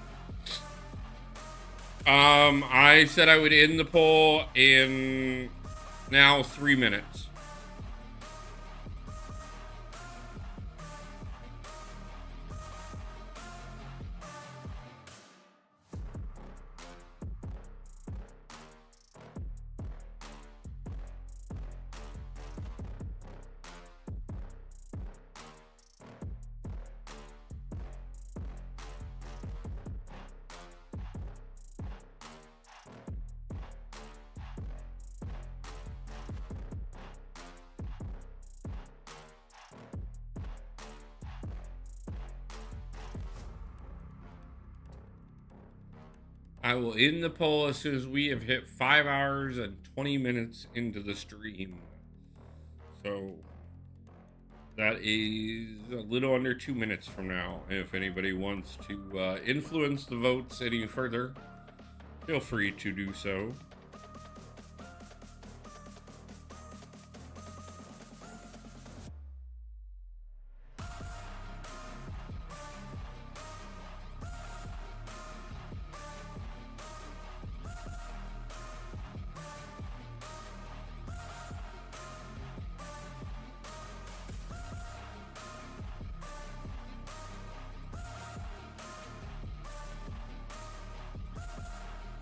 [SPEAKER 3] I said I would end the poll in now 3 minutes. I will end the poll as soon as we have hit 5 hours and 20 minutes into the stream. So that is a little under 2 minutes from now. If anybody wants to influence the votes any further, feel free to do so.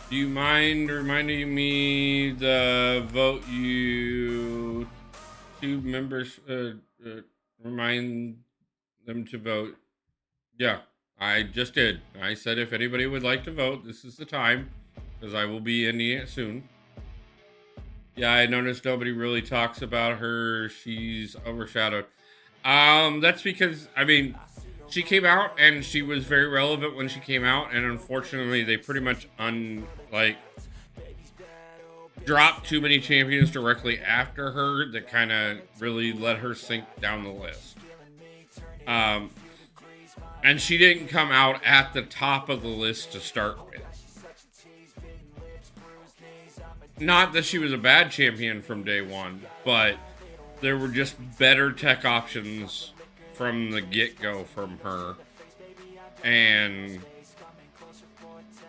[SPEAKER 3] Do you mind reminding me the vote you two members remind them to vote? Yeah, I just did. I said if anybody would like to vote, this is the time, because I will be ending it soon. Yeah, I noticed nobody really talks about her. She's overshadowed. That's because, I mean, she came out and she was very relevant when she came out, and unfortunately they pretty much dropped too many champions directly after her that kind of really let her sink down the list. And she didn't come out at the top of the list to start with. Not that she was a bad champion from day one, but there were just better tech options from the get-go from her. And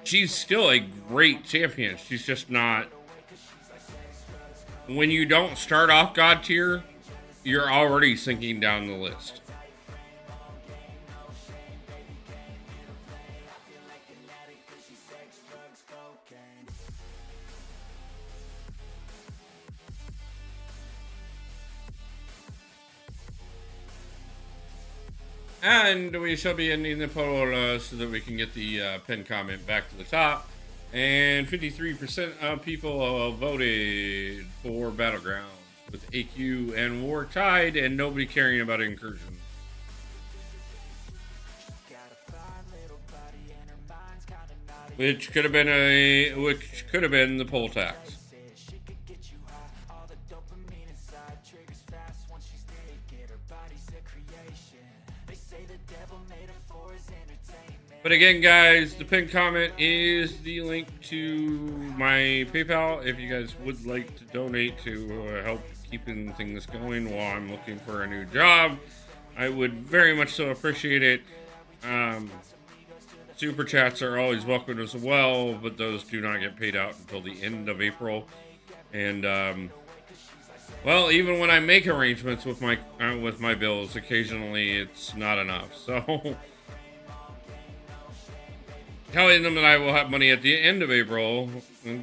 [SPEAKER 3] she's still a great champion. She's just not... When you don't start off God tier, you're already sinking down the list. And we shall be ending the poll so that we can get the pinned comment back to the top. And 53% of people voted for Battlegrounds, with AQ and War tied, and nobody caring about Incursion. Which could have been the poll tax. But again, guys, the pinned comment is the link to my PayPal if you guys would like to donate to help keeping things going while I'm looking for a new job. I would very much so appreciate it. Super chats are always welcome as well, but those do not get paid out until the end of April. And well, even when I make arrangements with my bills, occasionally it's not enough. So telling them that I will have money at the end of April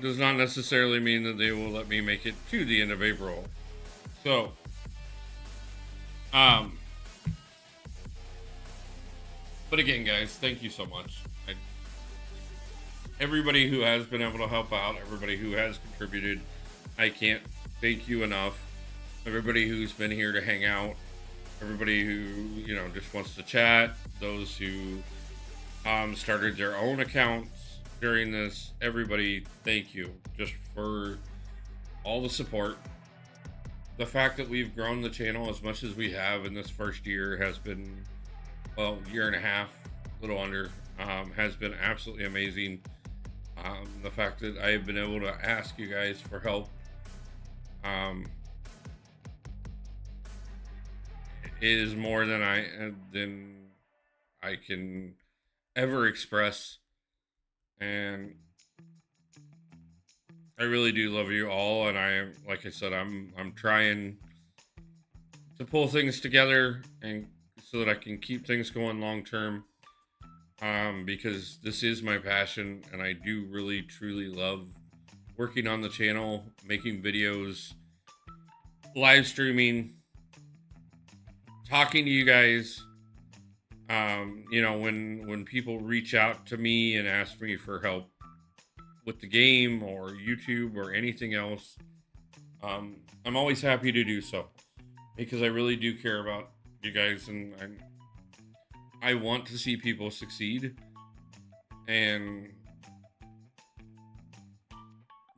[SPEAKER 3] does not necessarily mean that they will let me make it to the end of April. So, but again, guys, thank you so much. Everybody who has been able to help out, everybody who has contributed, I can't thank you enough. Everybody who's been here to hang out, everybody who, just wants to chat, those who started their own accounts during this. Everybody, thank you just for all the support. The fact that we've grown the channel as much as we have in this first year has been, well, year and a half, a little under, has been absolutely amazing. The fact that I have been able to ask you guys for help is more than I can ever express, and I really do love you all. And I, like I said, I'm trying to pull things together and so that I can keep things going long term, because this is my passion, and I do really truly love working on the channel, making videos, live streaming, talking to you guys. When people reach out to me and ask me for help with the game or YouTube or anything else, I'm always happy to do so, because I really do care about you guys, and I want to see people succeed, and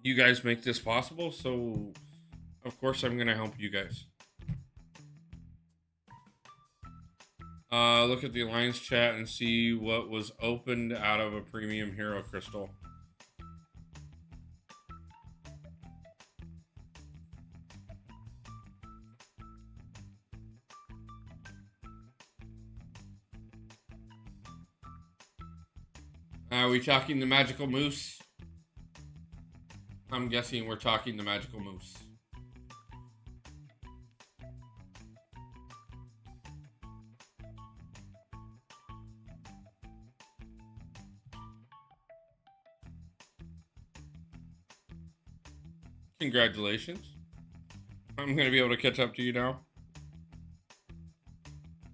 [SPEAKER 3] you guys make this possible, so of course I'm going to help you guys. Look at the Alliance chat and see what was opened out of a premium hero crystal. Are we talking the magical moose? I'm guessing we're talking the magical moose. Congratulations. I'm going to be able to catch up to you now.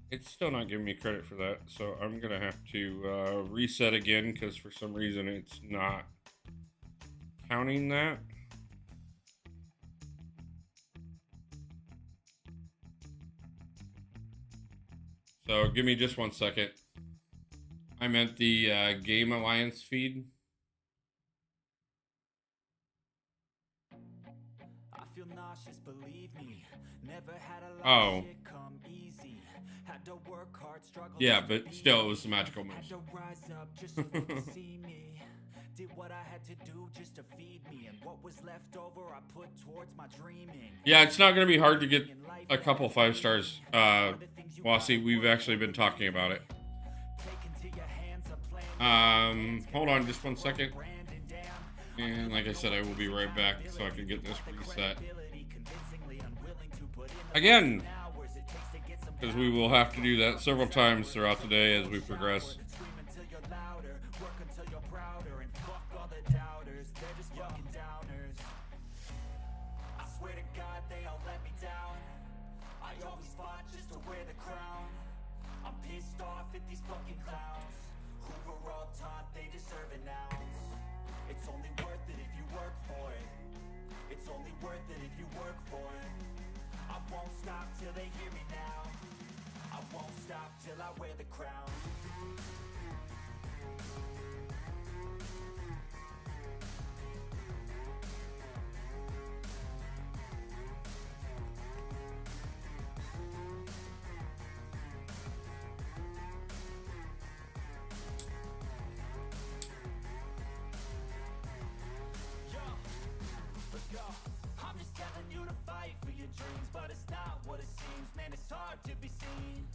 [SPEAKER 3] It's still not giving me credit for that, so I'm going to have to reset again because for some reason it's not counting that. So give me just 1 second. I meant the Game Alliance feed.
[SPEAKER 2] I feel nauseous, believe me. Never had a lot
[SPEAKER 3] Oh.
[SPEAKER 2] of shit come easy. Had to work hard, struggle.
[SPEAKER 3] Yeah, but still, it was the magical
[SPEAKER 2] Had
[SPEAKER 3] moves.
[SPEAKER 2] to rise up just so they could see me. Did what I had to do just to feed me, and what was left over I put towards my dreaming.
[SPEAKER 3] Yeah, it's not going to be hard to get a couple 5 stars. Wasi, we've actually been talking about it. Hold on just 1 second. And like I said, I will be right back so I can get this reset. Again, because we will have to do that several times throughout the day as we progress.
[SPEAKER 2] Till I wear the crown. Yo, let's go. I'm just telling you to fight for your dreams, but it's not what it seems. Man, it's hard to be seen.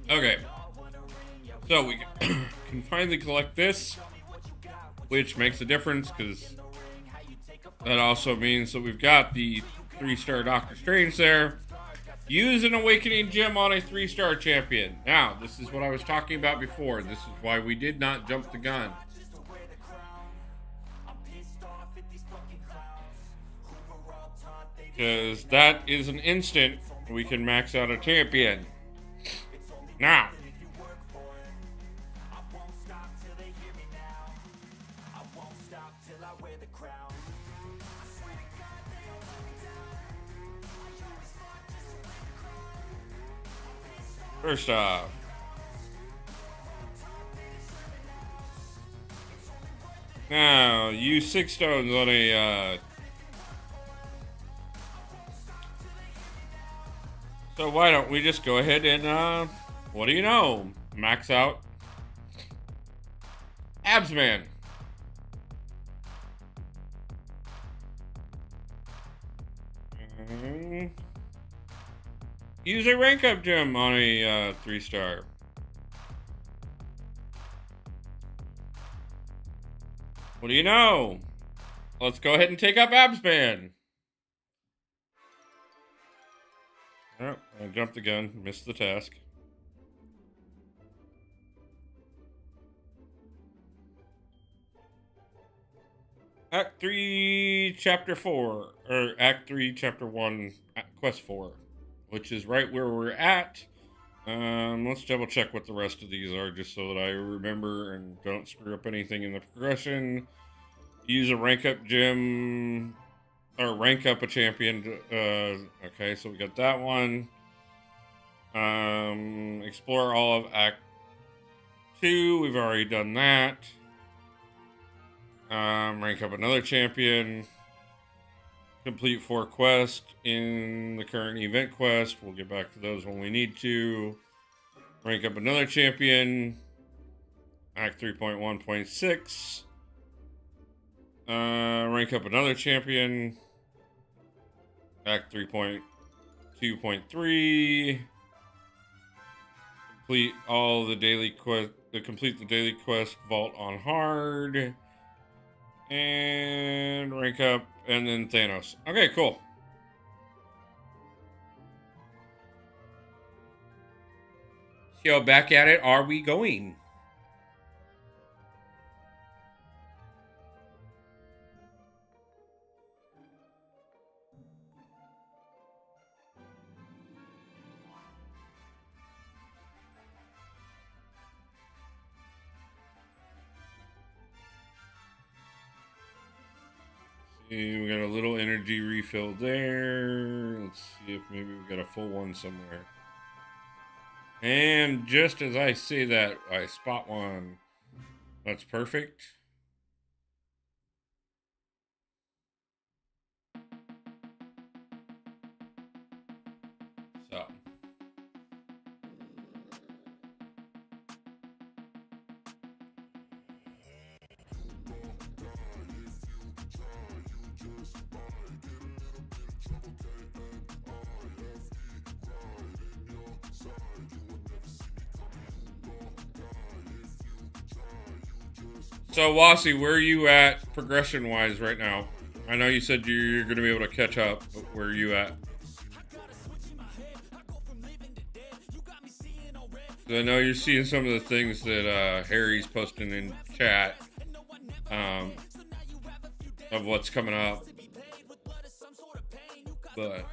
[SPEAKER 3] Okay, so we can finally collect this, which makes a difference because that also means that we've got the 3-star Doctor Strange there. Use an Awakening Gem on a 3-star champion. Now, this is what I was talking about before. This is why we did not jump the gun. Because that is an instant we can max out a champion. Now. First off, now use 6 stones on a so why don't we just go ahead and, what do you know? Max out Absman. Use a rank up gem on a 3-star. What do you know? Let's go ahead and take up Absman. Oh, I jumped the gun, missed the task. Act 3, Chapter 4, or Act 3, Chapter 1, Quest 4, which is right where we're at. Let's double check what the rest of these are just so that I remember and don't screw up anything in the progression. Use a rank up gem, or rank up a champion. Okay, so we got that one. Explore all of Act 2. We've already done that. Rank up another champion. Complete 4 quests in the current event quest. We'll get back to those when we need to. Rank up another champion. Act 3.1.6. Rank up another champion. Act 3.2.3. Complete all the daily quest. Complete the daily quest vault on hard. And rank up, and then Thanos. Okay, cool. So back at it, are we going? And we got a little energy refill there. Let's see if maybe we got a full one somewhere. And just as I say that, I spot one. That's perfect. So. So, Wasi, where are you at progression-wise right now? I know you said you're going to be able to catch up, but where are you at? So I know you're seeing some of the things that Harry's posting in chat of what's coming up. But...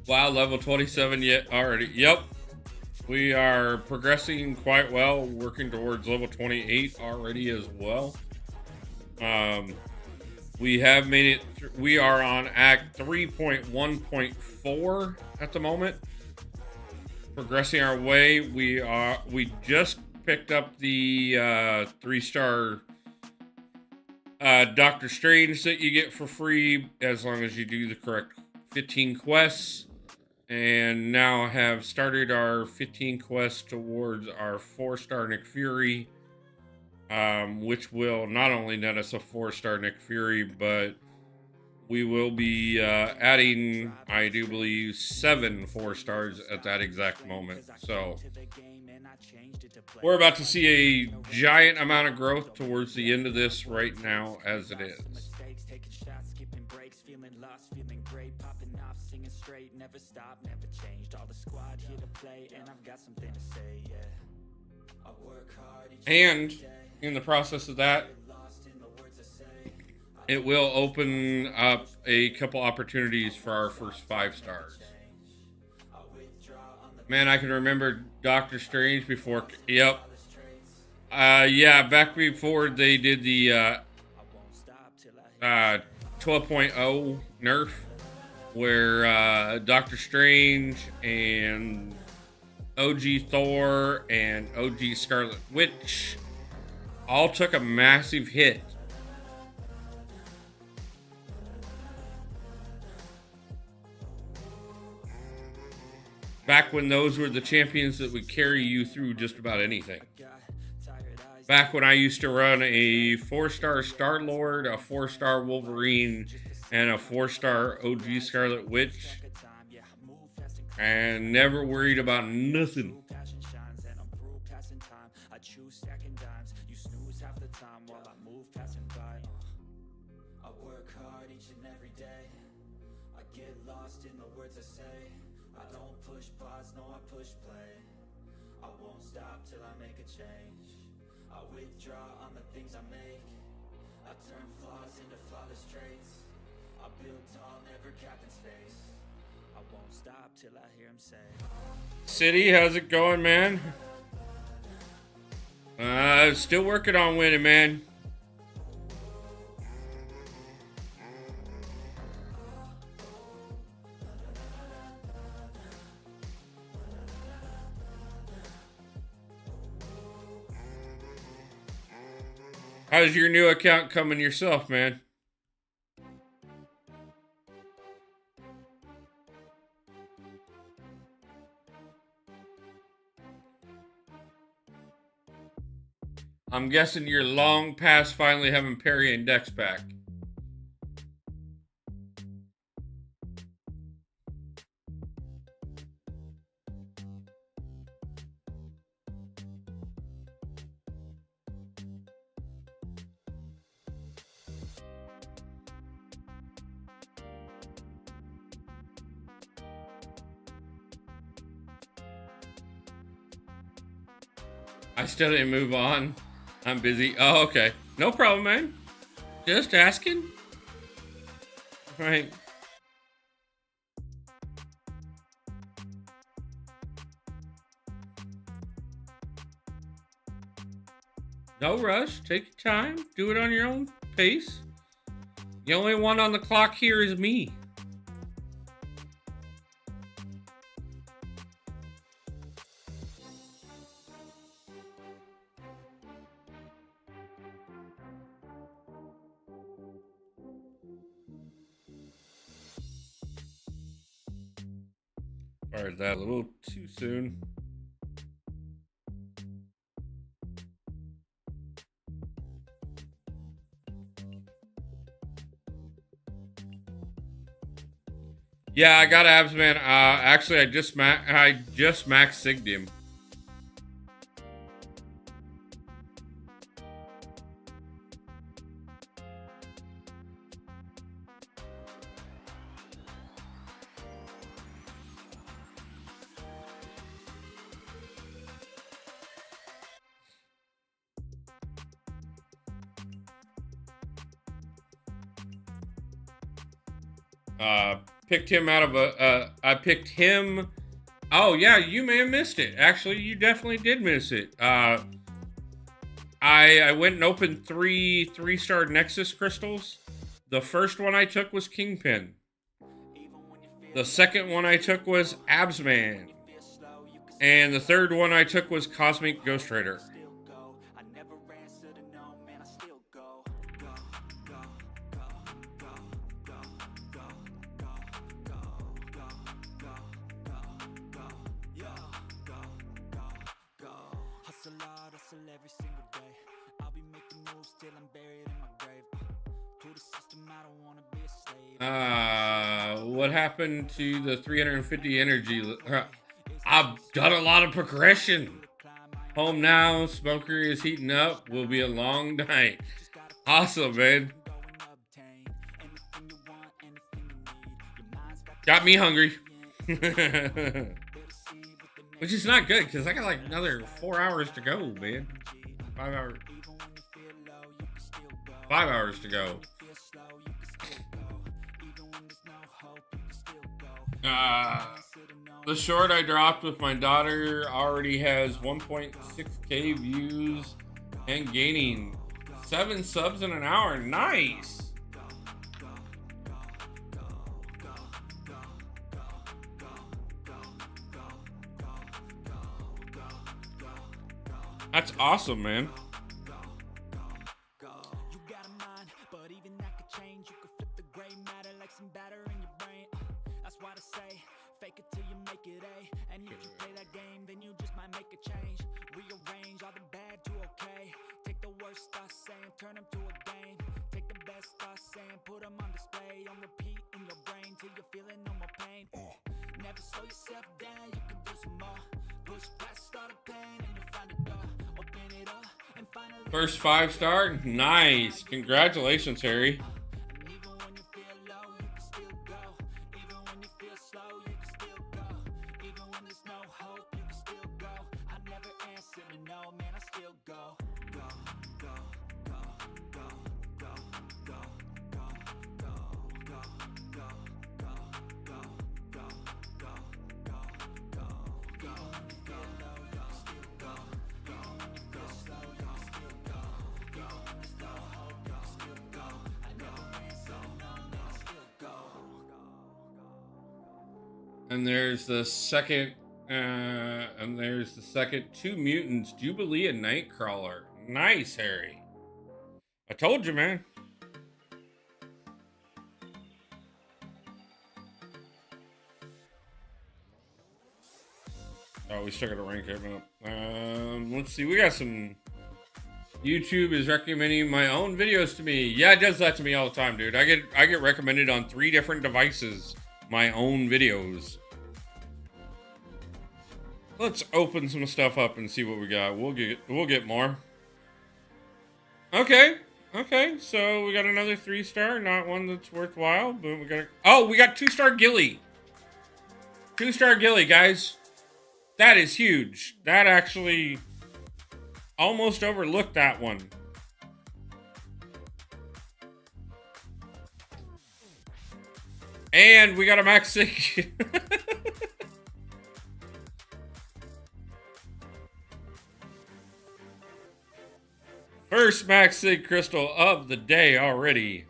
[SPEAKER 3] Wow, level 27 yet already. Yep. We are progressing quite well, working towards level 28 already as well. We have made it, we are on Act 3.1.4 at the moment. Progressing our way. We just picked up the 3-star Doctor Strange that you get for free as long as you do the correct 15 quests. And now have started our 15 quests towards our 4-star Nick Fury, which will not only net us a 4-star Nick Fury, but we will be adding, I do believe, 7 4-stars at that exact moment. So we're about to see a giant amount of growth towards the end of this right now as it is.
[SPEAKER 1] Never stop, never changed. All the squad here to play, and I've got something to say, yeah. I work hard
[SPEAKER 3] and in the process of that, it will open up a couple opportunities for our first 5 stars. Man, I can remember Doctor Strange before. Yep. Yeah, back before they did the 12.0 nerf. Where Doctor Strange and OG Thor and OG Scarlet Witch all took a massive hit. Back when those were the champions that would carry you through just about anything. Back when I used to run a 4-star Star-Lord, a 4-star Wolverine, and a 4-star OG Scarlet Witch, and never worried about nothing.
[SPEAKER 1] I choose stacking dimes. You snooze half the time while I move passing by. I work hard each and every day. I get lost in the words I say. I don't push pause, no, I push play. I won't stop till I make a change. I withdraw on the things I make. I turn flaws into flawless traits. I build tall, never cap in space. I won't stop till I hear him say,
[SPEAKER 3] City, how's it going, man? Still working on winning, man. How's your new account coming yourself, man? I'm guessing you're long past finally having Perry and Dex back. I still didn't move on. I'm busy. Oh, okay. No problem, man. Just asking. Right. No rush. Take your time. Do it on your own pace. The only one on the clock here is me. Or is that a little too soon? Yeah, I got abs, man. Actually, I just max sigged him. Picked him out of I picked him. Oh yeah, you may have missed it. Actually, you definitely did miss it. I went and opened three-star Nexus crystals. The first one I took was Kingpin. The second one I took was Absman. And the third one I took was Cosmic Ghost Rider. What happened to the 350 energy? I've done a lot of progression. Home now, smoker is heating up. Will be a long night. Awesome, man. Got me hungry. Which is not good, because I got like another 4 hours to go, man. 5 hours. 5 hours to go. The short I dropped with my daughter already has 1.6k views and gaining 7 subs in an hour. Nice. That's awesome, man. First 5-star? Nice. Congratulations, Harry. And there's the second, 2 mutants, Jubilee and Nightcrawler. Nice, Harry. I told you, man. Oh, we still gotta rank him up. Let's see, we got some YouTube is recommending my own videos to me. Yeah, it does that to me all the time, dude. I get recommended on 3 different devices my own videos. Let's open some stuff up and see what we got. We'll get more. Okay. So we got another 3-star, not one that's worthwhile, but we got we got 2-star Gilly. 2-star Gilly, guys. That is huge. That actually almost overlooked that one. And we got a Max Sig. First Max Sig crystal of the day already.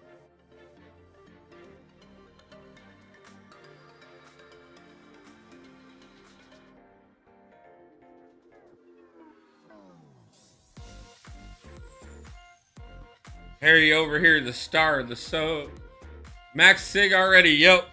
[SPEAKER 3] Harry over here, the star of the show. Max Sig already, yep.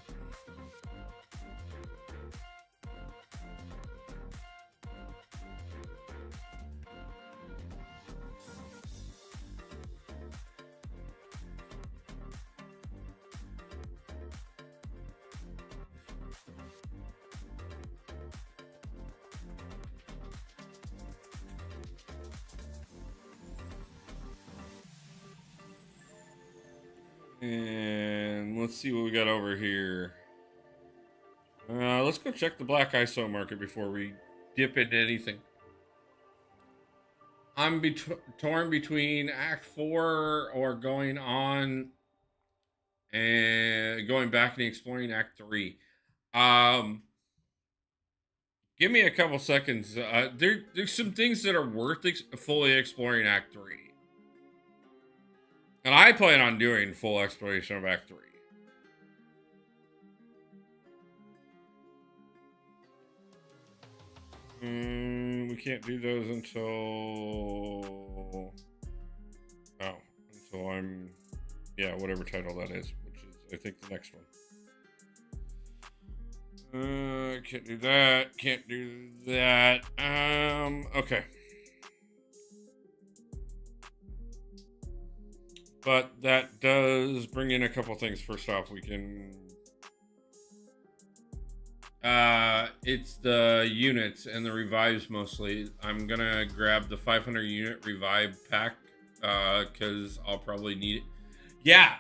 [SPEAKER 3] And let's see what we got over here. Let's go check the black ISO market before we dip into anything. I'm torn between Act 4 or going on and going back and exploring Act 3. Give me a couple seconds. There's some things that are worth fully exploring Act 3. And I plan on doing full exploration of Act 3. We can't do those until I'm, whatever title that is, which is, I think, the next one. Can't do that. Can't do that. Okay. But that does bring in a couple things. First off, we can... it's the units and the revives mostly. I'm gonna grab the 500 unit revive pack, because I'll probably need it. Yeah!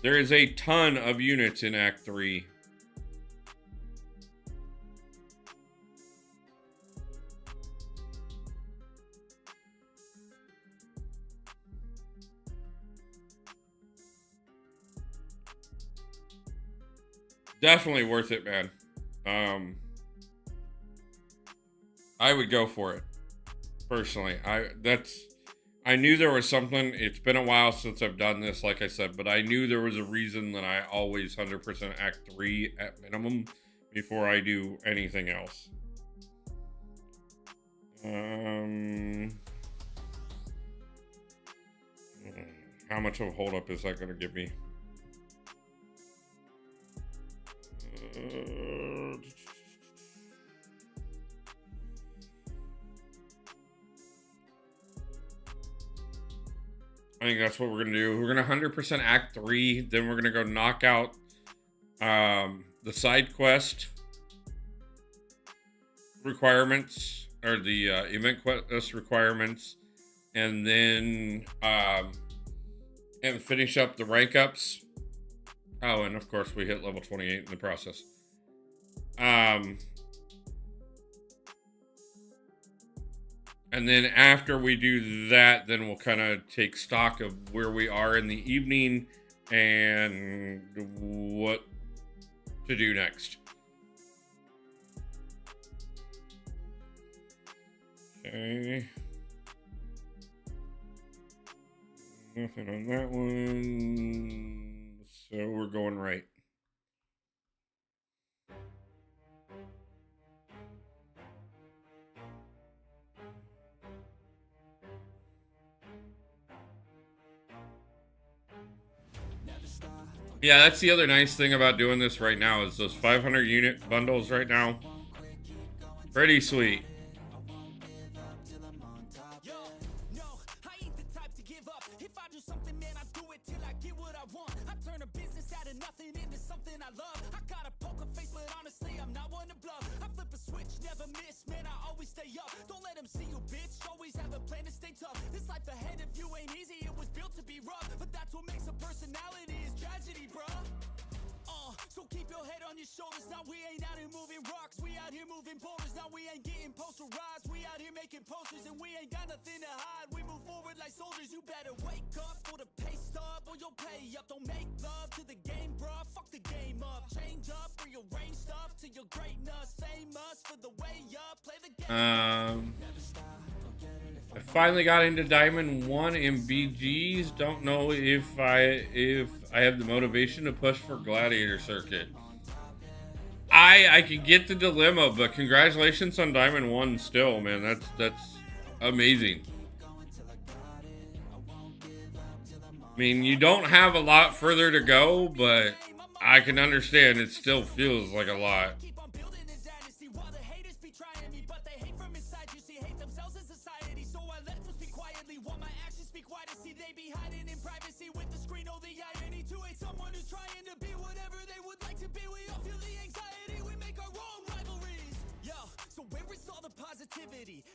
[SPEAKER 3] There is a ton of units in Act 3. Definitely worth it, man. I would go for it. Personally. I knew there was something. It's been a while since I've done this, like I said, but I knew there was a reason that I always 100% Act 3 at minimum before I do anything else. How much of a holdup is that going to give me? I think that's what we're gonna do. We're gonna 100% Act 3, then we're gonna go knock out the side quest requirements, or the event quest requirements, and then and finish up the rank ups. Oh, and of course we hit level 28 in the process. And then after we do that, then we'll kind of take stock of where we are in the evening and what to do next. Okay. Nothing on that one. So we're going right. Yeah, that's the other nice thing about doing this right now is those 500 unit bundles right now. Pretty sweet.
[SPEAKER 2] something, man, I do it till I get what I want. I turn a business out of nothing into something I love. I got a poker face, but honestly, I'm not one to bluff. I flip a switch, never miss, man, I always stay up. Don't let them see you, bitch, always have a plan to stay tough. This life ahead of you ain't easy, it was built to be rough. But that's what makes a personality, is tragedy, bruh. So keep your head on your shoulders. Now we ain't out here moving rocks, we out here moving boulders. Now we ain't getting posterized, we out here making posters. And we ain't got nothing to hide, we move forward like soldiers. You better wake up for the pay stub, or you'll pay up. Don't make love to the game, bruh, fuck the game up. Change up, rearrange stuff to your greatness. Famous for the way up, play the game.
[SPEAKER 3] I finally got into Diamond 1 in BGs. Don't know if I have the motivation to push for Gladiator Circuit. I can get the dilemma, but congratulations on Diamond 1 still, man. That's amazing. I mean, you don't have a lot further to go, but I can understand it still feels like a lot.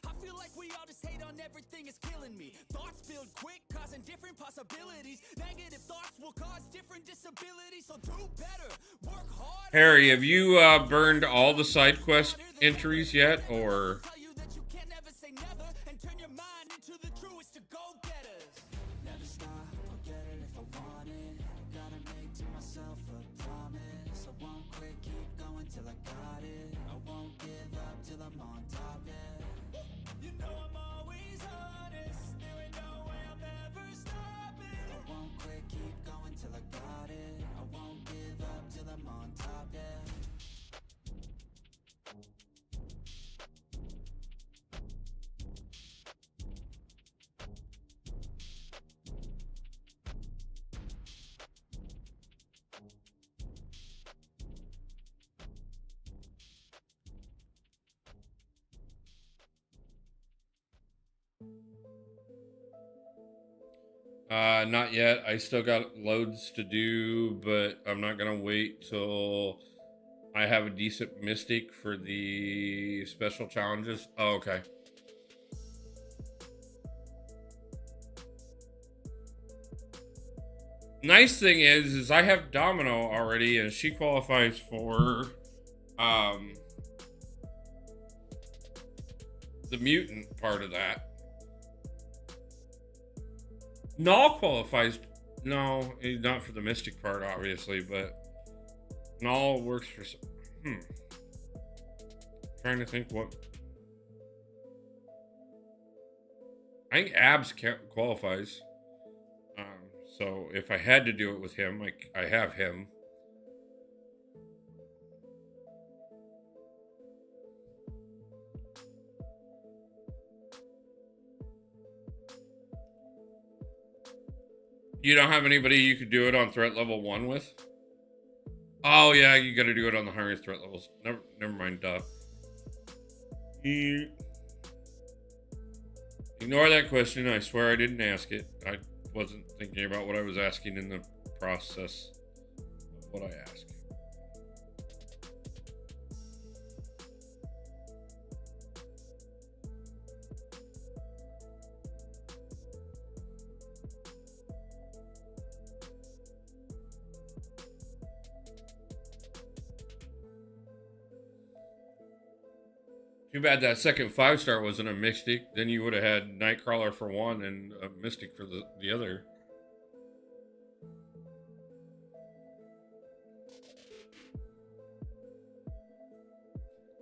[SPEAKER 2] I feel like we all just hate on everything, is killing me. Thoughts build quick, causing different possibilities. Negative thoughts will cause different disabilities, so do better, work hard.
[SPEAKER 3] Harry, have you burned all the side quest entries yet, or?
[SPEAKER 2] Tell you that you can never say never, and turn your mind into the truest to go-getters.
[SPEAKER 1] Never stop, I'll get it if I want it. Gotta make to myself a promise. I won't quit, keep going till I got it. I won't give up till I'm on top, yeah.
[SPEAKER 2] You know I'm always honest, there ain't no way I'm ever stopping.
[SPEAKER 1] I won't quit, keep going till I got it. I won't give up till I'm on top, yeah.
[SPEAKER 3] Not yet. I still got loads to do, but I'm not gonna wait till I have a decent mystic for the special challenges. Oh, okay. Nice thing is I have Domino already, and she qualifies for the mutant part of that. Null qualifies. No, not for the mystic part, obviously, but Null works for. Trying to think what. I think Abs qualifies. So if I had to do it with him, like I have him. You don't have anybody you could do it on threat level 1 with? Oh yeah, you gotta do it on the higher threat levels. Never mind, duh. Ignore that question. I swear I didn't ask it. I wasn't thinking about what I was asking in the process of what I asked. Too bad that second 5-star wasn't a Mystic. Then you would have had Nightcrawler for one and a Mystic for the other.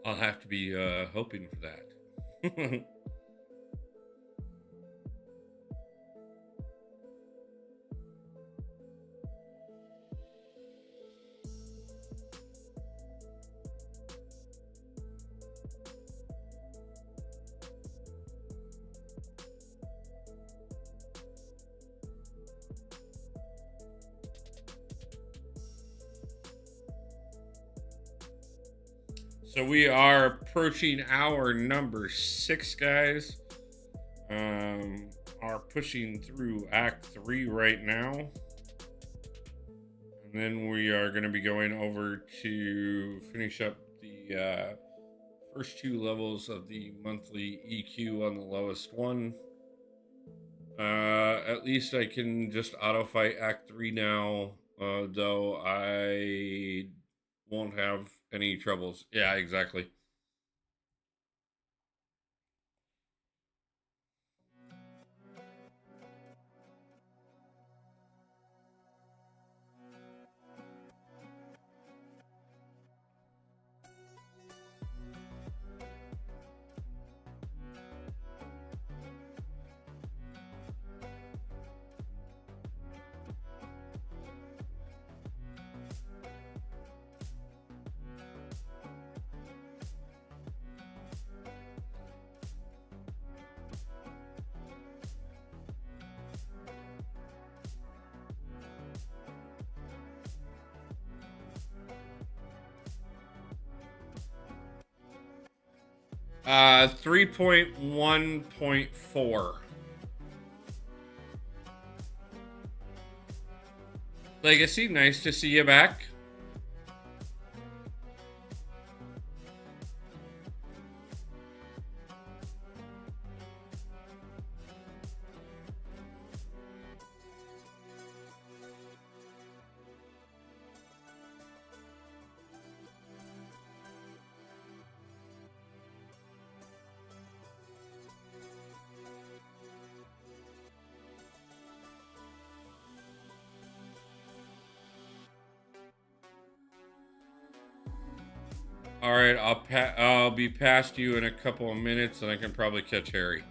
[SPEAKER 3] I'll have to be hoping for that. So we are approaching hour number 6, guys. Our pushing through Act 3 right now. And then we are going to be going over to finish up the first 2 levels of the monthly EQ on the lowest one. At least I can just auto fight Act 3 now, though I won't have any troubles. Yeah, exactly. Uh, 3.1.4. Legacy, nice to see you back. All right, I'll be past you in a couple of minutes, and I can probably catch Harry.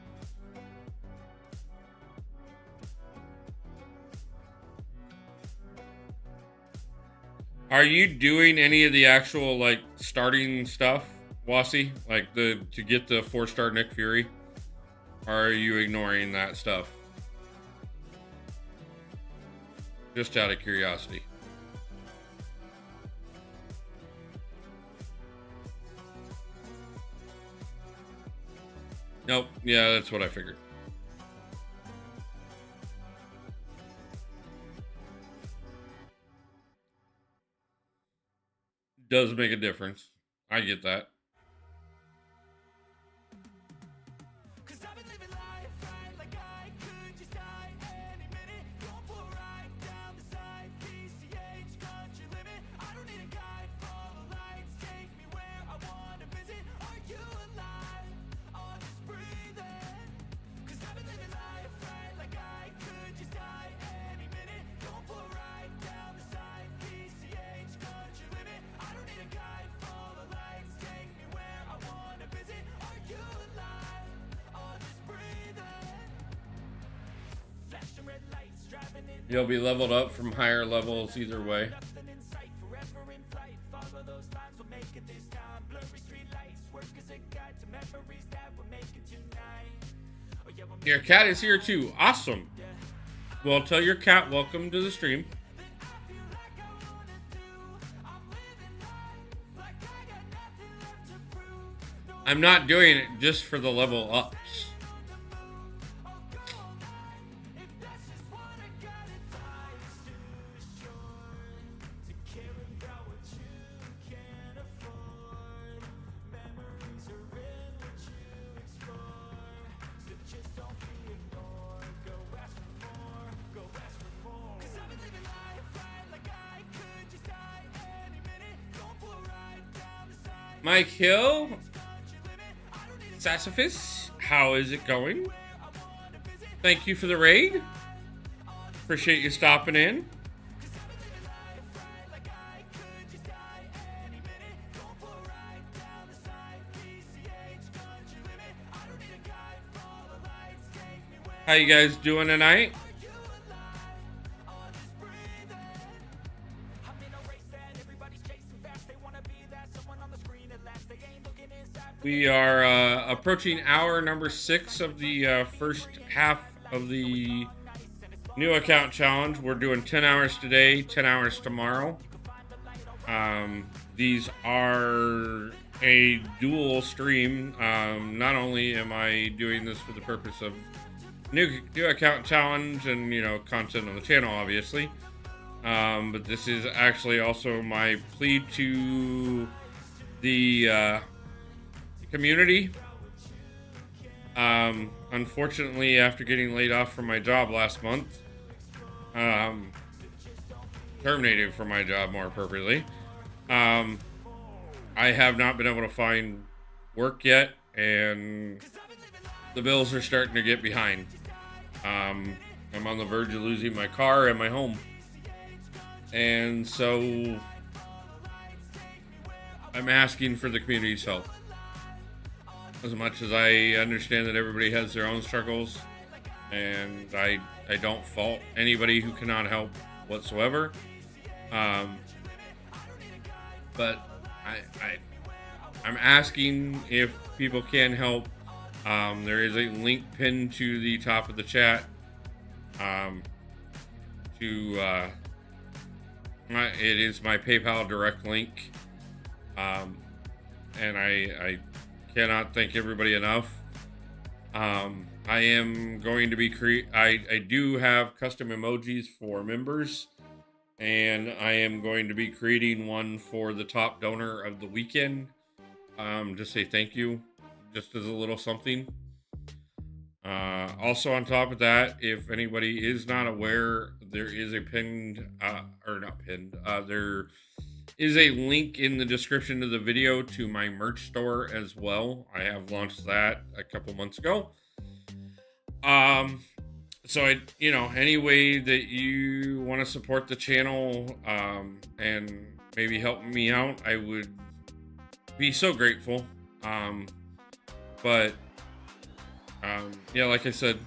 [SPEAKER 3] Are you doing any of the actual like starting stuff, Wasi? Like to get the 4-star Nick Fury? Or are you ignoring that stuff? Just out of curiosity. Nope. Yeah, that's what I figured. Does make a difference. I get that. You'll be leveled up from higher levels either way. Your cat is here too. Awesome. Well, tell your cat welcome to the stream. I'm not doing it just for the level ups. Mike Hill, Sassafis, how is it going? Thank you for the raid. Appreciate you stopping in. How you guys doing tonight? We are approaching hour number 6 of the first half of the new account challenge. We're doing 10 hours today, 10 hours tomorrow. These are a dual stream. Not only am I doing this for the purpose of new account challenge and, you know, content on the channel, obviously. But this is actually also my plea to the community. Unfortunately, after getting laid off from my job last month, terminated from my job more appropriately, I have not been able to find work yet, and the bills are starting to get behind. I'm on the verge of losing my car and my home. And so I'm asking for the community's help. As much as I understand that everybody has their own struggles, and I don't fault anybody who cannot help whatsoever. But I'm asking if people can help. There is a link pinned to the top of the chat. It is my PayPal direct link. And I cannot thank everybody enough. I am going to be I do have custom emojis for members, and I am going to be creating one for the top donor of the weekend. Just say thank you, just as a little something. Also, on top of that, if anybody is not aware, there is a there is a link in the description of the video to my merch store as well. I have launched that a couple months ago. So any way that you want to support the channel, and maybe help me out, I would be so grateful. Yeah, like I said,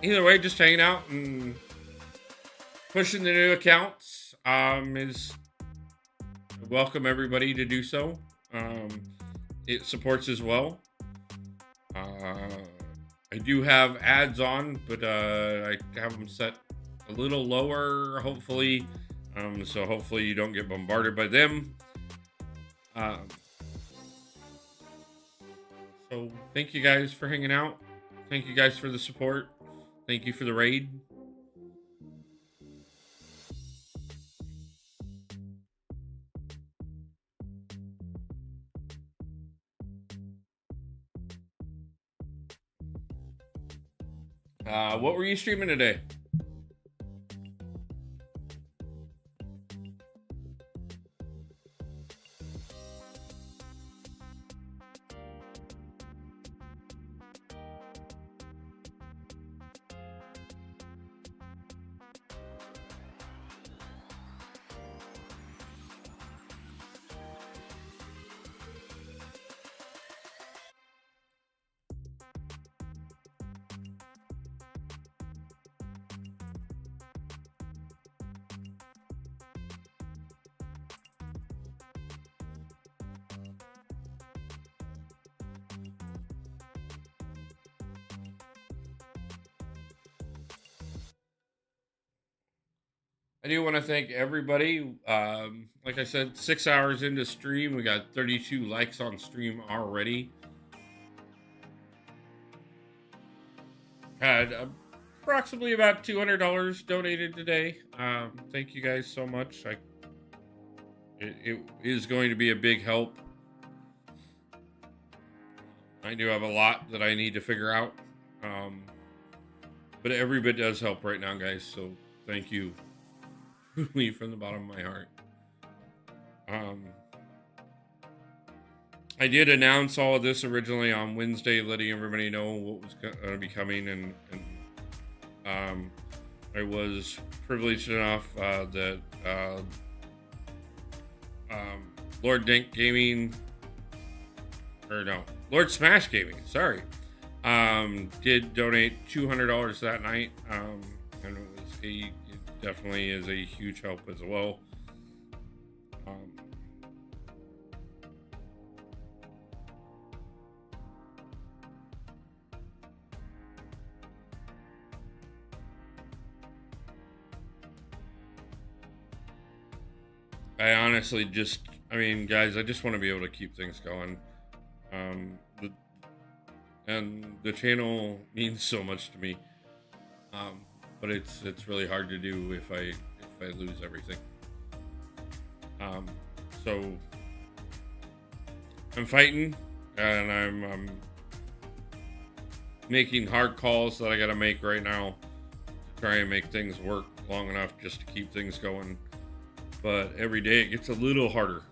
[SPEAKER 3] either way, just hanging out and pushing the new accounts, is welcome everybody to do so. It supports as well. I do have ads on, but I have them set a little lower, hopefully. So hopefully you don't get bombarded by them. So thank you guys for hanging out. Thank you guys for the support. Thank you for the raid. What were you streaming today? I do want to thank everybody. Like I said, 6 hours into stream, we got 32 likes on stream already. Had approximately about $200 donated today. Thank you guys so much. It is going to be a big help. I do have a lot that I need to figure out. But every bit does help right now, guys. So thank you. Really, from the bottom of my heart. I did announce all of this originally on Wednesday, letting everybody know what was going to be coming, and I was privileged enough that Lord Smash Gaming, sorry, did donate $200 that night, and it definitely is a huge help as well. I honestly guys, I just want to be able to keep things going. and the channel means so much to me. But it's really hard to do if I lose everything. So I'm fighting, and I'm making hard calls that I gotta make right now to try and make things work long enough just to keep things going. But every day it gets a little harder.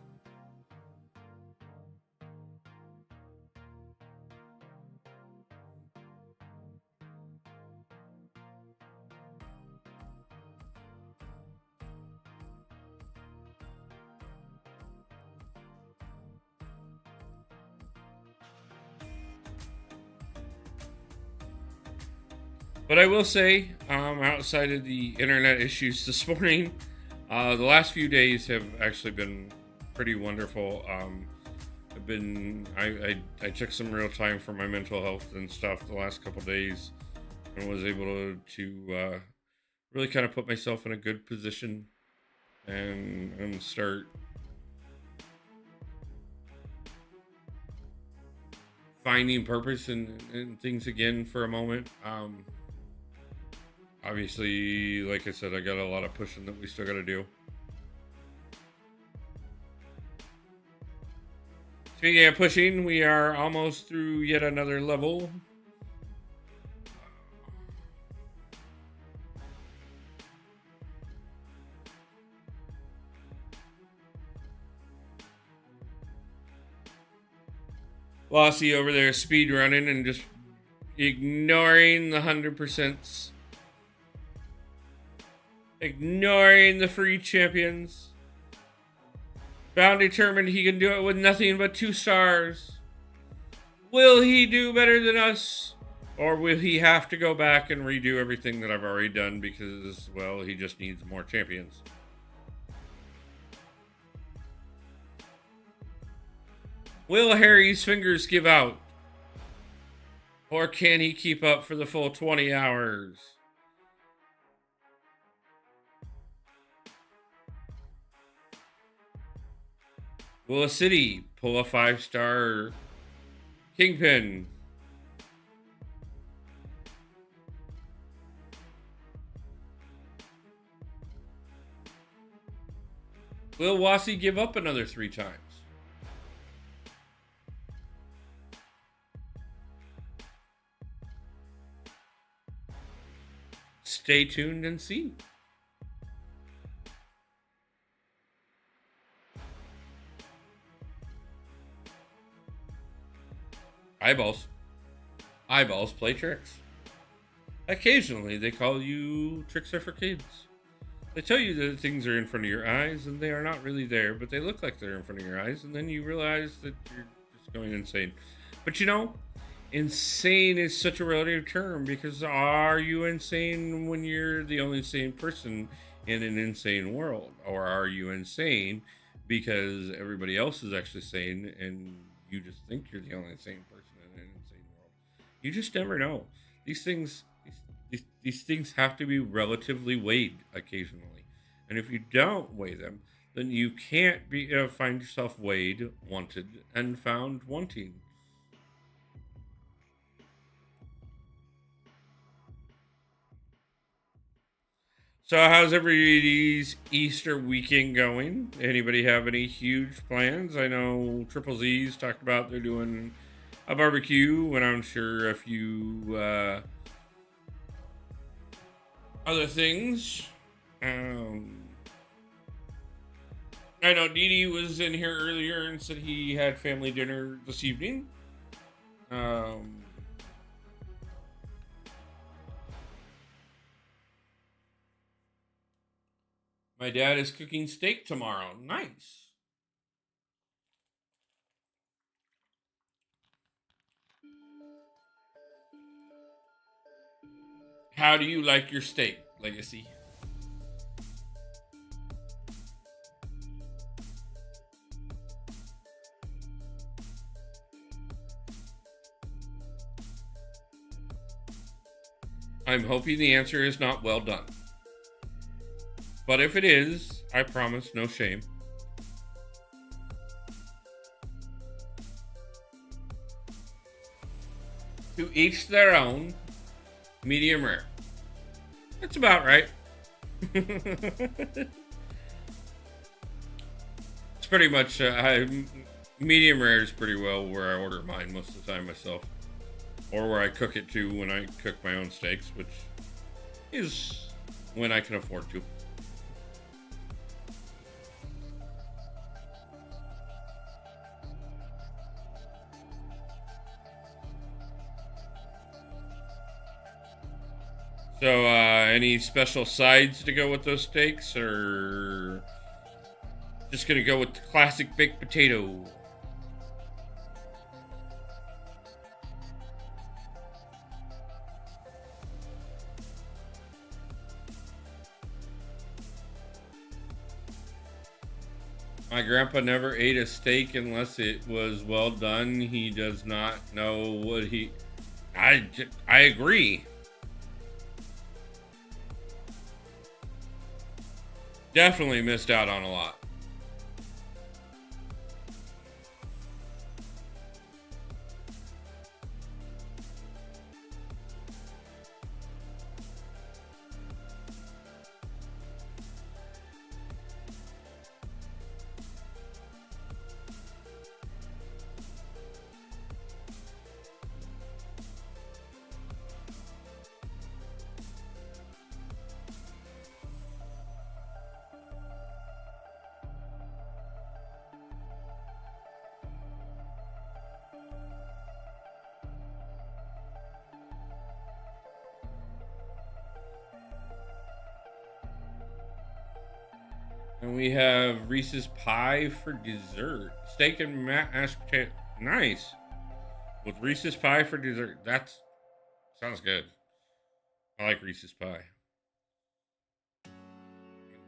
[SPEAKER 3] But I will say, outside of the internet issues this morning, the last few days have actually been pretty wonderful. I took some real time for my mental health and stuff the last couple days, and was able to really kind of put myself in a good position and start finding purpose in things again for a moment. Obviously, like I said, I got a lot of pushing that we still got to do. Speaking of pushing, we are almost through yet another level. Lossy over there speed running and just ignoring the 100%. Ignoring the free champions. Bound determined he can do it with nothing but 2 stars. Will he do better than us? Or will he have to go back and redo everything that I've already done because, well, he just needs more champions? Will Harry's fingers give out? Or can he keep up for the full 20 hours? Will a city pull a 5-star Kingpin? Will Wasi give up another 3 times? Stay tuned and see. Eyeballs play tricks. Occasionally, they call you tricks are for kids. They tell you that things are in front of your eyes and they are not really there, but they look like they're in front of your eyes, and then you realize that you're just going insane. But you know, insane is such a relative term, because are you insane when you're the only sane person in an insane world? Or are you insane because everybody else is actually sane and you just think you're the only sane person in an insane world? You just never know. These things have to be relatively weighed occasionally. And if you don't weigh them, then you can't find yourself weighed, wanted, and found wanting. So how's everybody's Easter weekend going? Anybody have any huge plans? I know Triple Z's talked about they're doing a barbecue, and I'm sure a few other things. I know Dee Dee was in here earlier and said he had family dinner this evening. My dad is cooking steak tomorrow. Nice. How do you like your steak, Legacy? I'm hoping the answer is not well done. But if it is, I promise no shame. each their own. Medium rare. That's about right. It's pretty much medium rare is pretty well where I order mine most of the time myself, or where I cook it too when I cook my own steaks, which is when I can afford to. So, any special sides to go with those steaks, or just gonna go with the classic baked potato? My grandpa never ate a steak unless it was well done. He does not know what he... I agree. Definitely missed out on a lot. And we have Reese's Pie for dessert. Steak and mashed potato. Nice. With Reese's Pie for dessert. That sounds good. I like Reese's Pie.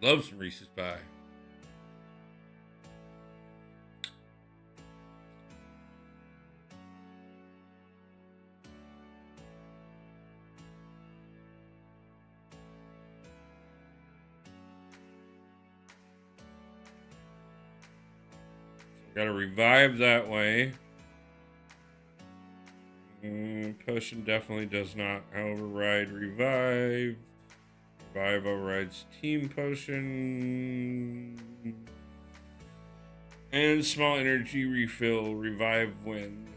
[SPEAKER 3] Love some Reese's Pie. Got to revive that way. Potion definitely does not override revive. Revive overrides team potion. And small energy refill. Revive wins.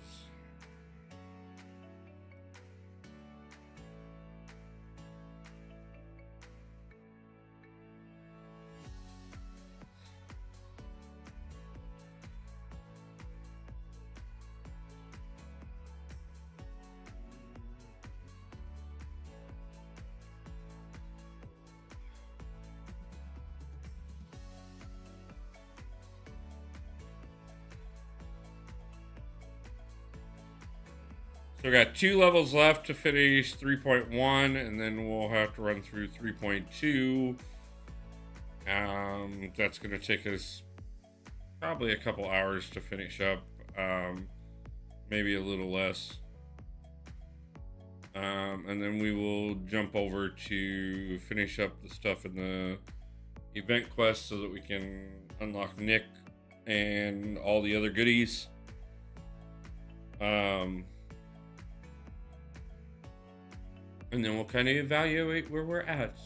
[SPEAKER 3] So we got 2 levels left to finish 3.1, and then we'll have to run through 3.2. That's going to take us probably a couple hours to finish up, maybe a little less. And then we will jump over to finish up the stuff in the event quest so that we can unlock Nick and all the other goodies. And then we'll kind of evaluate where we're at.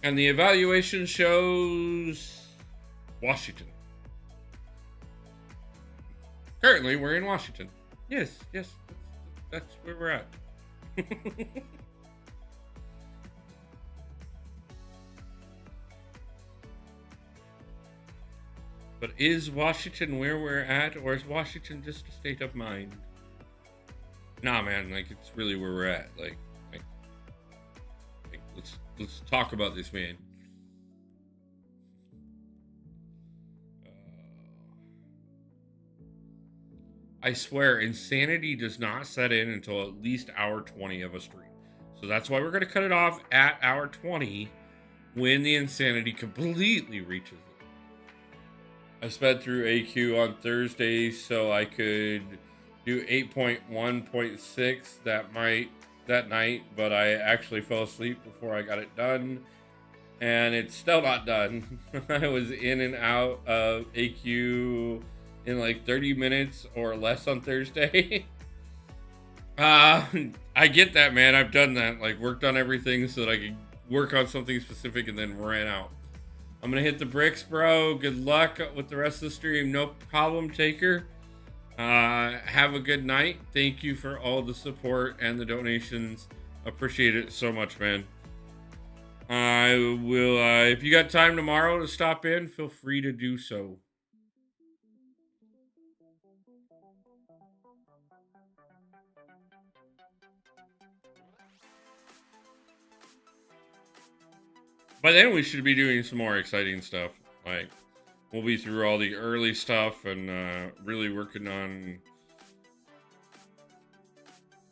[SPEAKER 3] And the evaluation shows Washington. Currently, we're in Washington. Yes, that's where we're at. But is Washington where we're at, or is Washington just a state of mind? Nah, man, like, it's really where we're at. Like let's talk about this, man. I swear, insanity does not set in until at least hour 20 of a stream. So that's why we're going to cut it off at hour 20 when the insanity completely reaches it. I sped through AQ on Thursday so I could do 8.1.6 that night, but I actually fell asleep before I got it done, and it's still not done. I was in and out of AQ in like 30 minutes or less on Thursday. I get that, man. I've done that. Like, worked on everything so that I could work on something specific and then ran out. I'm gonna hit the bricks, bro. Good luck with the rest of the stream. No problem, Taker. Have a good night. Thank you for all the support and the donations. Appreciate it so much, man. I will, if you got time tomorrow to stop in, feel free to do so. By then, we should be doing some more exciting stuff. Like, we'll be through all the early stuff and really working on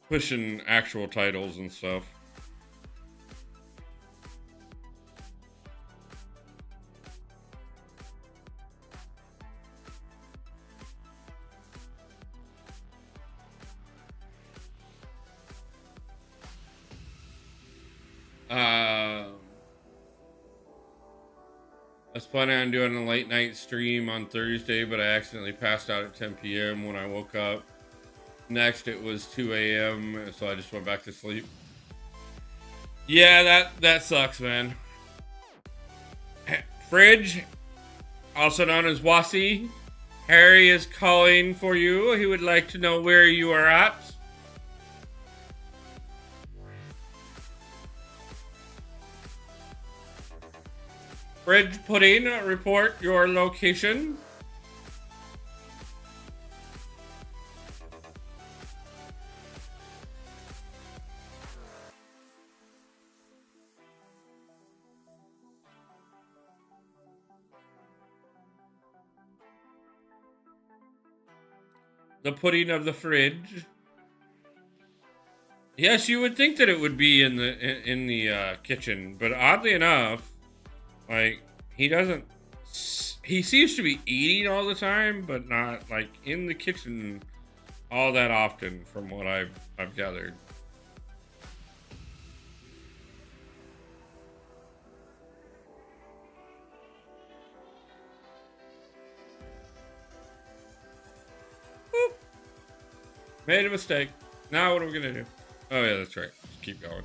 [SPEAKER 3] pushing actual titles and stuff. I was planning on doing a late night stream on Thursday, but I accidentally passed out at 10 p.m. when I woke up. Next, it was 2 a.m., so I just went back to sleep. Yeah, that sucks, man. Fridge, also known as Wasi, Harry is calling for you. He would like to know where you are at. Fridge Pudding, report your location. The pudding of the fridge. Yes, you would think that it would be in the kitchen, but oddly enough, like, he doesn't. He seems to be eating all the time, but not like in the kitchen all that often, from what I've gathered. Boop. Made a mistake. Now what are we gonna do? Oh yeah, that's right. Just keep going.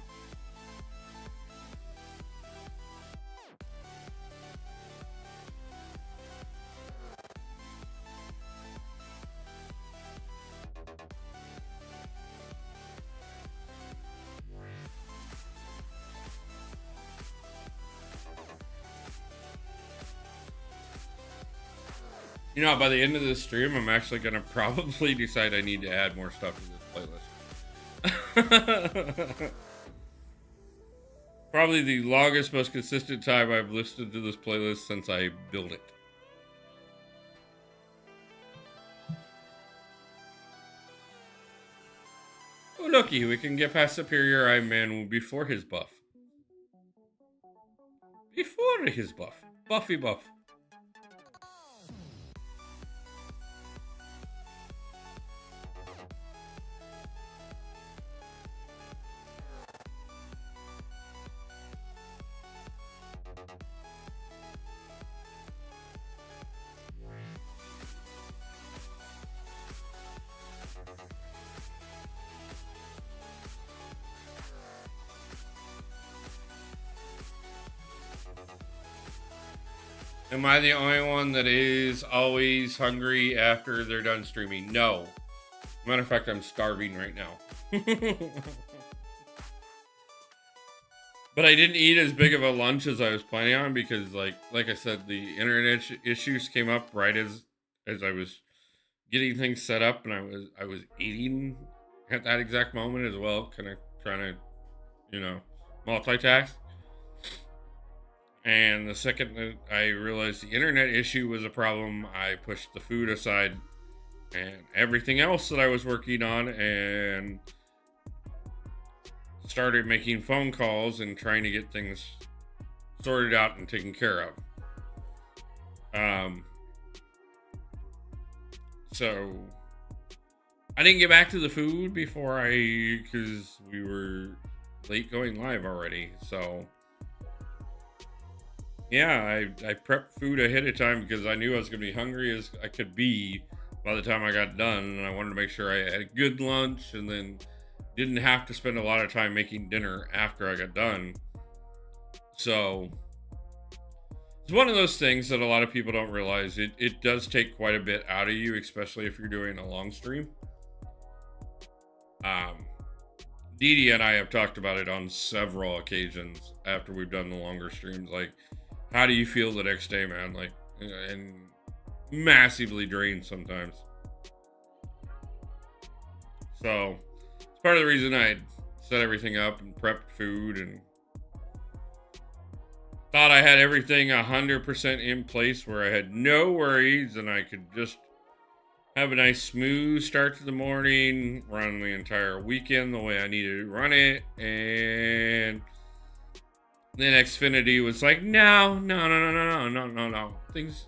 [SPEAKER 3] You know, by the end of this stream, I'm actually going to probably decide I need to add more stuff to this playlist. Probably the longest, most consistent time I've listened to this playlist since I built it. Oh, looky, we can get past Superior Eye Man before his buff. Before his buff. Buffy buff. Am I the only one that is always hungry after they're done streaming? No. Matter of fact, I'm starving right now. But I didn't eat as big of a lunch as I was planning on because, like I said, the internet issues came up right as I was getting things set up, and I was eating at that exact moment as well, kind of trying to, multitask. And the second that I realized the internet issue was a problem, I pushed the food aside and everything else that I was working on and started making phone calls and trying to get things sorted out and taken care of. So I didn't get back to the food because we were late going live already. So yeah, I prepped food ahead of time because I knew I was going to be hungry as I could be by the time I got done. And I wanted to make sure I had a good lunch and then didn't have to spend a lot of time making dinner after I got done. So it's one of those things that a lot of people don't realize. It does take quite a bit out of you, especially if you're doing a long stream. Dee Dee and I have talked about it on several occasions after we've done the longer streams. Like, how do you feel the next day, man? Like, and massively drained sometimes. So it's part of the reason I set everything up and prepped food and thought I had everything 100% in place where I had no worries and I could just have a nice smooth start to the morning, run the entire weekend the way I needed to run it. And then Xfinity was like, no. Things,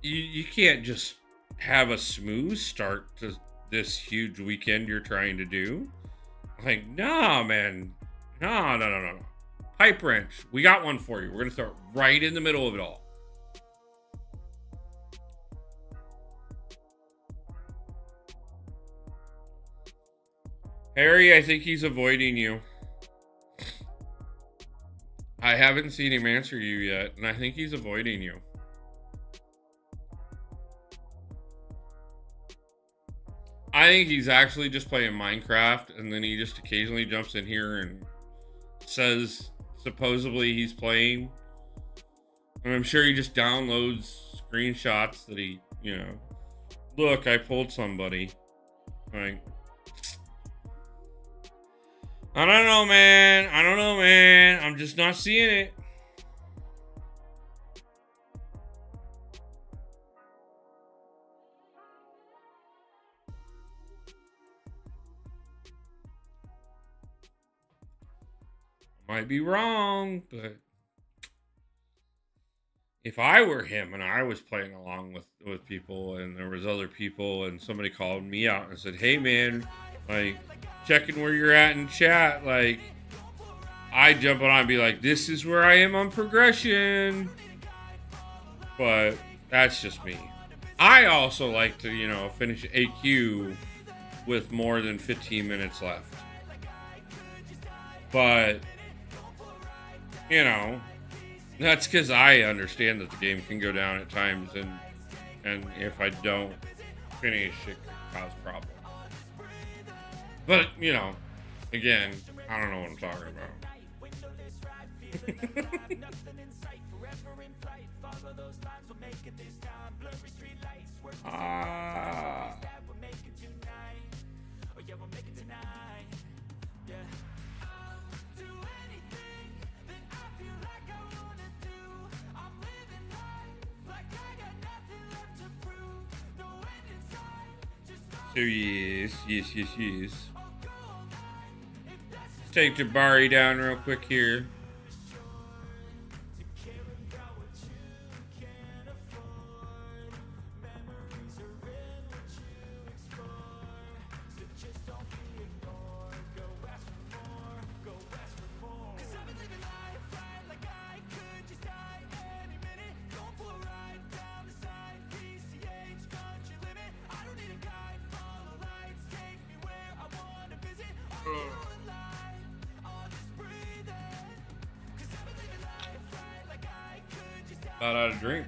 [SPEAKER 3] you can't just have a smooth start to this huge weekend you're trying to do. I'm like, no, man. No. Pipe wrench. We got one for you. We're going to throw it right in the middle of it all. Harry, I think he's avoiding you. I haven't seen him answer you yet, and I think he's avoiding you. I think he's actually just playing Minecraft, and then he just occasionally jumps in here and says supposedly he's playing. And I'm sure he just downloads screenshots that he, look, I pulled somebody. Like, I don't know, man. I'm just not seeing it. Might be wrong, but if I were him and I was playing along with people and there was other people and somebody called me out and said, hey, man, like, checking where you're at in chat, like, I'd jump on and be like, this is where I am on progression. But that's just me. I also like to, finish AQ with more than 15 minutes left. But, that's because I understand that the game can go down at times, and if I don't finish, it could cause problems. But, again, I don't know what I'm talking about. So yes. Let's take Jabari down real quick here. About out of drink.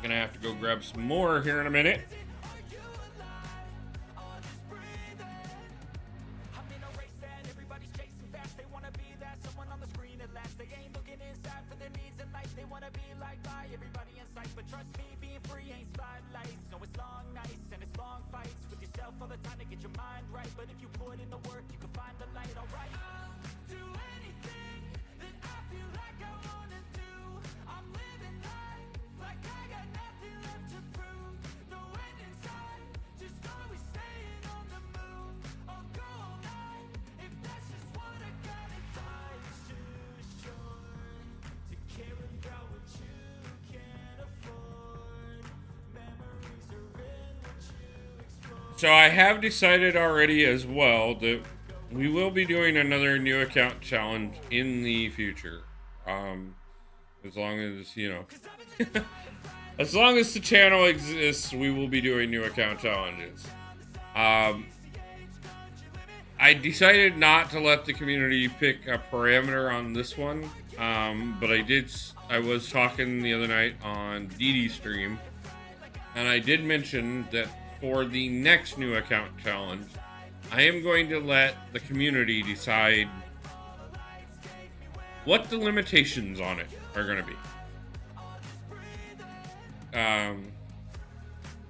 [SPEAKER 3] Gonna have to go grab some more here in a minute. So I have decided already as well that we will be doing another new account challenge in the future. As long as, you know, as long as the channel exists, we will be doing new account challenges. I decided not to let the community pick a parameter on this one, but I was talking the other night on DD stream, and I did mention that for the next new account challenge, I am going to let the community decide what the limitations on it are going to be.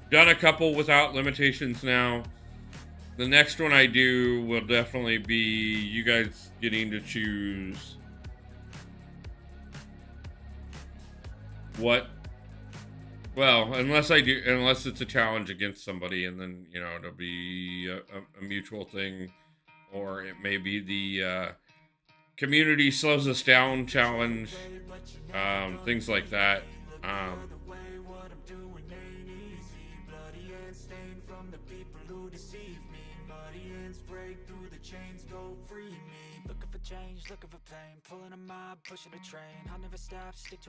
[SPEAKER 3] Done a couple without limitations now. The next one I do will definitely be you guys getting to choose what. Well, unless it's a challenge against somebody, and then, you know, it'll be a mutual thing, or it may be the community slows us down challenge, things like that.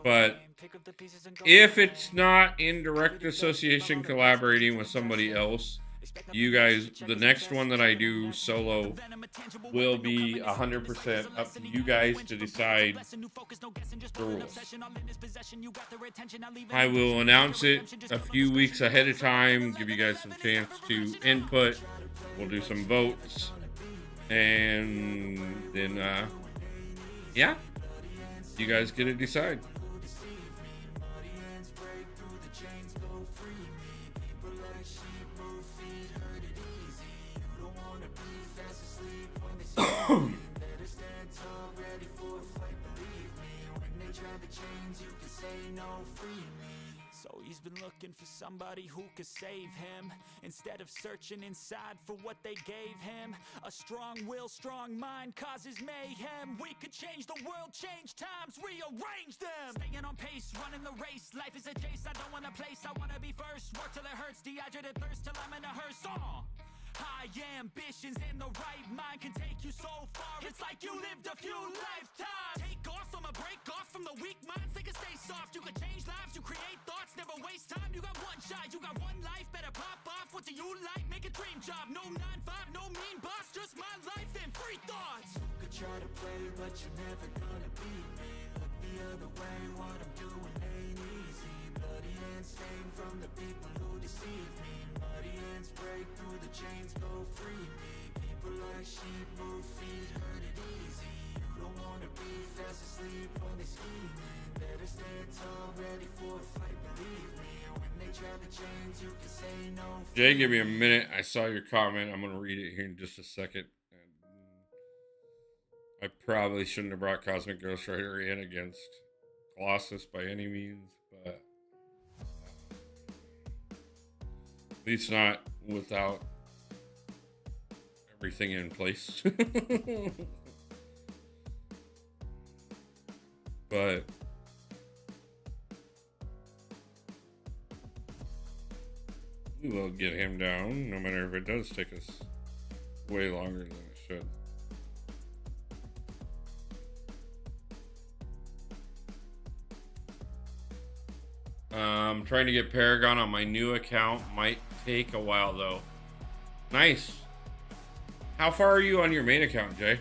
[SPEAKER 3] But if it's not in direct association collaborating with somebody else, you guys, the next one that I do solo will be 100% up to you guys to decide the rules. I will announce it a few weeks ahead of time, give you guys some chance to input. We'll do some votes, and then yeah, you guys get to decide.
[SPEAKER 2] Been looking for somebody who could save him, instead of searching inside for what they gave him. A strong will, strong mind causes mayhem. We could change the world, change times, rearrange them. Staying on pace, running the race. Life is a chase, I don't want a place, I wanna be first. Work till it hurts, dehydrated thirst till I'm in a hearse. High ambitions in the right mind can take you so far. It's like you lived a few lifetimes. Take off from a break off from the weak minds. They can stay soft. You can change lives. You create thoughts. Never waste time. You got one shot. You got one life. Better pop off. What do you like? Make a dream job. No 9-5. No mean boss. Just my life and free thoughts. You could try to play, but you're never gonna beat me. Look the other way. What I'm doing ain't easy. Bloody hands stained from the people who deceive me. Muddy hands break through the chains, go free me. People like sheep move feet, hurt it easy. You don't wanna be fast asleep when they scheming. Better stand tall, ready for a fight, believe me. When they try to change, you can say no.
[SPEAKER 3] Jay, give me a minute. I saw your comment. I'm gonna read it here in just a second. I probably shouldn't have brought Cosmic Ghost Rider in against Colossus by any means, but at least not without everything in place. But we will get him down, no matter if it does take us way longer than it should. Trying to get Paragon on my new account might take a while though. Nice. How far are you on your main account, Jay?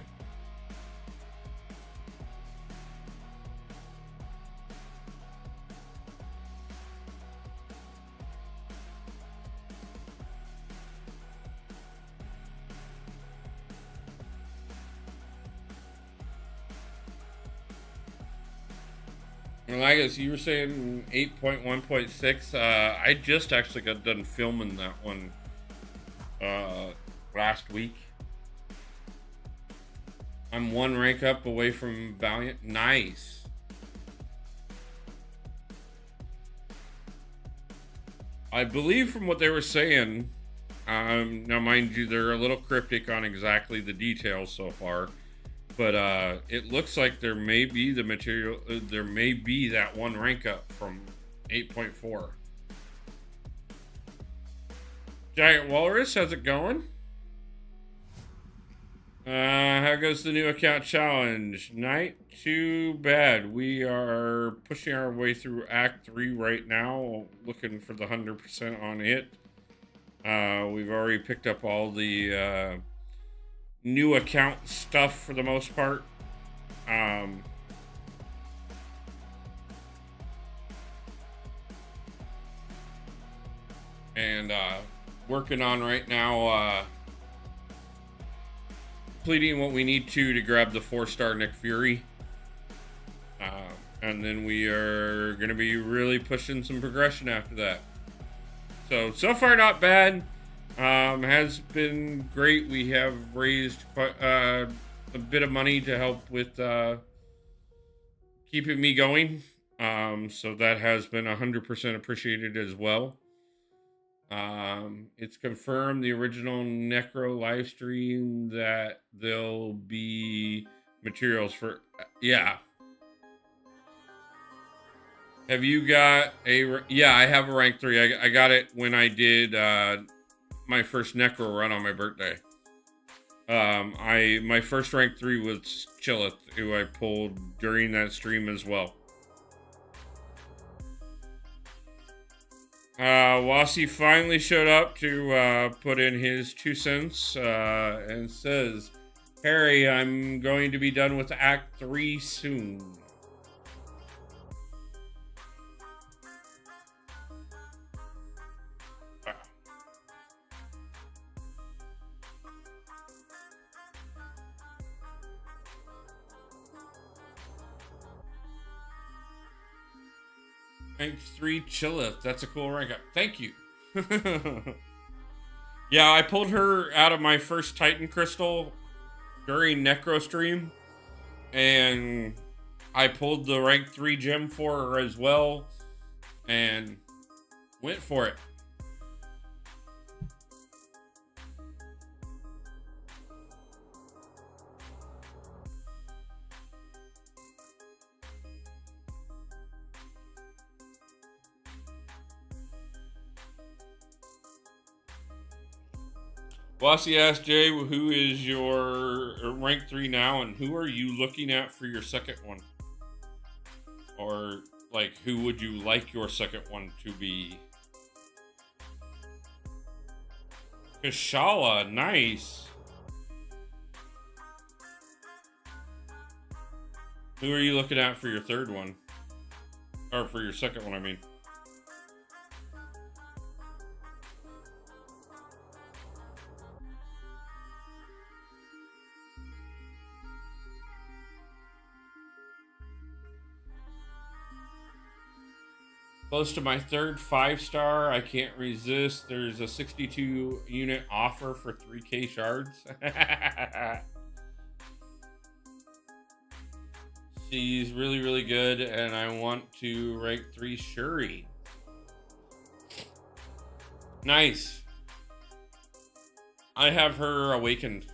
[SPEAKER 3] Well, I guess you were saying 8.1.6. I just actually got done filming that one last week. I'm one rank up away from Valiant. Nice. I believe from what they were saying, now mind you, they're a little cryptic on exactly the details so far. But it looks like there may be the material, there may be that one rank up from 8.4. Giant Walrus, how's it going? How goes the new account challenge? Not too bad. We are pushing our way through Act 3 right now, looking for the 100% on it. We've already picked up all the new account stuff for the most part. And working on right now completing what we need to grab the 4-star Nick Fury. And then we are going to be really pushing some progression after that. So far not bad. Has been great. We have raised quite a bit of money to help with keeping me going. So that has been 100% appreciated as well. It's confirmed the original Necro live stream that there'll be materials for, yeah. Have you got a, yeah, I have a rank 3. I got it when I did, my first Necro run on my birthday. My first rank 3 was Chillith, who I pulled during that stream as well. Wasi finally showed up to put in his 2 cents and says, Harry, I'm going to be done with Act 3 soon. Rank 3 Chillith. That's a cool rank up. Thank you. Yeah, I pulled her out of my first Titan Crystal during Necro stream. And I pulled the rank 3 gem for her as well. And went for it. Bossy asked Jay, who is your rank 3 now, and who are you looking at for your second one? Or, like, who would you like your second one to be? Kashala, nice. Who are you looking at for your third one? Or for your second one, I mean. Close to my third 5-star. I can't resist. There's a 62 unit offer for 3K shards. She's really, really good, and I want to rank 3 Shuri. Nice. I have her awakened.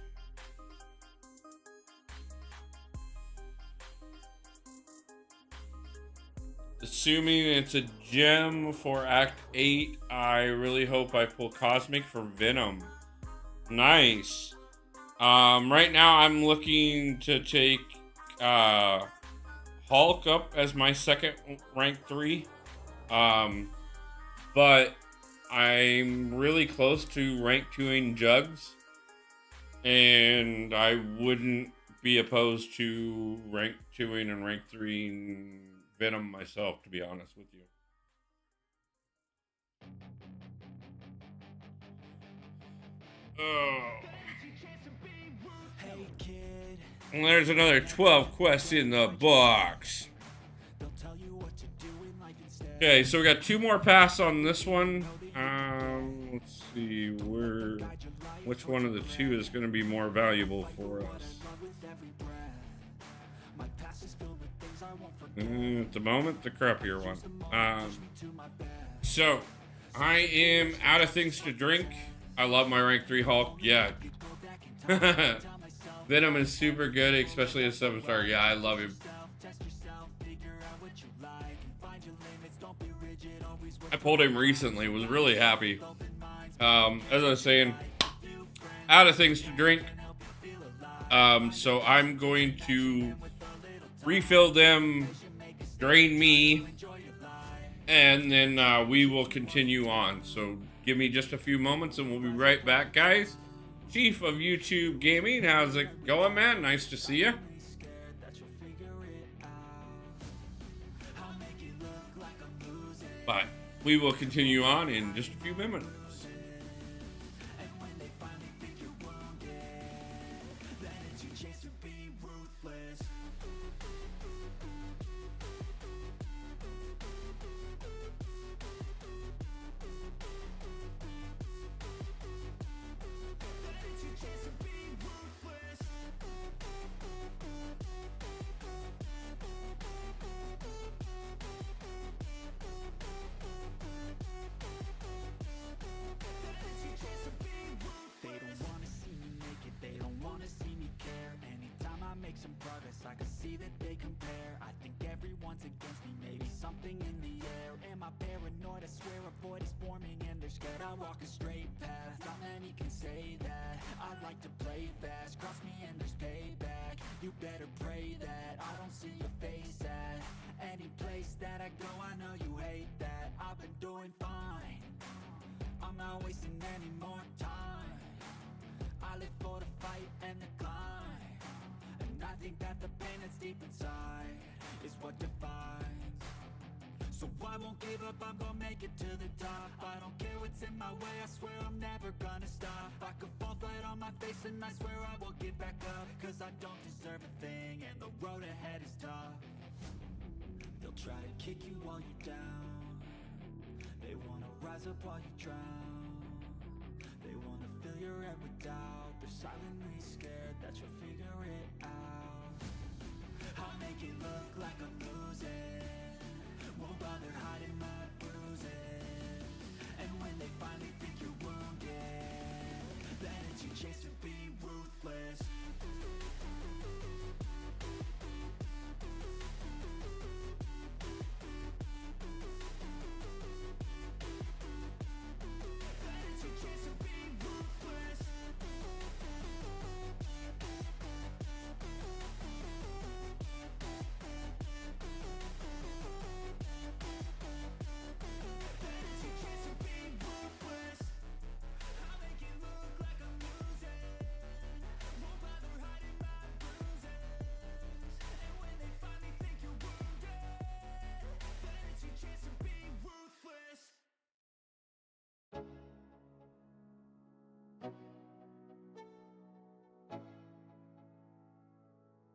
[SPEAKER 3] Assuming it's a gem for Act 8, I really hope I pull Cosmic for Venom. Nice. Right now I'm looking to take Hulk up as my second rank 3. But I'm really close to rank 2ing Jugs. And I wouldn't be opposed to rank 2ing and rank 3ing Venom myself, to be honest with you. Oh. And there's another 12 quests in the box. Okay, so we got 2 more pass on this one. Let's see which one of the 2 is going to be more valuable for us. At the moment, the crappier one. So, I am out of things to drink. I love my rank 3 Hulk. Yeah. Venom is super good, especially as 7-star. Yeah, I love him. I pulled him recently. Was really happy. As I was saying, out of things to drink. So I'm going to refill them, drain me, and then we will continue on. So give me just a few moments and we'll be right back, guys. Chief of YouTube Gaming, how's it going, man? Nice to see you. But we will continue on in just a few minutes.
[SPEAKER 2] I can see that they compare. I think everyone's against me, maybe something in the air. Am I paranoid? I swear a void is forming and they're scared. I walk a straight path, not many can say that. I like to play fast, cross me and there's payback. You better pray that I don't see your face at any place that I go. I know you hate that. I've been doing fine, I'm not wasting any more time. I live for the fight and the climb. I think that the pain that's deep inside is what defines. So I won't give up, I'm gonna make it to the top. I don't care what's in my way, I swear I'm never gonna stop. I could fall flat on my face and I swear I will get back up. Cause I don't deserve a thing and the road ahead is tough. They'll try to kick you while you're down. They wanna rise up while you drown. They wanna fill your head with doubt. They're silently scared that you'll figure it out. I'll make it look like I'm losing, won't bother hiding my bruises. And when they finally think you're wounded, then it's your chance to be ruthless.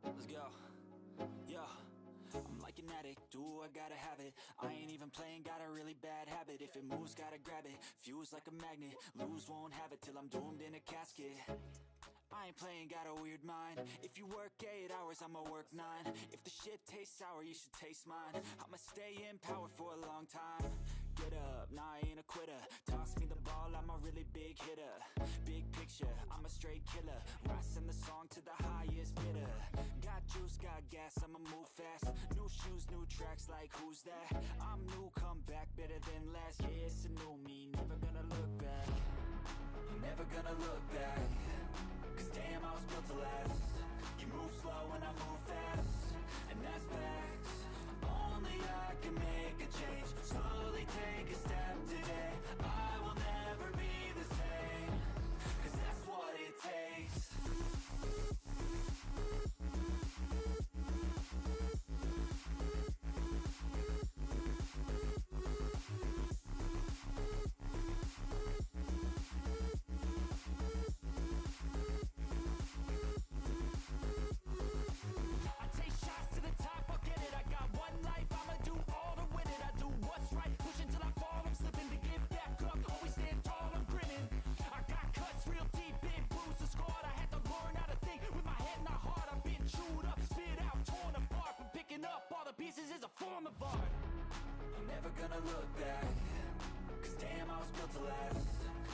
[SPEAKER 2] Let's go. Yo, I'm like an addict, do I gotta have it. I ain't even playing, got a really bad habit. If it moves, gotta grab it, fuse like a magnet. Lose, won't have it till I'm doomed in a casket. I ain't playing, got a weird mind. If you work 8 hours, I'ma work 9. If the shit tastes sour, you should taste mine. I'ma stay in power for a long time. Get up, nah, I ain't a quitter. Toss me the ball, I'm a really big hitter. Big picture, I'm a straight killer. Rising the song to the highest bidder. Got juice, got gas, I'ma move fast. New shoes, new tracks, like who's that? I'm new, come back, better than last. Yeah, it's a new me, never gonna look back. Never gonna look back. Cause damn, I was built to last. You move slow and I move fast, and that's facts. Only I can make a change. Slowly take a step today. I will never be the same. Cause that's what it takes. Pieces is a form of art. I'm never gonna look back. Cause damn, I was built to last.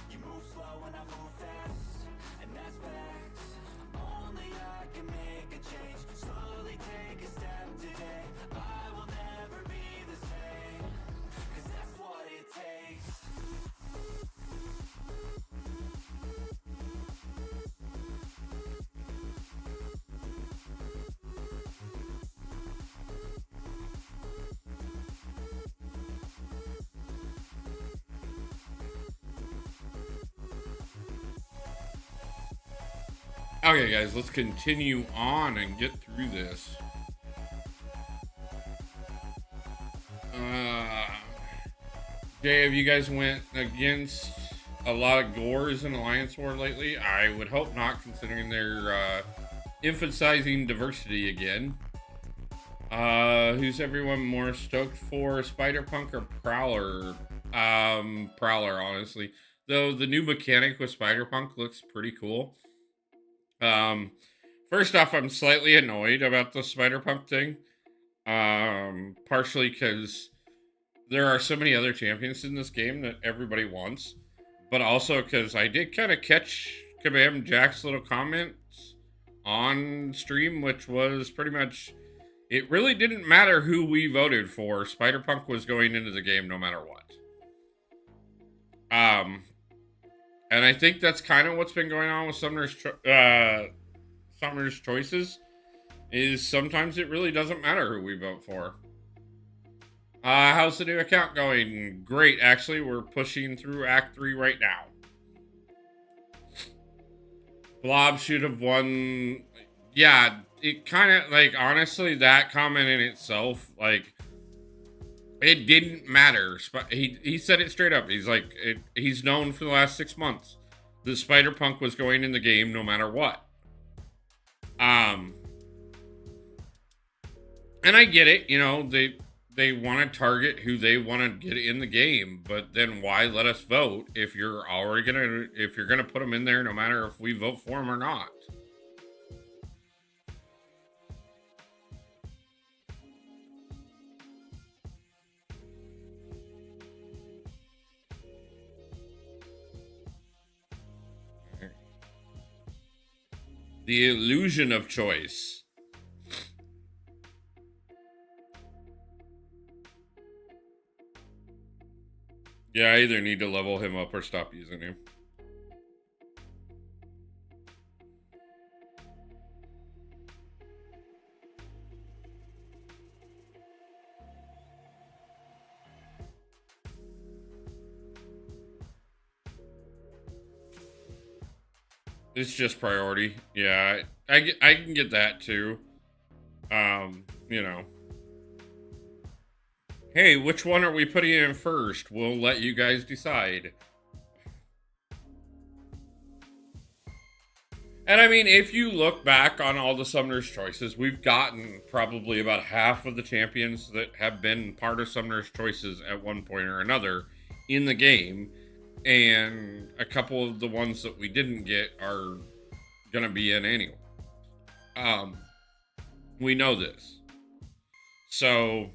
[SPEAKER 2] You move slow and I move fast, and that's facts. Only I can make a change. Slowly take a step today. I will never be the same. Cause that's what it takes.
[SPEAKER 3] Okay, guys, let's continue on and get through this. Jay, have you guys went against a lot of gores in Alliance War lately? I would hope not, considering they're emphasizing diversity again. Who's everyone more stoked for, Spider-Punk or Prowler? Prowler, honestly. Though the new mechanic with Spider-Punk looks pretty cool. First off, I'm slightly annoyed about the Spider-Punk thing. Partially because there are so many other champions in this game that everybody wants, but also because I did kind of catch Kabam Jack's little comments on stream, which was pretty much, it really didn't matter who we voted for. Spider-Punk was going into the game no matter what. And I think that's kind of what's been going on with Summoner's Choices, is sometimes it really doesn't matter who we vote for. How's the new account going? Great, actually. We're pushing through Act 3 right now. Blob should have won. Yeah, it kind of, like, honestly, that comment in itself, like, it didn't matter. He said it straight up. He's like, he's known for the last 6 months that Spider-Punk was going in the game no matter what. And I get it, you know, they want to target who they want to get in the game, but then why let us vote if you're gonna put them in there no matter if we vote for them or not? The illusion of choice. Yeah, I either need to level him up or stop using him. It's just priority. Yeah, I can get that too. You know. Hey, which one are we putting in first? We'll let you guys decide. And I mean, if you look back on all the Summoner's Choices, we've gotten probably about half of the champions that have been part of Summoner's Choices at one point or another in the game. And a couple of the ones that we didn't get are gonna be in anyway. We know this. So,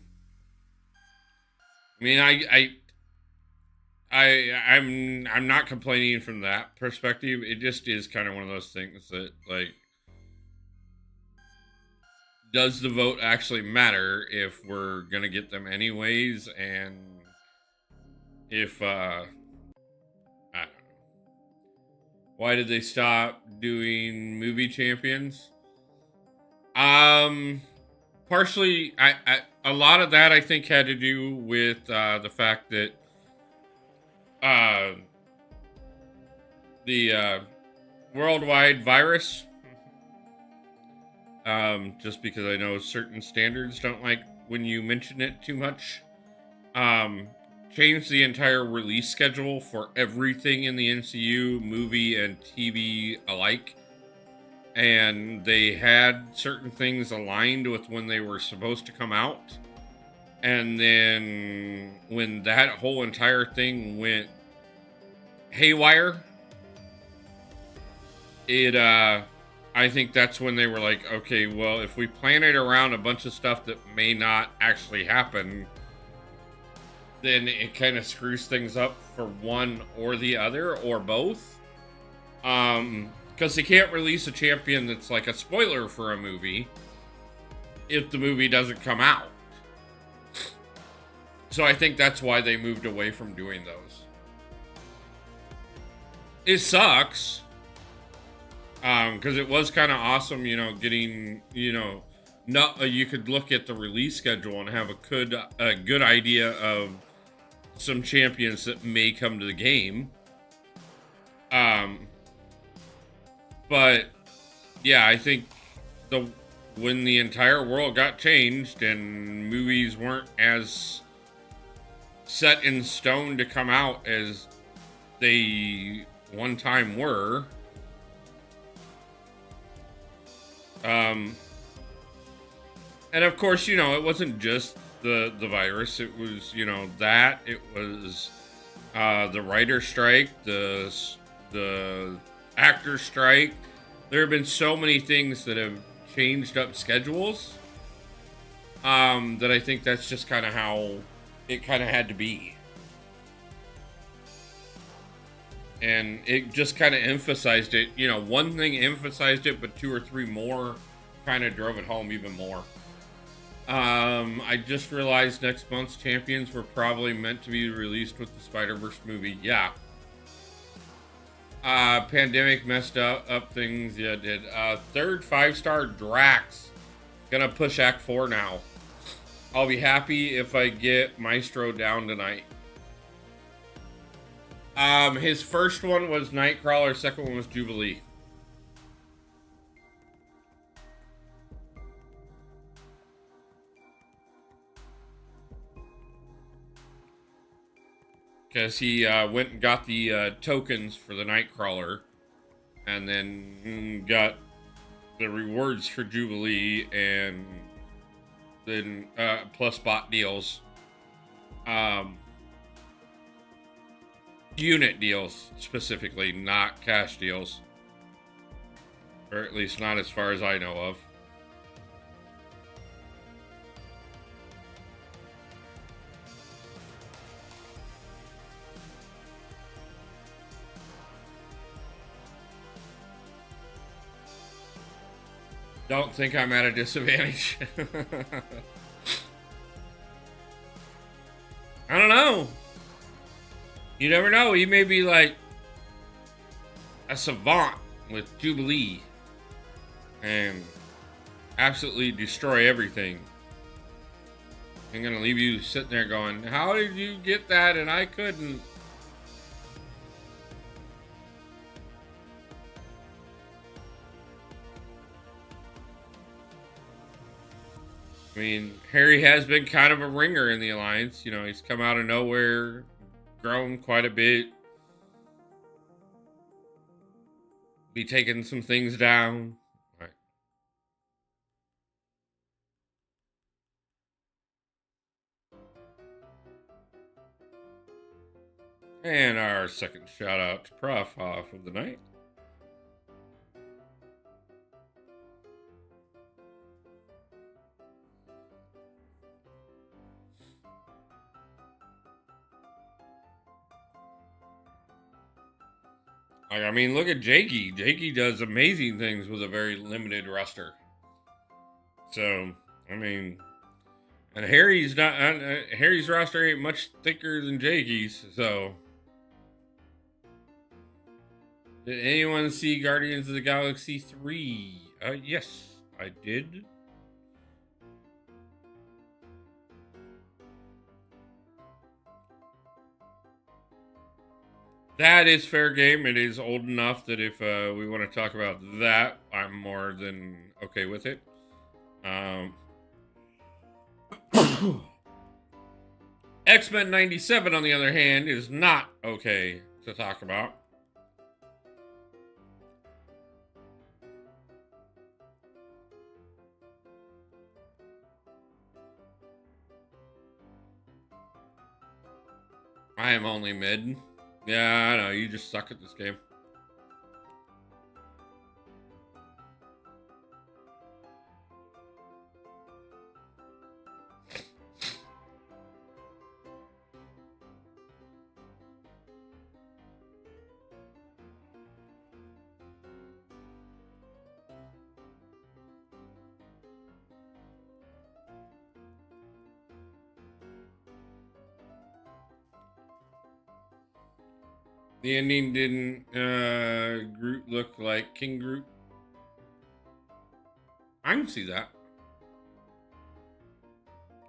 [SPEAKER 3] I mean, I'm not complaining from that perspective. It just is kind of one of those things that, like, does the vote actually matter if we're gonna get them anyways? And if I don't know, why did they stop doing movie champions? Partially, a lot of that I think had to do with the fact that the worldwide virus, just because I know certain standards don't like when you mention it too much, changed the entire release schedule for everything in the MCU, movie and TV alike. And they had certain things aligned with when they were supposed to come out. And then when that whole entire thing went haywire, I think that's when they were like, okay, well, if we plan it around a bunch of stuff that may not actually happen, then it kind of screws things up for one or the other or both. Because they can't release a champion that's like a spoiler for a movie if the movie doesn't come out. So I think that's why they moved away from doing those. It sucks. Because it was kind of awesome, you know, getting, you know, you could look at the release schedule and have a good idea of some champions that may come to the game. But yeah, I think the when the entire world got changed and movies weren't as set in stone to come out as they one time were, and of course, you know, it wasn't just the virus. It was, you know, that it was the writer strike, the actor strike. There have been so many things that have changed up schedules, that I think that's just kind of how it kind of had to be. And it just kind of emphasized it. You know, one thing emphasized it, but two or three more kind of drove it home even more. I just realized next month's Champions were probably meant to be released with the Spider-Verse movie. Yeah. Pandemic messed up things. Yeah, it did. Third 5-star Drax. Gonna push Act 4 now. I'll be happy if I get Maestro down tonight. His first one was Nightcrawler, second one was Jubilee. Because he went and got the tokens for the Nightcrawler, and then got the rewards for Jubilee, and then plus bot deals. Unit deals, specifically, not cash deals. Or at least not as far as I know of. Don't think I'm at a disadvantage. I don't know. You never know. He may be like a savant with Jubilee and absolutely destroy everything. I'm gonna leave you sitting there going, how did you get that and I couldn't? I mean, Harry has been kind of a ringer in the Alliance. You know, he's come out of nowhere, grown quite a bit. Be taking some things down. All right. And our second shout out to Prof off of the night. Like, I mean, look at Jakey. Jakey does amazing things with a very limited roster. So, I mean, and Harry's not. Harry's roster ain't much thicker than Jakey's. So, did anyone see Guardians of the Galaxy 3? Yes, I did. That is fair game. It is old enough that if we want to talk about that, I'm more than okay with it. X-Men 97, on the other hand, is not okay to talk about. I am only mid. Yeah, I know. You just suck at this game. The ending didn't Groot look like King Groot. I can see that.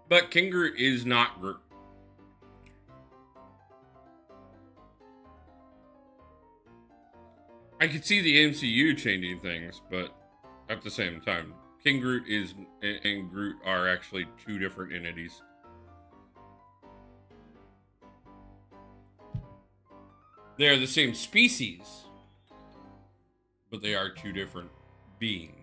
[SPEAKER 3] But King Groot is not Groot. I could see the MCU changing things, but at the same time. King Groot and Groot are actually two different entities. They are the same species, but they are two different beings.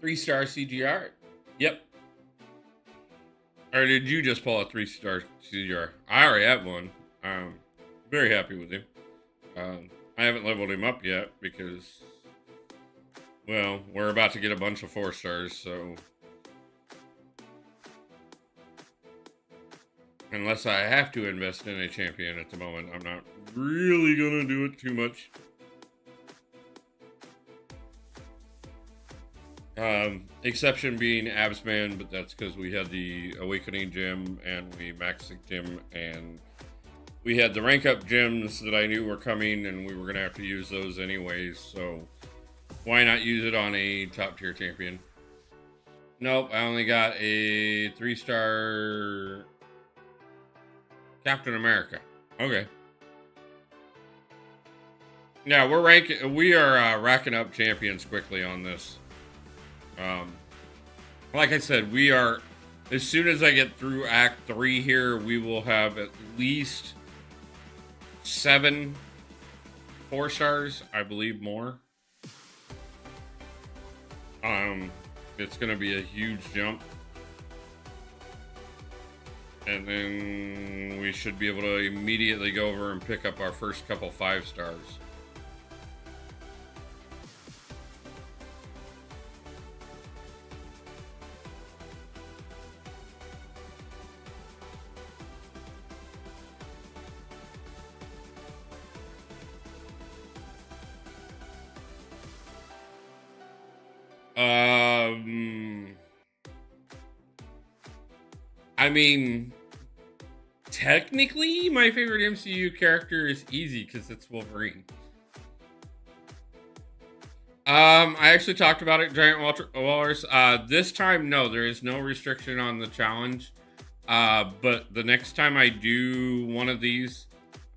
[SPEAKER 3] Three-star CGR? Yep. Or did you just pull a 3-star CGR? I already have one. Very happy with him. I haven't leveled him up yet because, well, we're about to get a bunch of 4 stars, so unless I have to invest in a champion at the moment, I'm not really gonna do it too much. Exception being Absman, but that's because we had the Awakening Gem and we maxed him, and we had the rank up gems that I knew were coming, and we were gonna have to use those anyways. So why not use it on a top tier champion? Nope, I only got a 3-star Captain America. Okay. Yeah, we are racking up champions quickly on this. Like I said, we are, as soon as I get through Act 3 here, we will have at least 7 4 stars, I believe more. It's gonna be a huge jump. And then we should be able to immediately go over and pick up our first couple 5 stars. I mean, technically, my favorite MCU character is easy because it's Wolverine. I actually talked about it, Giant Walrus. This time, no, there is no restriction on the challenge. But the next time I do one of these,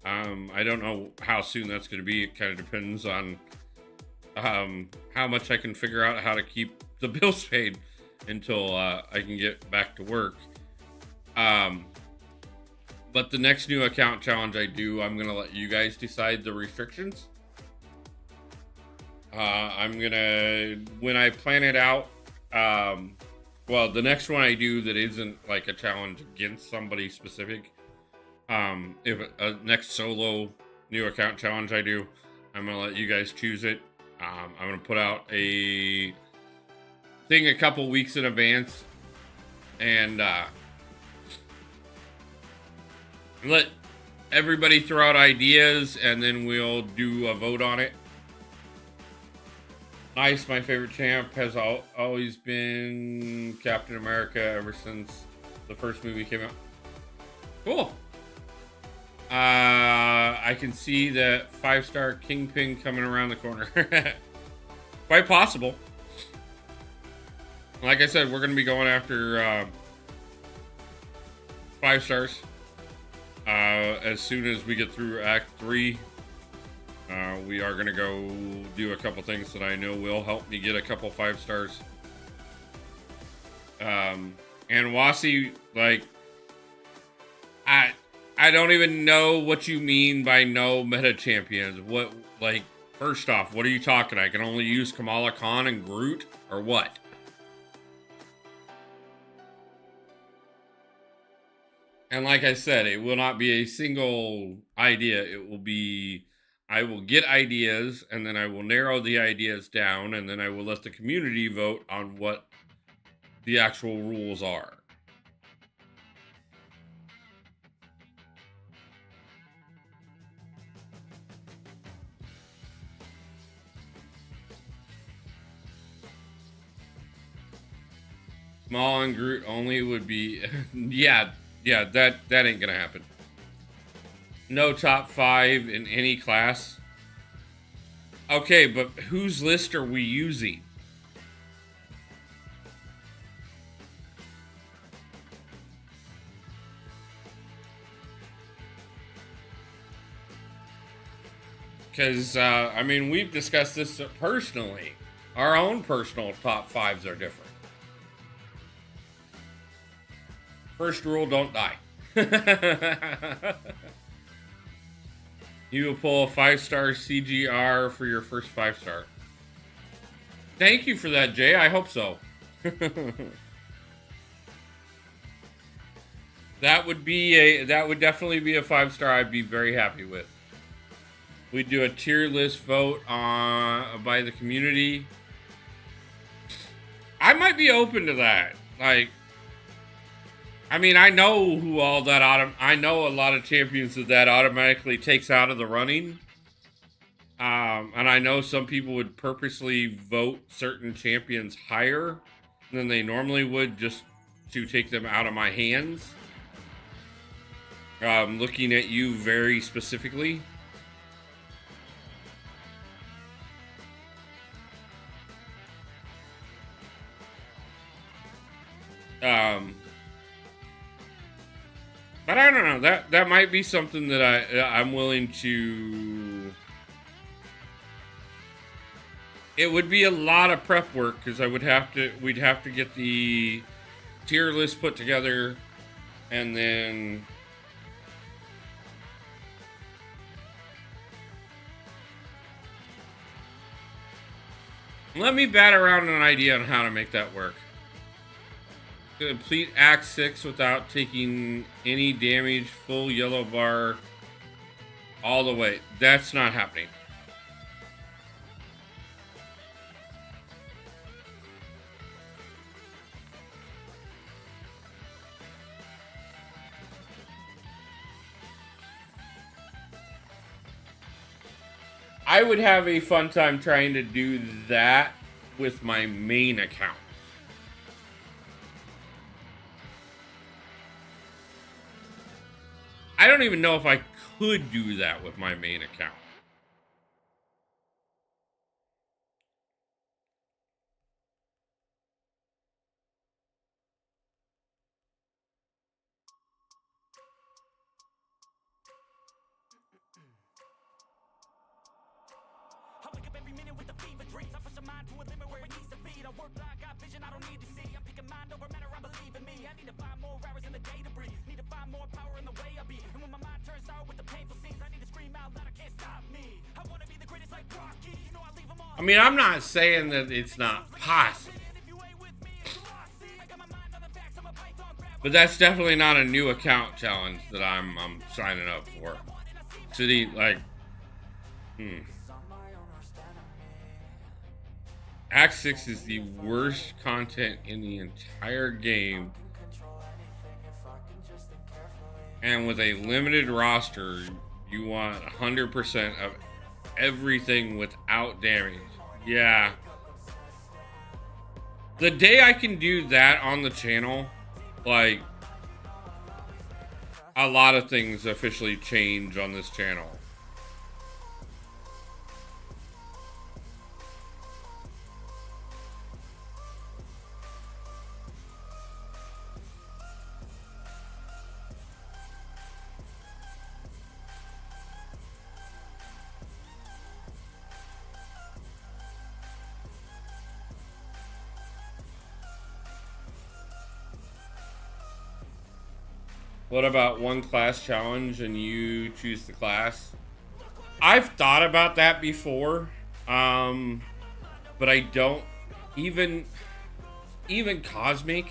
[SPEAKER 3] I don't know how soon that's going to be. It kind of depends on how much I can figure out how to keep the bills paid until I can get back to work. But the next new account challenge I do, I'm gonna let you guys decide the restrictions. I'm gonna, when I plan it out, well, the next one I do that isn't like a challenge against somebody specific, if a next solo new account challenge I do, I'm gonna let you guys choose it. I'm gonna put out a thing a couple weeks in advance, and let everybody throw out ideas, and then we'll do a vote on it. Nice, my favorite champ has always been Captain America ever since the first movie came out. Cool. I can see that 5-star Kingpin coming around the corner. Quite possible. Like I said, we're going to be going after 5 stars. As soon as we get through Act 3, we are going to go do a couple things that I know will help me get a couple 5 stars. And Wasi, like, I don't even know what you mean by no meta champions. What, like, first off, what are you talking? I can only use Kamala Khan and Groot, or what? And like I said, it will not be a single idea. It will be, I will get ideas, and then I will narrow the ideas down, and then I will let the community vote on what the actual rules are. Small and Groot only would be, yeah, that ain't gonna happen. No top 5 in any class. Okay, but whose list are we using? Because, I mean, we've discussed this personally. Our own personal top fives are different. First rule, don't die. You will pull a 5-star CGR for your first 5-star. Thank you for that, Jay. I hope so. That would definitely be a 5-star I'd be very happy with. We'd do a tier list vote by the community. I might be open to that. Like, I mean, I know I know a lot of champions that automatically takes out of the running. And I know some people would purposely vote certain champions higher than they normally would just to take them out of my hands. Looking at you very specifically. But I don't know. That might be something that I'm willing to. It would be a lot of prep work because we'd have to get the tier list put together, and then let me bat around an idea on how to make that work. Complete Act 6 without taking any damage, full yellow bar all the way. That's not happening. I would have a fun time trying to do that with my main account. I don't even know if I could do that with my main account.
[SPEAKER 2] I wake up every minute with the fever dreams. I push the mind to a limit where it needs to be. I work like I got vision I don't need to see. I'm picking mind over matter, I believe in me. I need to find more hours in the day to breathe. Need to find more power in the way I be. And when my mind turns sour with the painful scenes, I need to scream out loud, I can't stop me. I wanna be the greatest like Rocky. You know I leave them all.
[SPEAKER 3] I mean, I'm not saying that it's not possible. But that's definitely not a new account challenge that I'm signing up for. City, like, Act 6 is the worst content in the entire game. And with a limited roster, you want 100% of everything without damage. Yeah. The day I can do that on the channel, like, a lot of things officially change on this channel. What about one class challenge and you choose the class? I've thought about that before, but I don't even Cosmic.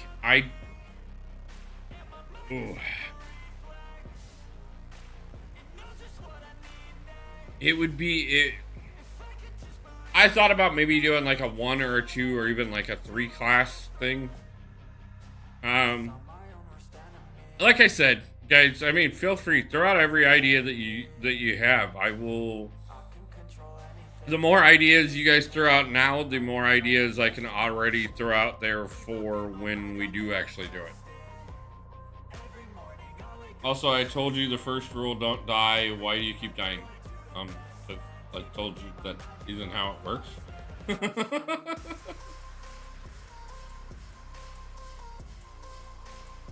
[SPEAKER 3] It would be it. I thought about maybe doing like a 1 or a 2 or even like a 3 class thing. Like I said, guys, I mean, feel free, throw out every idea that you have. I will. The more ideas you guys throw out now, the more ideas I can already throw out there for when we do actually do it. Also, I told you the first rule: don't die. Why do you keep dying? I told you that isn't how it works.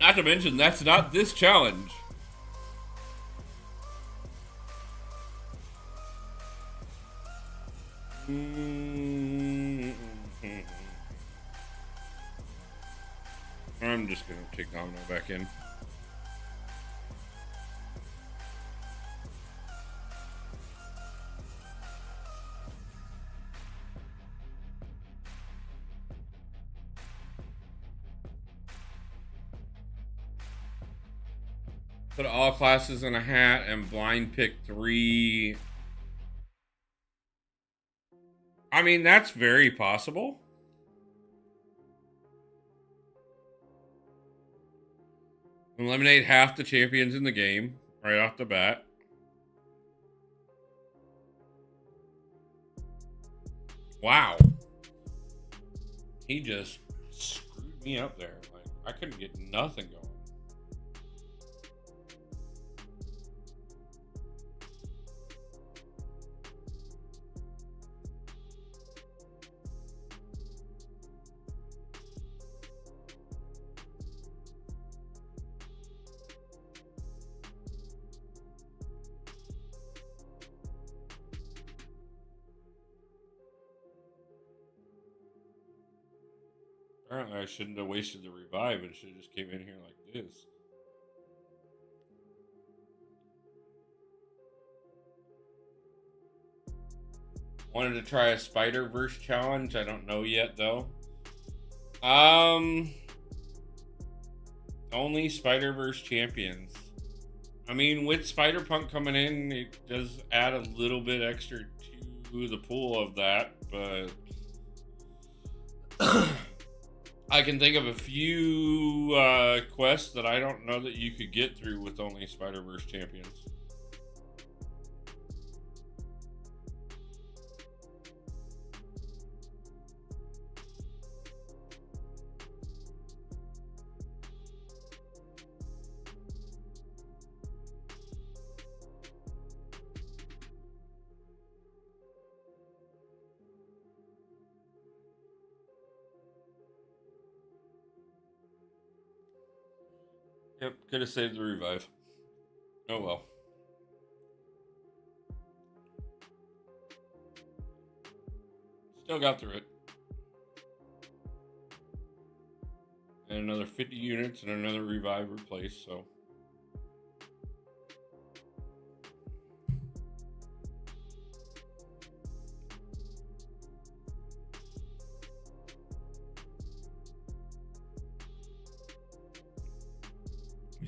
[SPEAKER 3] Not to mention, that's not this challenge. I'm just gonna take Domino back in. Put all classes in a hat and blind pick 3. I mean, that's very possible. Eliminate half the champions in the game right off the bat. Wow. He just screwed me up there. Like, I couldn't get nothing going. Apparently I shouldn't have wasted the revive and should have just came in here like this. Wanted to try a Spider-Verse challenge. I don't know yet though. Only Spider-Verse champions. I mean, with Spider-Punk coming in, it does add a little bit extra to the pool of that, but I can think of a few quests that I don't know that you could get through with only Spider-Verse champions. Yep, could have saved the revive. Oh well. Still got through it. And another 50 units and another revive replaced, so.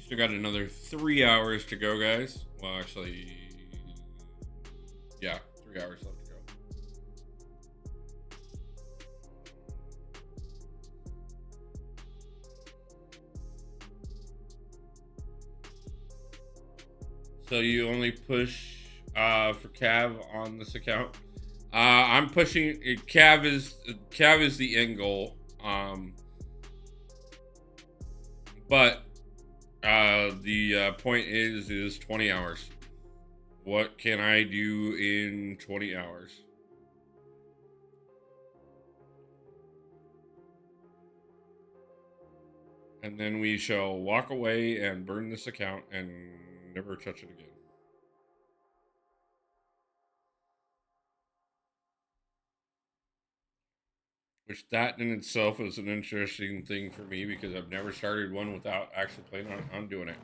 [SPEAKER 3] Still got another 3 hours to go, guys. Well, actually, yeah, 3 hours left to go. So you only push for Cav on this account. I'm pushing. Cav is the end goal. But the point is 20 hours. What can I do in 20 hours? And then we shall walk away and burn this account and never touch it again. Which that in itself is an interesting thing for me because I've never started one without actually planning on doing it.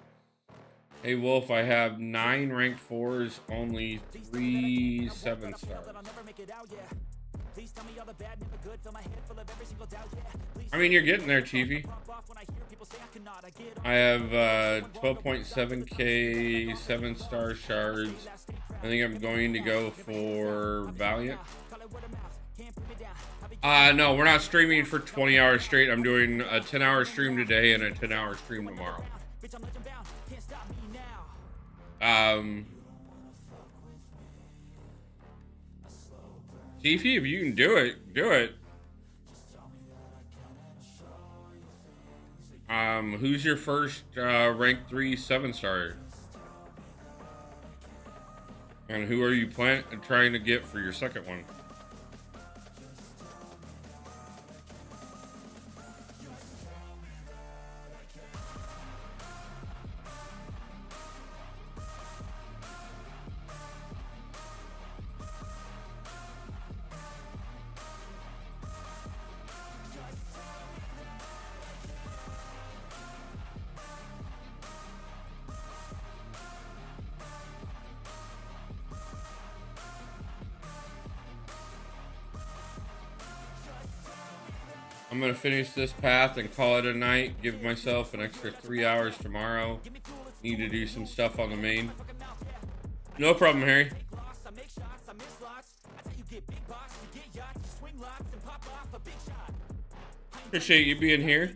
[SPEAKER 3] Hey Wolf, I have 9 ranked 4s, only 3 7-stars. I mean, you're getting there, Chiefy. I have 12.7k 7-star shards. I think I'm going to go for Valiant. No, we're not streaming for 20 hours straight. I'm doing a 10-hour stream today and a 10-hour stream tomorrow. Chiefy, if you can do it, do it. Who's your first rank 3 7-star? And who are you trying to get for your second one? I'm gonna finish this path and call it a night. Give myself an extra 3 hours tomorrow. Need to do some stuff on the main. No problem, Harry. Appreciate you being here.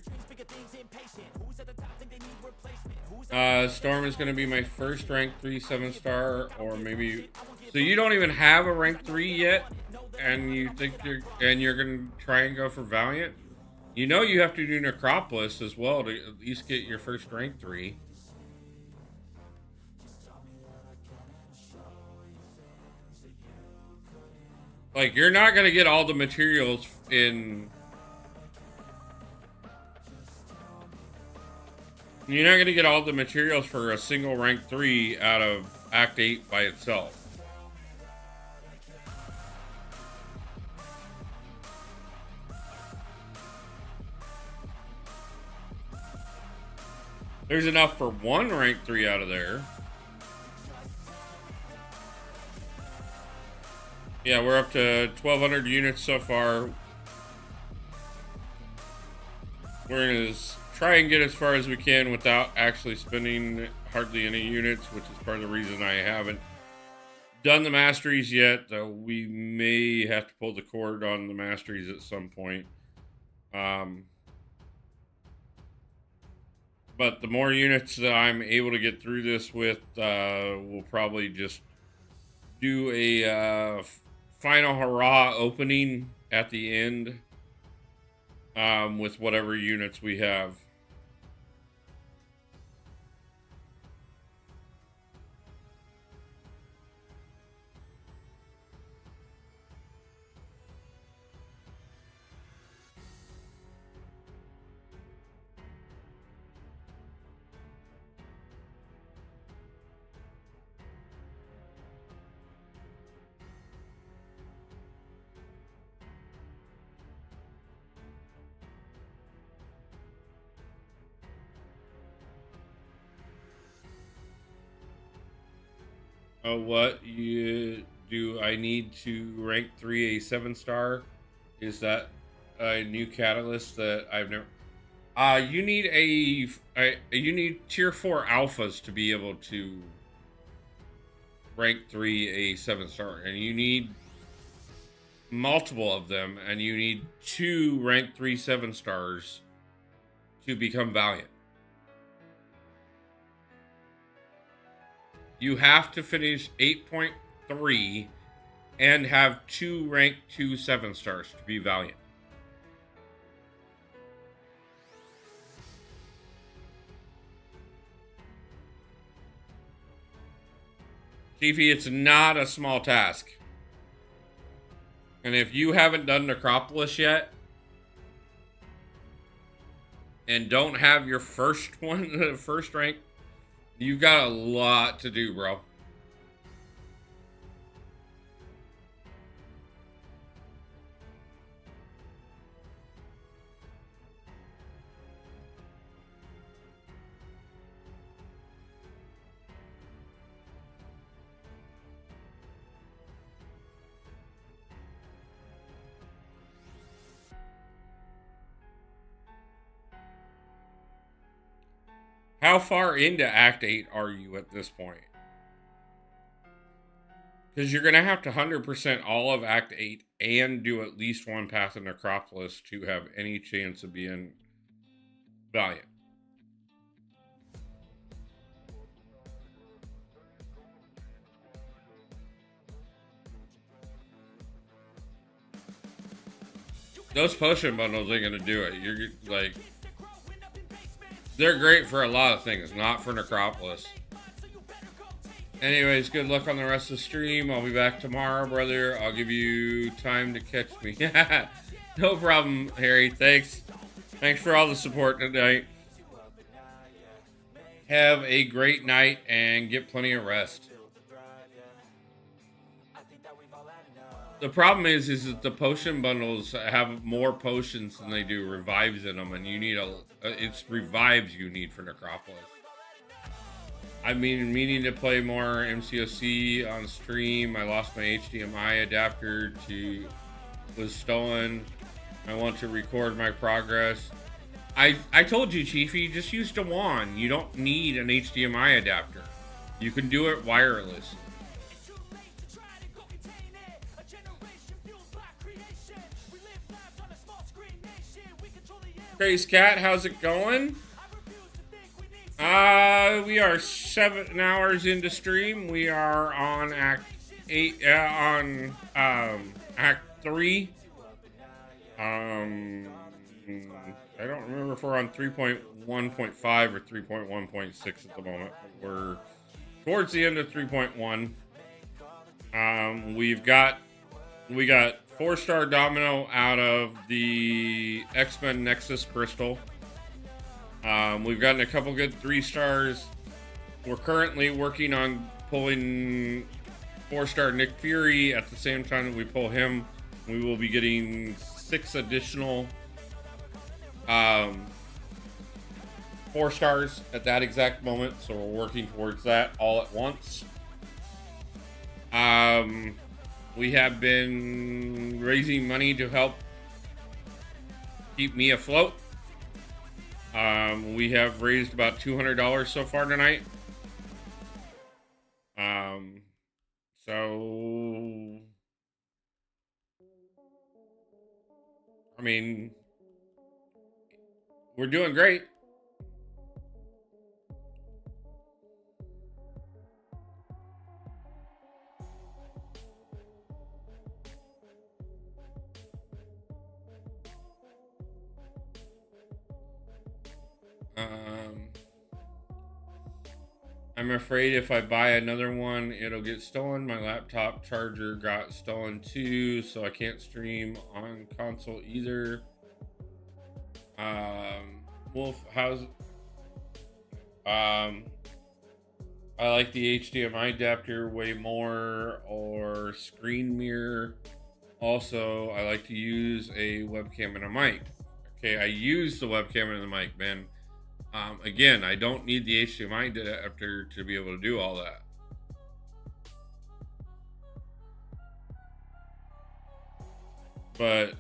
[SPEAKER 3] Storm is going to be my first rank 3 7-star, or maybe. So you don't even have a rank 3 yet, and you think you're going to try and go for Valiant? You know you have to do Necropolis as well to at least get your first rank 3. Like, you're not going to get all the materials in. You're not going to get all the materials for a single rank 3 out of Act 8 by itself. There's enough for one rank 3 out of there. Yeah, we're up to 1,200 units so far. We're going to try and get as far as we can without actually spending hardly any units, which is part of the reason I haven't done the Masteries yet. Though we may have to pull the cord on the Masteries at some point. But the more units that I'm able to get through this with, we'll probably just do a final hurrah opening at the end with whatever units we have. What do I need to rank 3 a 7-star? Is that a new catalyst that I've never? You need tier 4 alphas to be able to rank 3 a 7-star, and you need multiple of them, and you need 2 rank 3 7-stars to become Valiant. You have to finish 8.3 and have 2 rank 2 7-stars to be Valiant. Chiefy, it's not a small task. And if you haven't done Necropolis yet, and don't have your first one, first rank, you've got a lot to do, bro. How far into Act 8 are you at this point? Because you're going to have to 100% all of Act 8 and do at least one path in Necropolis to have any chance of being Valiant. Those potion bundles ain't going to do it. You're like... They're great for a lot of things, not for Necropolis. Anyways, good luck on the rest of the stream. I'll be back tomorrow, brother. I'll give you time to catch me. No problem, Harry. Thanks. Thanks for all the support tonight. Have a great night and get plenty of rest. The problem is that the potion bundles have more potions than they do revives in them, and you need it's revives you need for Necropolis. I've been meaning to play more MCOC on stream. I lost my HDMI adapter was stolen. I want to record my progress. I told you, Chiefy, just use the wand. You don't need an HDMI adapter. You can do it wireless. Crazy Cat, how's it going? We are 7 hours into stream. We are on Act 8, Act 3. I don't remember if we're on 3.1.5 or 3.1.6 at the moment. We're towards the end of 3.1. We got 4-star Domino out of the X-Men Nexus Crystal. We've gotten a couple good 3-stars. We're currently working on pulling 4-star Nick Fury. At the same time that we pull him, we will be getting 6 additional 4-stars at that exact moment. So we're working towards that all at once. We have been raising money to help keep me afloat. We have raised about $200 so far tonight. So I mean, we're doing great. I'm afraid if I buy another one, it'll get stolen. My laptop charger got stolen too, so I can't stream on console either. Wolf, how's... I like the HDMI adapter way more, or screen mirror. Also, I like to use a webcam and a mic. Okay, I use the webcam and the mic, man. Again, I don't need the HDMI adapter to be able to do all that. But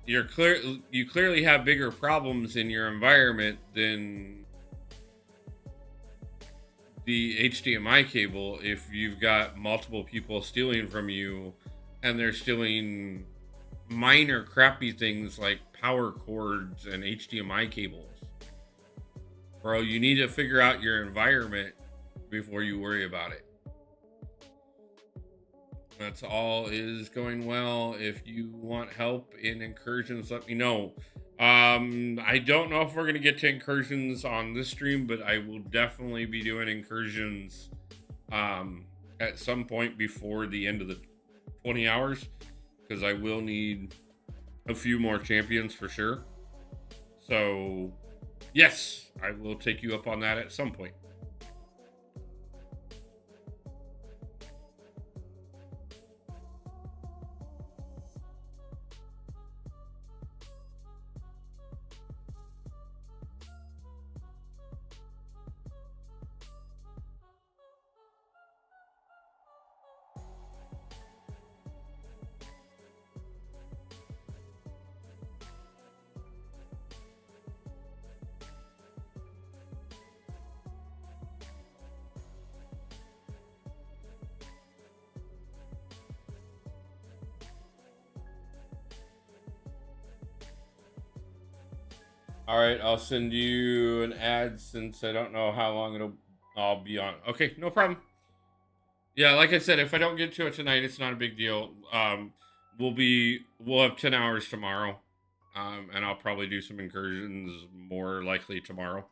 [SPEAKER 3] you clearly have bigger problems in your environment than the HDMI cable if you've got multiple people stealing from you and they're stealing minor crappy things like power cords and HDMI cables. Bro, you need to figure out your environment before you worry about it. That's all is going well. If you want help in incursions, let me know. I don't know if we're going to get to incursions on this stream, but I will definitely be doing incursions at some point before the end of the 20 hours, because I will need a few more champions for sure. So yes, I will take you up on that at some point. All right, I'll send you an ad since I don't know how long I'll be on. Okay, no problem. Yeah, like I said, if I don't get to it tonight, it's not a big deal. We'll have 10 hours tomorrow. And I'll probably do some incursions more likely tomorrow.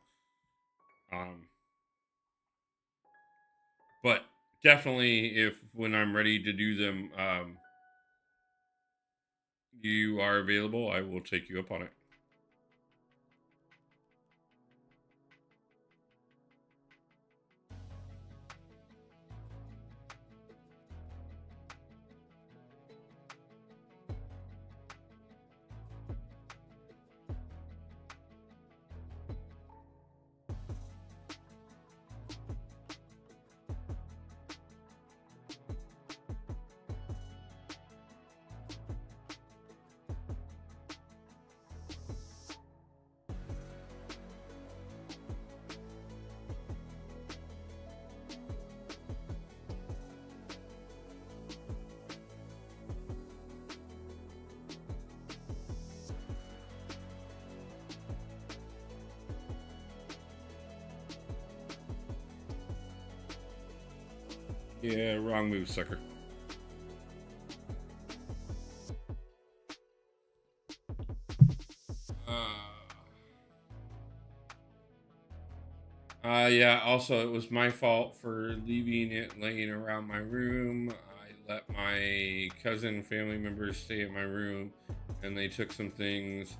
[SPEAKER 3] But definitely when I'm ready to do them, you are available, I will take you up on it. Yeah, wrong move, sucker. Yeah, also, it was my fault for leaving it laying around my room. I let my cousin family members stay in my room, and they took some things.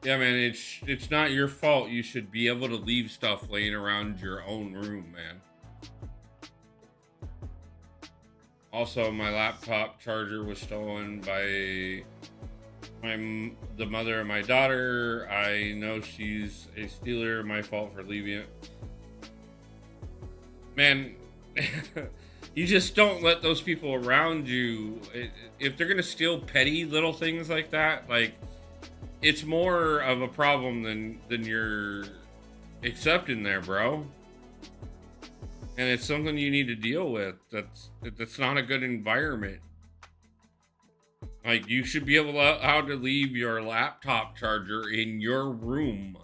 [SPEAKER 3] Yeah, man, it's not your fault. You should be able to leave stuff laying around your own room, man. Also, my laptop charger was stolen by the mother of my daughter. I know she's a stealer. My fault for leaving it. Man, you just don't let those people around you. If they're gonna steal petty little things like that, like, it's more of a problem than you're accepting there, bro. And it's something you need to deal with. That's not a good environment. Like, you should be able to how to leave your laptop charger in your room.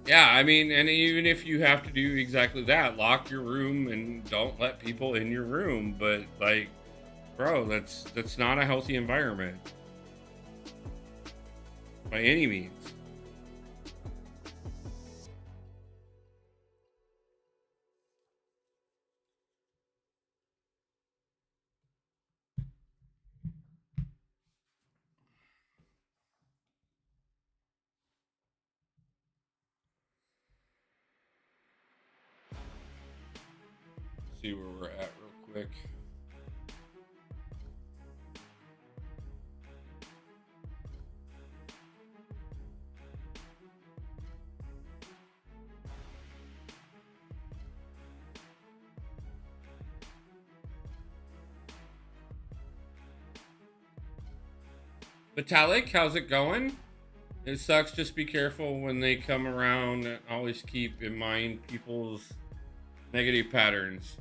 [SPEAKER 3] Yeah, I mean, and even if you have to do exactly that, lock your room and don't let people in your room. But, like, bro, that's not a healthy environment by any means. See where we're at real quick. Vitalik, how's it going? It sucks. Just be careful when they come around. And always keep in mind people's negative patterns.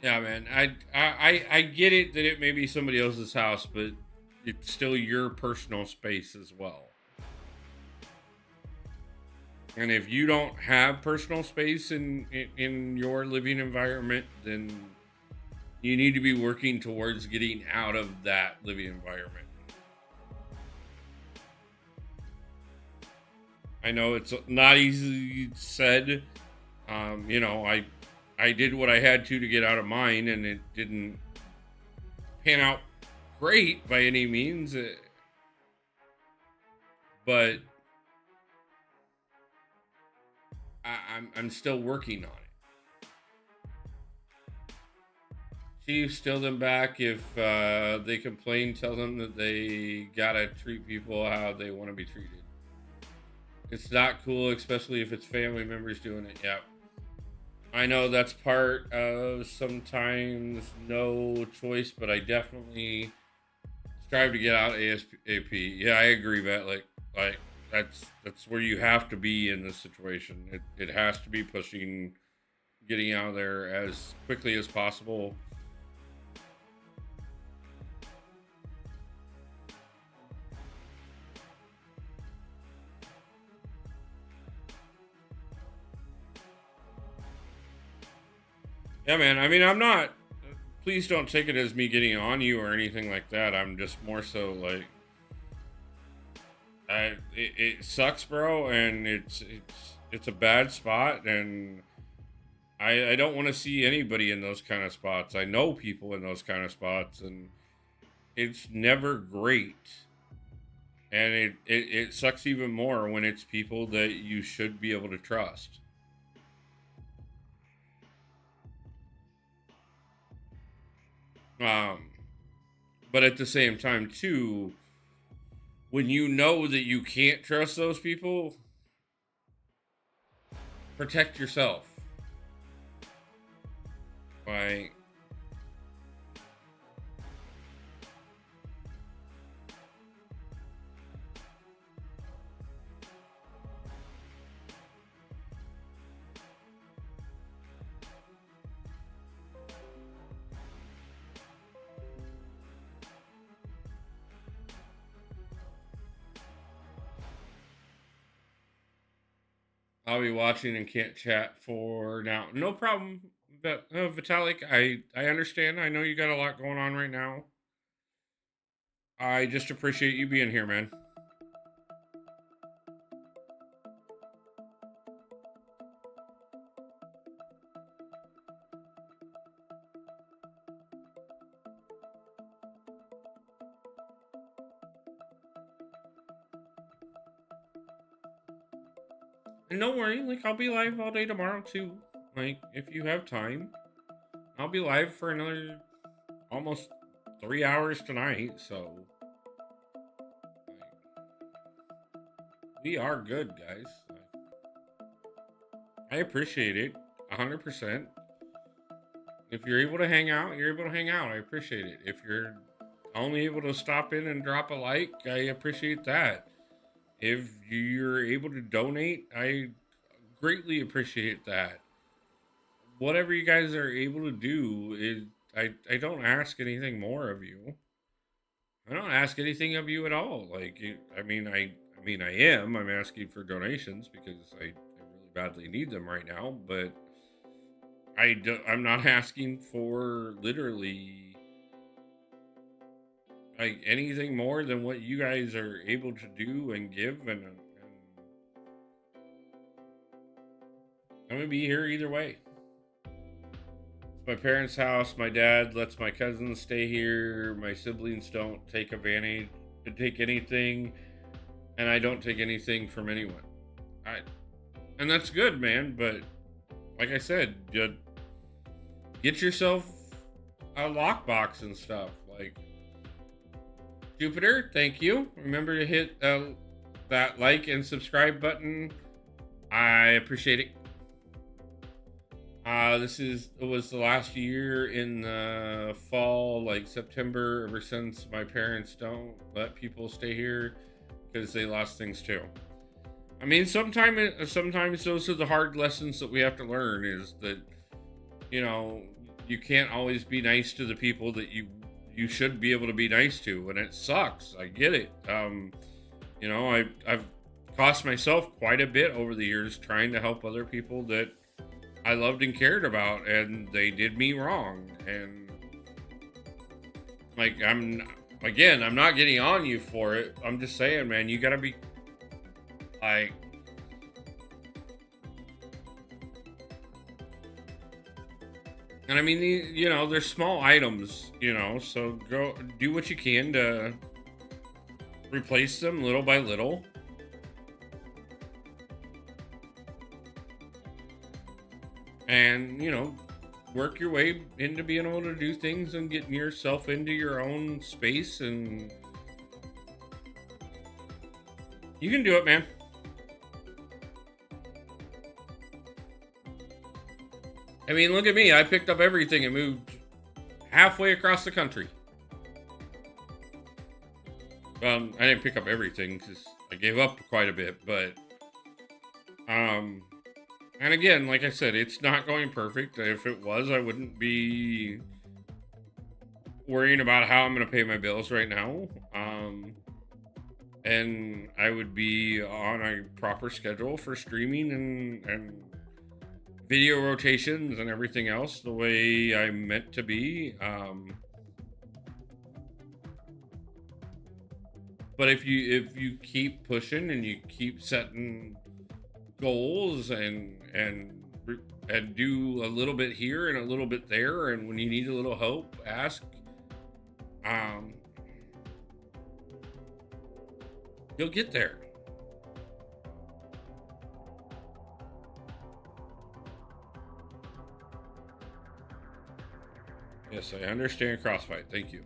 [SPEAKER 3] Yeah, man. I get it that it may be somebody else's house, but it's still your personal space as well. And if you don't have personal space in your living environment, then you need to be working towards getting out of that living environment. I know it's not easily said. You know, I did what I had to get out of mine, and it didn't pan out great by any means. But I'm still working on it. Chief, steal them back. If they complain, tell them that they gotta treat people how they want to be treated. It's not cool, especially if it's family members doing it. Yep. I know that's part of sometimes no choice, but I definitely strive to get out ASAP. Yeah, I agree, Vet. Like that's where you have to be in this situation. It has to be pushing, getting out of there as quickly as possible. Yeah, man. I mean, I'm not. Please don't take it as me getting on you or anything like that. I'm just more so like, it sucks, bro, and it's a bad spot, and I don't want to see anybody in those kind of spots. I know people in those kind of spots, and it's never great. And it sucks even more when it's people that you should be able to trust. But at the same time, too, when you know that you can't trust those people, protect yourself. Like, I'll be watching and can't chat for now. No problem. But Vitalik, I understand. I know you got a lot going on right now. I just appreciate you being here, man. And don't worry, like I'll be live all day tomorrow too. Like if you have time, I'll be live for another almost 3 hours tonight. So like, we are good, guys. I appreciate it 100%. If you're able to hang out, you're able to hang out. I appreciate it. If you're only able to stop in and drop a like, I appreciate that. If you're able to donate, I greatly appreciate that. Whatever you guys are able to do is I don't ask anything more of you. I don't ask anything of you at all. Like I am. I'm asking for donations because I really badly need them right now, but I'm not asking for literally like anything more than what you guys are able to do and give, and I'm gonna be here either way. It's my parents' house. My dad lets my cousins stay here. My siblings don't take advantage to take anything, and I don't take anything from anyone. And that's good, man. But like I said, get yourself a lockbox and stuff. Like Jupiter, thank you. Remember to hit that like and subscribe button. I appreciate it. It was the last year in the fall, like September, ever since my parents don't let people stay here because they lost things too. I mean, sometimes those are the hard lessons that we have to learn, is that, you know, you can't always be nice to the people that you should be able to be nice to, and it sucks. I get it. You know, I've cost myself quite a bit over the years trying to help other people that I loved and cared about, and they did me wrong. And like, I'm not getting on you for it. I'm just saying, man, you gotta be like, and I mean, you know, they're small items, you know, so go do what you can to replace them little by little. And, you know, work your way into being able to do things and getting yourself into your own space, and you can do it, man. I mean, look at me. I picked up everything and moved halfway across the country. I didn't pick up everything because I gave up quite a bit, but and again, like I said, it's not going perfect. If it was, I wouldn't be worrying about how I'm going to pay my bills right now. And I would be on a proper schedule for streaming and video rotations and everything else the way I'm meant to be. But if you keep pushing and you keep setting goals and do a little bit here and a little bit there, and when you need a little help, ask. You'll get there. Yes, I understand Crossfight. Thank you.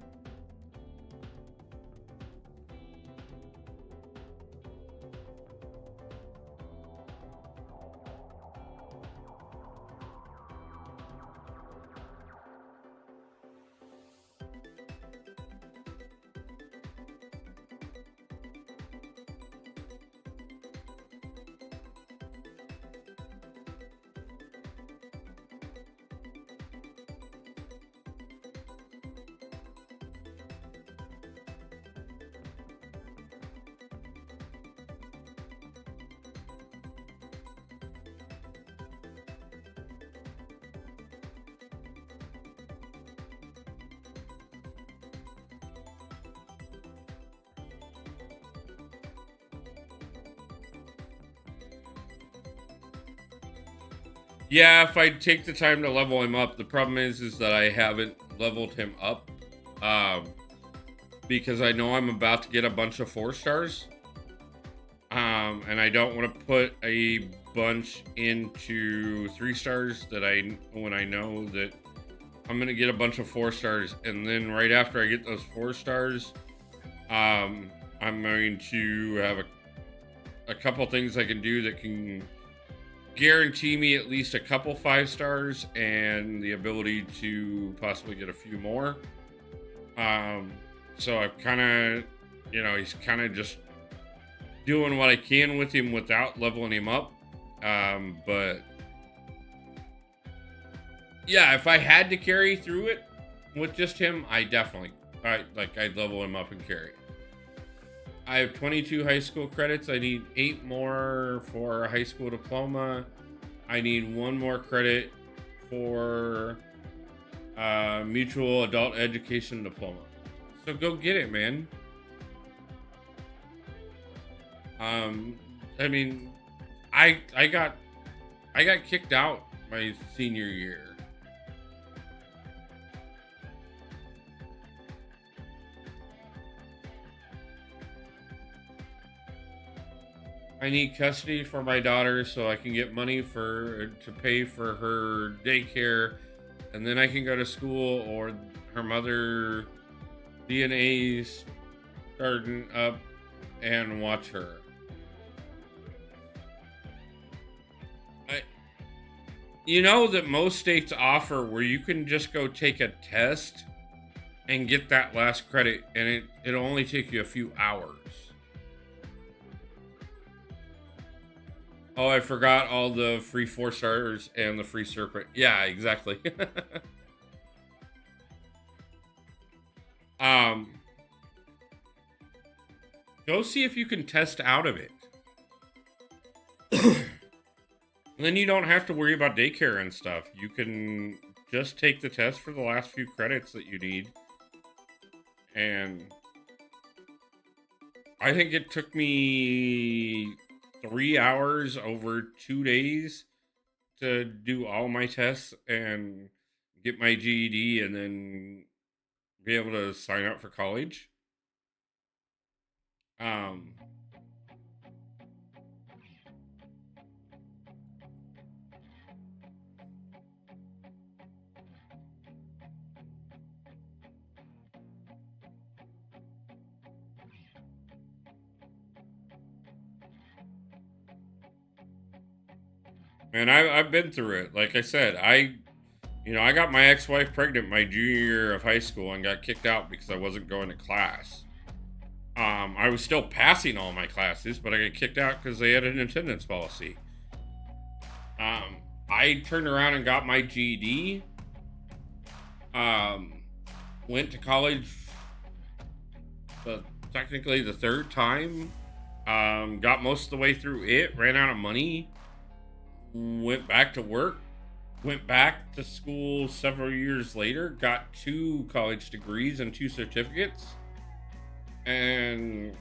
[SPEAKER 3] Yeah, if I take the time to level him up, the problem is that I haven't leveled him up. Because I know I'm about to get a bunch of 4 stars. And I don't want to put a bunch into 3 stars when I know that I'm going to get a bunch of 4 stars. And then right after I get those 4 stars, I'm going to have a couple things I can do that can guarantee me at least a couple 5 stars and the ability to possibly get a few more. So I've kind of, he's kind of just doing what I can with him without leveling him up. But yeah, if I had to carry through it with just him, I'd level him up and carry. I have 22 high school credits. I need 8 more for a high school diploma. I need 1 more credit for mutual adult education diploma. So go get it, man. I mean, I got kicked out my senior year. I need custody for my daughter so I can get money to pay for her daycare, and then I can go to school, or her mother DNA's starting up and watch her. You know that most states offer where you can just go take a test and get that last credit, and it'll only take you a few hours. Oh, I forgot all the free 4 stars and the free serpent. Yeah, exactly. Go see if you can test out of it. And then you don't have to worry about daycare and stuff. You can just take the test for the last few credits that you need. And I think it took me 3 hours over 2 days to do all my tests and get my GED and then be able to sign up for college. And I've been through it. Like I said, I got my ex-wife pregnant my junior year of high school and got kicked out because I wasn't going to class. I was still passing all my classes, but I got kicked out because they had an attendance policy. I turned around and got my GED. Went to college technically the 3rd time. Got most of the way through it, ran out of money. Went back to work, went back to school several years later, got 2 college degrees and 2 certificates, and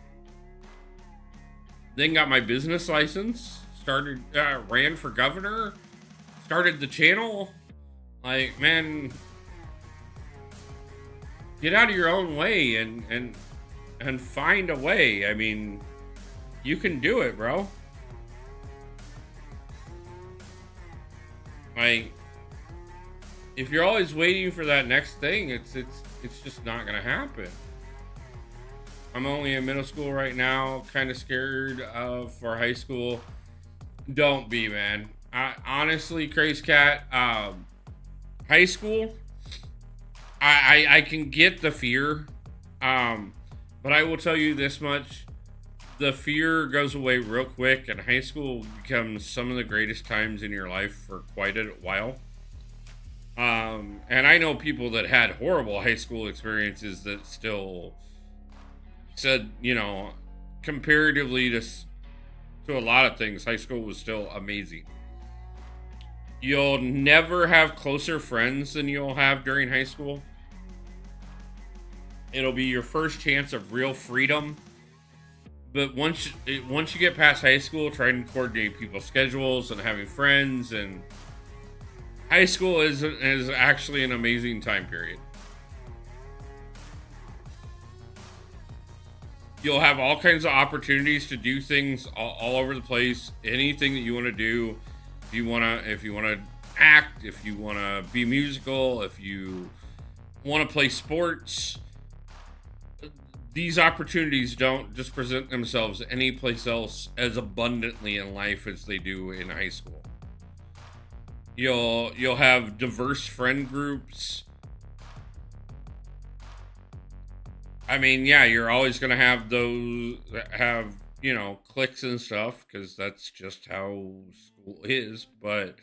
[SPEAKER 3] then got my business license, started, ran for governor, started the channel. Like, man, get out of your own way and find a way. I mean, you can do it, bro. Like, if you're always waiting for that next thing, it's just not gonna happen. I'm only in middle school right now, kind of scared for high school. Don't be, man. Honestly, Crazy Cat, high school, I can get the fear, but I will tell you this much: the fear goes away real quick, and high school becomes some of the greatest times in your life for quite a while. And I know people that had horrible high school experiences that still said, comparatively to a lot of things, high school was still amazing. You'll never have closer friends than you'll have during high school. It'll be your first chance of real freedom. But once you get past high school, trying to coordinate people's schedules and having friends and high school is actually an amazing time period. You'll have all kinds of opportunities to do things all over the place. Anything that you want to do, if you want to act, if you want to be musical, if you want to play sports, these opportunities don't just present themselves any place else as abundantly in life as they do in high school. You'll have diverse friend groups. I mean, yeah, you're always going to have those that have, cliques and stuff, because that's just how school is. But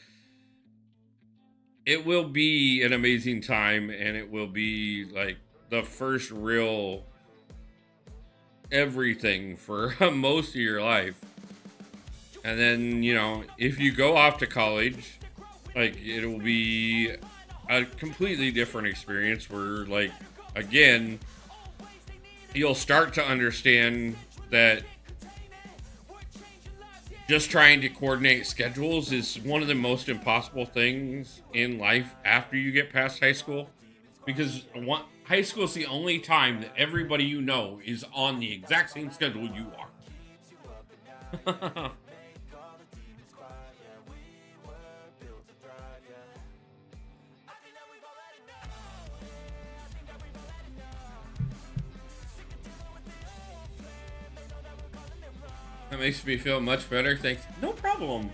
[SPEAKER 3] it will be an amazing time, and it will be like the first real everything for most of your life. And then, if you go off to college, like, it'll be a completely different experience where, like, again, you'll start to understand that just trying to coordinate schedules is one of the most impossible things in life after you get past high school. Because high school is the only time that everybody you know is on the exact same schedule you are. That makes me feel much better. Thanks. No problem.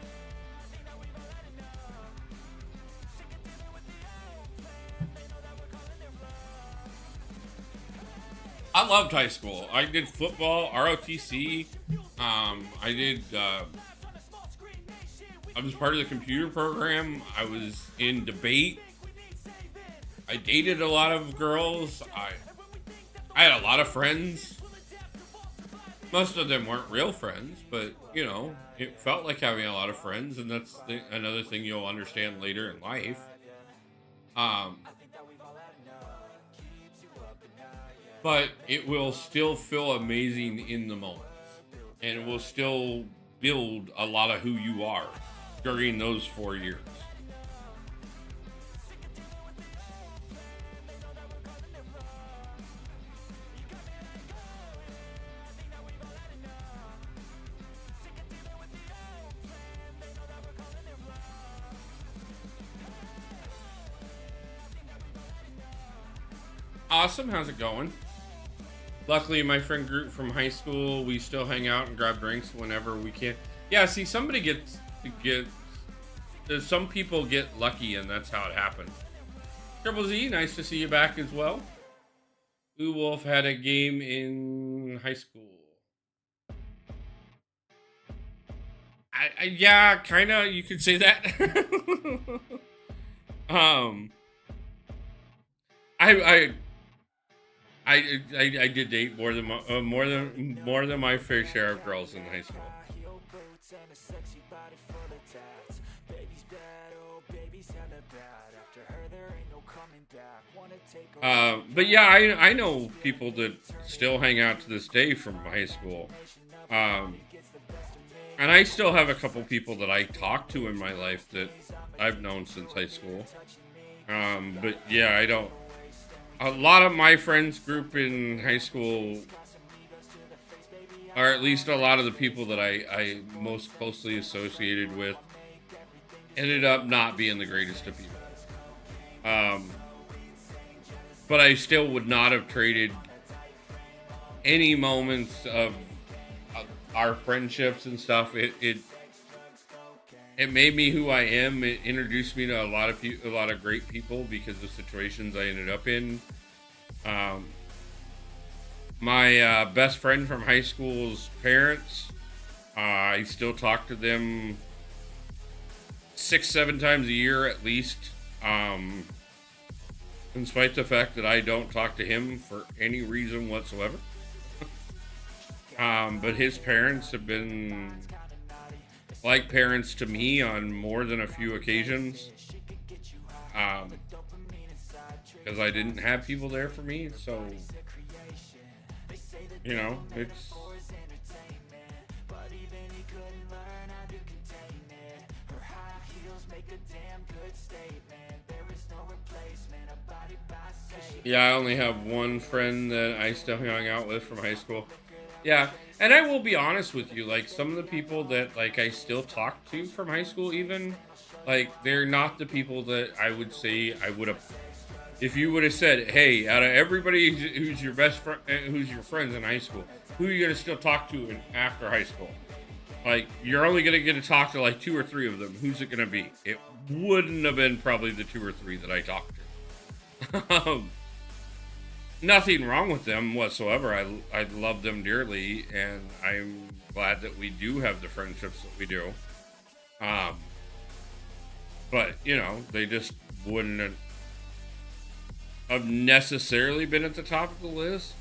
[SPEAKER 3] I loved high school. I did football, ROTC. I was part of the computer program. I was in debate. I dated a lot of girls. I had a lot of friends. Most of them weren't real friends, but, it felt like having a lot of friends, and that's another thing you'll understand later in life. But it will still feel amazing in the moments, and it will still build a lot of who you are during those 4 years. Awesome, how's it going? Luckily, my friend group from high school, we still hang out and grab drinks whenever we can. Yeah, see, some people get lucky, and that's how it happens. Triple Z, nice to see you back as well. Blue Wolf had a game in high school. Yeah, kind of, you could say that. I did date more than my fair share of girls in high school. But yeah, I know people that still hang out to this day from high school. And I still have a couple people that I talk to in my life that I've known since high school. But yeah, I don't. A lot of my friends group in high school, or at least a lot of the people that I most closely associated with, ended up not being the greatest of people. But I still would not have traded any moments of our friendships and stuff. It made me who I am. It introduced me to a lot of great people because of situations I ended up in. My best friend from high school's parents, I still talk to them 6-7 times a year at least. In spite of the fact that I don't talk to him for any reason whatsoever. But his parents have been like parents to me on more than a few occasions. Because I didn't have people there for me, so it's
[SPEAKER 2] make a damn good statement. There is no replacement, a body by Satan.
[SPEAKER 3] Yeah, I only have one friend that I still hung out with from high school. Yeah, and I will be honest with you, like, some of the people that, like, I still talk to from high school even, like, they're not the people that I would say I would have, if you would have said, hey, out of everybody who's your best friend, who's your friends in high school, who are you going to still talk to after high school? Like, you're only going to get to talk to, like, 2 or 3 of them. Who's it going to be? It wouldn't have been probably the 2 or 3 that I talked to. Nothing wrong with them whatsoever. I love them dearly, and I'm glad that we do have the friendships that we do. But, you know, they just wouldn't have necessarily been at the top of the list.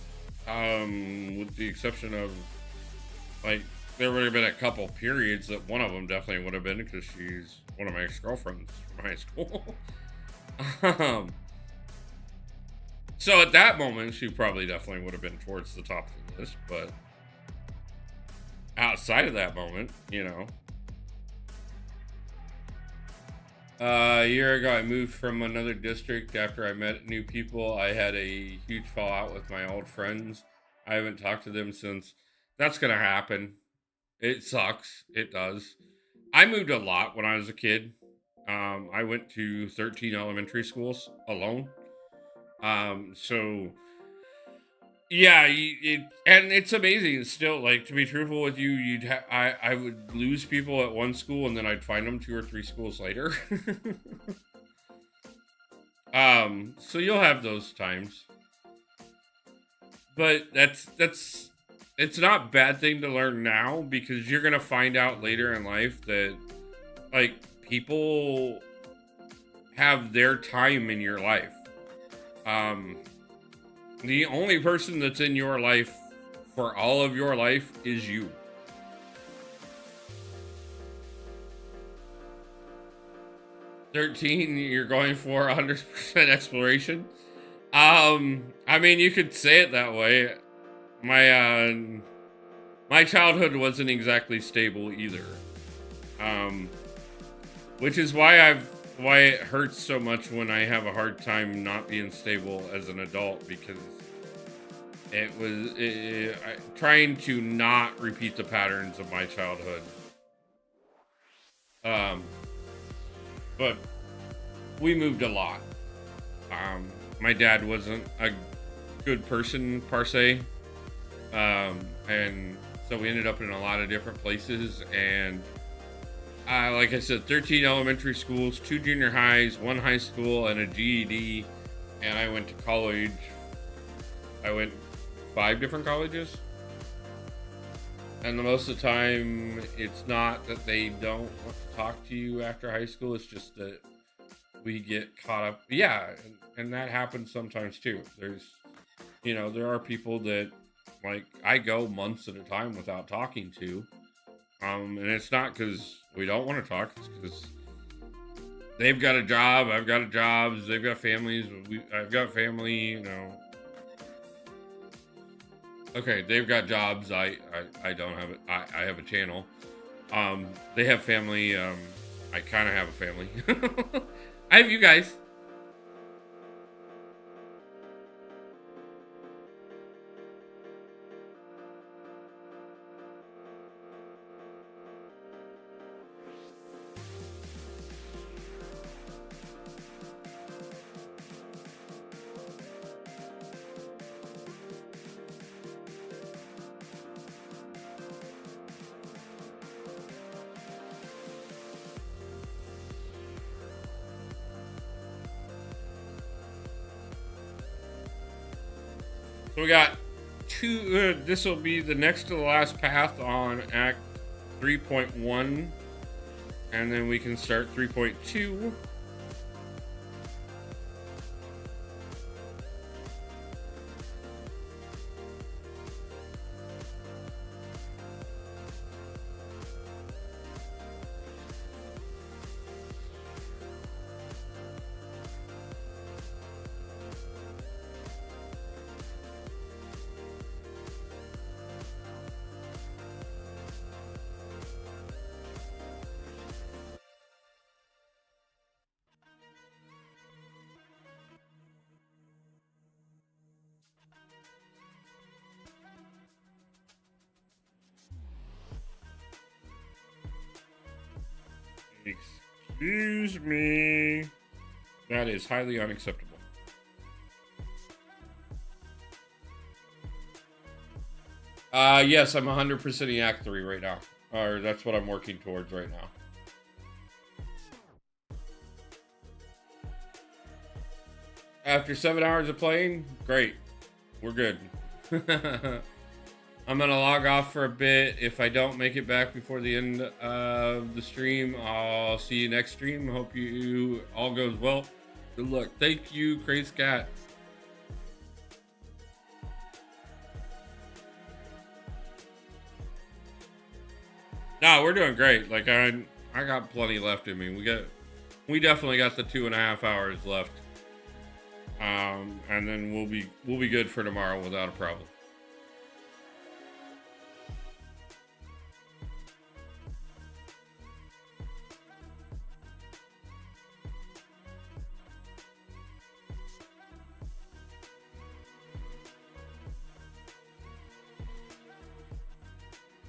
[SPEAKER 3] With the exception of, like, there would have been a couple periods that one of them definitely would have been, because she's one of my ex-girlfriends from high school. So at that moment, she probably definitely would have been towards the top of the list, but outside of that moment, you know. A year ago, I moved from another district after I met new people. I had a huge fallout with my old friends. I haven't talked to them since. That's going to happen. It sucks. It does. I moved a lot when I was a kid. I went to 13 elementary schools alone. So yeah, and it's amazing still, like, to be truthful with you, I would lose people at one school and then I'd find them 2 or 3 schools later. So you'll have those times, but it's not a bad thing to learn now, because you're going to find out later in life that, like, people have their time in your life. The only person that's in your life for all of your life is you. "13, you're going for 100% exploration." I mean, you could say it that way. My childhood wasn't exactly stable either. Which is why it hurts so much when I have a hard time not being stable as an adult, because it was trying to not repeat the patterns of my childhood. But we moved a lot. My dad wasn't a good person per se, and so we ended up in a lot of different places. And like I said, 13 elementary schools, 2 junior highs, 1 high school, and a GED. And I went to college. I went 5 different colleges. And the most of the time, it's not that they don't want to talk to you after high school. It's just that we get caught up. Yeah, and that happens sometimes too. There are people that, like, I go months at a time without talking to. And it's not because we don't want to talk. It's because they've got a job. I've got a job. They've got families. I've got family. Okay, they've got jobs. I don't have it. I have a channel. They have family. I kind of have a family. I have you guys. So we got 2, this will be the next to the last path on Act 3.1, and then we can start 3.2. Excuse me. That is highly unacceptable. Yes, I'm 100% Yak 3 right now. Or that's what I'm working towards right now. After 7 hours of playing, great. We're good. I'm going to log off for a bit. If I don't make it back before the end of the stream, I'll see you next stream. Hope you all goes well. Good luck. Thank you, Crazy Cat. No, we're doing great. Like I got plenty left in me. We definitely got the 2.5 hours left. And then we'll be good for tomorrow without a problem.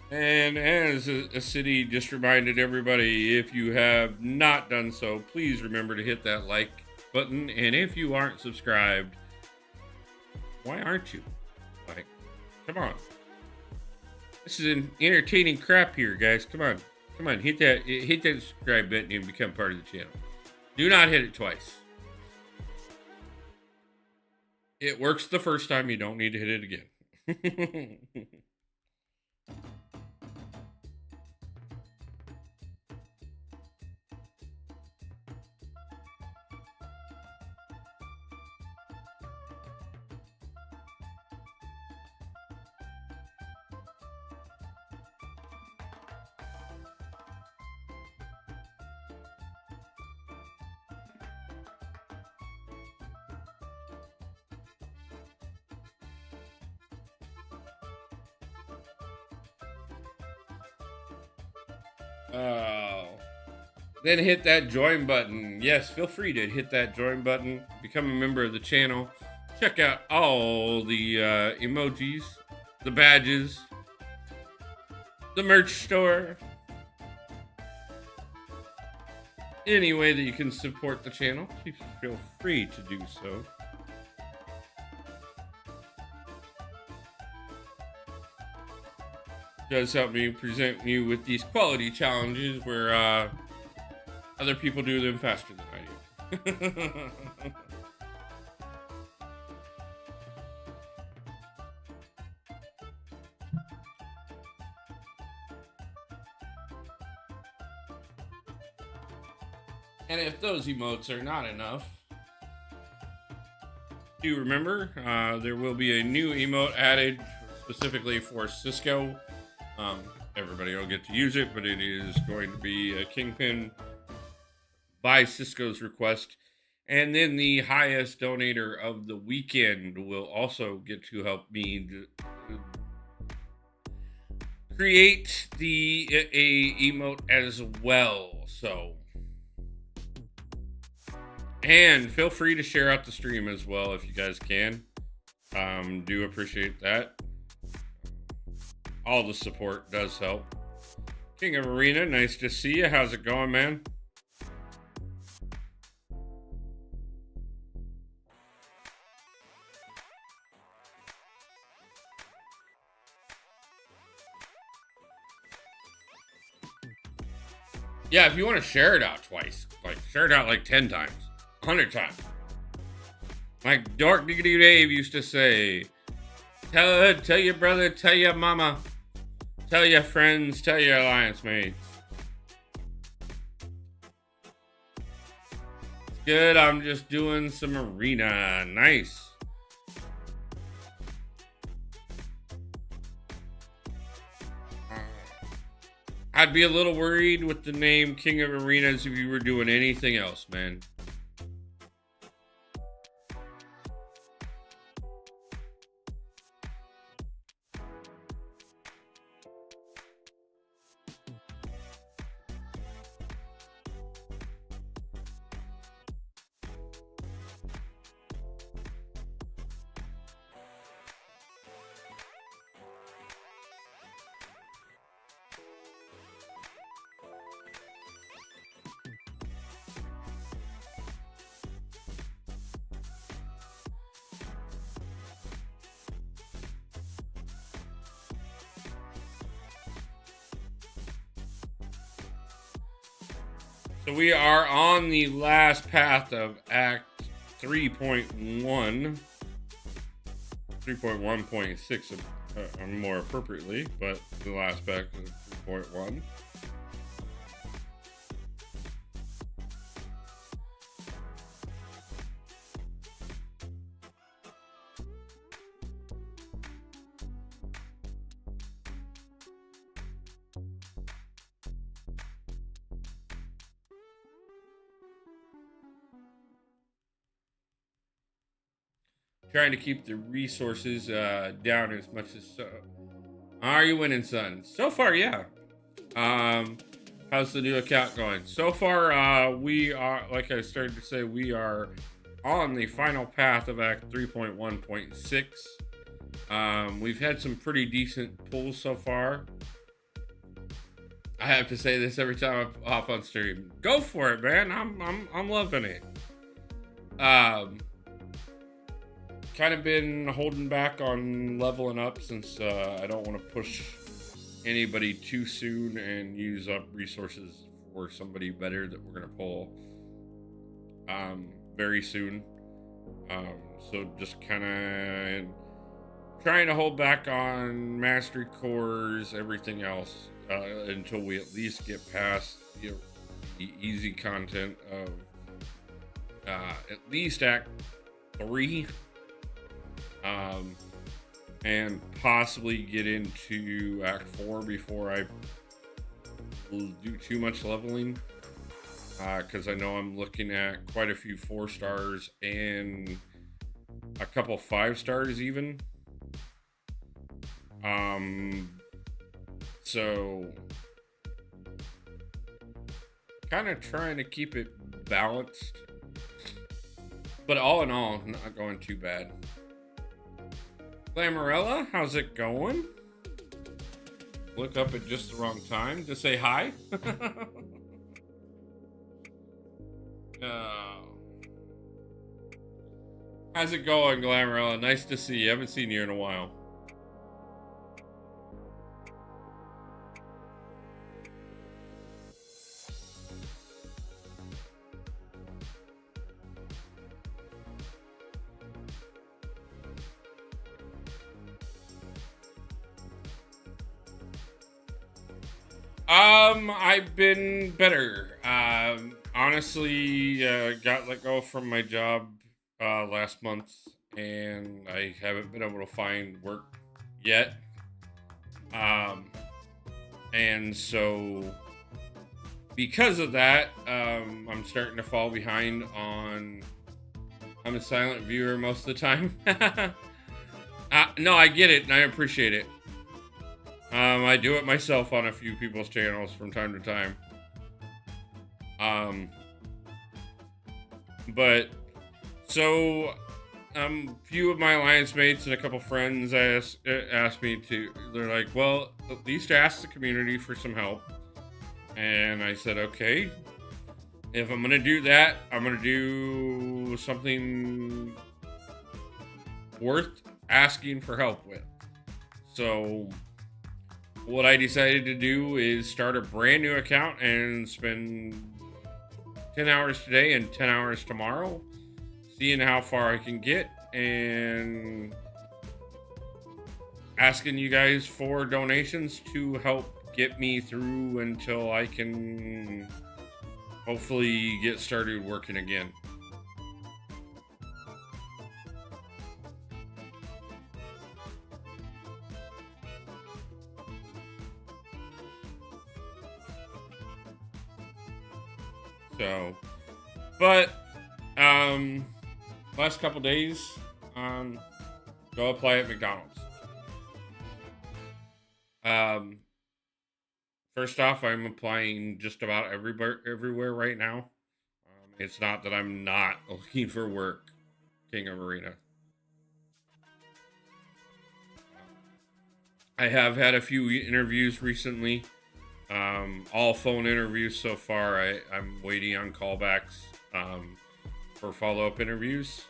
[SPEAKER 3] And as a city just reminded everybody, if you have not done so, please remember to hit that like button. And if you aren't subscribed, why aren't you? Like, come on. This is an entertaining crap here, guys. Come on. Come on, hit that subscribe button and become part of the channel. Do not hit it twice. It works the first time. You don't need to hit it again. Oh. Then hit that join button. Yes, feel free to hit that join button. Become a member of the channel. Check out all the emojis, the badges, the merch store. Any way that you can support the channel, please feel free to do so. Does help me present you with these quality challenges where other people do them faster than I do. And if those emotes are not enough, do remember there will be a new emote added specifically for Cisco. Everybody will get to use it, but it is going to be a Kingpin by Cisco's request. And then the highest donator of the weekend will also get to help me create the emote as well. So, and feel free to share out the stream as well if you guys can. Do appreciate that. All the support does help. King of Arena, nice to see you. How's it going, man? Yeah, if you want to share it out twice, like share it out like 10 times, 100 times. Like Dark Diggity Dave used to say, tell your brother, tell your mama, tell your friends, tell your alliance mates. Good, I'm just doing some arena. Nice. I'd be a little worried with the name King of Arenas if you were doing anything else, man. So we are on the last path of Act 3.1. 3.1.6 more appropriately, but the last path of 3.1. Trying to keep the resources down as much as so. Are you winning, son? So far, yeah. How's the new account going? So far, we are, like I started to say, we are on the final path of Act 3.1.6. We've had some pretty decent pulls so far. I have to say this every time I hop on stream. Go for it, man. I'm loving it. Kind of been holding back on leveling up since I don't want to push anybody too soon and use up resources for somebody better that we're going to pull very soon. So just kind of trying to hold back on mastery cores, everything else, until we at least get past the easy content of at least Act 3. And possibly get into Act 4 before I do too much leveling. Because I know I'm looking at quite a few 4 stars and a couple 5 stars even. So kind of trying to keep it balanced. But all in all, not going too bad. Glamarella, how's it going? Look up at just the wrong time to say hi. How's it going, Glamarella? Nice to see you. Haven't seen you in a while. I've been better. Honestly, got let go from my job last month, and I haven't been able to find work yet. And so because of that, I'm starting to fall behind on. I'm a silent viewer most of the time. No, I get it, and I appreciate it. I do it myself on a few people's channels from time to time. But so few of my alliance mates and a couple friends asked me to. They're like, "Well, at least ask the community for some help." And I said, "Okay, if I'm gonna do that, I'm gonna do something worth asking for help with." So what I decided to do is start a brand new account and spend 10 hours today and 10 hours tomorrow, seeing how far I can get and asking you guys for donations to help get me through until I can hopefully get started working again. So, but last couple days, go apply at McDonald's. First off, I'm applying just about everywhere right now. It's not that I'm not looking for work, King of Arena. I have had a few interviews recently. All phone interviews so far. I'm waiting on callbacks for follow-up interviews.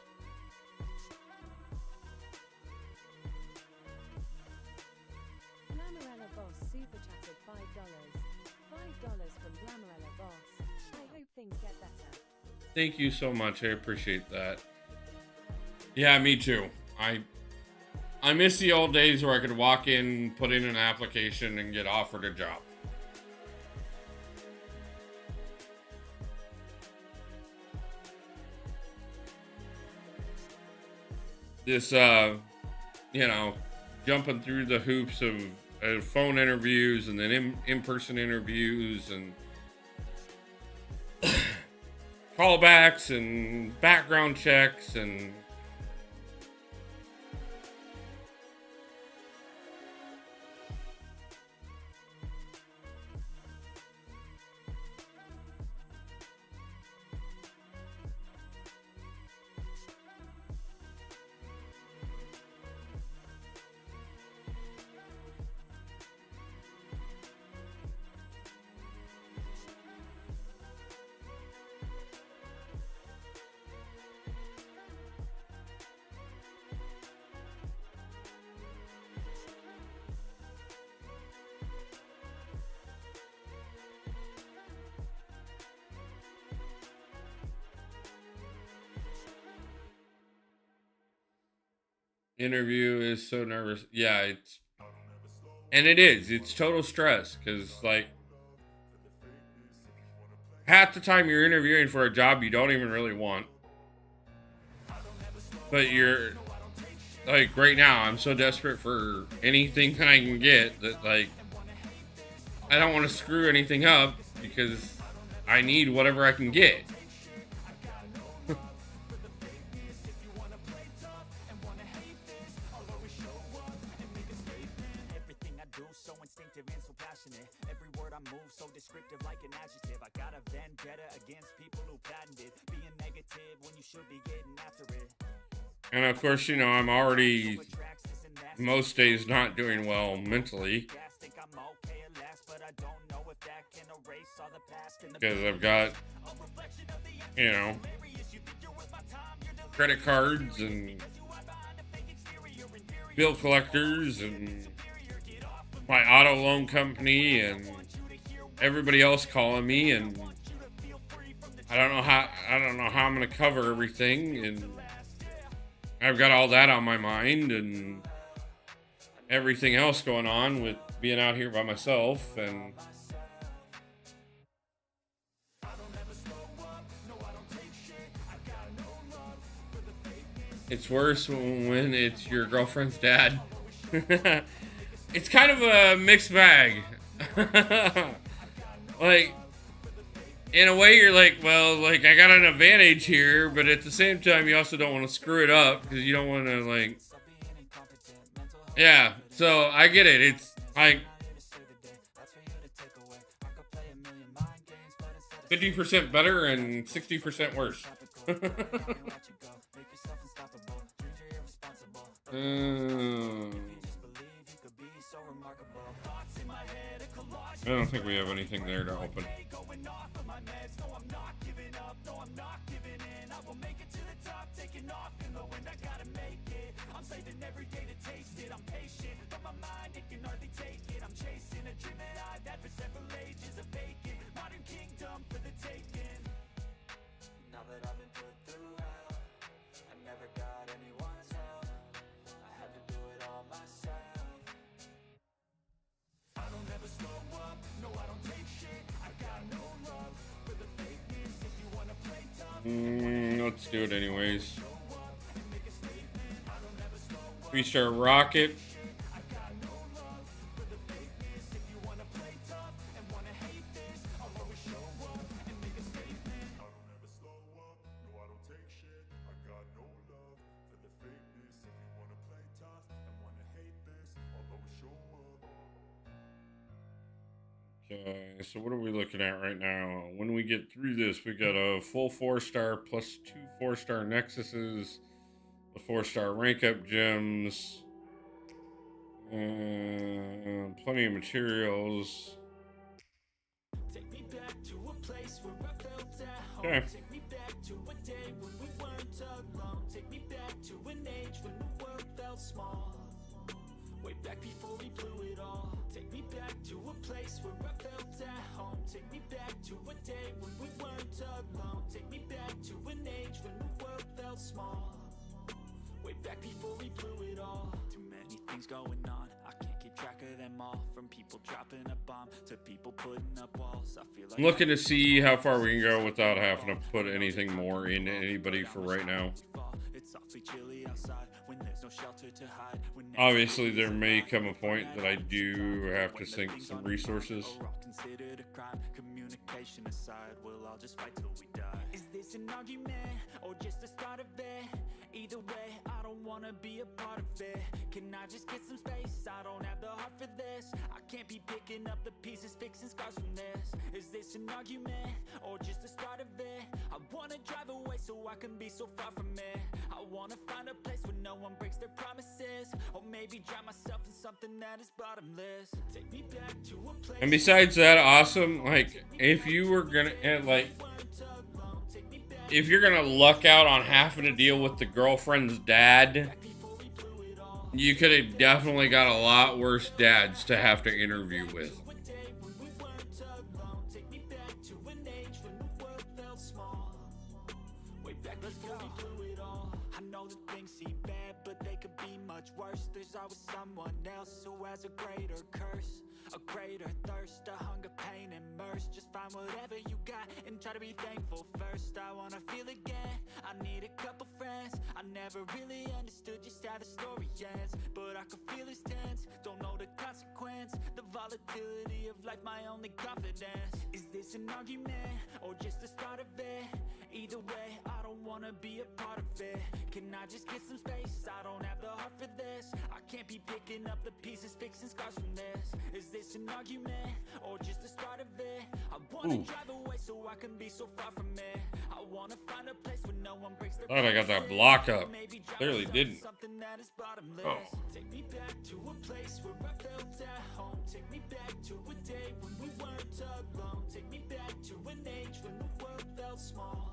[SPEAKER 4] Glamarella Boss super chatted $5. $5 from Glamarella Boss. I hope things get better.
[SPEAKER 3] Thank you so much. I appreciate that. Yeah, me too. I miss the old days where I could walk in, put in an application, and get offered a job. This, you know, jumping through the hoops of phone interviews and then in-person interviews and callbacks and background checks and interview is so nervous. Yeah, it is. It's total stress because, like, half the time you're interviewing for a job you don't even really want. But you're, like, right now, I'm so desperate for anything that I can get that, like, I don't want to screw anything up because I need whatever I can get. And of course, you know, I'm already most days not doing well mentally because I've got, you know, credit cards and bill collectors and my auto loan company and everybody else calling me, and I don't know how I'm going to cover everything, and I've got all that on my mind and everything else going on with being out here by myself, and it's worse when it's your girlfriend's dad. It's kind of a mixed bag. Like, in a way, you're like, well, like, I got an advantage here, but at the same time, you also don't want to screw it up because you don't want to, like, yeah. So I get it. It's like 50% better and 60% worse. I don't think we have anything there to open. Let's do it anyways. 3-star rocket. Okay, so what are we looking at right now? When we get through this, we got a full 4-star plus 2 4-star nexuses, the 4-star rank up gems, plenty of materials. Okay. Way back before we blew it all. Take me back to a place where I felt at home. Take me back to a day when we weren't
[SPEAKER 2] weren't alone. Take me back to an age when the world felt small. Way back before we blew it all.
[SPEAKER 1] Too many things going on, I can't keep track of them all. From people dropping a bomb to people putting up walls. I feel like
[SPEAKER 3] I'm looking to see how far we can go without having to put anything more into anybody for right now.
[SPEAKER 1] it's awfully chilly outside when there's no shelter to hide.
[SPEAKER 3] Obviously, there may come a point that I do have to sink some resources.
[SPEAKER 1] Considered a crime. Communication aside, we'll all just fight till we die.
[SPEAKER 2] Is this an argument or just the start of it? Either way, I don't wanna be a part of it. Can I just get some space? I don't have the heart for this. I can't be picking up the pieces, fixing scars from this. Is this an argument or just the start of it? I wanna drive away so I can be so far from it. I wanna find a place where no one breaks their promises, or maybe drown myself in something that is bottomless. Take me back to a place.
[SPEAKER 3] And besides that, awesome, like, if you were gonna, like, if you're gonna luck out on having to deal with the girlfriend's dad, you could have definitely got a lot worse dads to have to interview with.
[SPEAKER 2] I know that things seem bad, but they could be much worse. There's always someone else who has a greater curse, a greater thirst, a hunger, pain, and mercy. Just find whatever you got and try to be thankful first. I wanna feel again, I need a couple friends. I never really understood just how the story ends, but I can feel it's tense, don't know the consequence. The volatility of life, my only confidence. Is this an argument or just the start of it? Either way, I don't wanna be a part of it. Can I just get some space? I don't have the heart for this. I can't be picking up the pieces, fixing scars from this. Is this an argument or just the start of it? I wanna drive away so I can be so far from it. I wanna find a place where no one breaks their
[SPEAKER 3] Thought I got that
[SPEAKER 2] promises.
[SPEAKER 3] block up.
[SPEAKER 2] Maybe drown
[SPEAKER 3] Clearly
[SPEAKER 2] myself in
[SPEAKER 3] didn't.
[SPEAKER 2] something that is bottomless.
[SPEAKER 3] Oh.
[SPEAKER 2] Take me back to a place where I felt at home. Take me back to a day when we weren't alone. Take me back to an age when the world felt small.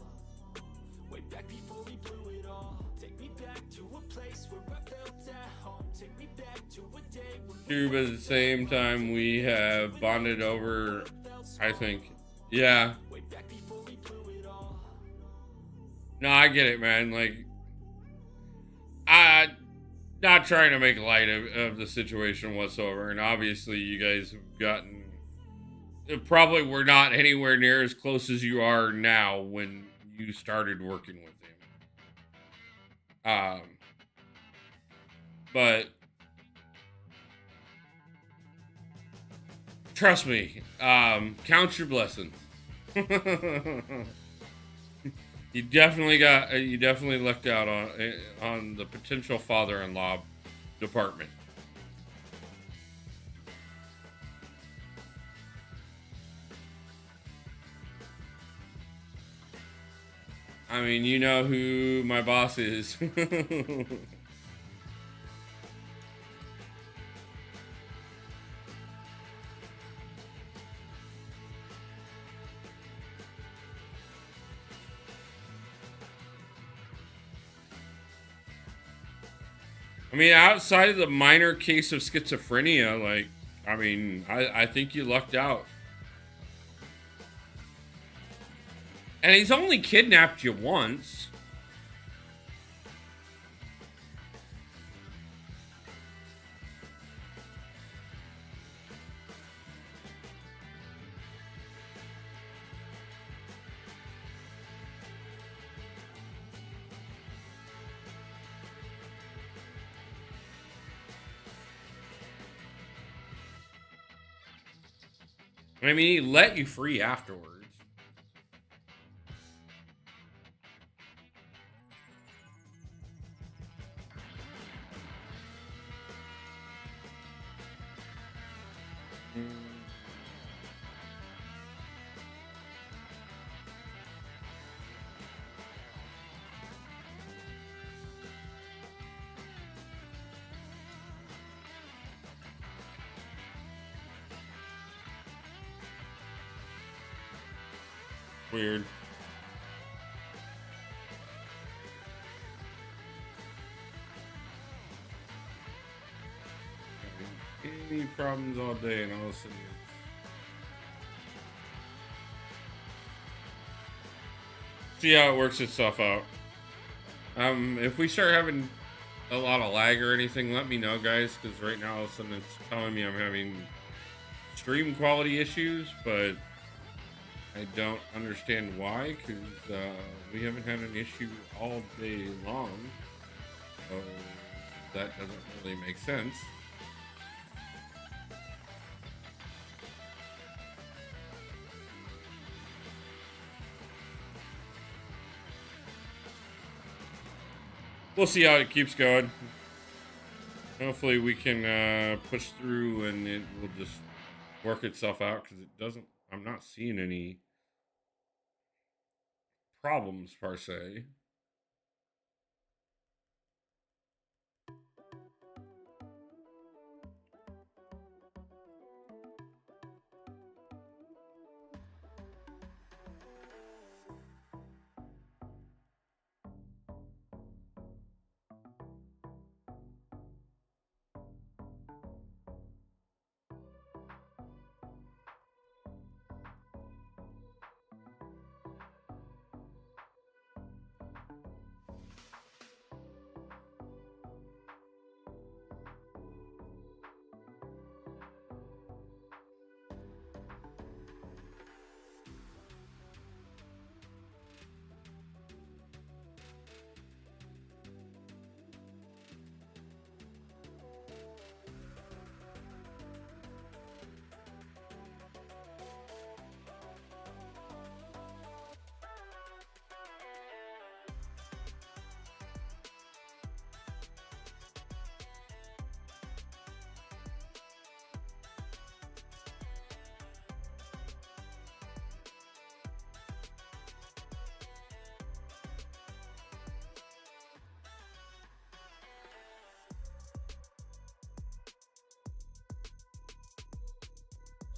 [SPEAKER 2] Way back before we blew it all. Take me back to a place where I felt at home. Take me back to a day when
[SPEAKER 3] But at the same time, we have bonded over, I think, yeah.
[SPEAKER 2] way back before we blew it all.
[SPEAKER 3] No, I get it, man. Like, I not trying to make light of the situation whatsoever. And obviously, you guys have gotten, probably were not anywhere near as close as you are now when you started working with him. But trust me, count your blessings. You definitely lucked out on the potential father-in-law department. I mean, you know who my boss is. I mean, outside of the minor case of schizophrenia, like, I mean, I think you lucked out. And he's only kidnapped you once. I mean, he let you free afterwards. Weird. Any problems all day and all of a sudden See how it works itself out. If we start having a lot of lag or anything, let me know, guys, because right now all of a sudden it's telling me I'm having stream quality issues, but I don't understand why, because we haven't had an issue all day long, so that doesn't really make sense. We'll see how it keeps going. Hopefully we can push through and it will just work itself out, because it doesn't, I'm not seeing any problems per se.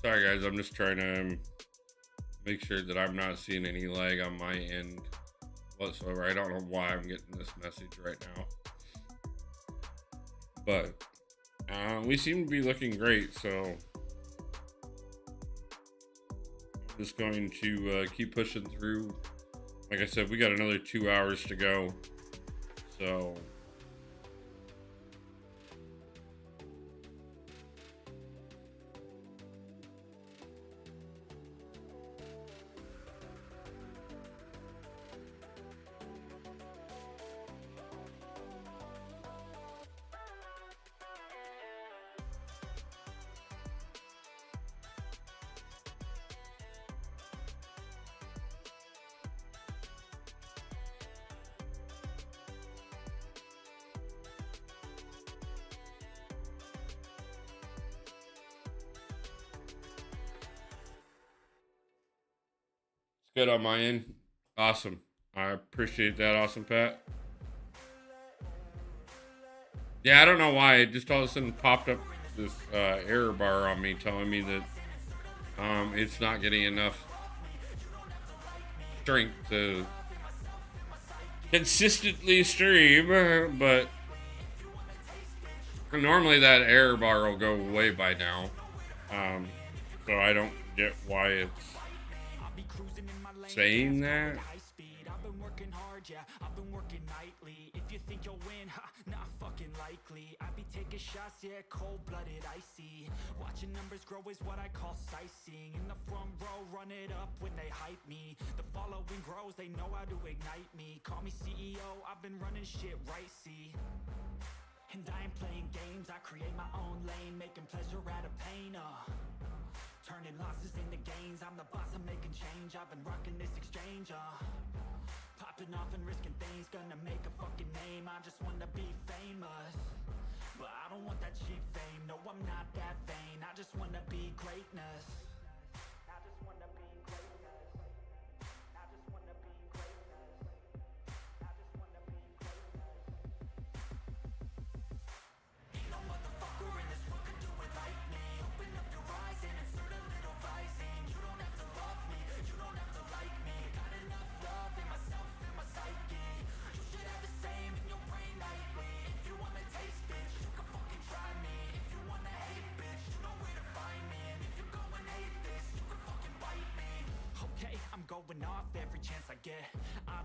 [SPEAKER 3] Sorry guys, I'm just trying to make sure that I'm not seeing any lag on my end whatsoever. I don't know why I'm getting this message right now, but we seem to be looking great, so I'm just going to keep pushing through. Like I said, we got another 2 hours to go, so good on my end. Awesome. I appreciate that. Awesome, Pat. Yeah, I don't know why. It just all of a sudden popped up this error bar on me telling me that it's not getting enough strength to consistently stream, but normally that error bar will go away by now. So I don't get why it's saying that.
[SPEAKER 2] I've been working hard, yeah, I've been working nightly. If you think you'll win, not fucking likely. I be taking shots, yeah, cold-blooded, icy. Watching numbers grow is what I call sightseeing. In the front row, run it up when they hype me. The following grows, they know how to ignite me. Call me CEO, I've been running shit right, see. And I ain't playing games, I create my own lane, making pleasure out of pain, turning losses into gains, I'm the boss, I'm making change. I've been rocking this exchange, popping off and risking things, gonna make a fucking name. I just wanna be famous, but I don't want that cheap fame. No, I'm not that vain, I just wanna be greatness. I just wanna be greatness. I just wanna be greatness. I just wanna be greatness. Ain't no motherfucker in this world can do it like me. Open up your eyes and insert a little rising. You don't have to love me, you don't have to like me. Got enough love in myself and my psyche. You should have the same in your brain nightly. If you wanna taste, bitch, you can fucking try me. If you wanna hate, bitch, you know where to find me. And if you go and hate this, you can fucking bite me. Okay, I'm going off every chance I get. I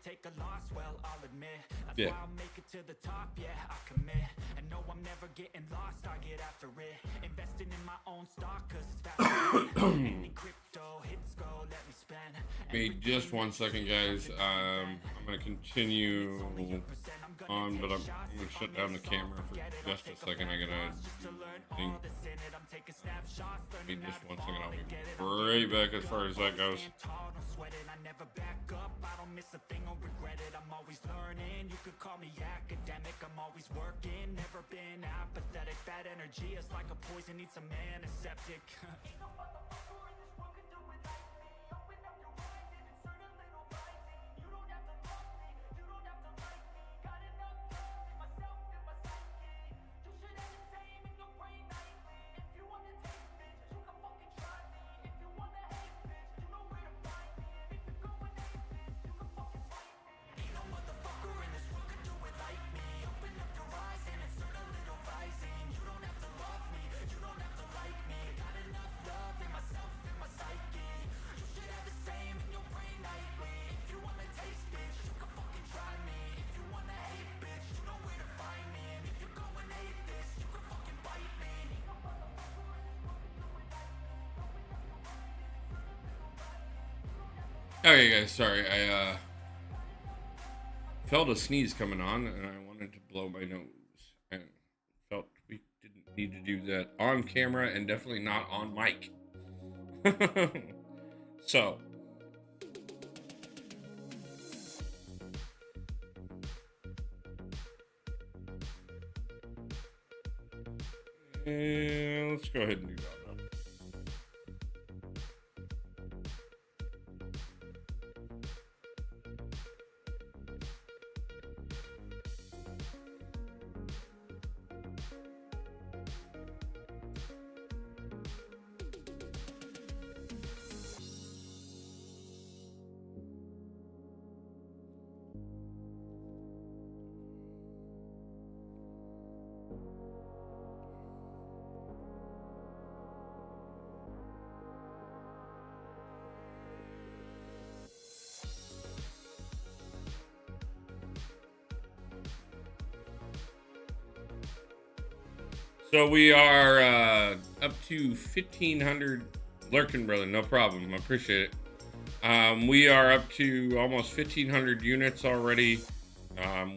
[SPEAKER 2] take a loss, well, I'll admit. That's
[SPEAKER 3] Yeah.
[SPEAKER 2] why I'll make it to the top, yeah, I commit. And no, I'm never getting lost, I get after it. Investing in my own stock, cause it's fast. Any crypto hits go, let me spend.
[SPEAKER 3] Hey, just 1 second, guys. I'm gonna continue on, but I'm gonna shut down the camera for just a second. I gotta think. Wait just 1 second. I'll be right back as far as that goes.
[SPEAKER 2] I never back up, I don't miss a thing or regret it. I'm always learning, you could call me academic. I'm always working, never been apathetic. That energy is like a poison, needs some antiseptic.
[SPEAKER 3] Okay, guys, sorry. I felt a sneeze coming on, and I wanted to blow my nose, and felt we didn't need to do that on camera, and definitely not on mic. So. And let's go ahead and do that. So we are up to 1,500 lurking, brother. No problem. I appreciate it. We are up to almost 1,500 units already.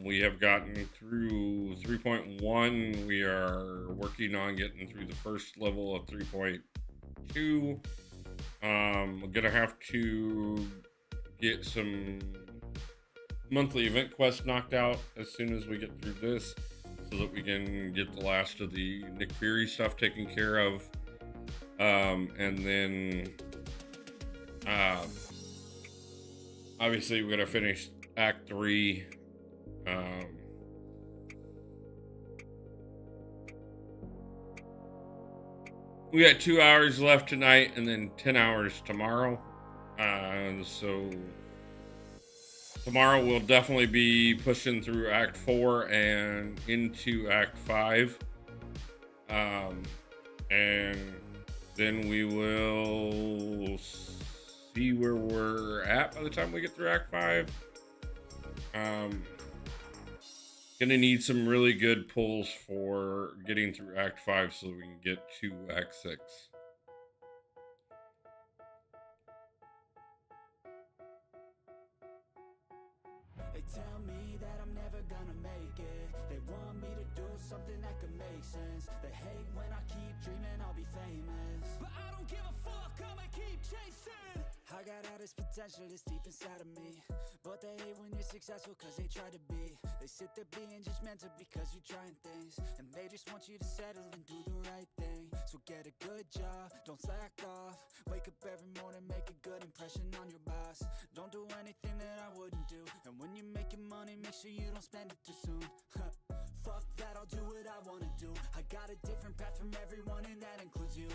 [SPEAKER 3] We have gotten through 3.1. We are working on getting through the first level of 3.2. We're gonna have to get some monthly event quests knocked out as soon as we get through this, so that we can get the last of the Nick Fury stuff taken care of. And then obviously we're gonna finish Act 3. We got 2 hours left tonight and then 10 hours tomorrow. So tomorrow we'll definitely be pushing through Act 4 and into Act 5. And then we will see where we're at by the time we get through Act 5. Gonna need some really good pulls for getting through Act 5 so we can get to Act 6.
[SPEAKER 2] They tell me that I'm never gonna make it. They want me to do something that could make sense. They hate when I keep dreaming I'll be famous, but I don't give a fuck, I'ma keep chasing. I got all this potential that's deep inside of me, but they hate when you're successful cause they try to be. They sit there being judgmental because you're trying things, and they just want you to settle and do the right thing. So get a good job, don't slack off. Wake up every morning, make a good impression on your boss. Don't do anything that I wouldn't do, and when you're making money, make sure you don't spend it too soon. Fuck that, I'll do what I wanna do. I got a different path from everyone, and that includes you.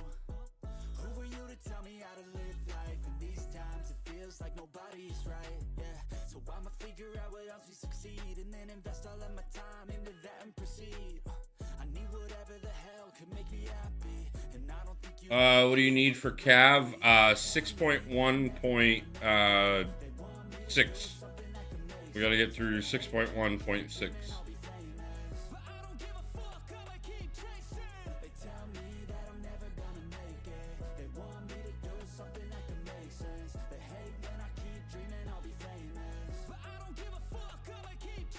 [SPEAKER 2] Who were you to tell me how to live life? In these times it feels like nobody is right, yeah. So I'ma figure out what else we succeed, and then invest all of my time into that and proceed. I need whatever the hell could make me happy, and I don't think you
[SPEAKER 3] What do you need for Cav? 6.1.6. We gotta get through 6.1.6.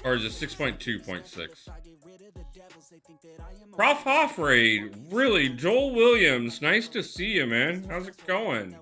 [SPEAKER 3] Or is it 6.2.6? Prof Hoff Raid. Really? Joel Williams. Nice to see you, man. How's it going?
[SPEAKER 2] I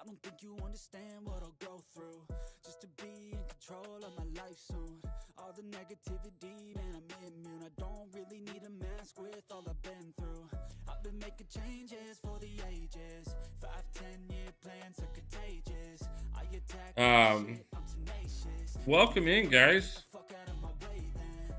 [SPEAKER 2] don't think you understand what I'll go through just to be in control of my life soon. All the negativity, man, I'm immune. I don't really need a mask with all I've been through. I've been making changes for the ages. 5-10 year plans are contagious. I attack shit, I'm tenacious.
[SPEAKER 3] Welcome in, guys.
[SPEAKER 2] Fuck out of my way then.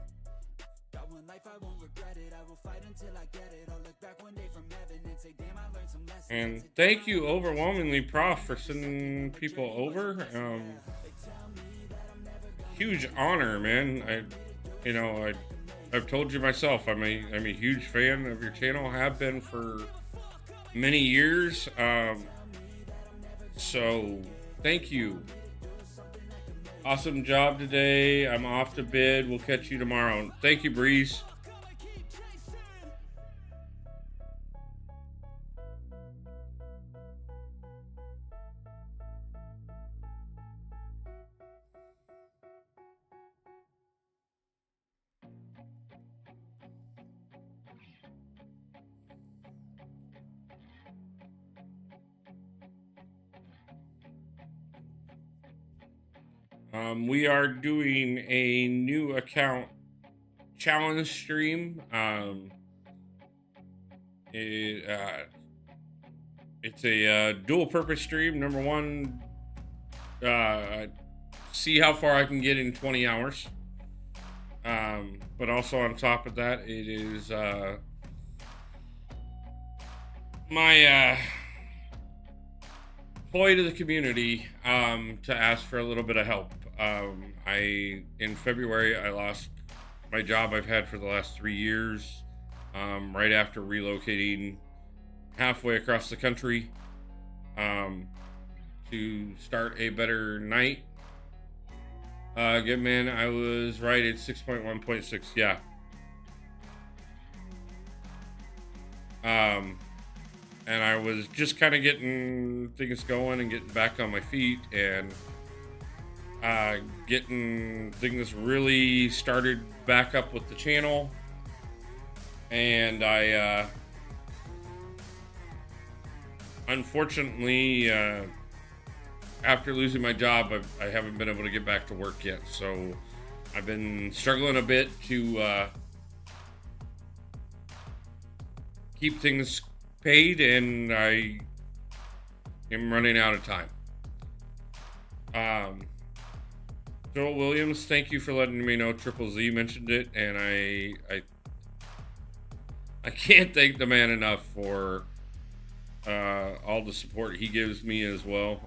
[SPEAKER 2] Got one life, I won't regret it. I will fight until I get it. I'll look back one day from heaven and say, damn, I learned some lessons.
[SPEAKER 3] And thank you overwhelmingly, Prof, for sending people over. Huge honor, man. I've told you myself, I'm a huge fan of your channel. Have been for many years. So thank you. Awesome job today. I'm off to bed. We'll catch you tomorrow. Thank you, Breeze. We are doing a new account challenge stream. It's a dual purpose stream. Number one, see how far I can get in 20 hours. But also on top of that, it is my ploy to the community to ask for a little bit of help. In February, I lost my job I've had for the last 3 years, right after relocating halfway across the country to start a better night. Good man, I was right at 6.1.6, yeah. And I was just kind of getting things going and getting back on my feet and getting things really started back up with the channel. And I unfortunately, after losing my job, I haven't been able to get back to work yet. So I've been struggling a bit to keep things paid, and I am running out of time. Joel Williams, thank you for letting me know Triple Z mentioned it, and I can't thank the man enough for all the support he gives me as well.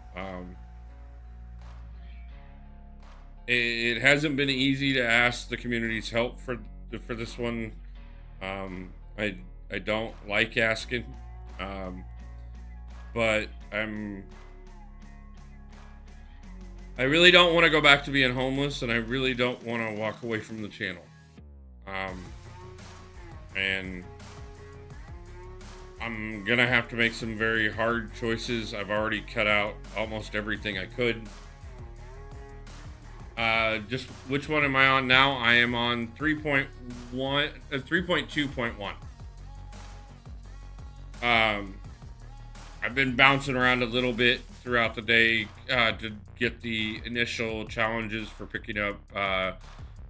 [SPEAKER 3] It hasn't been easy to ask the community's help for this one. I don't like asking, but I really don't want to go back to being homeless, and I really don't want to walk away from the channel. And I'm gonna have to make some very hard choices. I've already cut out almost everything I could. Just which one am I on now? I am on 3.2.1. I've been bouncing around a little bit throughout the day to get the initial challenges for picking up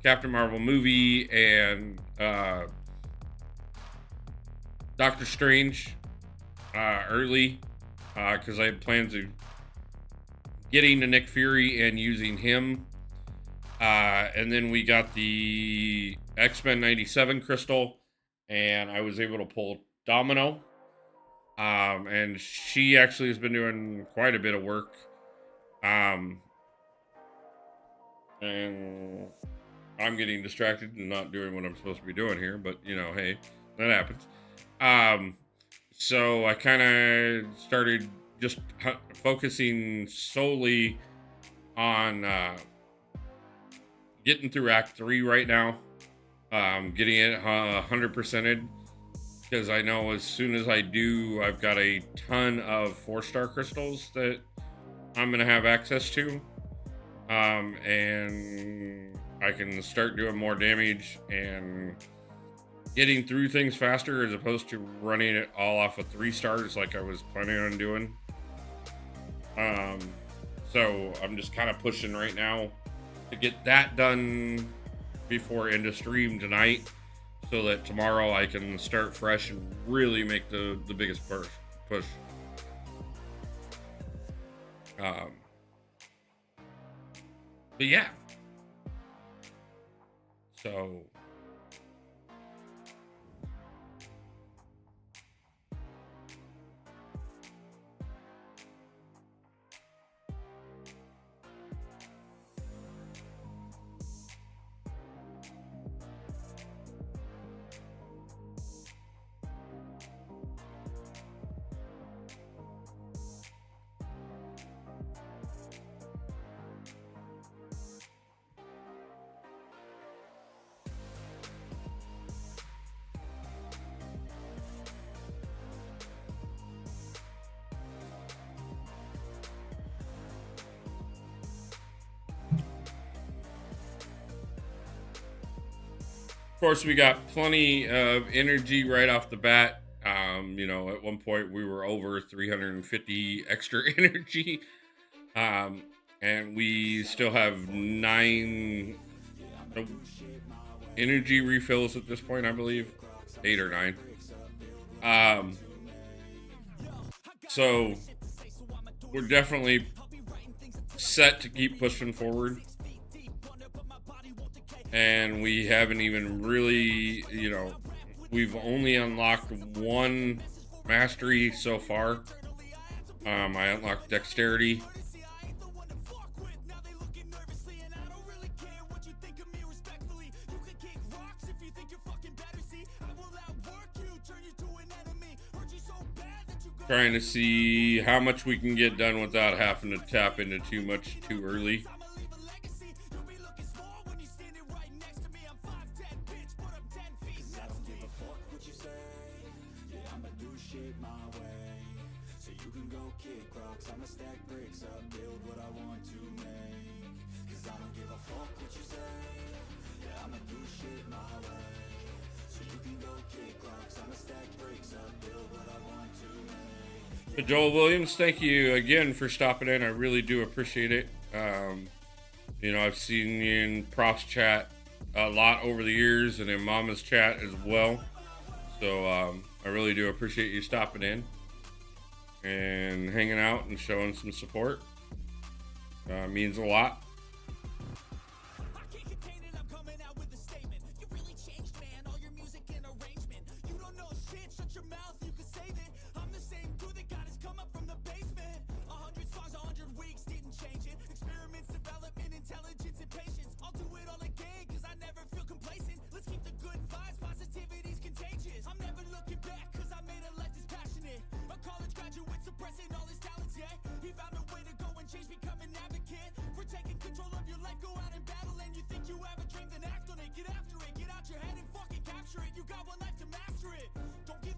[SPEAKER 3] Captain Marvel movie and Doctor Strange early, because I had plans of getting to Nick Fury and using him. And then we got the X-Men 97 crystal, and I was able to pull Domino. And she actually has been doing quite a bit of work. And I'm getting distracted and not doing what I'm supposed to be doing here, but you know, hey, that happens. So I kind of started just focusing solely on getting through Act 3 right now. Getting it 100%ed, because I know as soon as I do, I've got a ton of 4-star crystals that I'm going to have access to. And I can start doing more damage and getting through things faster, as opposed to running it all off of 3 stars like I was planning on doing. So I'm just kind of pushing right now to get that done before end of stream tonight, so that tomorrow I can start fresh and really make the biggest push. But yeah, so of course, we got plenty of energy right off the bat. At one point we were over 350 extra energy. And we still have 9 energy refills at this point, I believe. 8 or 9. So we're definitely set to keep pushing forward. And we haven't even really, we've only unlocked 1 mastery so far. I unlocked dexterity. Trying to see how much we can get done without having to tap into too much too early. Joel Williams, thank you again for stopping in. I really do appreciate it. I've seen you in Props chat a lot over the years, and in Mama's chat as well. So I really do appreciate you stopping in and hanging out and showing some support. Means a lot.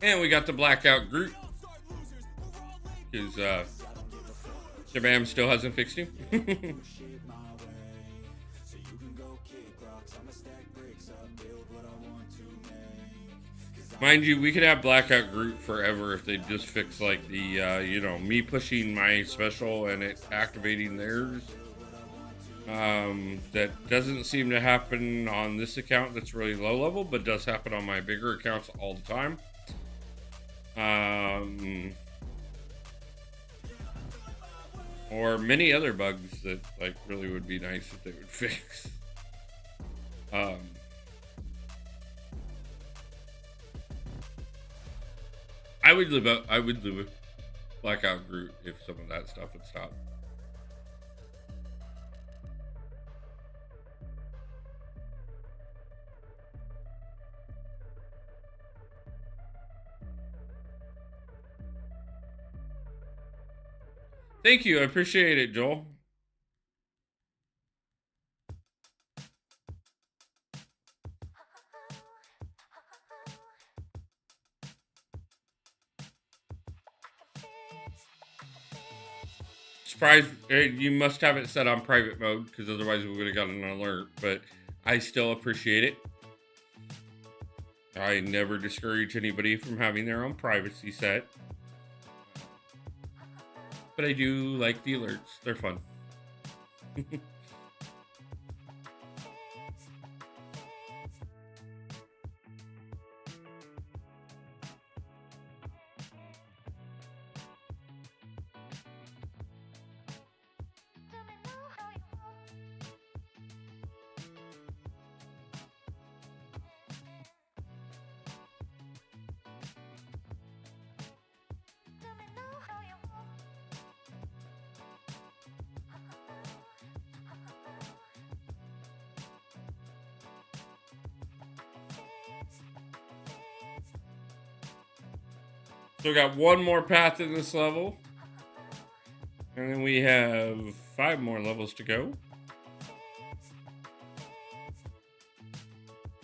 [SPEAKER 3] And we got the blackout Groot, because Shabam still hasn't fixed him. Mind you, we could have blackout Groot forever if they just fix like the me pushing my special and it activating theirs. That doesn't seem to happen on this account that's really low level, but does happen on my bigger accounts all the time. Or many other bugs that really would be nice if they would fix. I would live with blackout Groot if some of that stuff would stop. Thank you. I appreciate it, Joel. Surprise! You must have it set on private mode because otherwise we would have gotten an alert. But I still appreciate it. I never discourage anybody from having their own privacy set. But I do like the alerts. They're fun. So we got one more path in this level. And then we have 5 more levels to go.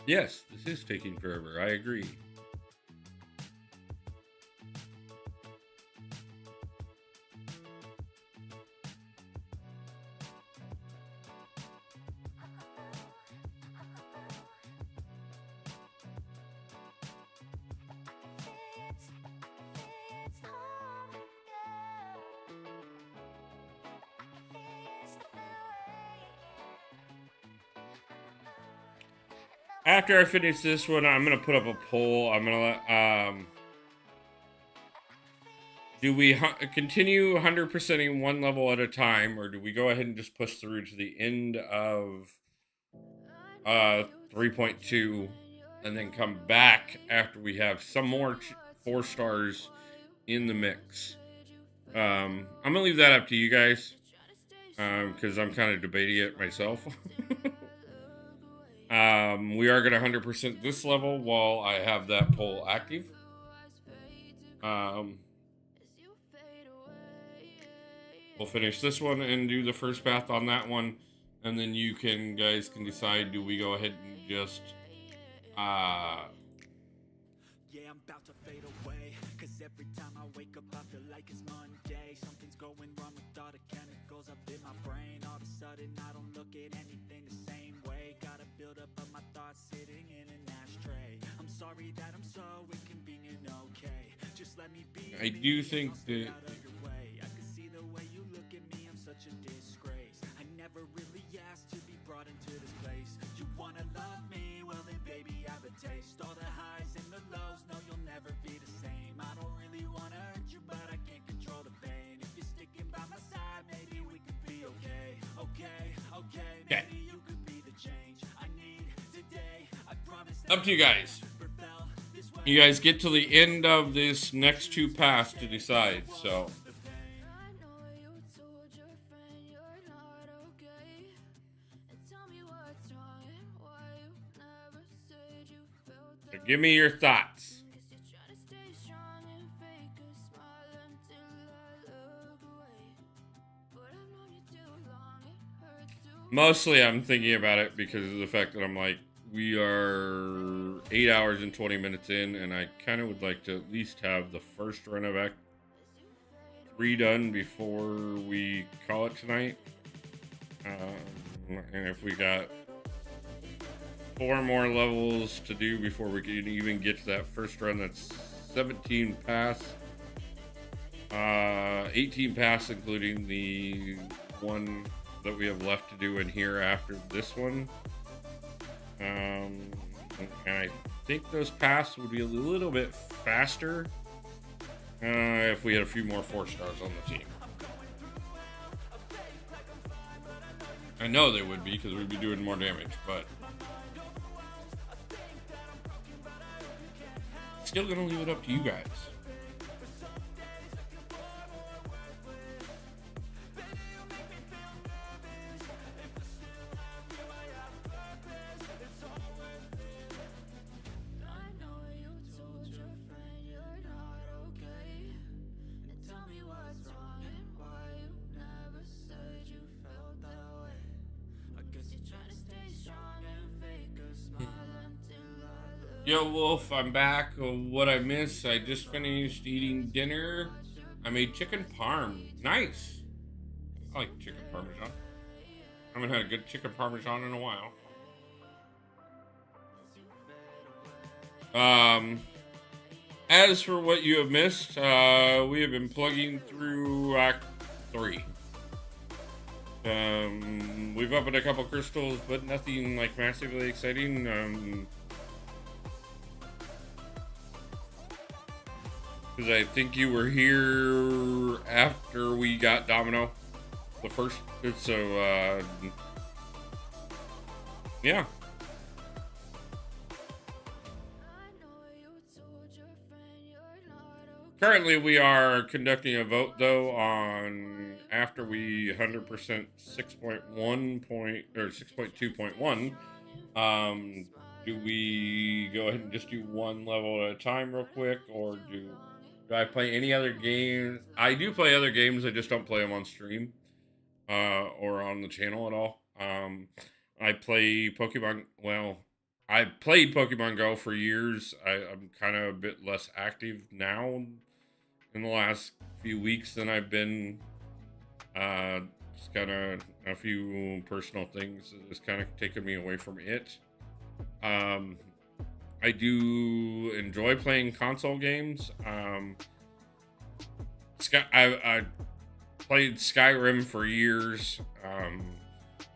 [SPEAKER 3] Yes, this is taking forever. I agree. After I finish this one, I'm gonna put up a poll. I'm gonna let, do we continue 100%ing one level at a time, or do we go ahead and just push through to the end of 3.2 and then come back after we have some more 4 stars in the mix? I'm gonna leave that up to you guys, because I'm kind of debating it myself. We are going to 100% this level while I have that poll active. We'll finish this one and do the first path on that one, and then you guys can decide, do we go ahead and just
[SPEAKER 2] Yeah, I'm about to fade away, cause every time I wake up I feel like it's Monday. Something's going wrong with all the chemicals up in my brain. All of a sudden I don't look at anything the same way. Gotta build up of my thoughts sitting in an ashtray. I'm sorry that I'm so inconvenient, okay. Just let me be.
[SPEAKER 3] I do think that
[SPEAKER 2] I can see the way you look at me, I'm such a disgrace. I never really asked to be brought into this place. You wanna love me? Well then baby, I have a taste. All the highs and the lows, no you'll never be the same. I don't really wanna hurt you, but I can't control the pain. If you're sticking by my side, maybe we could be okay. Okay, maybe you could be the change I need today. I promise.
[SPEAKER 3] Up to you guys. You guys get to the end of this next 2 paths to decide, so. So give me your thoughts. Mostly I'm thinking about it because of the fact that I'm like, we are 8 hours and 20 minutes in, and I kind of would like to at least have the first run of Act 3 done before we call it tonight. And if we got 4 more levels to do before we can even get to that first run, that's 17 paths. 18 paths, including the one that we have left to do in here after this one. And I think those paths would be a little bit faster if we had a few more 4 stars on the team. I know they would be because we'd be doing more damage, but still gonna leave it up to you guys. Yo, Wolf, I'm back. What I missed, I just finished eating dinner. I made chicken parm. Nice. I like chicken parmesan. I haven't had a good chicken parmesan in a while. As for what you have missed, we have been plugging through Act 3. We've opened a couple crystals, but nothing like massively exciting. Because I think you were here after we got Domino, the first. So, yeah. Currently, we are conducting a vote, though, on after we 100% 6.1 point or 6.2.1. Do we go ahead and just do one level at a time, real quick, or do I play any other games? I do play other games. I just don't play them on stream, or on the channel at all. I play Pokemon. Well, I played Pokemon Go for years. I'm kind of a bit less active now in the last few weeks than I've been. Just kind of a few personal things that has kind of taken me away from it. I do enjoy playing console games. I played Skyrim for years.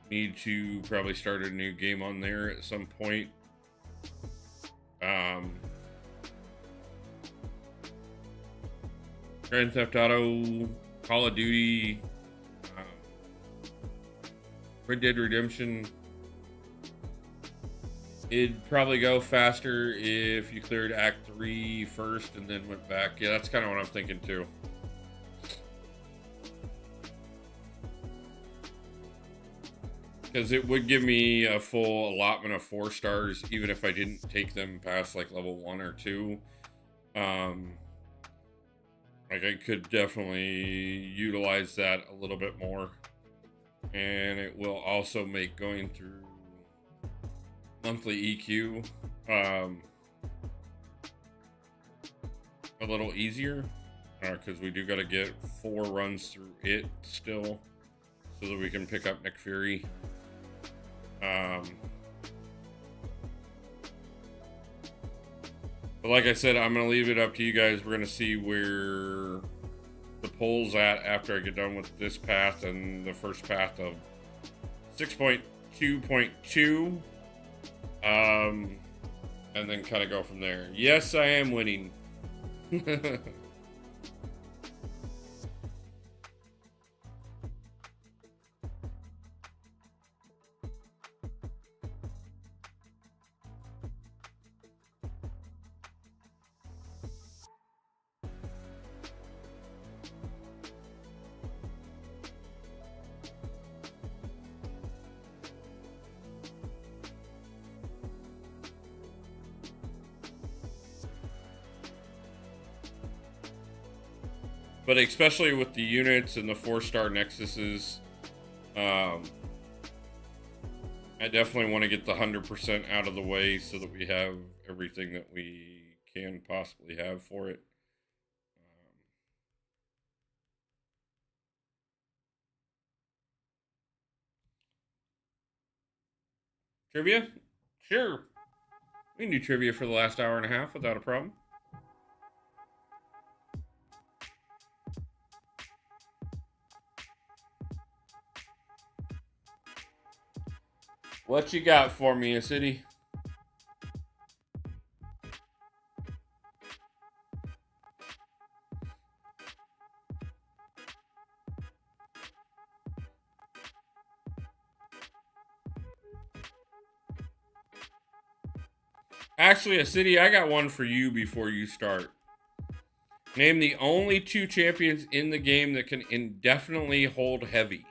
[SPEAKER 3] Need to probably start a new game on there at some point. Grand Theft Auto, Call of Duty, Red Dead Redemption. It'd probably go faster if you cleared Act 3 first and then went back. Yeah, that's kind of what I'm thinking too. Because it would give me a full allotment of 4 stars, even if I didn't take them past like level 1 or 2. Like I could definitely utilize that a little bit more. And it will also make going through monthly EQ a little easier. Because we do got to get 4 runs through it still, so that we can pick up Nick Fury. But like I said, I'm going to leave it up to you guys. We're going to see where the poll's at after I get done with this path and the first path of 6.2.2. And then kind of go from there. Yes, I am winning. But especially with the units and the 4-star Nexuses, I definitely want to get the 100% out of the way so that we have everything that we can possibly have for it. Trivia? Sure. We can do trivia for the last hour and a half without a problem. What you got for me, a city? Actually, a city, I got one for you before you start. Name the only 2 champions in the game that can indefinitely hold heavy.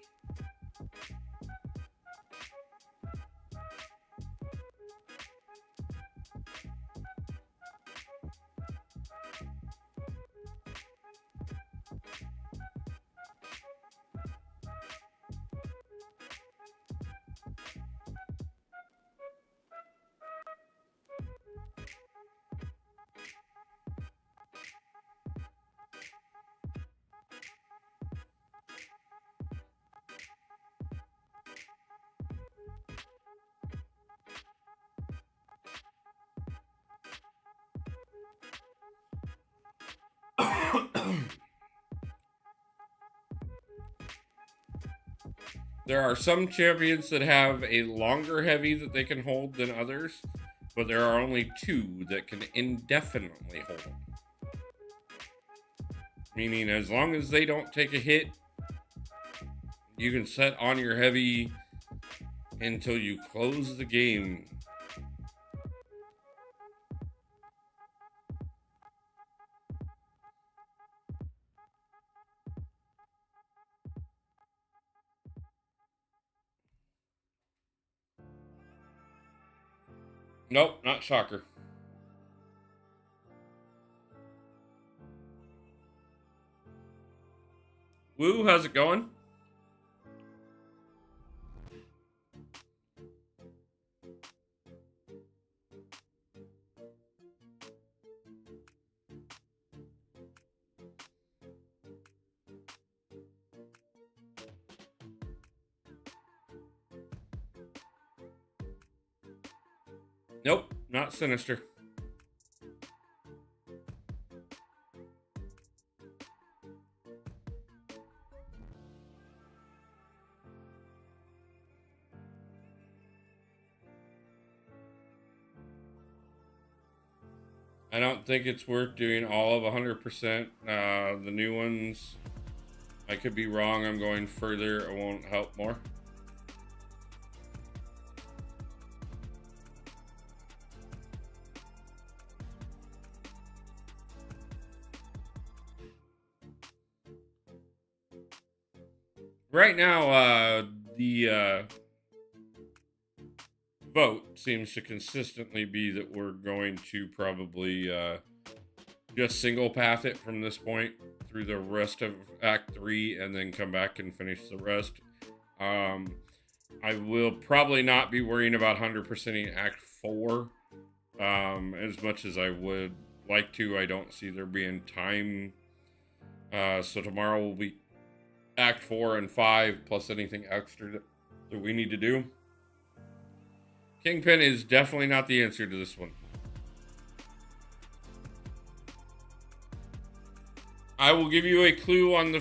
[SPEAKER 3] There are some champions that have a longer heavy that they can hold than others, but there are only 2 that can indefinitely hold them. Meaning, as long as they don't take a hit, you can set on your heavy until you close the game. Nope, not Shocker. Woo, how's it going? Nope, not Sinister. I don't think it's worth doing all of 100%. The new ones, I could be wrong. I'm going further. It won't help more. Right now, the vote seems to consistently be that we're going to probably just single path it from this point through the rest of Act 3 and then come back and finish the rest. I will probably not be worrying about 100%ing Act 4 as much as I would like to. I don't see there being time. So tomorrow will be Act 4 and 5 plus anything extra that we need to do. Kingpin is definitely not the answer to this one. I will give you a clue on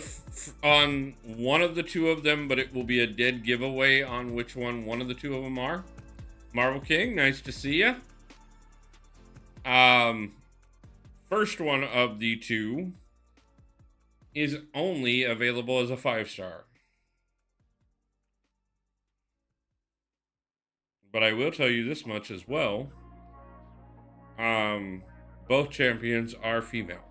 [SPEAKER 3] on one of the 2 of them, but it will be a dead giveaway on which one of the 2 of them are. Marvel King, nice to see you. First one of the 2 is only available as a 5-star. But I will tell you this much as well. Both champions are female.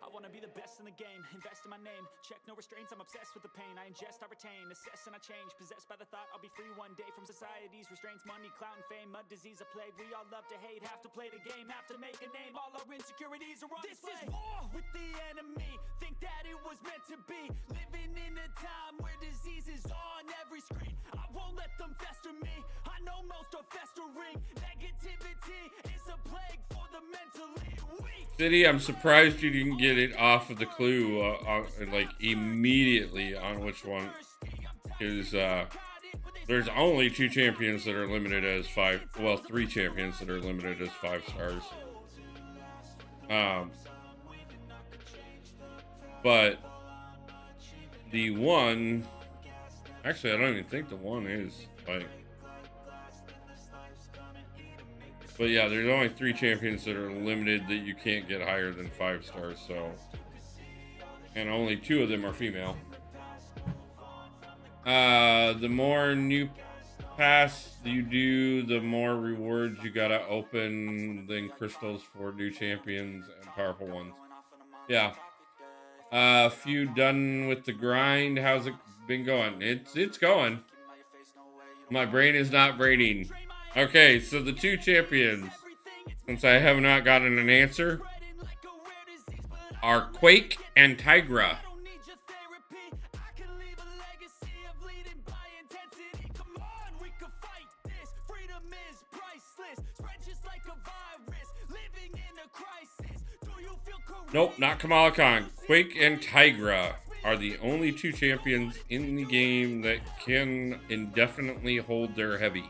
[SPEAKER 1] I wanna be the best in the game, invest in my name, check no restraints, I'm obsessed with the pain, I ingest, I retain, assess and I change, possessed by the thought I'll be free one day from society's restraints, money, clout and fame, mud, disease, a plague, we all love to hate, have to play the game, have to make a name, all our insecurities are on display. This is war with the enemy, think that it was meant to be, living in a time where disease is on every screen, I won't let them fester me, I know most are festering, negativity is a plague for the mentally weak.
[SPEAKER 3] City, I'm surprised you didn't get it off of the clue like immediately on which one. Because there's only 2 champions that are limited as 5. Well, 3 champions that are limited as 5 stars. But the one, actually, I don't even think the one is like. But yeah, there's only 3 champions that are limited that you can't get higher than 5 stars, so. And only 2 of them are female. The more new pass you do, the more rewards you gotta open than crystals for new champions and powerful ones. Yeah. Few done with the grind. How's it been going? It's going. My brain is not braining. Okay, so the 2 champions, since I have not gotten an answer, are Quake and Tigra. Nope, not Kamala Khan. Quake and Tigra are the only two champions in the game that can indefinitely hold their heavy.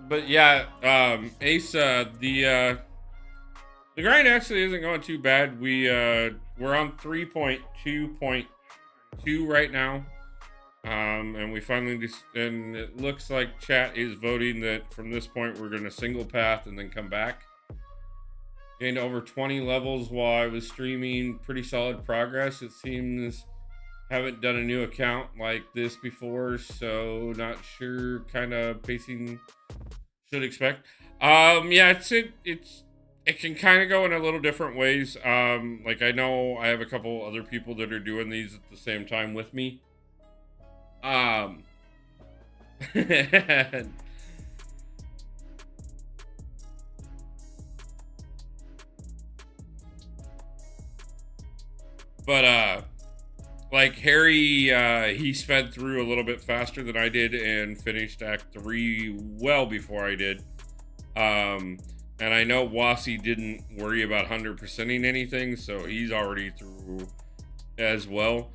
[SPEAKER 3] But yeah, Ace, the grind actually isn't going too bad. We're on 3.2.2 right now. And we finally just, and it looks like chat is voting that from this point we're gonna single path and then come back. Gained over 20 levels while I was streaming. Pretty solid progress. It seems haven't done a new account like this before, so not sure kind of pacing should expect. Yeah, it can kind of go in a little different ways. Like I know I have a couple other people that are doing these at the same time with me. But like Harry, he sped through a little bit faster than I did and finished Act 3 well before I did. And I know Wasi didn't worry about 100%ing anything, so he's already through as well.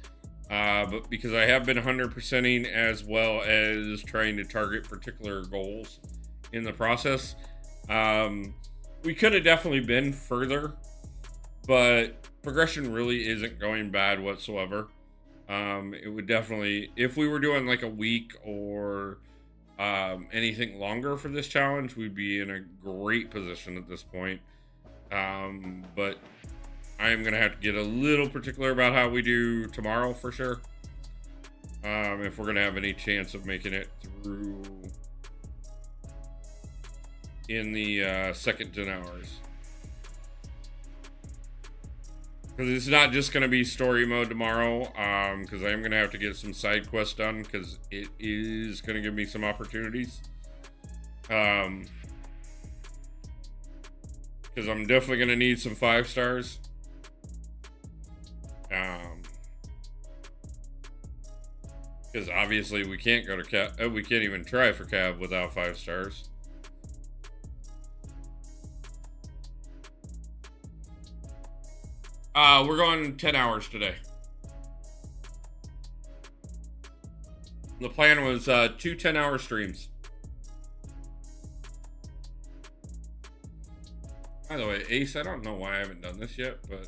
[SPEAKER 3] But because I have been 100%ing as well as trying to target particular goals in the process, we could have definitely been further, but progression really isn't going bad whatsoever. It would definitely, if we were doing like a week or anything longer for this challenge, we'd be in a great position at this point. But I am going to have to get a little particular about how we do tomorrow for sure. If we're going to have any chance of making it through in the second 10 hours. Because it's not just going to be story mode tomorrow, because I am going to have to get some side quests done, because it is going to give me some opportunities. Because I'm definitely going to need some 5 stars. Because obviously we can't go to Cav, we can't even try for Cav without 5 stars. We're going 10 hours today. The plan was 2 10-hour streams. By the way, Ace, I don't know why I haven't done this yet, but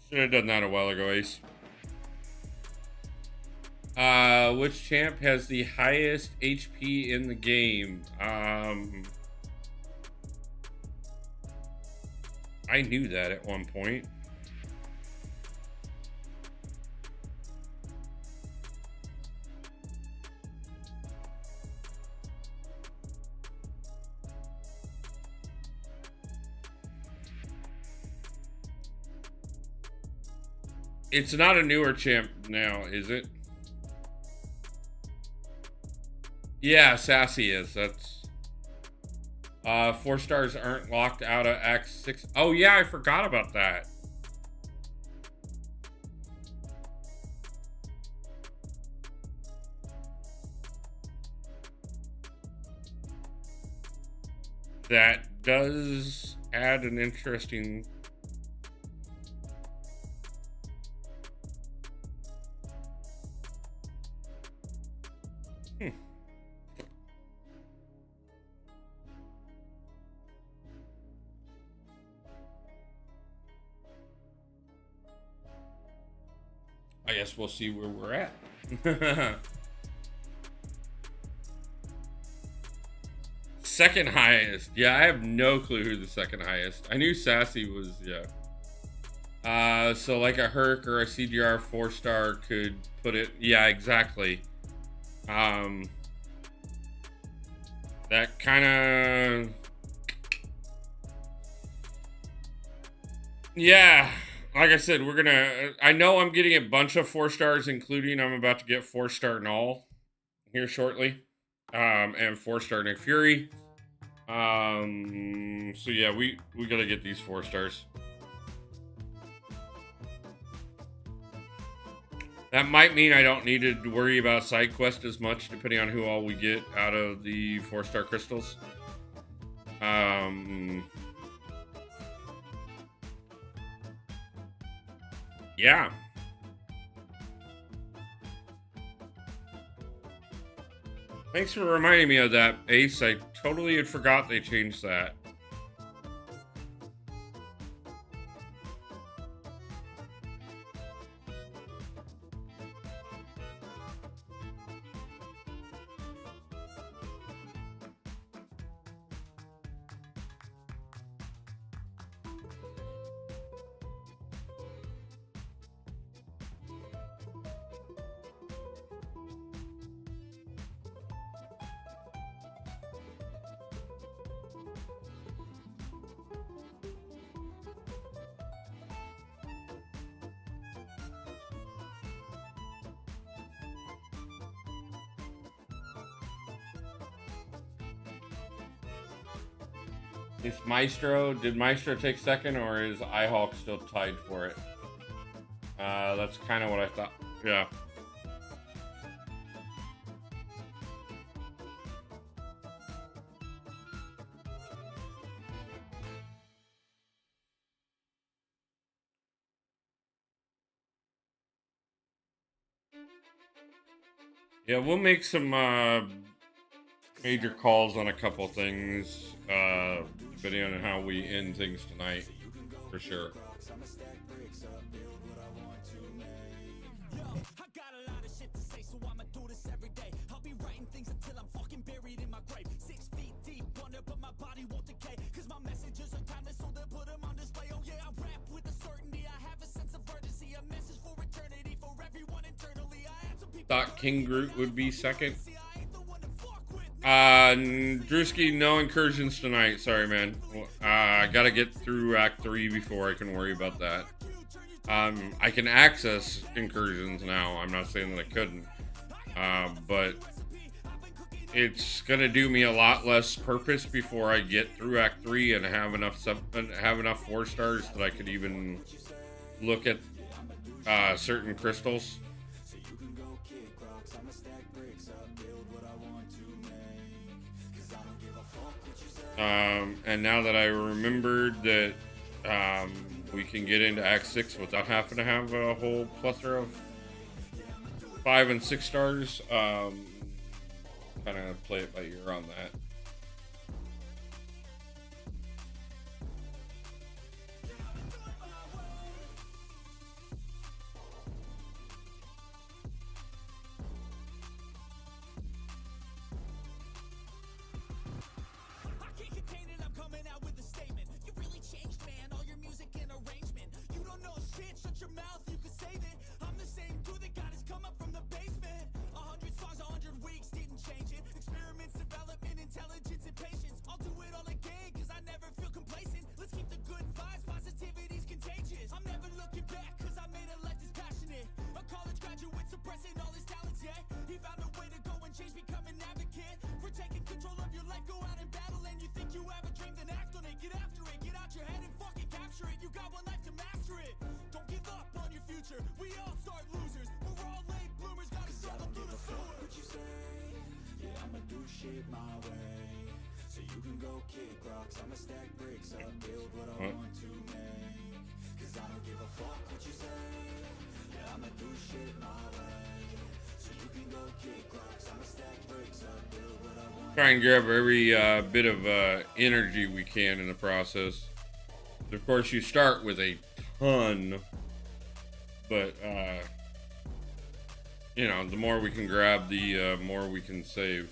[SPEAKER 3] should have done that a while ago, Ace. Which champ has the highest HP in the game? I knew that at one point. It's not a newer champ now, is it? Yeah, Sassy is. That's 4 stars aren't locked out of Act 6. Oh yeah, I forgot about that. That does add an interesting. I guess we'll see where we're at. Second highest. Yeah, I have no clue who the second highest. I knew Sassy was, yeah. So like a Herc or a CGR 4-star could put it. Yeah, exactly. That kind of. Yeah, like I said, we're gonna. I know I'm getting a bunch of 4 stars, including I'm about to get 4-star Null here shortly, and 4-star Nick Fury. So yeah, we gotta get these 4 stars. That might mean I don't need to worry about side quest as much, depending on who all we get out of the 4-star crystals. Yeah. Thanks for reminding me of that, Ace. I totally had forgot they changed that. Is did Maestro take second, or is iHawk still tied for it? That's kind of what I thought. Yeah. Yeah, we'll make some major calls on a couple things, depending on how we end things tonight, for sure.
[SPEAKER 2] I got a lot of shit to say, so I'ma do this every day. I'll be writing things until I'm fucking buried in my grave. 6 feet deep under, but my body won't decay. Cause my messages are timeless, so they'll put them on display. Oh yeah, I rap with a certainty. I have a sense of urgency, a message for eternity, for everyone internally. I had some people
[SPEAKER 3] Thought King Groot would be second. Drewski, no incursions tonight. Sorry, man. I gotta get through Act 3 before I can worry about that. I can access incursions now. I'm not saying that I couldn't. But it's gonna do me a lot less purpose before I get through Act 3 and have enough 4 stars that I could even look at certain crystals. And now that I remembered that we can get into Act 6 without having to have a whole plethora of 5 and 6 stars, kind of play it by ear on that. Try and grab every bit of energy we can in the process. Of course, you start with a ton, but you know, the more we can grab, the more we can save.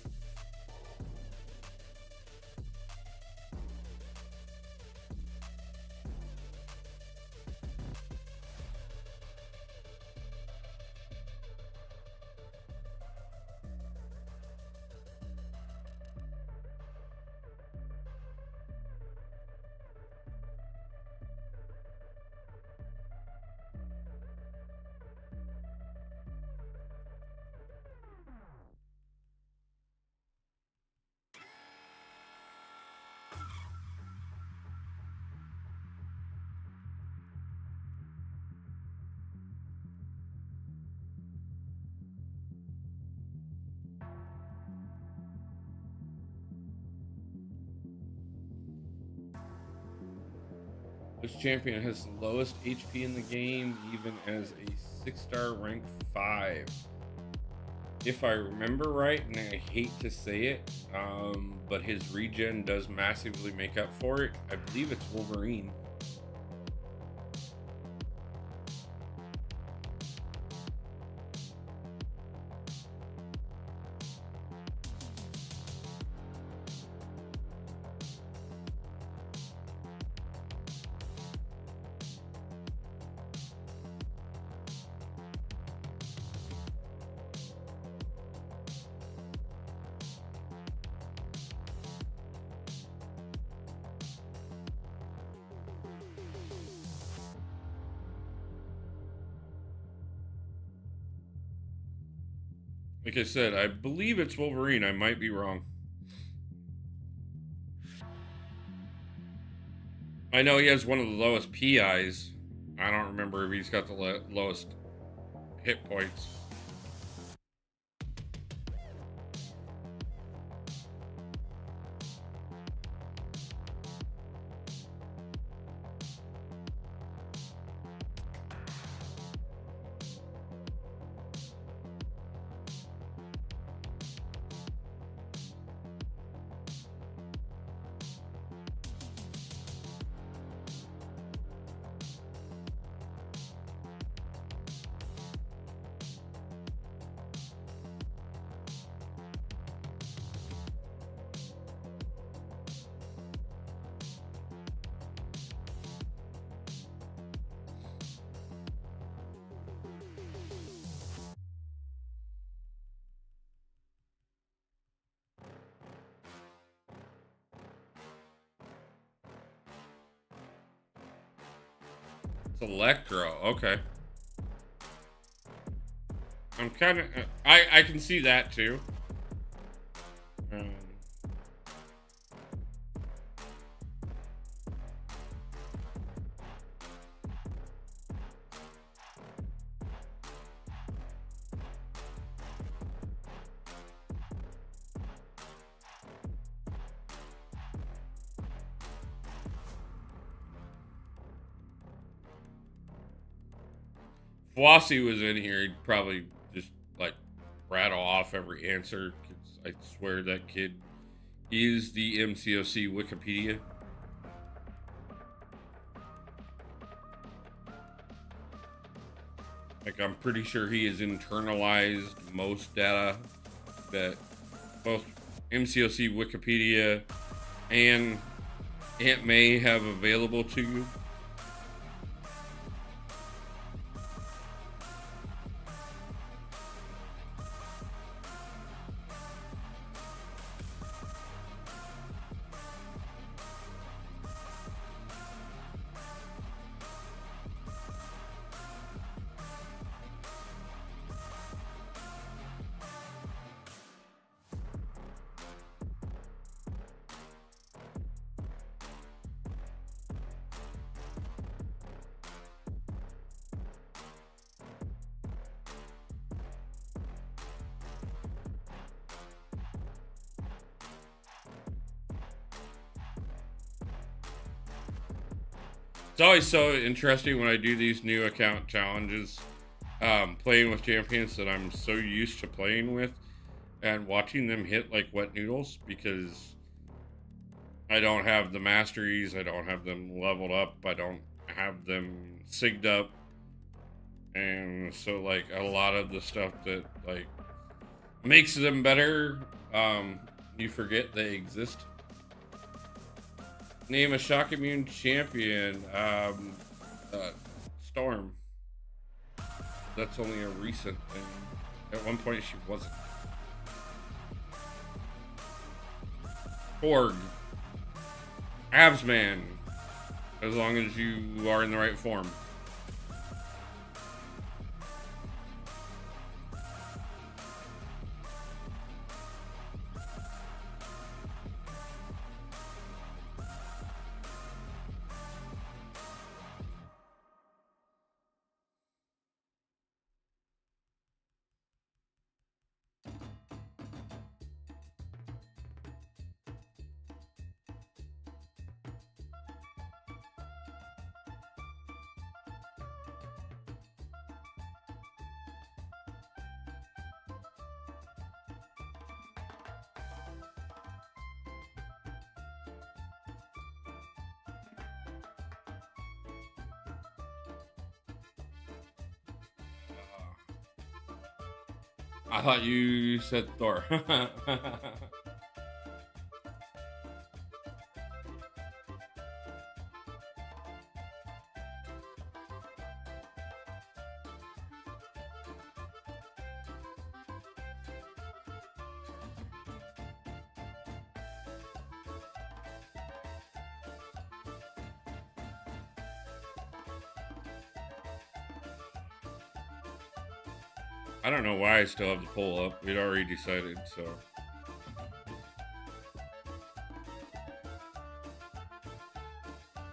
[SPEAKER 3] Which champion has the lowest HP in the game, even as a 6-star rank 5? If I remember right, and I hate to say it, but his regen does massively make up for it. I believe it's Wolverine. Like I said, I believe it's Wolverine. I might be wrong. I know he has one of the lowest PIs. I don't remember if he's got the lowest hit points. It's Electro. Okay. I'm kind of... I can see that, too. If Flossie was in here, he'd probably just, like, rattle off every answer. 'Cause I swear that kid is the MCOC Wikipedia. Like, I'm pretty sure he has internalized most data that both MCOC Wikipedia and Aunt May have available to you. It's always so interesting when I do these new account challenges, playing with champions that I'm so used to playing with, and watching them hit like wet noodles, because I don't have the masteries, I don't have them leveled up, I don't have them sigged up, and so like a lot of the stuff that like makes them better, you forget they exist. Name a shock immune champion. Storm. That's only a recent thing. At one point she wasn't. Korg. Absman. As long as you are in the right form. I thought you said Thor. I don't know why I still have the poll up. We'd already decided, so.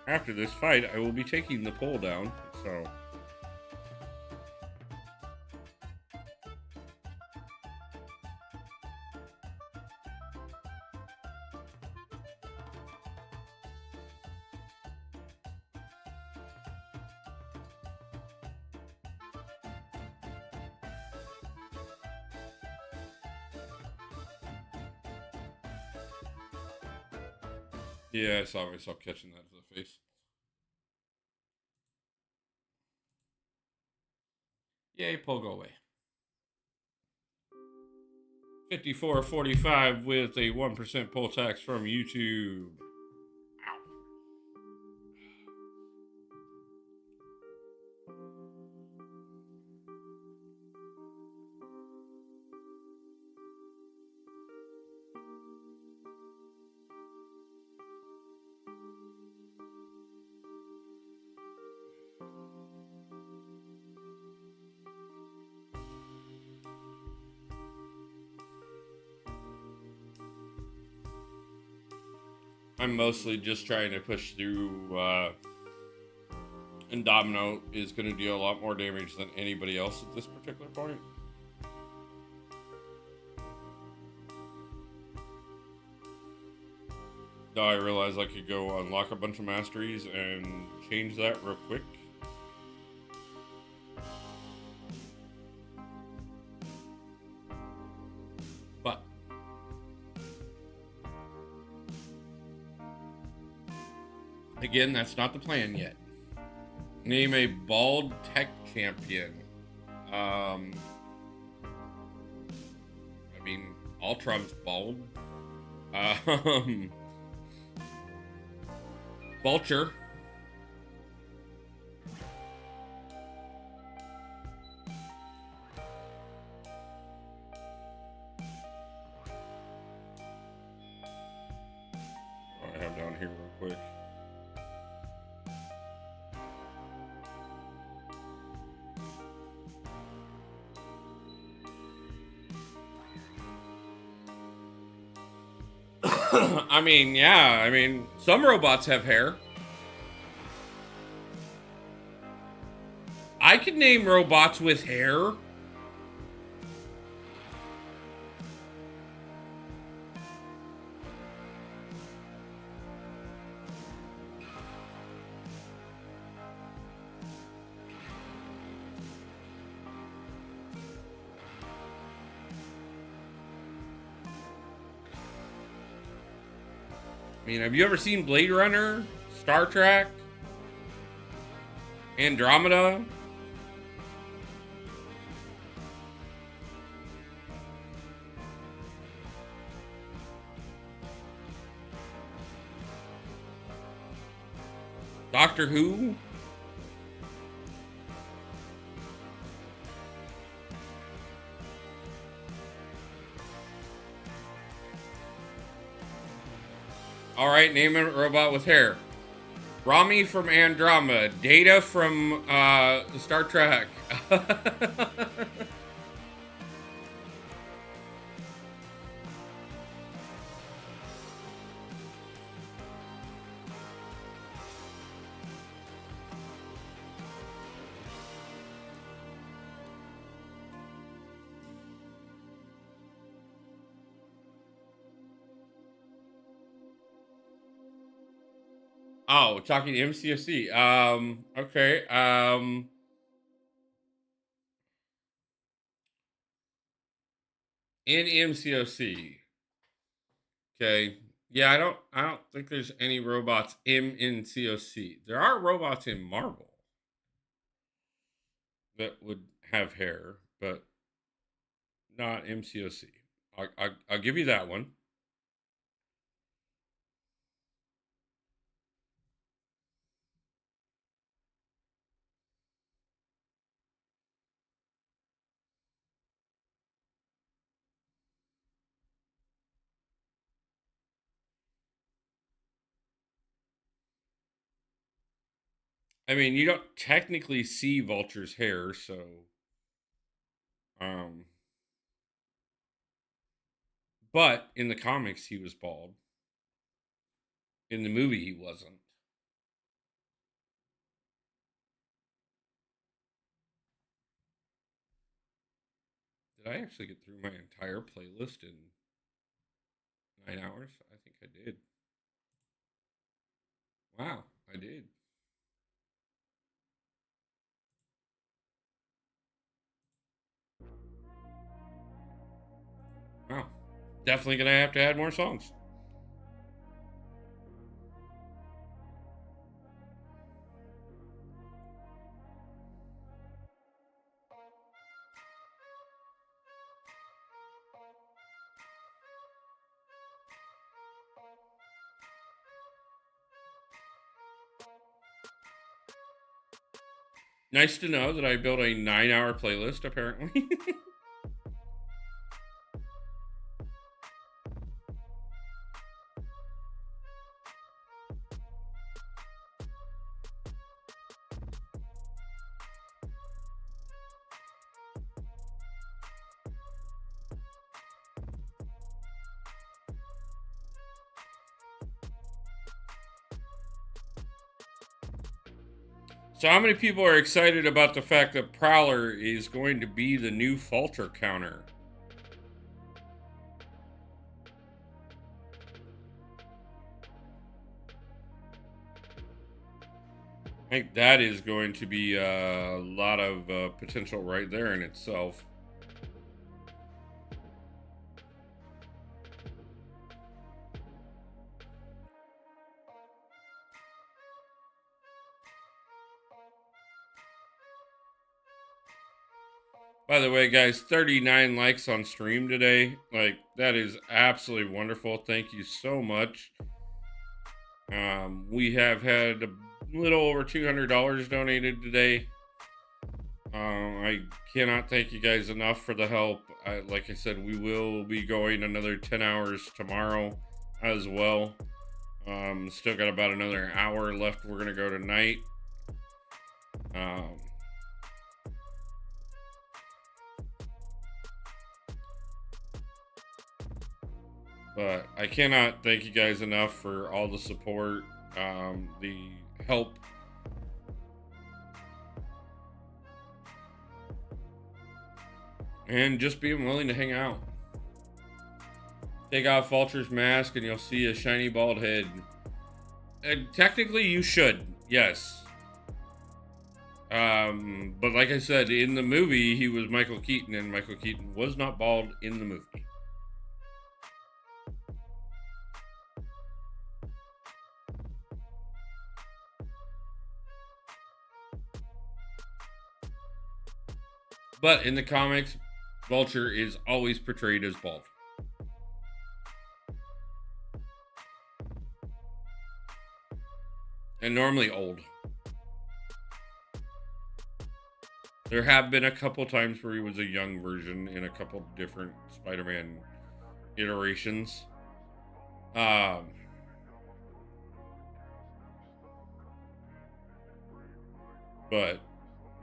[SPEAKER 3] After this fight, I will be taking the poll down, so. Yeah, I saw myself catching that to the face. Yay, poll go away. 54.45 with a 1% poll tax from YouTube. I'm mostly just trying to push through, and Domino is going to deal a lot more damage than anybody else at this particular point. Now I realize I could go unlock a bunch of masteries and change that real quick. But again, that's not the plan yet. Name a bald tech champion. I mean, Ultron's bald. Vulture. What I have down here real quick. I mean, yeah, I mean, some robots have hair. I could name robots with hair. I mean, have you ever seen Blade Runner, Star Trek, Andromeda? Doctor Who? All right, name a robot with hair. Rami from Andromeda. Data from Star Trek. Oh, talking to MCOC. Okay. In MCOC. Okay. Yeah, I don't think there's any robots in MCOC. There are robots in Marvel that would have hair, but not MCOC. I'll give you that one. I mean, you don't technically see Vulture's hair, so um but in the comics he was bald. In the movie he wasn't. Did I actually get through my entire playlist in 9 hours? I think I did. Wow, I did. Wow. Definitely gonna have to add more songs. Nice to know that I built a 9-hour playlist, apparently. So how many people are excited about the fact that Prowler is going to be the new falter counter? I think that is going to be a lot of potential right there in itself. By the way, guys, 39 likes on stream today. Like, that is absolutely wonderful. Thank you so much. We have had a little over $200 donated today. I cannot thank you guys enough for the help. Like I said, we will be going another 10 hours tomorrow as well. Still got about another hour left. We're going to go tonight. But I cannot thank you guys enough for all the support, the help. And just being willing to hang out. Take off Vulture's mask and you'll see a shiny bald head. And technically you should, yes. But like I said, in the movie, he was Michael Keaton, and Michael Keaton was not bald in the movie. But in the comics, Vulture is always portrayed as bald. And normally old. There have been a couple times where he was a young version in a couple different Spider-Man iterations. But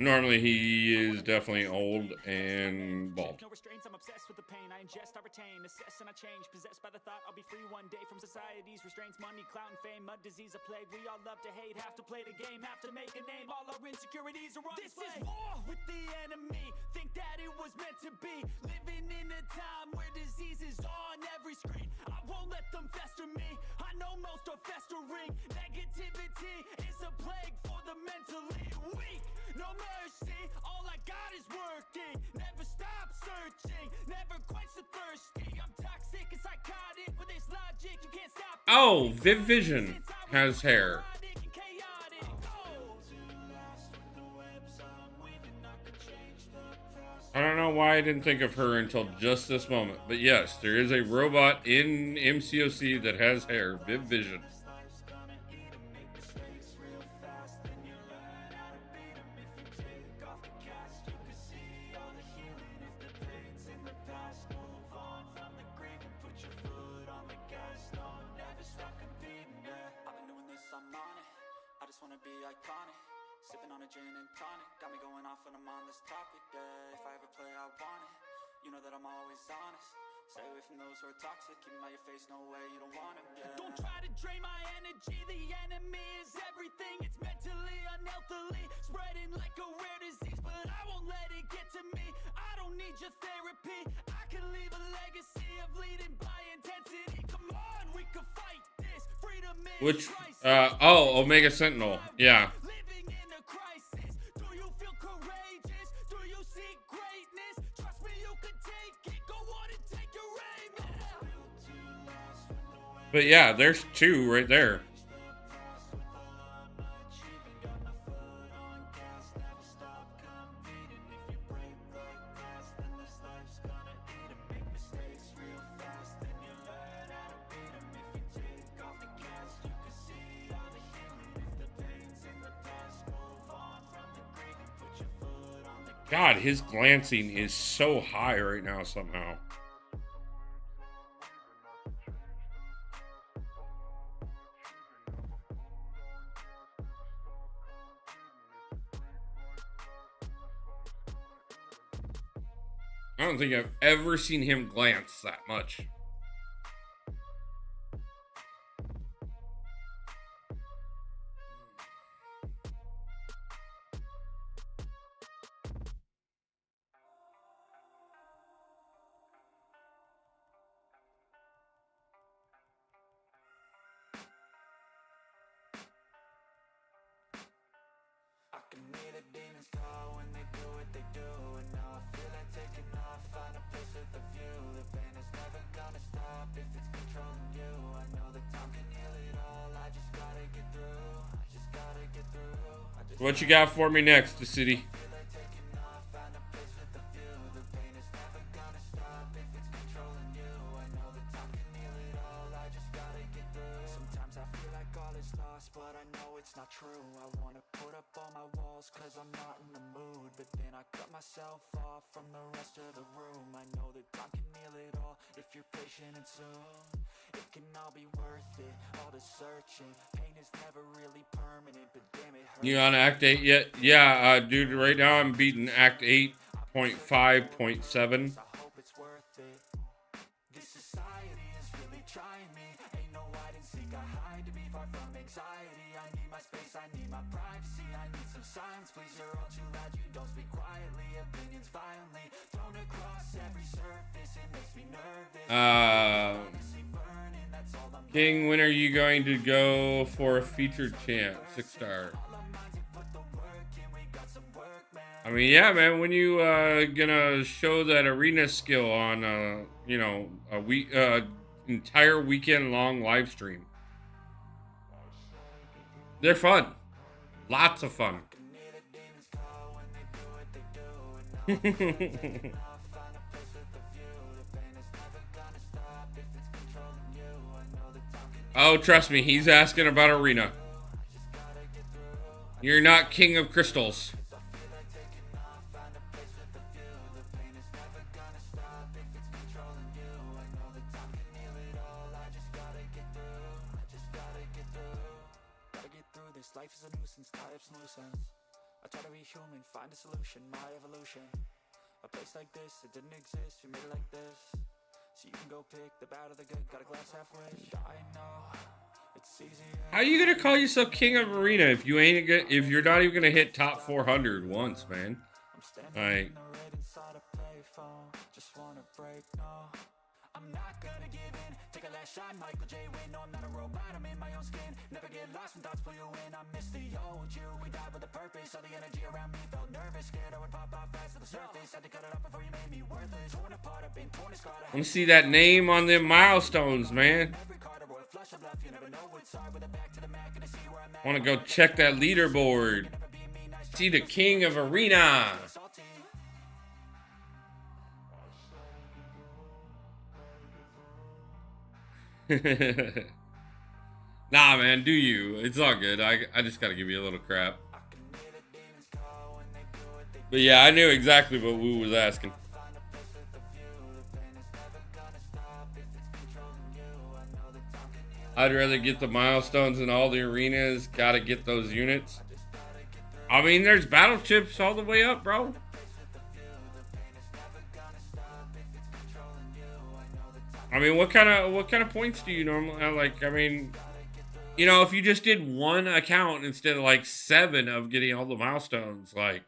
[SPEAKER 3] normally he is definitely old and bald.
[SPEAKER 1] No restraints, I'm obsessed with the pain I ingest, I retain, assess and I change, possessed by the thought I'll be free one day from society's restraints, money, clout and fame, mud, disease, a plague. We all love to hate, have to play the game, have to make a name. All our insecurities are on display. This is war with the enemy, think that it was meant to be. Living in a time where disease is on every screen. I won't let them fester me, I know most are festering. Negativity is a plague for the mentally weak. No mercy, all I got is working. Never stop searching, never quench the thirsty. I'm toxic and psychotic with this logic, you can't stop.
[SPEAKER 3] Oh, Viv Vision has hair. I don't know why I didn't think of her until just this moment. But yes, there is a robot in MCOC that has hair. Viv Vision.
[SPEAKER 1] Sipping on a gin and tonic, got me going off when I'm on this topic, yeah. If I ever play, I want it, you know that I'm always honest. Stay away from those who are toxic, keep 'em out your face, no way, you don't want 'em, yeah.
[SPEAKER 2] Don't try to drain my energy, the enemy is everything. It's mentally, unhealthily, spreading like a rare disease. But I won't let it get to me, I don't need your therapy. I can leave a legacy of leading by intensity. Come on, we can fight this, freedom is
[SPEAKER 3] Which,
[SPEAKER 2] crisis.
[SPEAKER 3] oh, Omega Sentinel. Yeah.
[SPEAKER 2] Living in a crisis. Do you feel courageous? Do you seek greatness? Trust me, you can take it. Go on and take your aim.
[SPEAKER 3] But yeah, there's two right there. God, his glancing is so high right now somehow. I don't think I've ever seen him glance that much.
[SPEAKER 1] I can hear the demons call when they do what they do. And now I feel like taking off, find a place with a view. The pain is never gonna stop if it's controlling you. I know that time can heal it all, I just gotta get through. I just gotta get through.
[SPEAKER 3] What you got for me next, the city?
[SPEAKER 1] Feel like taking off, find a place with a view. The pain is never gonna stop if it's controlling you. I know that time can heal it all, I just gotta get through. Sometimes I feel like all is lost, but I know it's not true. I wanna put up all my walls cause I'm not in the mood. But then I cut myself off from the rest of the room. I know that time can heal it all if you're patient and soon. It can all be worth it, all the searching. Pain is never really permanent, but damn it hurts.
[SPEAKER 3] You on Act 8 yet? Yeah, dude, right now I'm beating Act 8.5.7.
[SPEAKER 1] I hope it's worth it. This society is really trying me. Ain't no hide and seek, I hide to be far from anxiety. I need my space, I need my privacy. I need some silence, please. You're all too loud, you don't speak quietly. Opinions violently thrown across every surface. It makes me nervous. Honestly burning, that's all I'm
[SPEAKER 3] King, when are you going to go for a featured chant? 6-star. I mean, yeah, man. When you gonna show that arena skill on you know, a week, entire weekend long live stream? They're fun, lots of fun. Oh, trust me, he's asking about arena. You're not king of crystals.
[SPEAKER 1] Life is a nuisance, tie up some loose ends. I try to be human, find a solution, my evolution. A place like this, it didn't exist, we made it like this. So you can go pick the bad or the good, got a glass halfway. I know, it's easy.
[SPEAKER 3] How you gonna call yourself king of arena if you ain't if you're not even gonna hit top 400 once, man?
[SPEAKER 1] I'm standing
[SPEAKER 3] Like,
[SPEAKER 1] in the red inside a payphone. Just wanna break, no. I'm not gonna give in. Take a last shot, Michael J. Win. No, I'm not a robot, I'm in my own skin. Never get lost when thoughts pull you in. I miss the old you. We died with a purpose. All the energy around me felt nervous. Scared I would pop off fast to the surface. Had to cut it off before you made me worthless. Torn apart, I've been torn and scarred.
[SPEAKER 3] let me see that name on them milestones, man.
[SPEAKER 1] Every card a royal flush of love. You never know what's hard. With a back to the mat, gonna see where I'm at.
[SPEAKER 3] Want to go check that leaderboard. See the king of arena.
[SPEAKER 1] Salty.
[SPEAKER 3] Nah, man, do you? It's all good. I just gotta give you a little crap. But yeah, I knew exactly what Wu was asking. I'd rather get the milestones in all the arenas. Gotta get those units. I mean, there's battle chips all the way up, bro. I mean, what kind of points do you normally like? I mean, you know, if you just did one account instead of like 7 of getting all the milestones, like,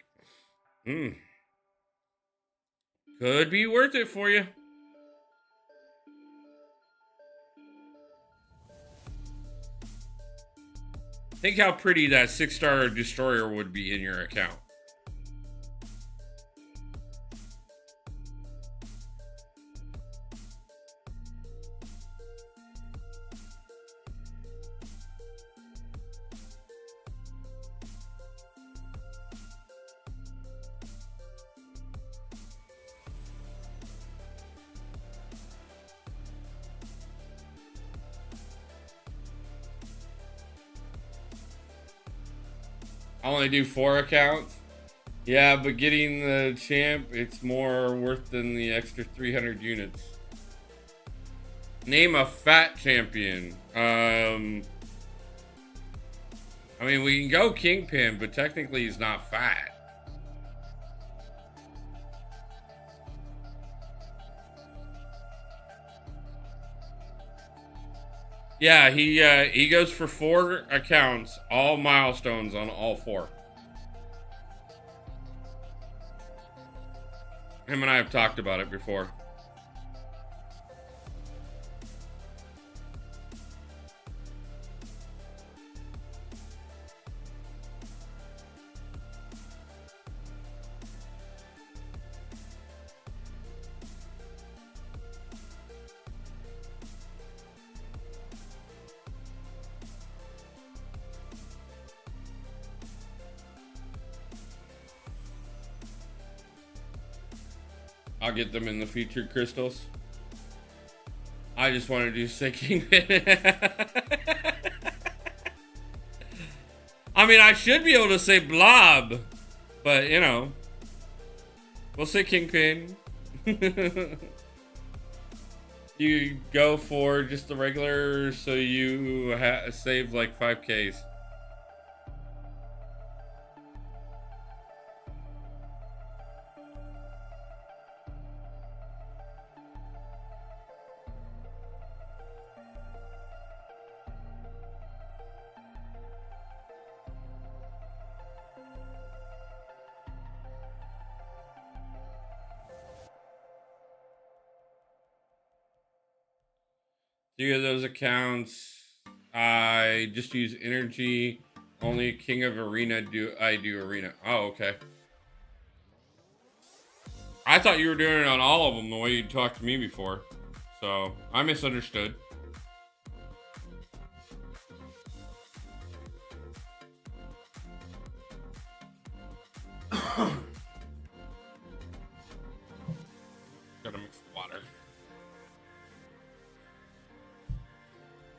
[SPEAKER 3] could be worth it for you. Think how pretty that 6-star destroyer would be in your account. I only do 4 accounts. Yeah, but getting the champ, it's more worth than the extra 300 units. Name a fat champion. I mean, we can go Kingpin, but technically he's not fat. Yeah, he goes for 4 accounts, all milestones on all 4. Him and I have talked about it before. I'll get them in the featured crystals. I just wanted to say Kingpin. I mean, I should be able to say Blob, but you know, we'll say Kingpin. You go for just the regular, so you save like 5Ks. Three of those accounts, I just use energy. Only King of Arena do Arena. Oh, okay. I thought you were doing it on all of them the way you talked to me before. So, I misunderstood. Gotta mix the water.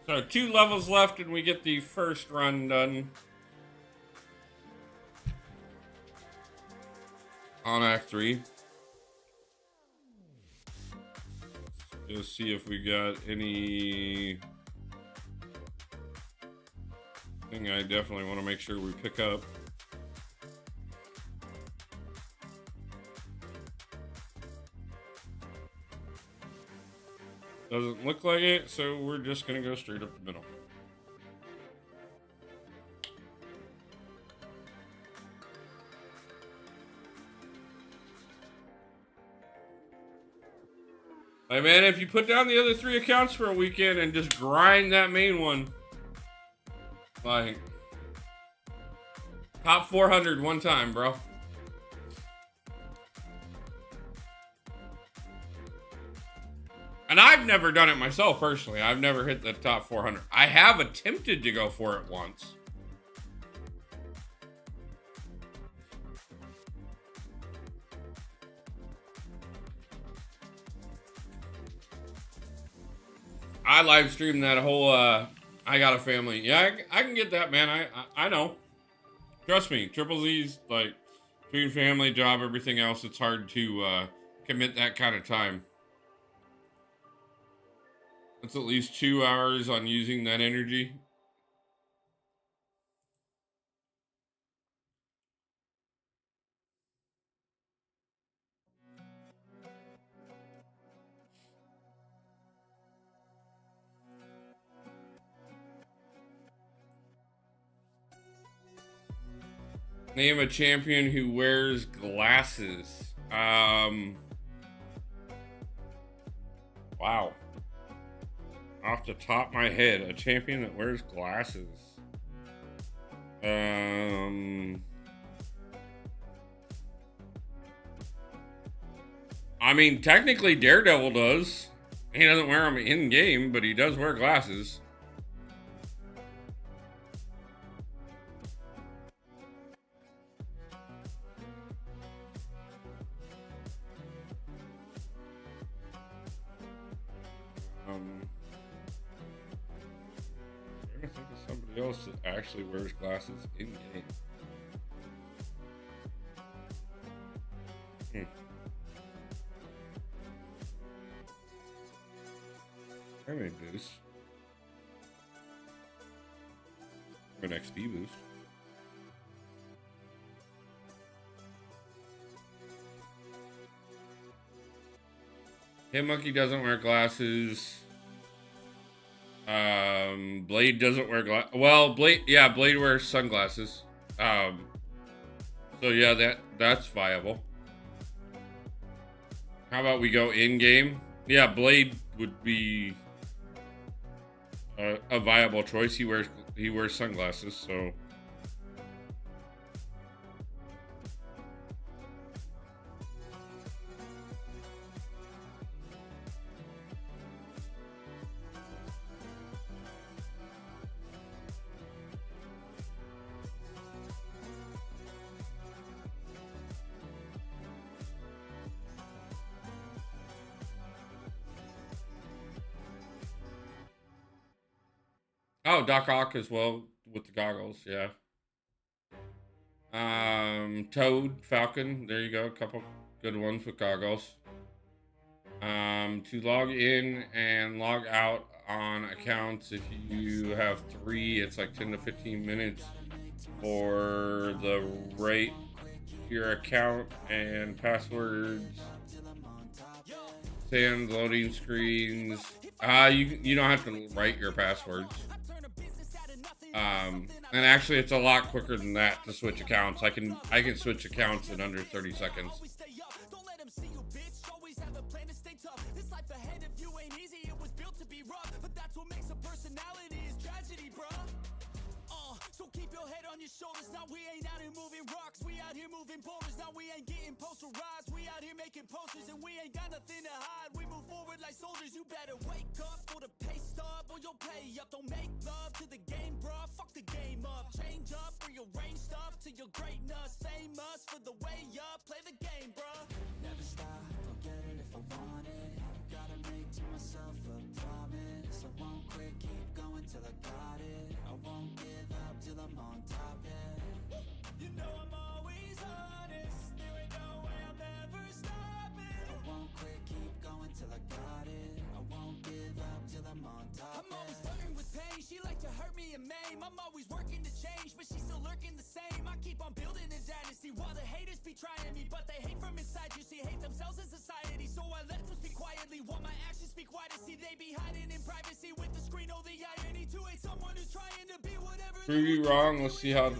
[SPEAKER 3] So 2 levels left and we get the first run done. On Act 3. Let's see if we got any thing I definitely want to make sure we pick up. Doesn't look like it, so we're just gonna go straight up the middle. Hey man, if you put down the other 3 accounts for a weekend and just grind that main one, like, top 400 one time, bro. And I've never done it myself personally. I've never hit the top 400. I have attempted to go for it once. I live streamed that whole I got a family. Yeah, I can get that, man. I know. Trust me, Triple Z's like between family, job, everything else, it's hard to commit that kind of time. It's at least 2 hours on using that energy. Name a champion who wears glasses. Wow. Off the top of my head, a champion that wears glasses. I mean, technically Daredevil does. He doesn't wear them in game, but he does wear glasses. I'm trying to think of somebody else that actually wears glasses in game. Primary boost. An XP boost. Hitmonkey doesn't wear glasses. Blade doesn't wear glasses. Well, Blade wears sunglasses. So yeah, that's viable. How about we go in game? Yeah, Blade would be a viable choice. He wears sunglasses, so. Oh, Doc Ock as well with the goggles, yeah. Toad, Falcon, there you go, a couple good ones with goggles. To log in and log out on accounts, if you have 3, it's like 10 to 15 minutes for the rate your account and passwords, sans loading screens. You don't have to write your passwords. And actually it's a lot quicker than that to switch accounts. I can switch accounts in under 30 seconds.
[SPEAKER 2] So keep your head on your shoulders. Now we ain't out here moving rocks. We out here moving boulders. Now we ain't getting posterized. We out here making posters and we ain't got nothing to hide. We move forward like soldiers. You better wake up for the pay stub or you'll pay up. Don't make love to the game, bruh. Fuck the game up. Change up, rearrange stuff to your greatness. Famous for the way up. Play the game, bruh.
[SPEAKER 1] Never stop, I'll get it if I want it. Gotta make to myself a promise. I won't quit, keep going till I got it. I won't give up till I'm on top, yeah.
[SPEAKER 2] You know I'm always honest. There ain't no way I'm ever stopping.
[SPEAKER 1] I won't quit, keep going till I got it. I won't give up till I'm on top,
[SPEAKER 2] I'm always flirting with pain. She like to hurt me and maim. I'm always working to change, but she's still lurking the same. I keep on building a dynasty while the haters be trying me, but they hate from inside. You see, hate themselves in society, so I let them speak quietly while my actions speak wider. See, they be hiding in privacy with the screen. Oh, the irony to hate someone who's trying to be whatever.
[SPEAKER 3] Prove you wrong. Let's see how.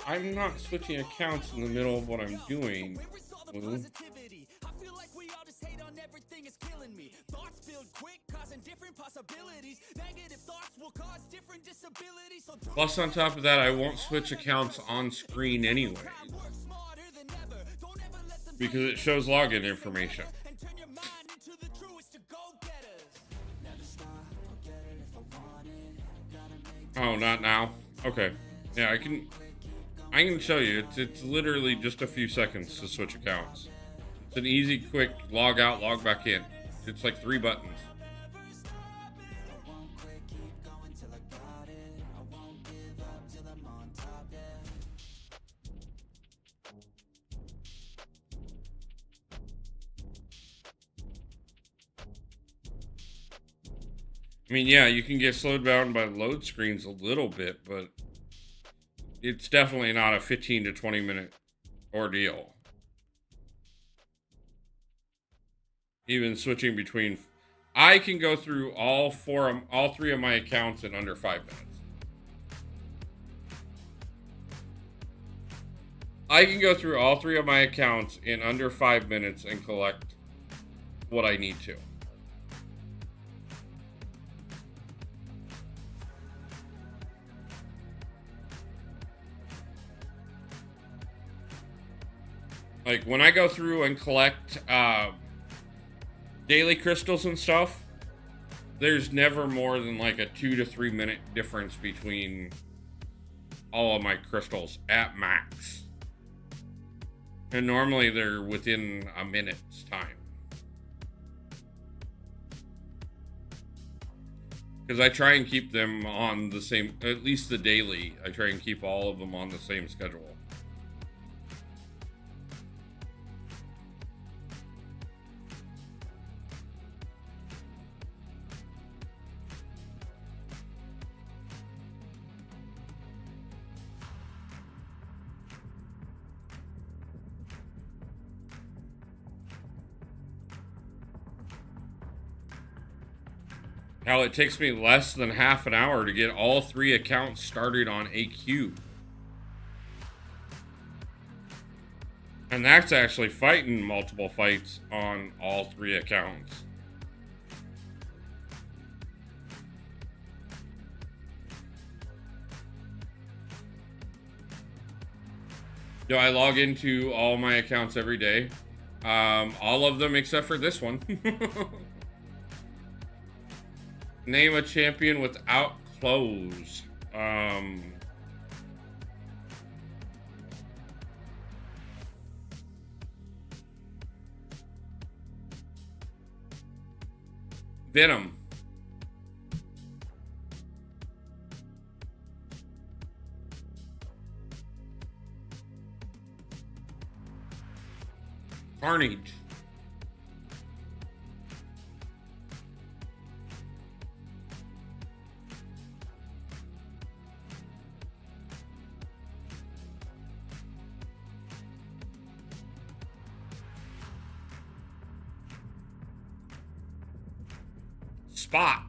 [SPEAKER 3] I'm not switching accounts in the middle of what I'm doing.
[SPEAKER 2] I feel like we all just hate on everything, is killing me. Thoughts build quick, causing different possibilities. Negative thoughts will cause different disabilities. So
[SPEAKER 3] Plus, on top of that, I won't switch accounts on screen anyway, because it shows login information.
[SPEAKER 2] and turn your mind into the truest to go-getters.
[SPEAKER 1] Never stop, I'll get it if I want it. Gotta make
[SPEAKER 3] Oh, not now. Okay. Yeah, I can show you. It's literally just a few seconds to switch accounts. It's an easy, quick log out, log back in. It's like 3 buttons.
[SPEAKER 1] I won't
[SPEAKER 3] I mean, yeah, you can get slowed down by load screens a little bit, but it's definitely not a 15 to 20 minute ordeal. Even switching between, I can go through all three of my accounts in under 5 minutes. I can go through all three of my accounts in under 5 minutes and collect what I need to. Like when I go through and collect daily crystals and stuff, there's never more than like a 2 to 3 minute difference between all of my crystals at max. And normally they're within a minute's time. Because I try and keep them on the same, at least the daily, I try and keep all of them on the same schedule. Hell, it takes me less than half an hour to get all three accounts started on AQ. And that's actually fighting multiple fights on all three accounts. Do I log into all my accounts every day? All of them except for this one. Name a champion without clothes. Venom. Carnage. Spot.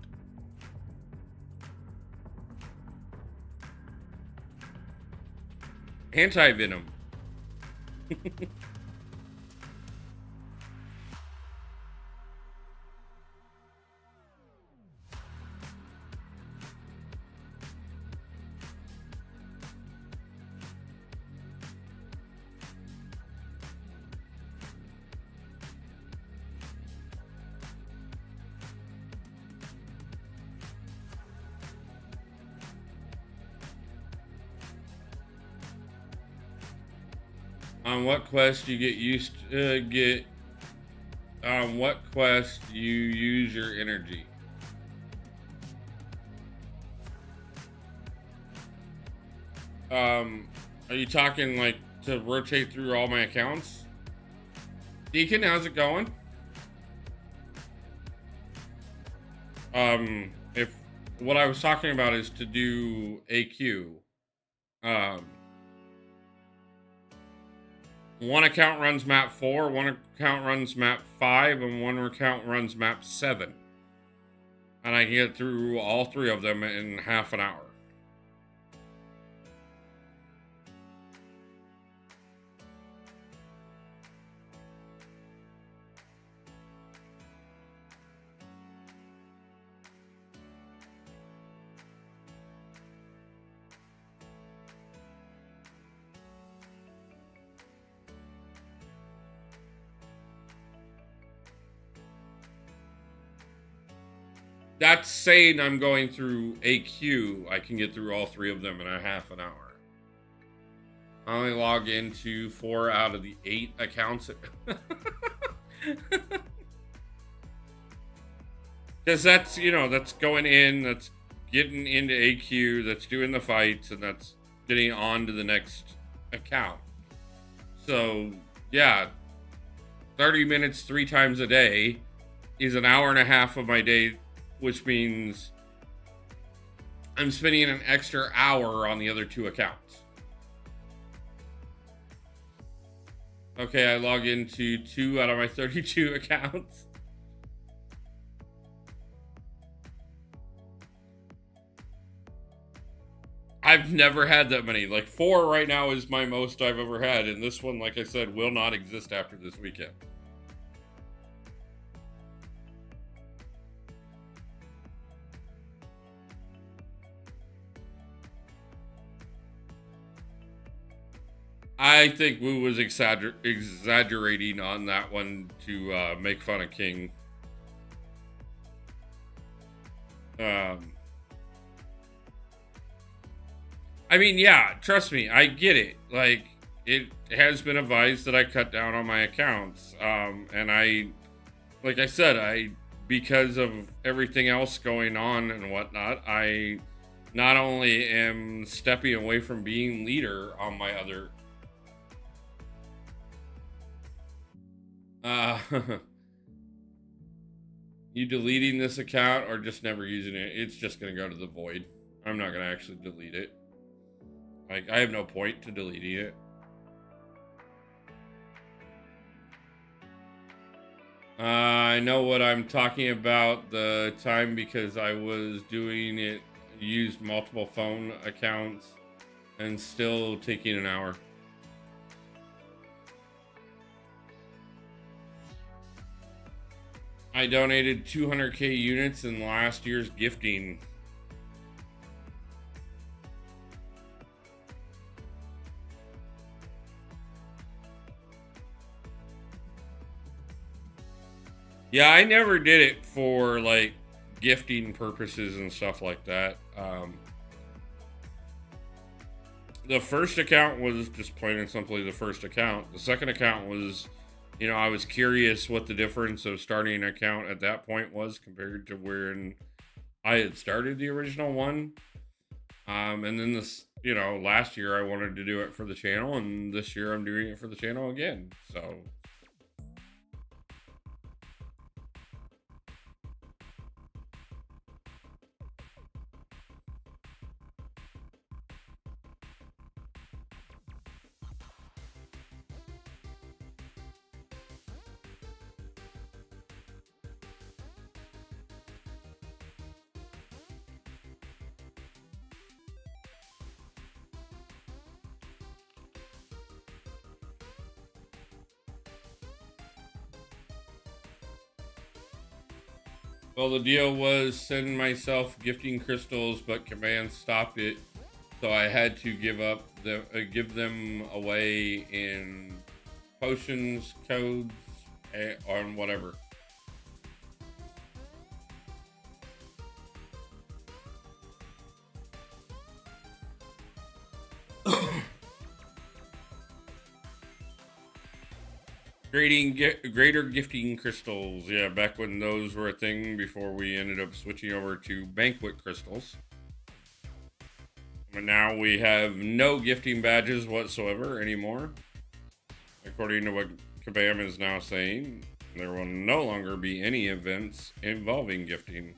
[SPEAKER 3] Anti-Venom. On what quest you get used to get? On what quest you use your energy? Are you talking like to rotate through all my accounts? Deacon, how's it going? If what I was talking about is to do AQ, one account runs map 4, one account runs map 5, and one account runs map 7. And I can get through all three of them in half an hour. That's saying I'm going through AQ. I can get through all three of them in a half an hour. I only log into 4 out of the 8 accounts. Because that's, you know, that's going in, that's getting into AQ, that's doing the fights, and that's getting on to the next account. So, yeah, 30 minutes 3 times a day is an hour and a half of my day which means I'm spending an extra hour on the other 2 accounts. Okay, I log into 2 out of my 32 accounts. I've never had that many. Like 4 right now is my most I've ever had. And this one, like I said, will not exist after this weekend. I think Wu was exaggerating on that one to make fun of King. I mean, yeah, trust me, I get it. Like, it has been advised that I cut down on my accounts. And like I said, because of everything else going on and whatnot, I not only am stepping away from being leader on my other you deleting this account or just never using it? It's just gonna go to the void. I'm not gonna actually delete it. Like, I have no point to deleting it. I know what I'm talking about the time because I was doing it, used multiple phone accounts and still taking an hour. I donated 200k units in last year's gifting. Yeah, I never did it for like gifting purposes and stuff like that. The first account was just plain and simply the first account. The second account was, you know, I was curious what the difference of starting an account at that point was compared to when I had started the original one. And then this, you know, last year I wanted to do it for the channel, and this year I'm doing it for the channel again. So. Well, the deal was send myself gifting crystals, but command stopped it, so I had to give them away in potions, codes, on whatever. Greater gifting crystals. Yeah, back when those were a thing before we ended up switching over to banquet crystals. But now we have no gifting badges whatsoever anymore. According to what Kabam is now saying, there will no longer be any events involving gifting.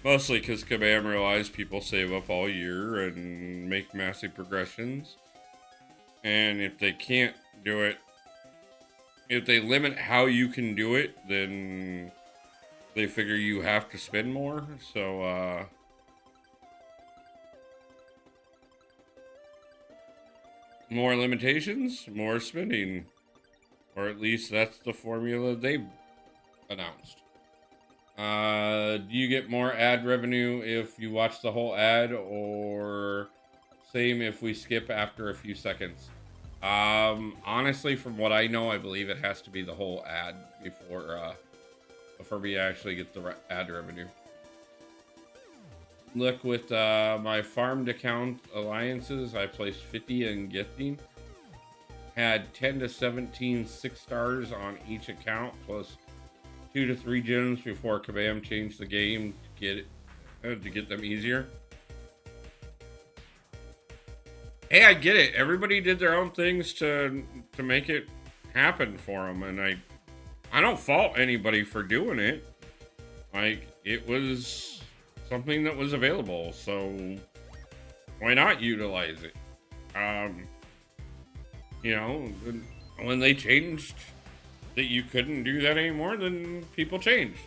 [SPEAKER 3] Mostly because Kabam realized people save up all year and make massive progressions. And if they can't do it, if they limit how you can do it, then they figure you have to spend more. So, more limitations, more spending. Or at least that's the formula they've announced. Do you get more ad revenue if you watch the whole ad, or same if we skip after a few seconds? Honestly, from what I know, I believe it has to be the whole ad before we actually get the ad revenue. Look, with my farmed account alliances, I placed 50 in gifting. Had 10 to 17 6-stars on each account, plus 2 to 3 gems before Kabam changed the game to get them easier. Hey, I get it. Everybody did their own things to make it happen for them, and I don't fault anybody for doing it. Like, it was something that was available, so why not utilize it? You know, when they changed that you couldn't do that anymore, then people changed.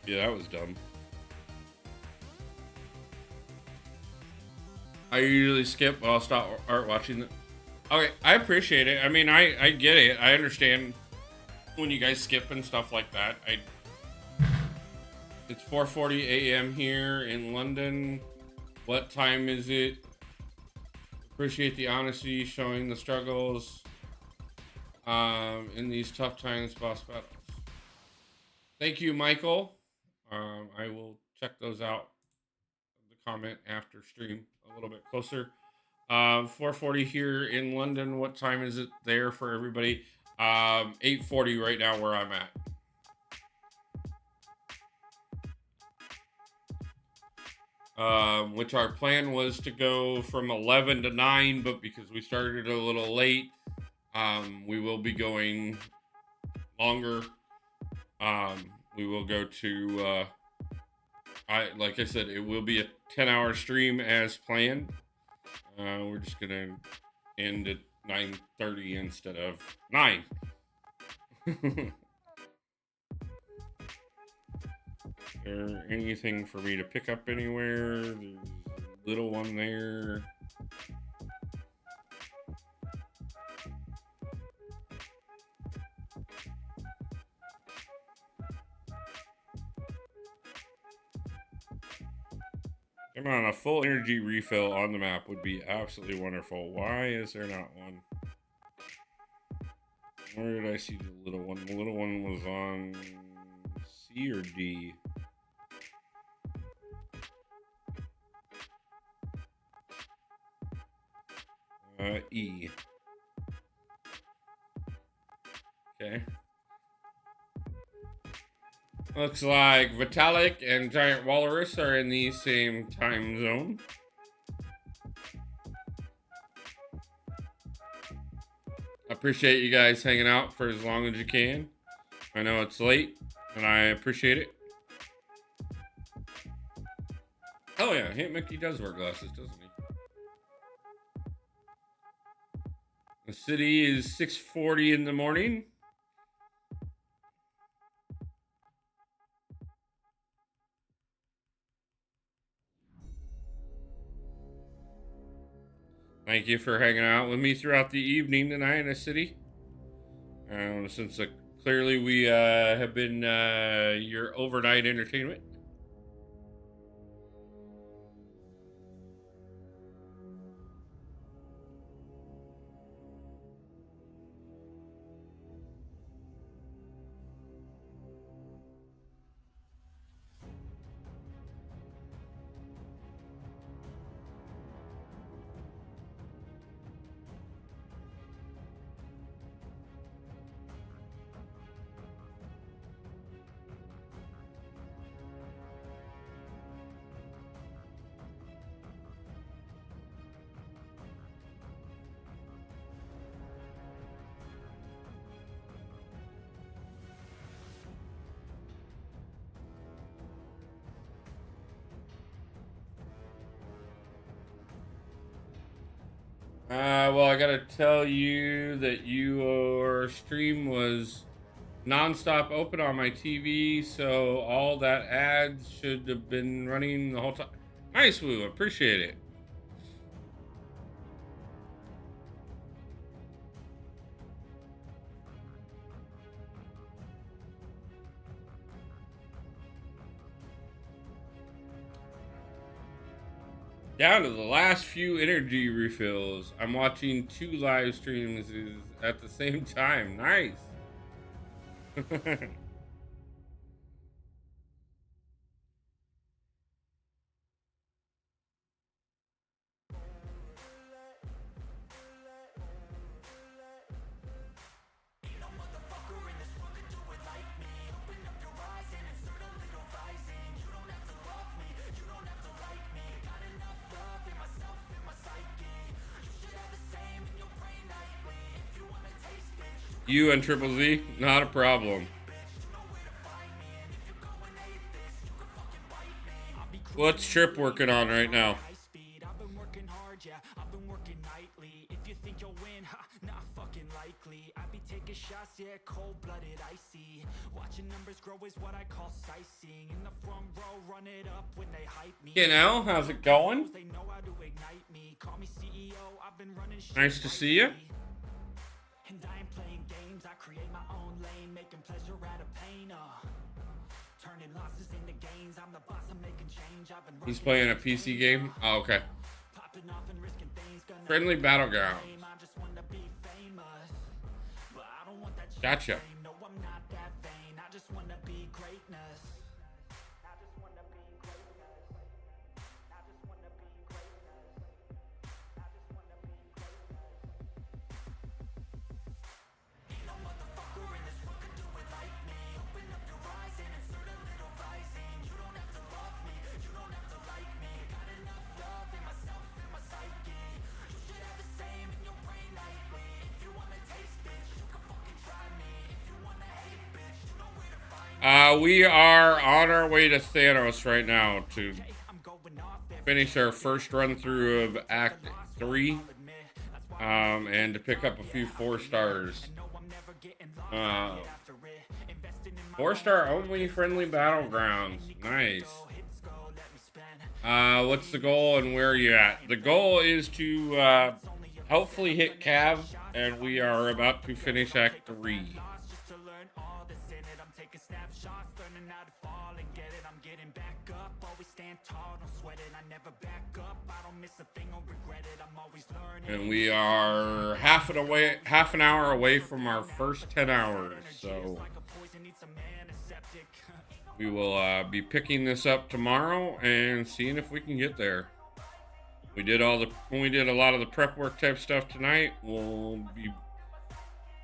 [SPEAKER 3] Yeah, that was dumb. I usually skip, but I'll stop art watching. Okay, I appreciate it. I mean, I get it. I understand when you guys skip and stuff like that. It's 4:40 a.m. here in London. What time is it? Appreciate the honesty, showing the struggles in these tough times, boss battles. Thank you, Michael. I will check those out. The comment after stream a little bit closer. 4:40 here in London. What time is it there for everybody? 8:40 right now where I'm at. Which our plan was to go from 11 to 9, but because we started a little late, we will be going longer. We will go to, like I said, it will be a 10-hour stream as planned. We're just going to end at 9:30 instead of 9. Is there anything for me to pick up anywhere? There's a little one there. Come on, a full energy refill on the map would be absolutely wonderful. Why is there not one? Where did I see the little one? The little one was on C or D? E. Okay. Looks like Vitalik and Giant Walrus are in the same time zone. Appreciate you guys hanging out for as long as you can. I know it's late, and I appreciate it. Oh yeah, Aunt Mickey does wear glasses, doesn't he? The city is 6:40 in the morning. Thank you for hanging out with me throughout the evening tonight in the city. Since clearly we have been your overnight entertainment. Well, I gotta tell you that your stream was nonstop open on my TV, so all that ads should have been running the whole time. Nice, Woo. Appreciate it. Down to the last few energy refills. I'm watching 2 live streams at the same time. Nice. You and Triple Z, not a problem. What's Trip working on right now?
[SPEAKER 2] I've been working hard, yeah, I've been working nightly. If you think you'll win, ha, not fucking likely. I be taking shots, yeah, cold-blooded, icy. Watching numbers grow is what I call sightseeing. In the front row, run it up when they hype me.
[SPEAKER 3] You know, how's it going?
[SPEAKER 2] They know how to ignite me. Call me CEO, I've been running shit
[SPEAKER 3] Nice to see you.
[SPEAKER 2] And I ain't playing games, I create my own lane, making pleasure out of pain, turning losses into gains, I'm the boss, I'm making change. I've been
[SPEAKER 3] He's playing a PC game? Oh, okay.
[SPEAKER 2] popping off and risking things, gonna
[SPEAKER 3] Friendly Battleground.
[SPEAKER 2] I just wanna be famous, but I don't want that shit
[SPEAKER 3] Gotcha.
[SPEAKER 2] fame. No, I'm not that vain, I just wanna be greatness. I just wanna be greatness. I just wanna be greatness. I just wanna be greatness. Ain't no motherfucker in this world could do it like me. Open up your eyes and insert a little rising. You don't have to love me, you don't have to like me. Got enough love in myself, in my psyche. You should have the same in your brain nightly. If you wanna taste, bitch, you can fucking try me. If you wanna hate, bitch, you know where to find me.
[SPEAKER 3] We are on our way to Thanos right now to
[SPEAKER 2] I'm going off every
[SPEAKER 3] finish our first run through of Act 3,
[SPEAKER 2] admit. That's why
[SPEAKER 3] and to pick up a few 4 stars.
[SPEAKER 2] no, I'm never getting lost. After it, investing in my
[SPEAKER 3] 4-star only friendly battlegrounds. Nice.
[SPEAKER 2] hits go, let me spend.
[SPEAKER 3] What's the goal and where are you at? The goal is to hopefully hit Cav, and we are about to finish Act 3.
[SPEAKER 2] Just to learn all that's in it. I'm taking snapshots, learning how to fall and get it. I'm getting back up, always stand tall, don't sweat it. I never back up, I don't miss a thing or regret it. I'm always learning.
[SPEAKER 3] And we are half an hour away from our first 10 hours, so
[SPEAKER 2] Like a poison, need some antiseptic.
[SPEAKER 3] we will be picking this up tomorrow and seeing if we can get there. We did a lot of the prep work type stuff tonight. We'll be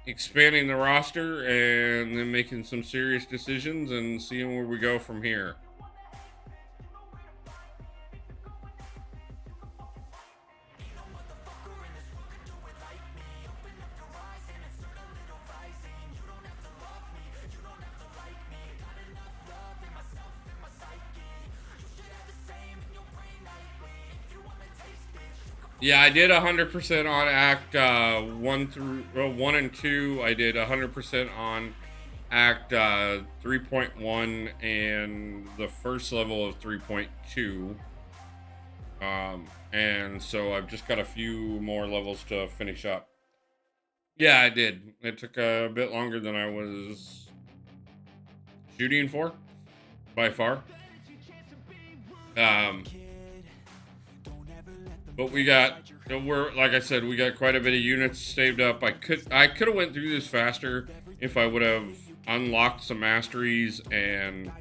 [SPEAKER 3] expanding the roster and then making some serious decisions and seeing where we go from here. Yeah, I did 100% on Act 1 and 2. I did 100% on Act 3.1 and the first level of 3.2. And so I've just got a few more levels to finish up. Yeah, I did. It took a bit longer than I was shooting for, by far. But we're like I said, we got quite a bit of units saved up. I could have went through this faster if I would have unlocked some masteries and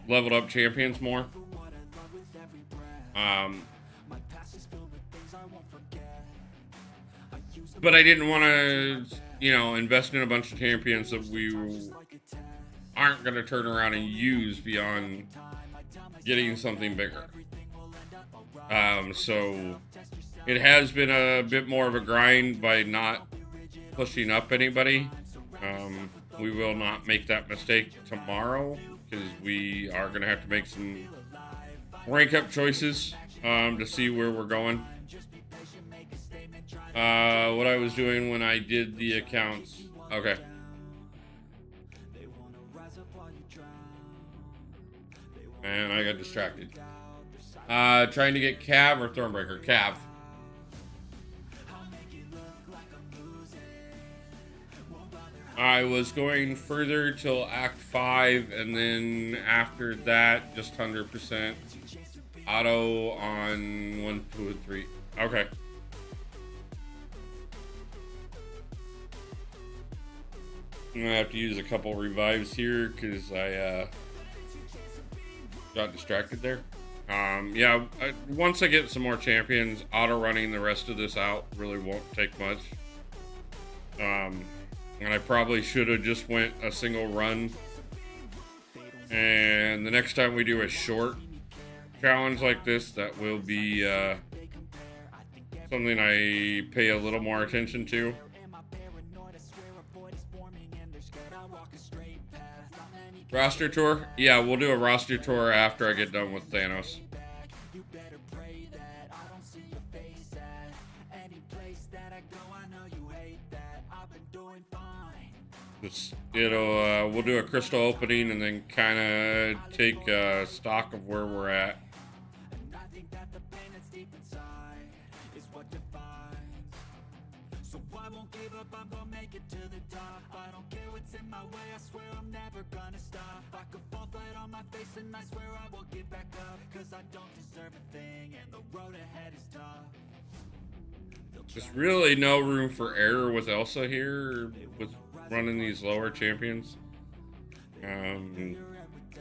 [SPEAKER 3] leveled up champions more. But I didn't want to, invest in a bunch of champions that we aren't going to turn around and use beyond getting something bigger. So it has been a bit more of a grind by not pushing up anybody. We will not make that mistake tomorrow because we are going to have to make some rank up choices to see where we're going. What I was doing when I did the accounts. Okay. And I got distracted. Trying to get Cav or Thornbreaker? Cav. I was going further till Act 5, and then after that, just 100% auto on 1, 2, and 3. Okay. I'm gonna have to use a couple revives here because I got distracted there. Yeah, once I get some more champions, auto running the rest of this out really won't take much. And I probably should have just went a single run. And the next time we do a short challenge like this, that will be something I pay a little more attention to. Roster tour? Yeah, we'll do a roster tour after I get done with Thanos. We'll do a crystal opening and then kind of take stock of where we're at.
[SPEAKER 2] I'm gonna make it to the top. I don't care what's in my way, I swear I'm never gonna stop. I could fall flat on my face and I swear I will get back up, cause I don't deserve a thing and the road ahead is tough.
[SPEAKER 3] There's really no room for error with Elsa here, with running these lower champions.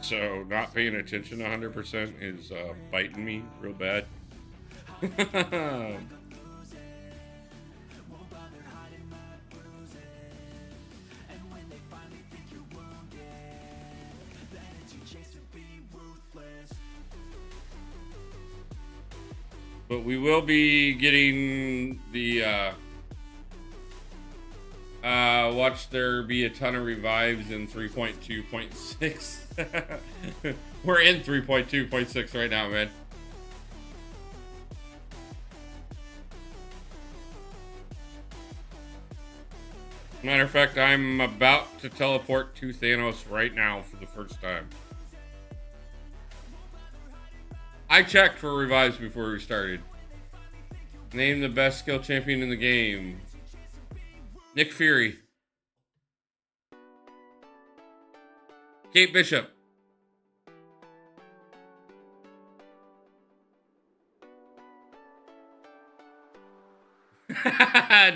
[SPEAKER 3] So not paying attention 100% is biting me real bad. But we will be getting the watch there be a ton of revives in 3.2.6. We're in 3.2.6 right now, man. Matter of fact, I'm about to teleport to Thanos right now for the first time. I checked for revives before we started. Name the best skill champion in the game. Nick Fury. Kate Bishop.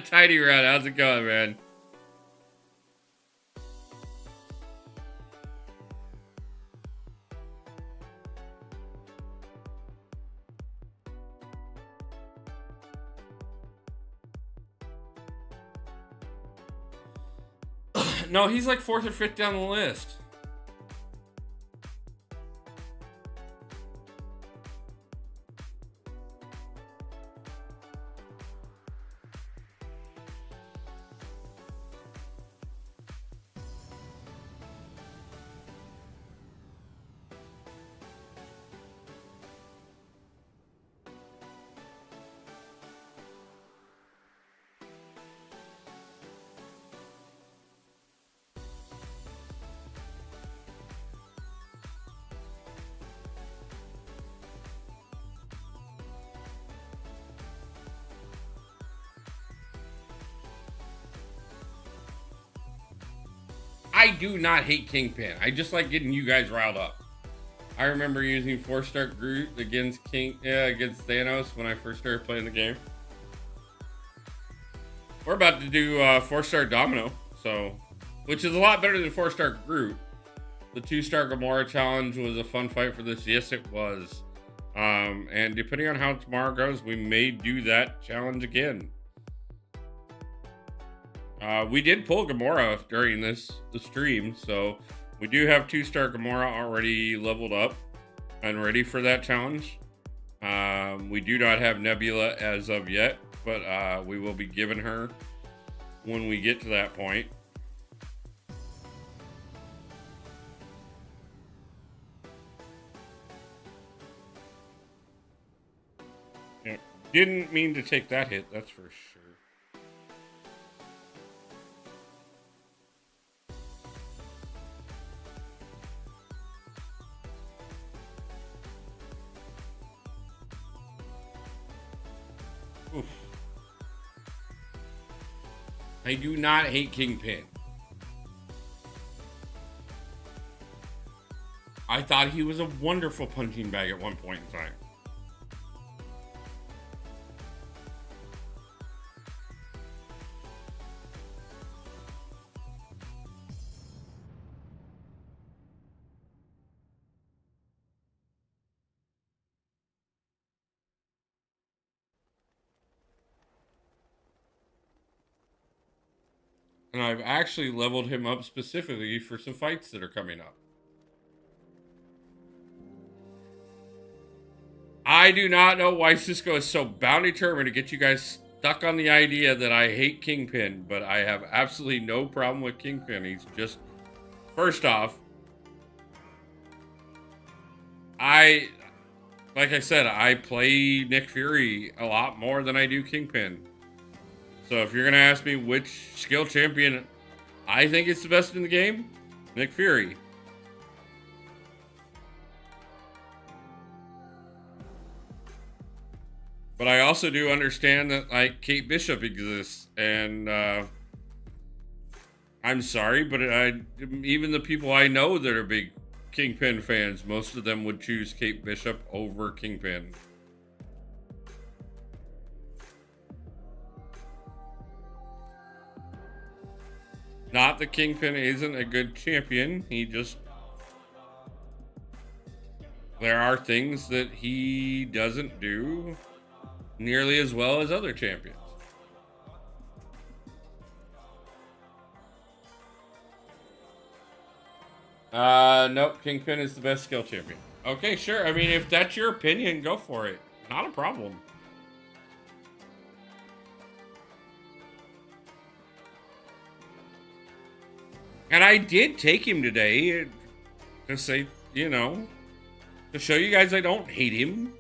[SPEAKER 3] Tidy Rod, how's it going, man? No, he's like 4th or 5th down the list. I do not hate Kingpin. I just like getting you guys riled up. I remember using 4-star Groot against against Thanos when I first started playing the game. We're about to do 4-star Domino, so which is a lot better than 4-star Groot. The 2-star Gamora challenge was a fun fight for this. Yes, it was. And depending on how tomorrow goes, we may do that challenge again. We did pull Gamora during the stream, so we do have 2-star Gamora already leveled up and ready for that challenge. We do not have Nebula as of yet, but we will be giving her when we get to that point. Yeah, didn't mean to take that hit, that's for sure. Oof. I do not hate Kingpin. I thought he was a wonderful punching bag at one point in time. And I've actually leveled him up specifically for some fights that are coming up. I do not know why Cisco is so bound determined to get you guys stuck on the idea that I hate Kingpin, but I have absolutely no problem with Kingpin. He's just, first off, like I said, I play Nick Fury a lot more than I do Kingpin. So if you're going to ask me which skill champion I think is the best in the game, Nick Fury. But I also do understand that, like, Kate Bishop exists, and I'm sorry, but even the people I know that are big Kingpin fans, most of them would choose Kate Bishop over Kingpin. Not that Kingpin isn't a good champion, there are things that he doesn't do nearly as well as other champions. Nope, Kingpin is the best skill champion. Okay, sure. I mean, if that's your opinion, go for it. Not a problem. And I did take him today to say, to show you guys I don't hate him.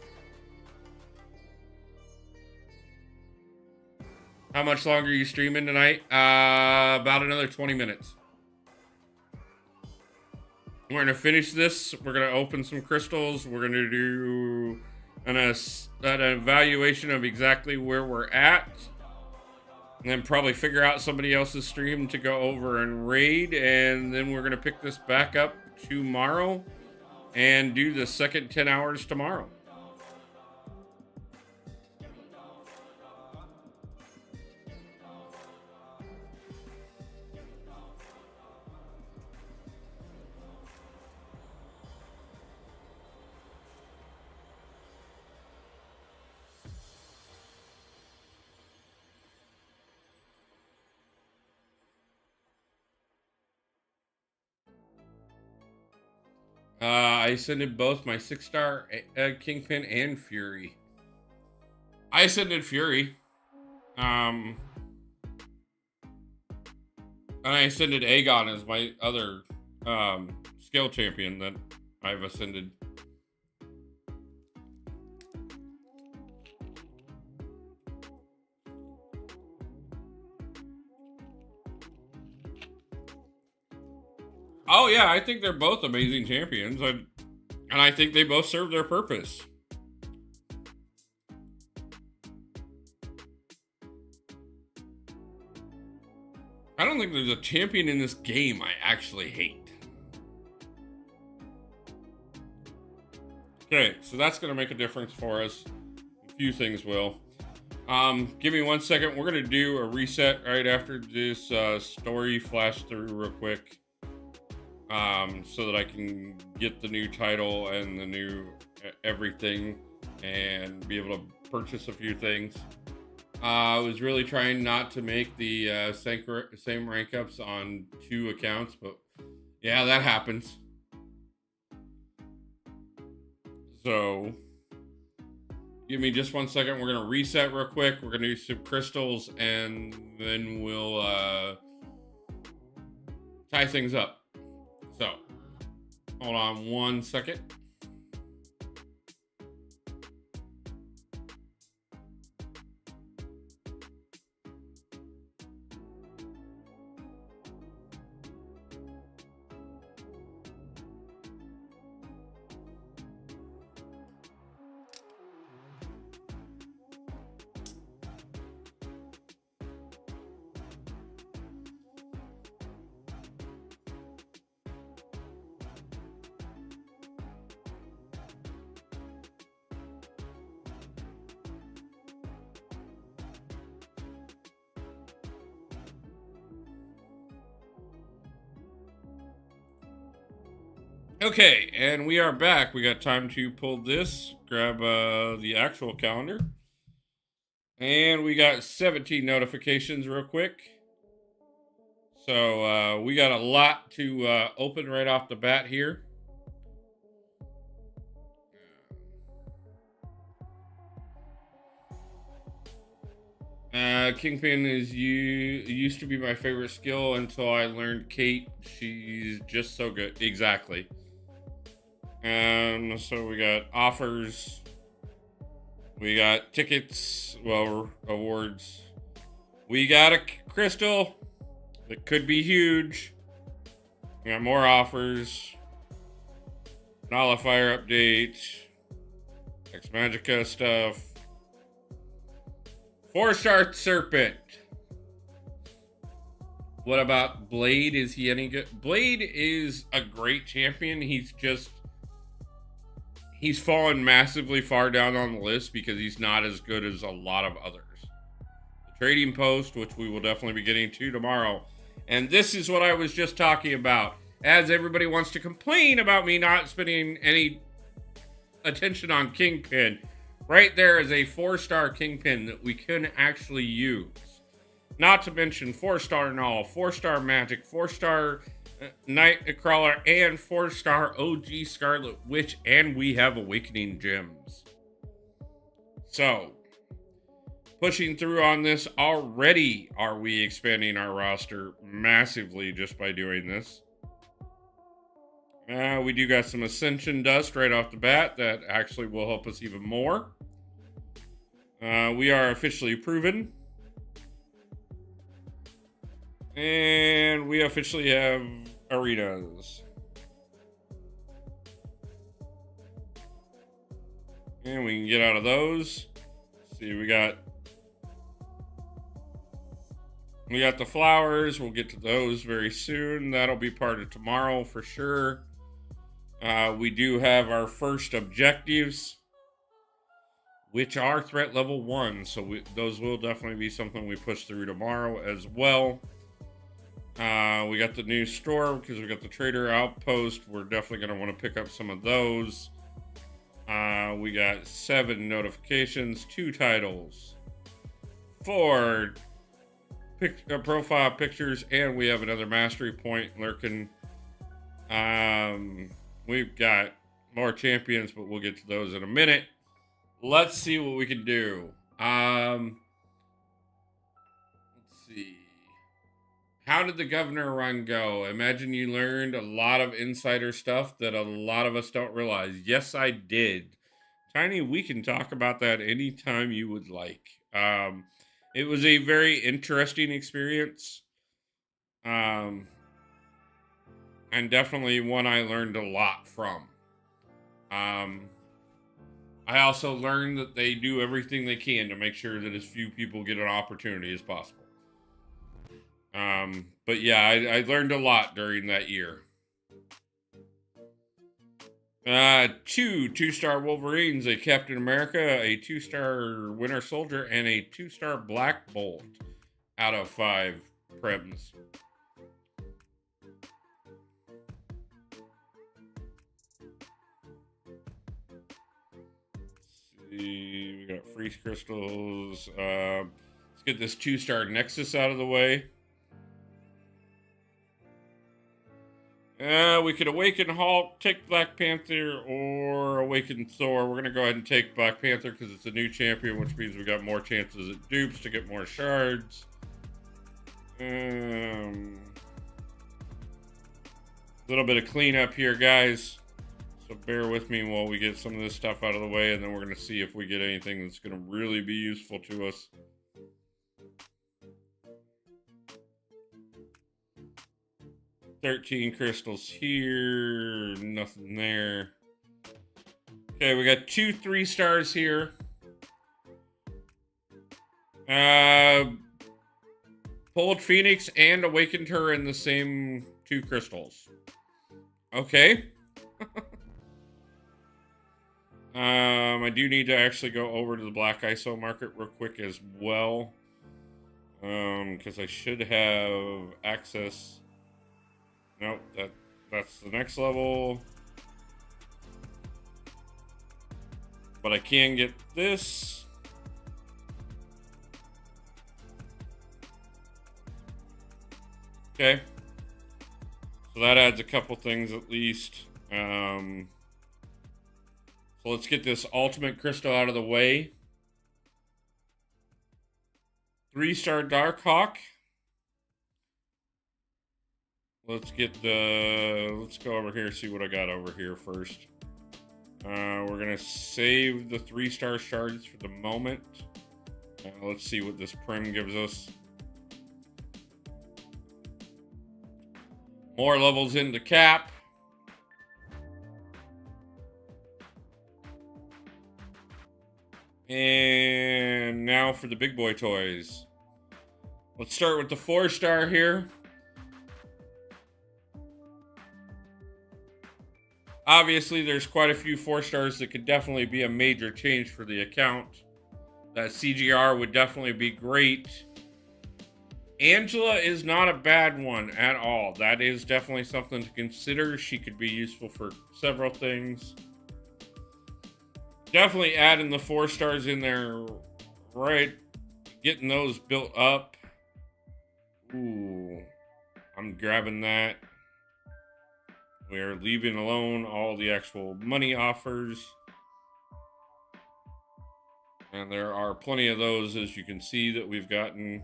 [SPEAKER 3] How much longer are you streaming tonight? About another 20 minutes. We're going to finish this. We're going to open some crystals. We're going to do an evaluation of exactly where we're at. And then probably figure out somebody else's stream to go over and raid. And then we're going to pick this back up tomorrow and do the second 10 hours tomorrow. I ascended both my 6-star Kingpin and Fury. I ascended Fury. And I ascended Aegon as my other skill champion that I've ascended. Oh yeah, I think they're both amazing champions, and I think they both serve their purpose. I don't think there's a champion in this game I actually hate. Okay, so that's going to make a difference for us. A few things will. Give me 1 second. We're going to do a reset right after this story flash through real quick. So that I can get the new title and the new everything and be able to purchase a few things. I was really trying not to make the same rank ups on 2 accounts, but yeah, that happens. So give me just 1 second. We're going to reset real quick. We're going to do some crystals and then we'll tie things up. So, hold on 1 second. Okay, and we are back. We got time to pull this, grab the actual calendar. And we got 17 notifications real quick. So we got a lot to open right off the bat here. Kingpin used to be my favorite skill until I learned Kate. She's just so good. Exactly. So we got offers. We got tickets. Well, awards. We got a crystal that could be huge. We got more offers. Nullifier update. Ex Magica stuff. 4-star Serpent. What about Blade? Is he any good? Blade is a great champion. He's fallen massively far down on the list because he's not as good as a lot of others. The trading post, which we will definitely be getting to tomorrow. And this is what I was just talking about. As everybody wants to complain about me not spending any attention on Kingpin, right there is a 4-star Kingpin that we can actually use. Not to mention 4-star Null, 4-star Magic, 4-star Nightcrawler, and 4-star OG Scarlet Witch, and we have Awakening Gems. So, pushing through on this already, are we expanding our roster massively just by doing this? We do got some Ascension dust right off the bat that actually will help us even more. We are officially proven. And we officially have arenas. And we can get out of those. Let's see, we got the flowers. We'll get to those very soon. That'll be part of tomorrow for sure. We do have our first objectives, which are threat level 1. So those will definitely be something we push through tomorrow as well. We got the new store because we got the trader outpost. We're definitely going to want to pick up some of those. We got 7 notifications, 2 titles, 4 profile pictures, and we have another mastery point lurking. We've got more champions, but we'll get to those in a minute. Let's see what we can do. Let's see. How did the governor run go? Imagine you learned a lot of insider stuff that a lot of us don't realize. Yes, I did. Tiny, we can talk about that anytime you would like. It was a very interesting experience. And definitely one I learned a lot from. I also learned that they do everything they can to make sure that as few people get an opportunity as possible. But yeah, I learned a lot during that year. 2 2-star Wolverines, a Captain America, a 2-star Winter Soldier, and a 2-star Black Bolt out of 5 prems. We got freeze crystals. Let's get this 2-star Nexus out of the way. We could awaken Hulk, take Black Panther, or awaken Thor. We're going to go ahead and take Black Panther because it's a new champion, which means we got more chances at dupes to get more shards. A little bit of cleanup here, guys. So bear with me while we get some of this stuff out of the way, and then we're going to see if we get anything that's going to really be useful to us. $13 crystals here, nothing there. Okay, we got 2 3-stars here. Pulled Phoenix and awakened her in the same 2 crystals. Okay. I do need to actually go over to the Black ISO market real quick as well. Because I should have access. Nope, that's the next level. but I can get this. Okay. So that adds a couple things at least. So let's get this ultimate crystal out of the way. 3-star Darkhawk. Let's go over here, see what I got over here first. We're gonna save the 3-star shards for the moment. Let's see what this prim gives us. More levels into cap. And now for the big boy toys. Let's start with the 4-star here. Obviously, there's quite a few 4-stars that could definitely be a major change for the account. That CGR would definitely be great. Angela is not a bad one at all. That is definitely something to consider. She could be useful for several things. Definitely adding the 4-stars in there, right? Getting those built up. Ooh, I'm grabbing that. We're leaving alone all the actual money offers. And there are plenty of those, as you can see, that we've gotten.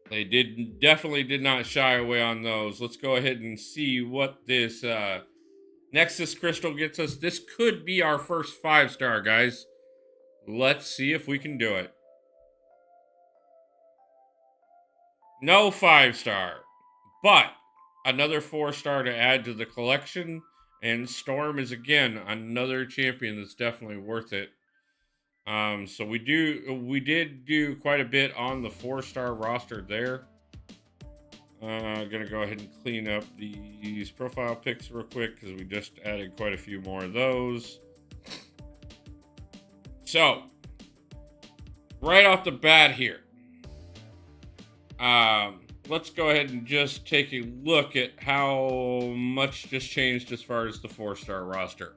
[SPEAKER 3] They definitely did not shy away on those. Let's go ahead and see what this Nexus Crystal gets us. This could be our first 5-star, guys. Let's see if we can do it. No 5-star, but another 4-star to add to the collection. And Storm is, again, another champion that's definitely worth it. So we did do quite a bit on the 4-star roster there. Gonna go ahead and clean up these profile pics real quick because we just added quite a few more of those. So, right off the bat here, let's go ahead and just take a look at how much just changed as far as the 4-star roster.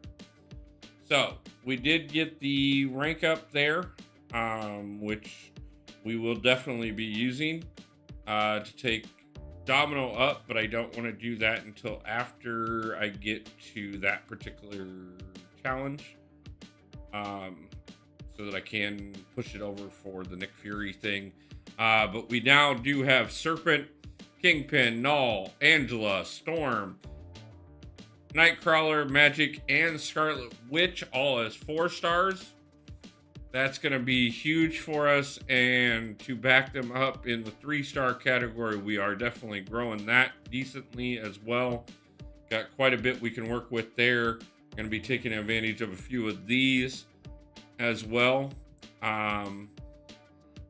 [SPEAKER 3] So, we did get the rank up there, which we will definitely be using to take Domino up, but I don't want to do that until after I get to that particular challenge, so that I can push it over for the Nick Fury thing. But we now do have Serpent, Kingpin, Null, Angela, Storm, Nightcrawler, Magic, and Scarlet Witch all as 4-stars. That's going to be huge for us, and to back them up in the 3-star category, we are definitely growing that decently as well. Got quite a bit we can work with there. Going to be taking advantage of a few of these as well. I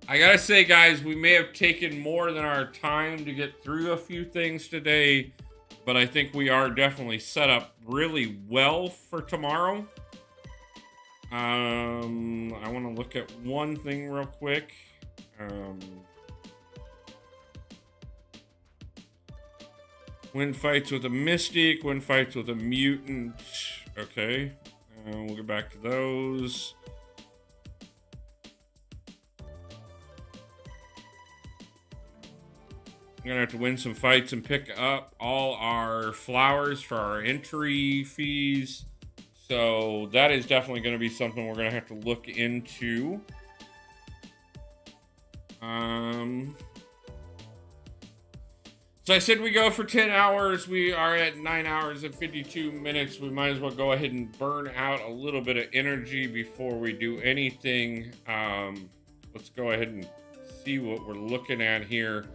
[SPEAKER 3] gotta say, guys, we may have taken more than our time to get through a few things today, but I think we are definitely set up really well for tomorrow. I want to look at one thing real quick. Win fights with a Mystic, win fights with a Mutant. Okay, we'll get back to those. I'm going to have to win some fights and pick up all our flowers for our entry fees. So that is definitely going to be something we're going to have to look into. So I said we go for 10 hours. We are at 9 hours and 52 minutes. We might as well go ahead and burn out a little bit of energy before we do anything. Let's go ahead and see what we're looking at here.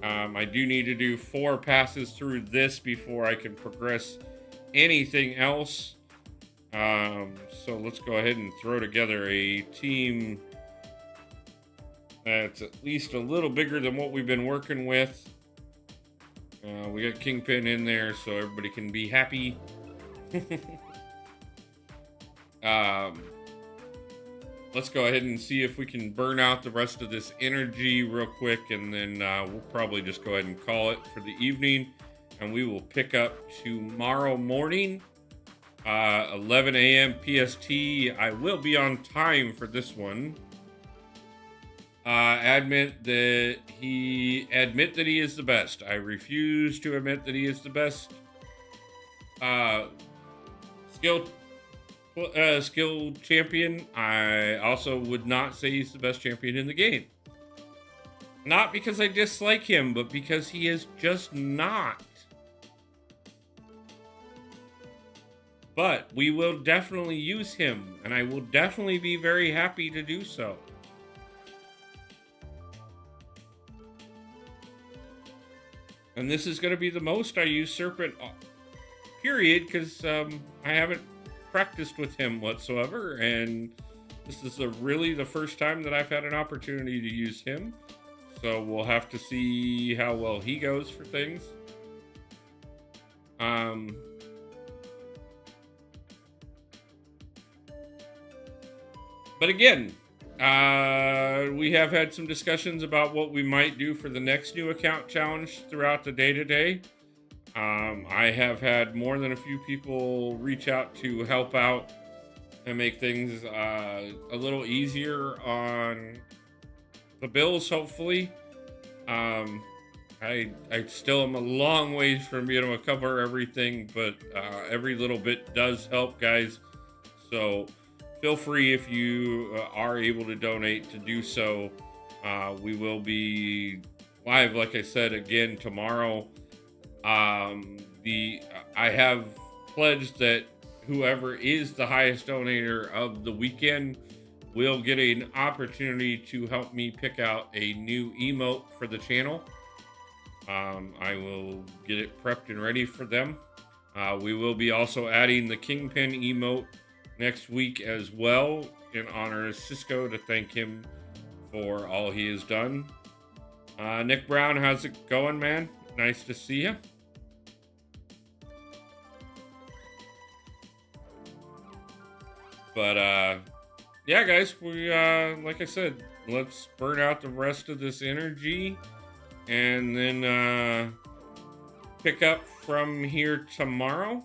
[SPEAKER 3] I do need to do 4 passes through this before I can progress anything else. So let's go ahead and throw together a team that's at least a little bigger than what we've been working with. We got Kingpin in there so everybody can be happy. Let's go ahead and see if we can burn out the rest of this energy real quick, and then we'll probably just go ahead and call it for the evening. and we will pick up tomorrow morning, 11 a.m. PST. I will be on time for this one. Admit that he is the best. I refuse to admit that he is the best skill champion. I also would not say he's the best champion in the game. Not because I dislike him, but because he is just not. But we will definitely use him, and I will definitely be very happy to do so. And this is going to be the most I use Serpent, period, because I haven't practiced with him whatsoever, and this is really the first time that I've had an opportunity to use him. So we'll have to see how well he goes for things. But again, we have had some discussions about what we might do for the next new account challenge throughout the day today. I have had more than a few people reach out to help out and make things a little easier on the bills, hopefully. I still am a long ways from being able to cover everything, but every little bit does help, guys. So feel free, if you are able to donate, to do so. We will be live, like I said, again tomorrow. I have pledged that whoever is the highest donator of the weekend will get an opportunity to help me pick out a new emote for the channel. I will get it prepped and ready for them. We will be also adding the Kingpin emote next week as well, in honor of Cisco, to thank him for all he has done. Nick Brown, how's it going, man? Nice to see you. But yeah, guys, we like I said, let's burn out the rest of this energy and then pick up from here tomorrow.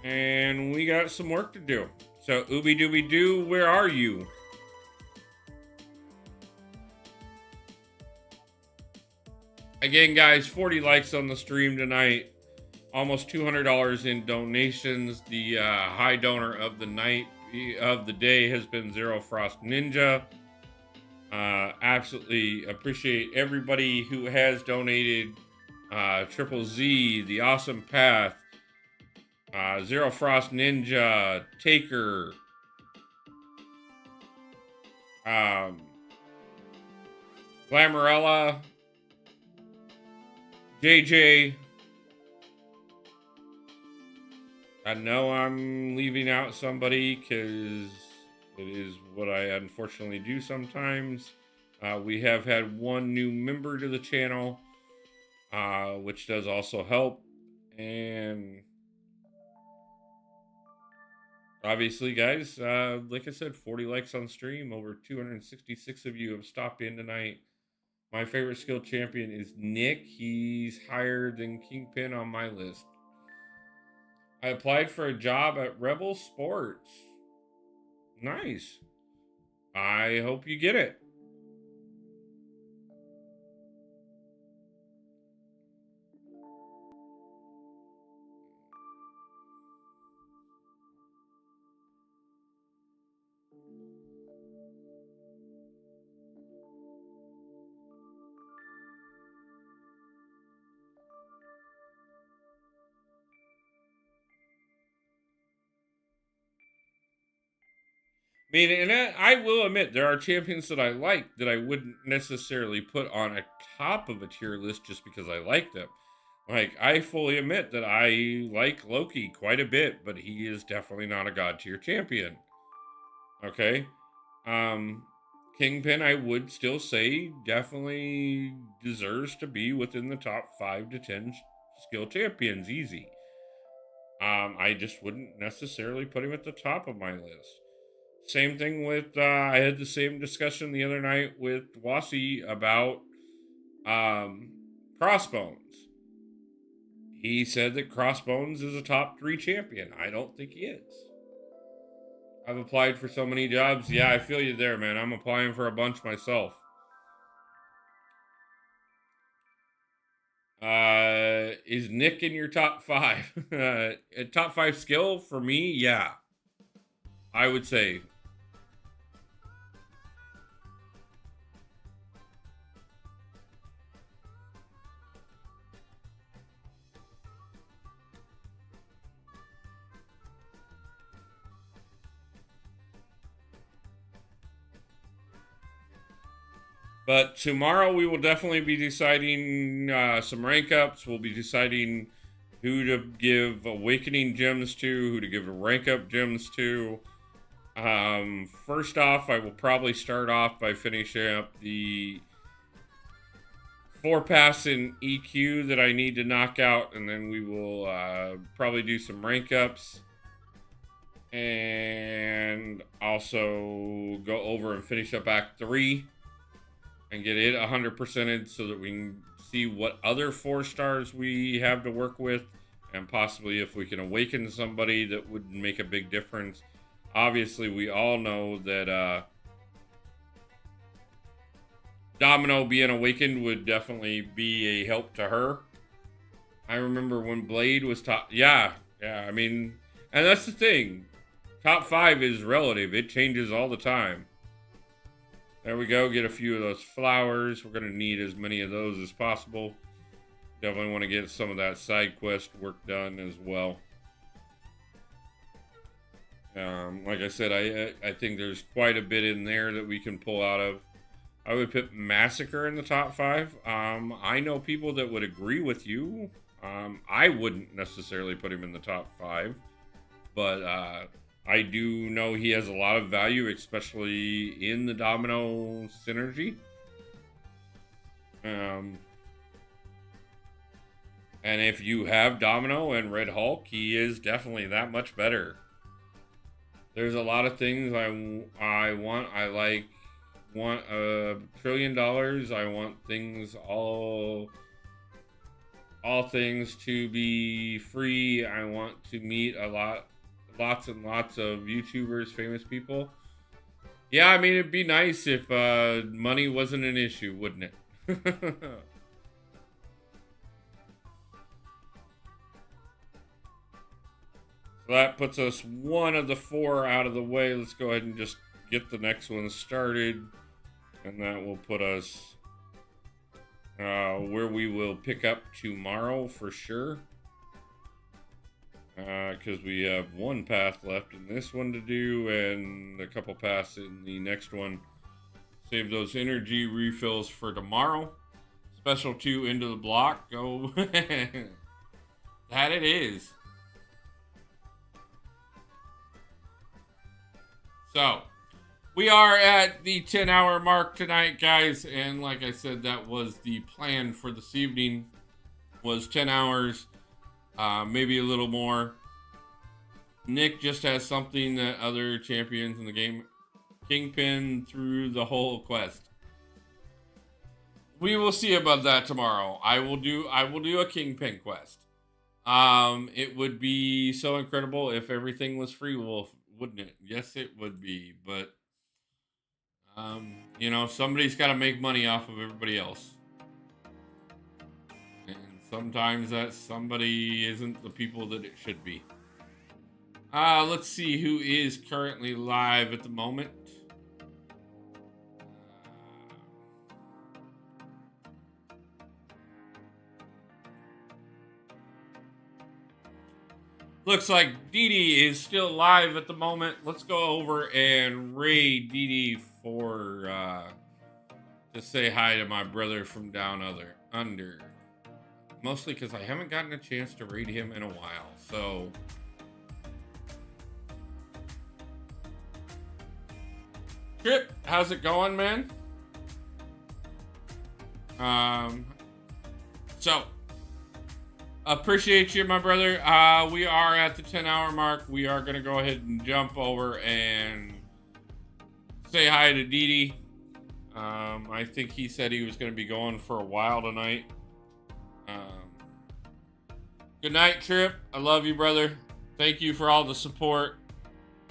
[SPEAKER 3] And we got some work to do. So, Ooby Dooby Doo, where are you? Again, guys, 40 likes on the stream tonight. Almost $200 in donations. The high donor of the night, of the day, has been Zero Frost Ninja. Absolutely appreciate everybody who has donated. Triple Z, The Awesome Path, Zero Frost Ninja, Taker, Glamorella, JJ. I know I'm leaving out somebody because it is what I unfortunately do sometimes. We have had one new member to the channel, which does also help. And obviously, guys, like I said, 40 likes on stream. Over 266 of you have stopped in tonight. My favorite skill champion is Nick. He's higher than Kingpin on my list. I applied for a job at Rebel Sports. Nice. I hope you get it. I mean, and I will admit, there are champions that I like that I wouldn't necessarily put on a top of a tier list just because I like them. Like, I fully admit that I like Loki quite a bit, but he is definitely not a god tier champion. Okay? Kingpin, I would still say, definitely deserves to be within the top 5 to 10 skill champions, easy. I just wouldn't necessarily put him at the top of my list. Same thing with, I had the same discussion the other night with Wasi about Crossbones. He said that Crossbones is a top 3 champion. I don't think he is. I've applied for so many jobs. Yeah, I feel you there, man. I'm applying for a bunch myself. Is Nick in your top 5? Top 5 skill for me? Yeah. I would say. But tomorrow we will definitely be deciding some rank ups. We'll be deciding who to give awakening gems to, who to give rank up gems to. First off, I will probably start off by finishing up the 4-pass in EQ that I need to knock out, and then we will probably do some rank ups. And also go over and finish up Act 3 and get it 100%ed so that we can see what other 4 stars we have to work with, and possibly if we can awaken somebody that would make a big difference. Obviously, we all know that Domino being awakened would definitely be a help to her. I remember when Blade was top. Yeah, I mean, and that's the thing. Top 5 is relative. It changes all the time. There we go. Get a few of those flowers. We're going to need as many of those as possible. Definitely want to get some of that side quest work done as well. Like I said, I think there's quite a bit in there that we can pull out of. I would put Massacre in the top 5. I know people that would agree with you. I wouldn't necessarily put him in the top 5. But I do know he has a lot of value, especially in the Domino synergy. And if you have Domino and Red Hulk, he is definitely that much better. There's a lot of things I want. I want $1 trillion. I want things all things to be free. I want to meet lots and lots of YouTubers, famous people. Yeah, I mean, it'd be nice if money wasn't an issue, wouldn't it? So that puts us 1 of the 4 out of the way. Let's go ahead and just get the next one started. And that will put us where we will pick up tomorrow for sure. Because we have 1 path left in this one to do and a couple paths in the next one. Save those energy refills for tomorrow. Special 2 into the block. Go. That it is. So, we are at the 10-hour mark tonight, guys. And like I said, that was the plan for this evening. Was 10 hours. Maybe a little more. Nick just has something that other champions in the game Kingpin through the whole quest. We will see about that tomorrow. I will do a Kingpin quest. It would be so incredible if everything was free, Wolf, wouldn't it? Yes, it would be, but you know, somebody's got to make money off of everybody else. And sometimes that somebody isn't the people that it should be. Let's see who is currently live at the moment. Looks like Dee Dee is still live at the moment. Let's go over and raid Dee Dee for to say hi to my brother from down under. Mostly because I haven't gotten a chance to raid him in a while. So Trip, how's it going, man? So appreciate you, my brother. We are at the 10-hour mark. We are going to go ahead and jump over and say hi to Dee Dee. I think he said he was going to be going for a while tonight. Good night, Trip. I love you, brother. Thank you for all the support.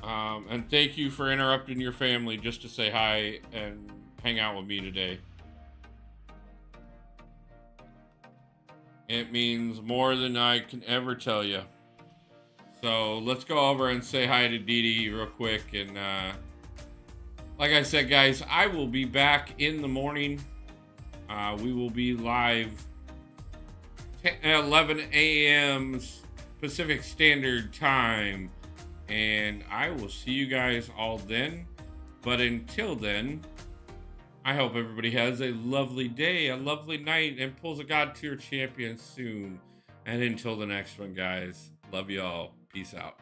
[SPEAKER 3] And thank you for interrupting your family just to say hi and hang out with me today. It means more than I can ever tell you. So let's go over and say hi to Dee Dee real quick. And like I said, guys, I will be back in the morning. We will be live 11 a.m. Pacific Standard Time. And I will see you guys all then. But until then, I hope everybody has a lovely day, a lovely night, and pulls a God tier champion soon. And until the next one, guys, love y'all. Peace out.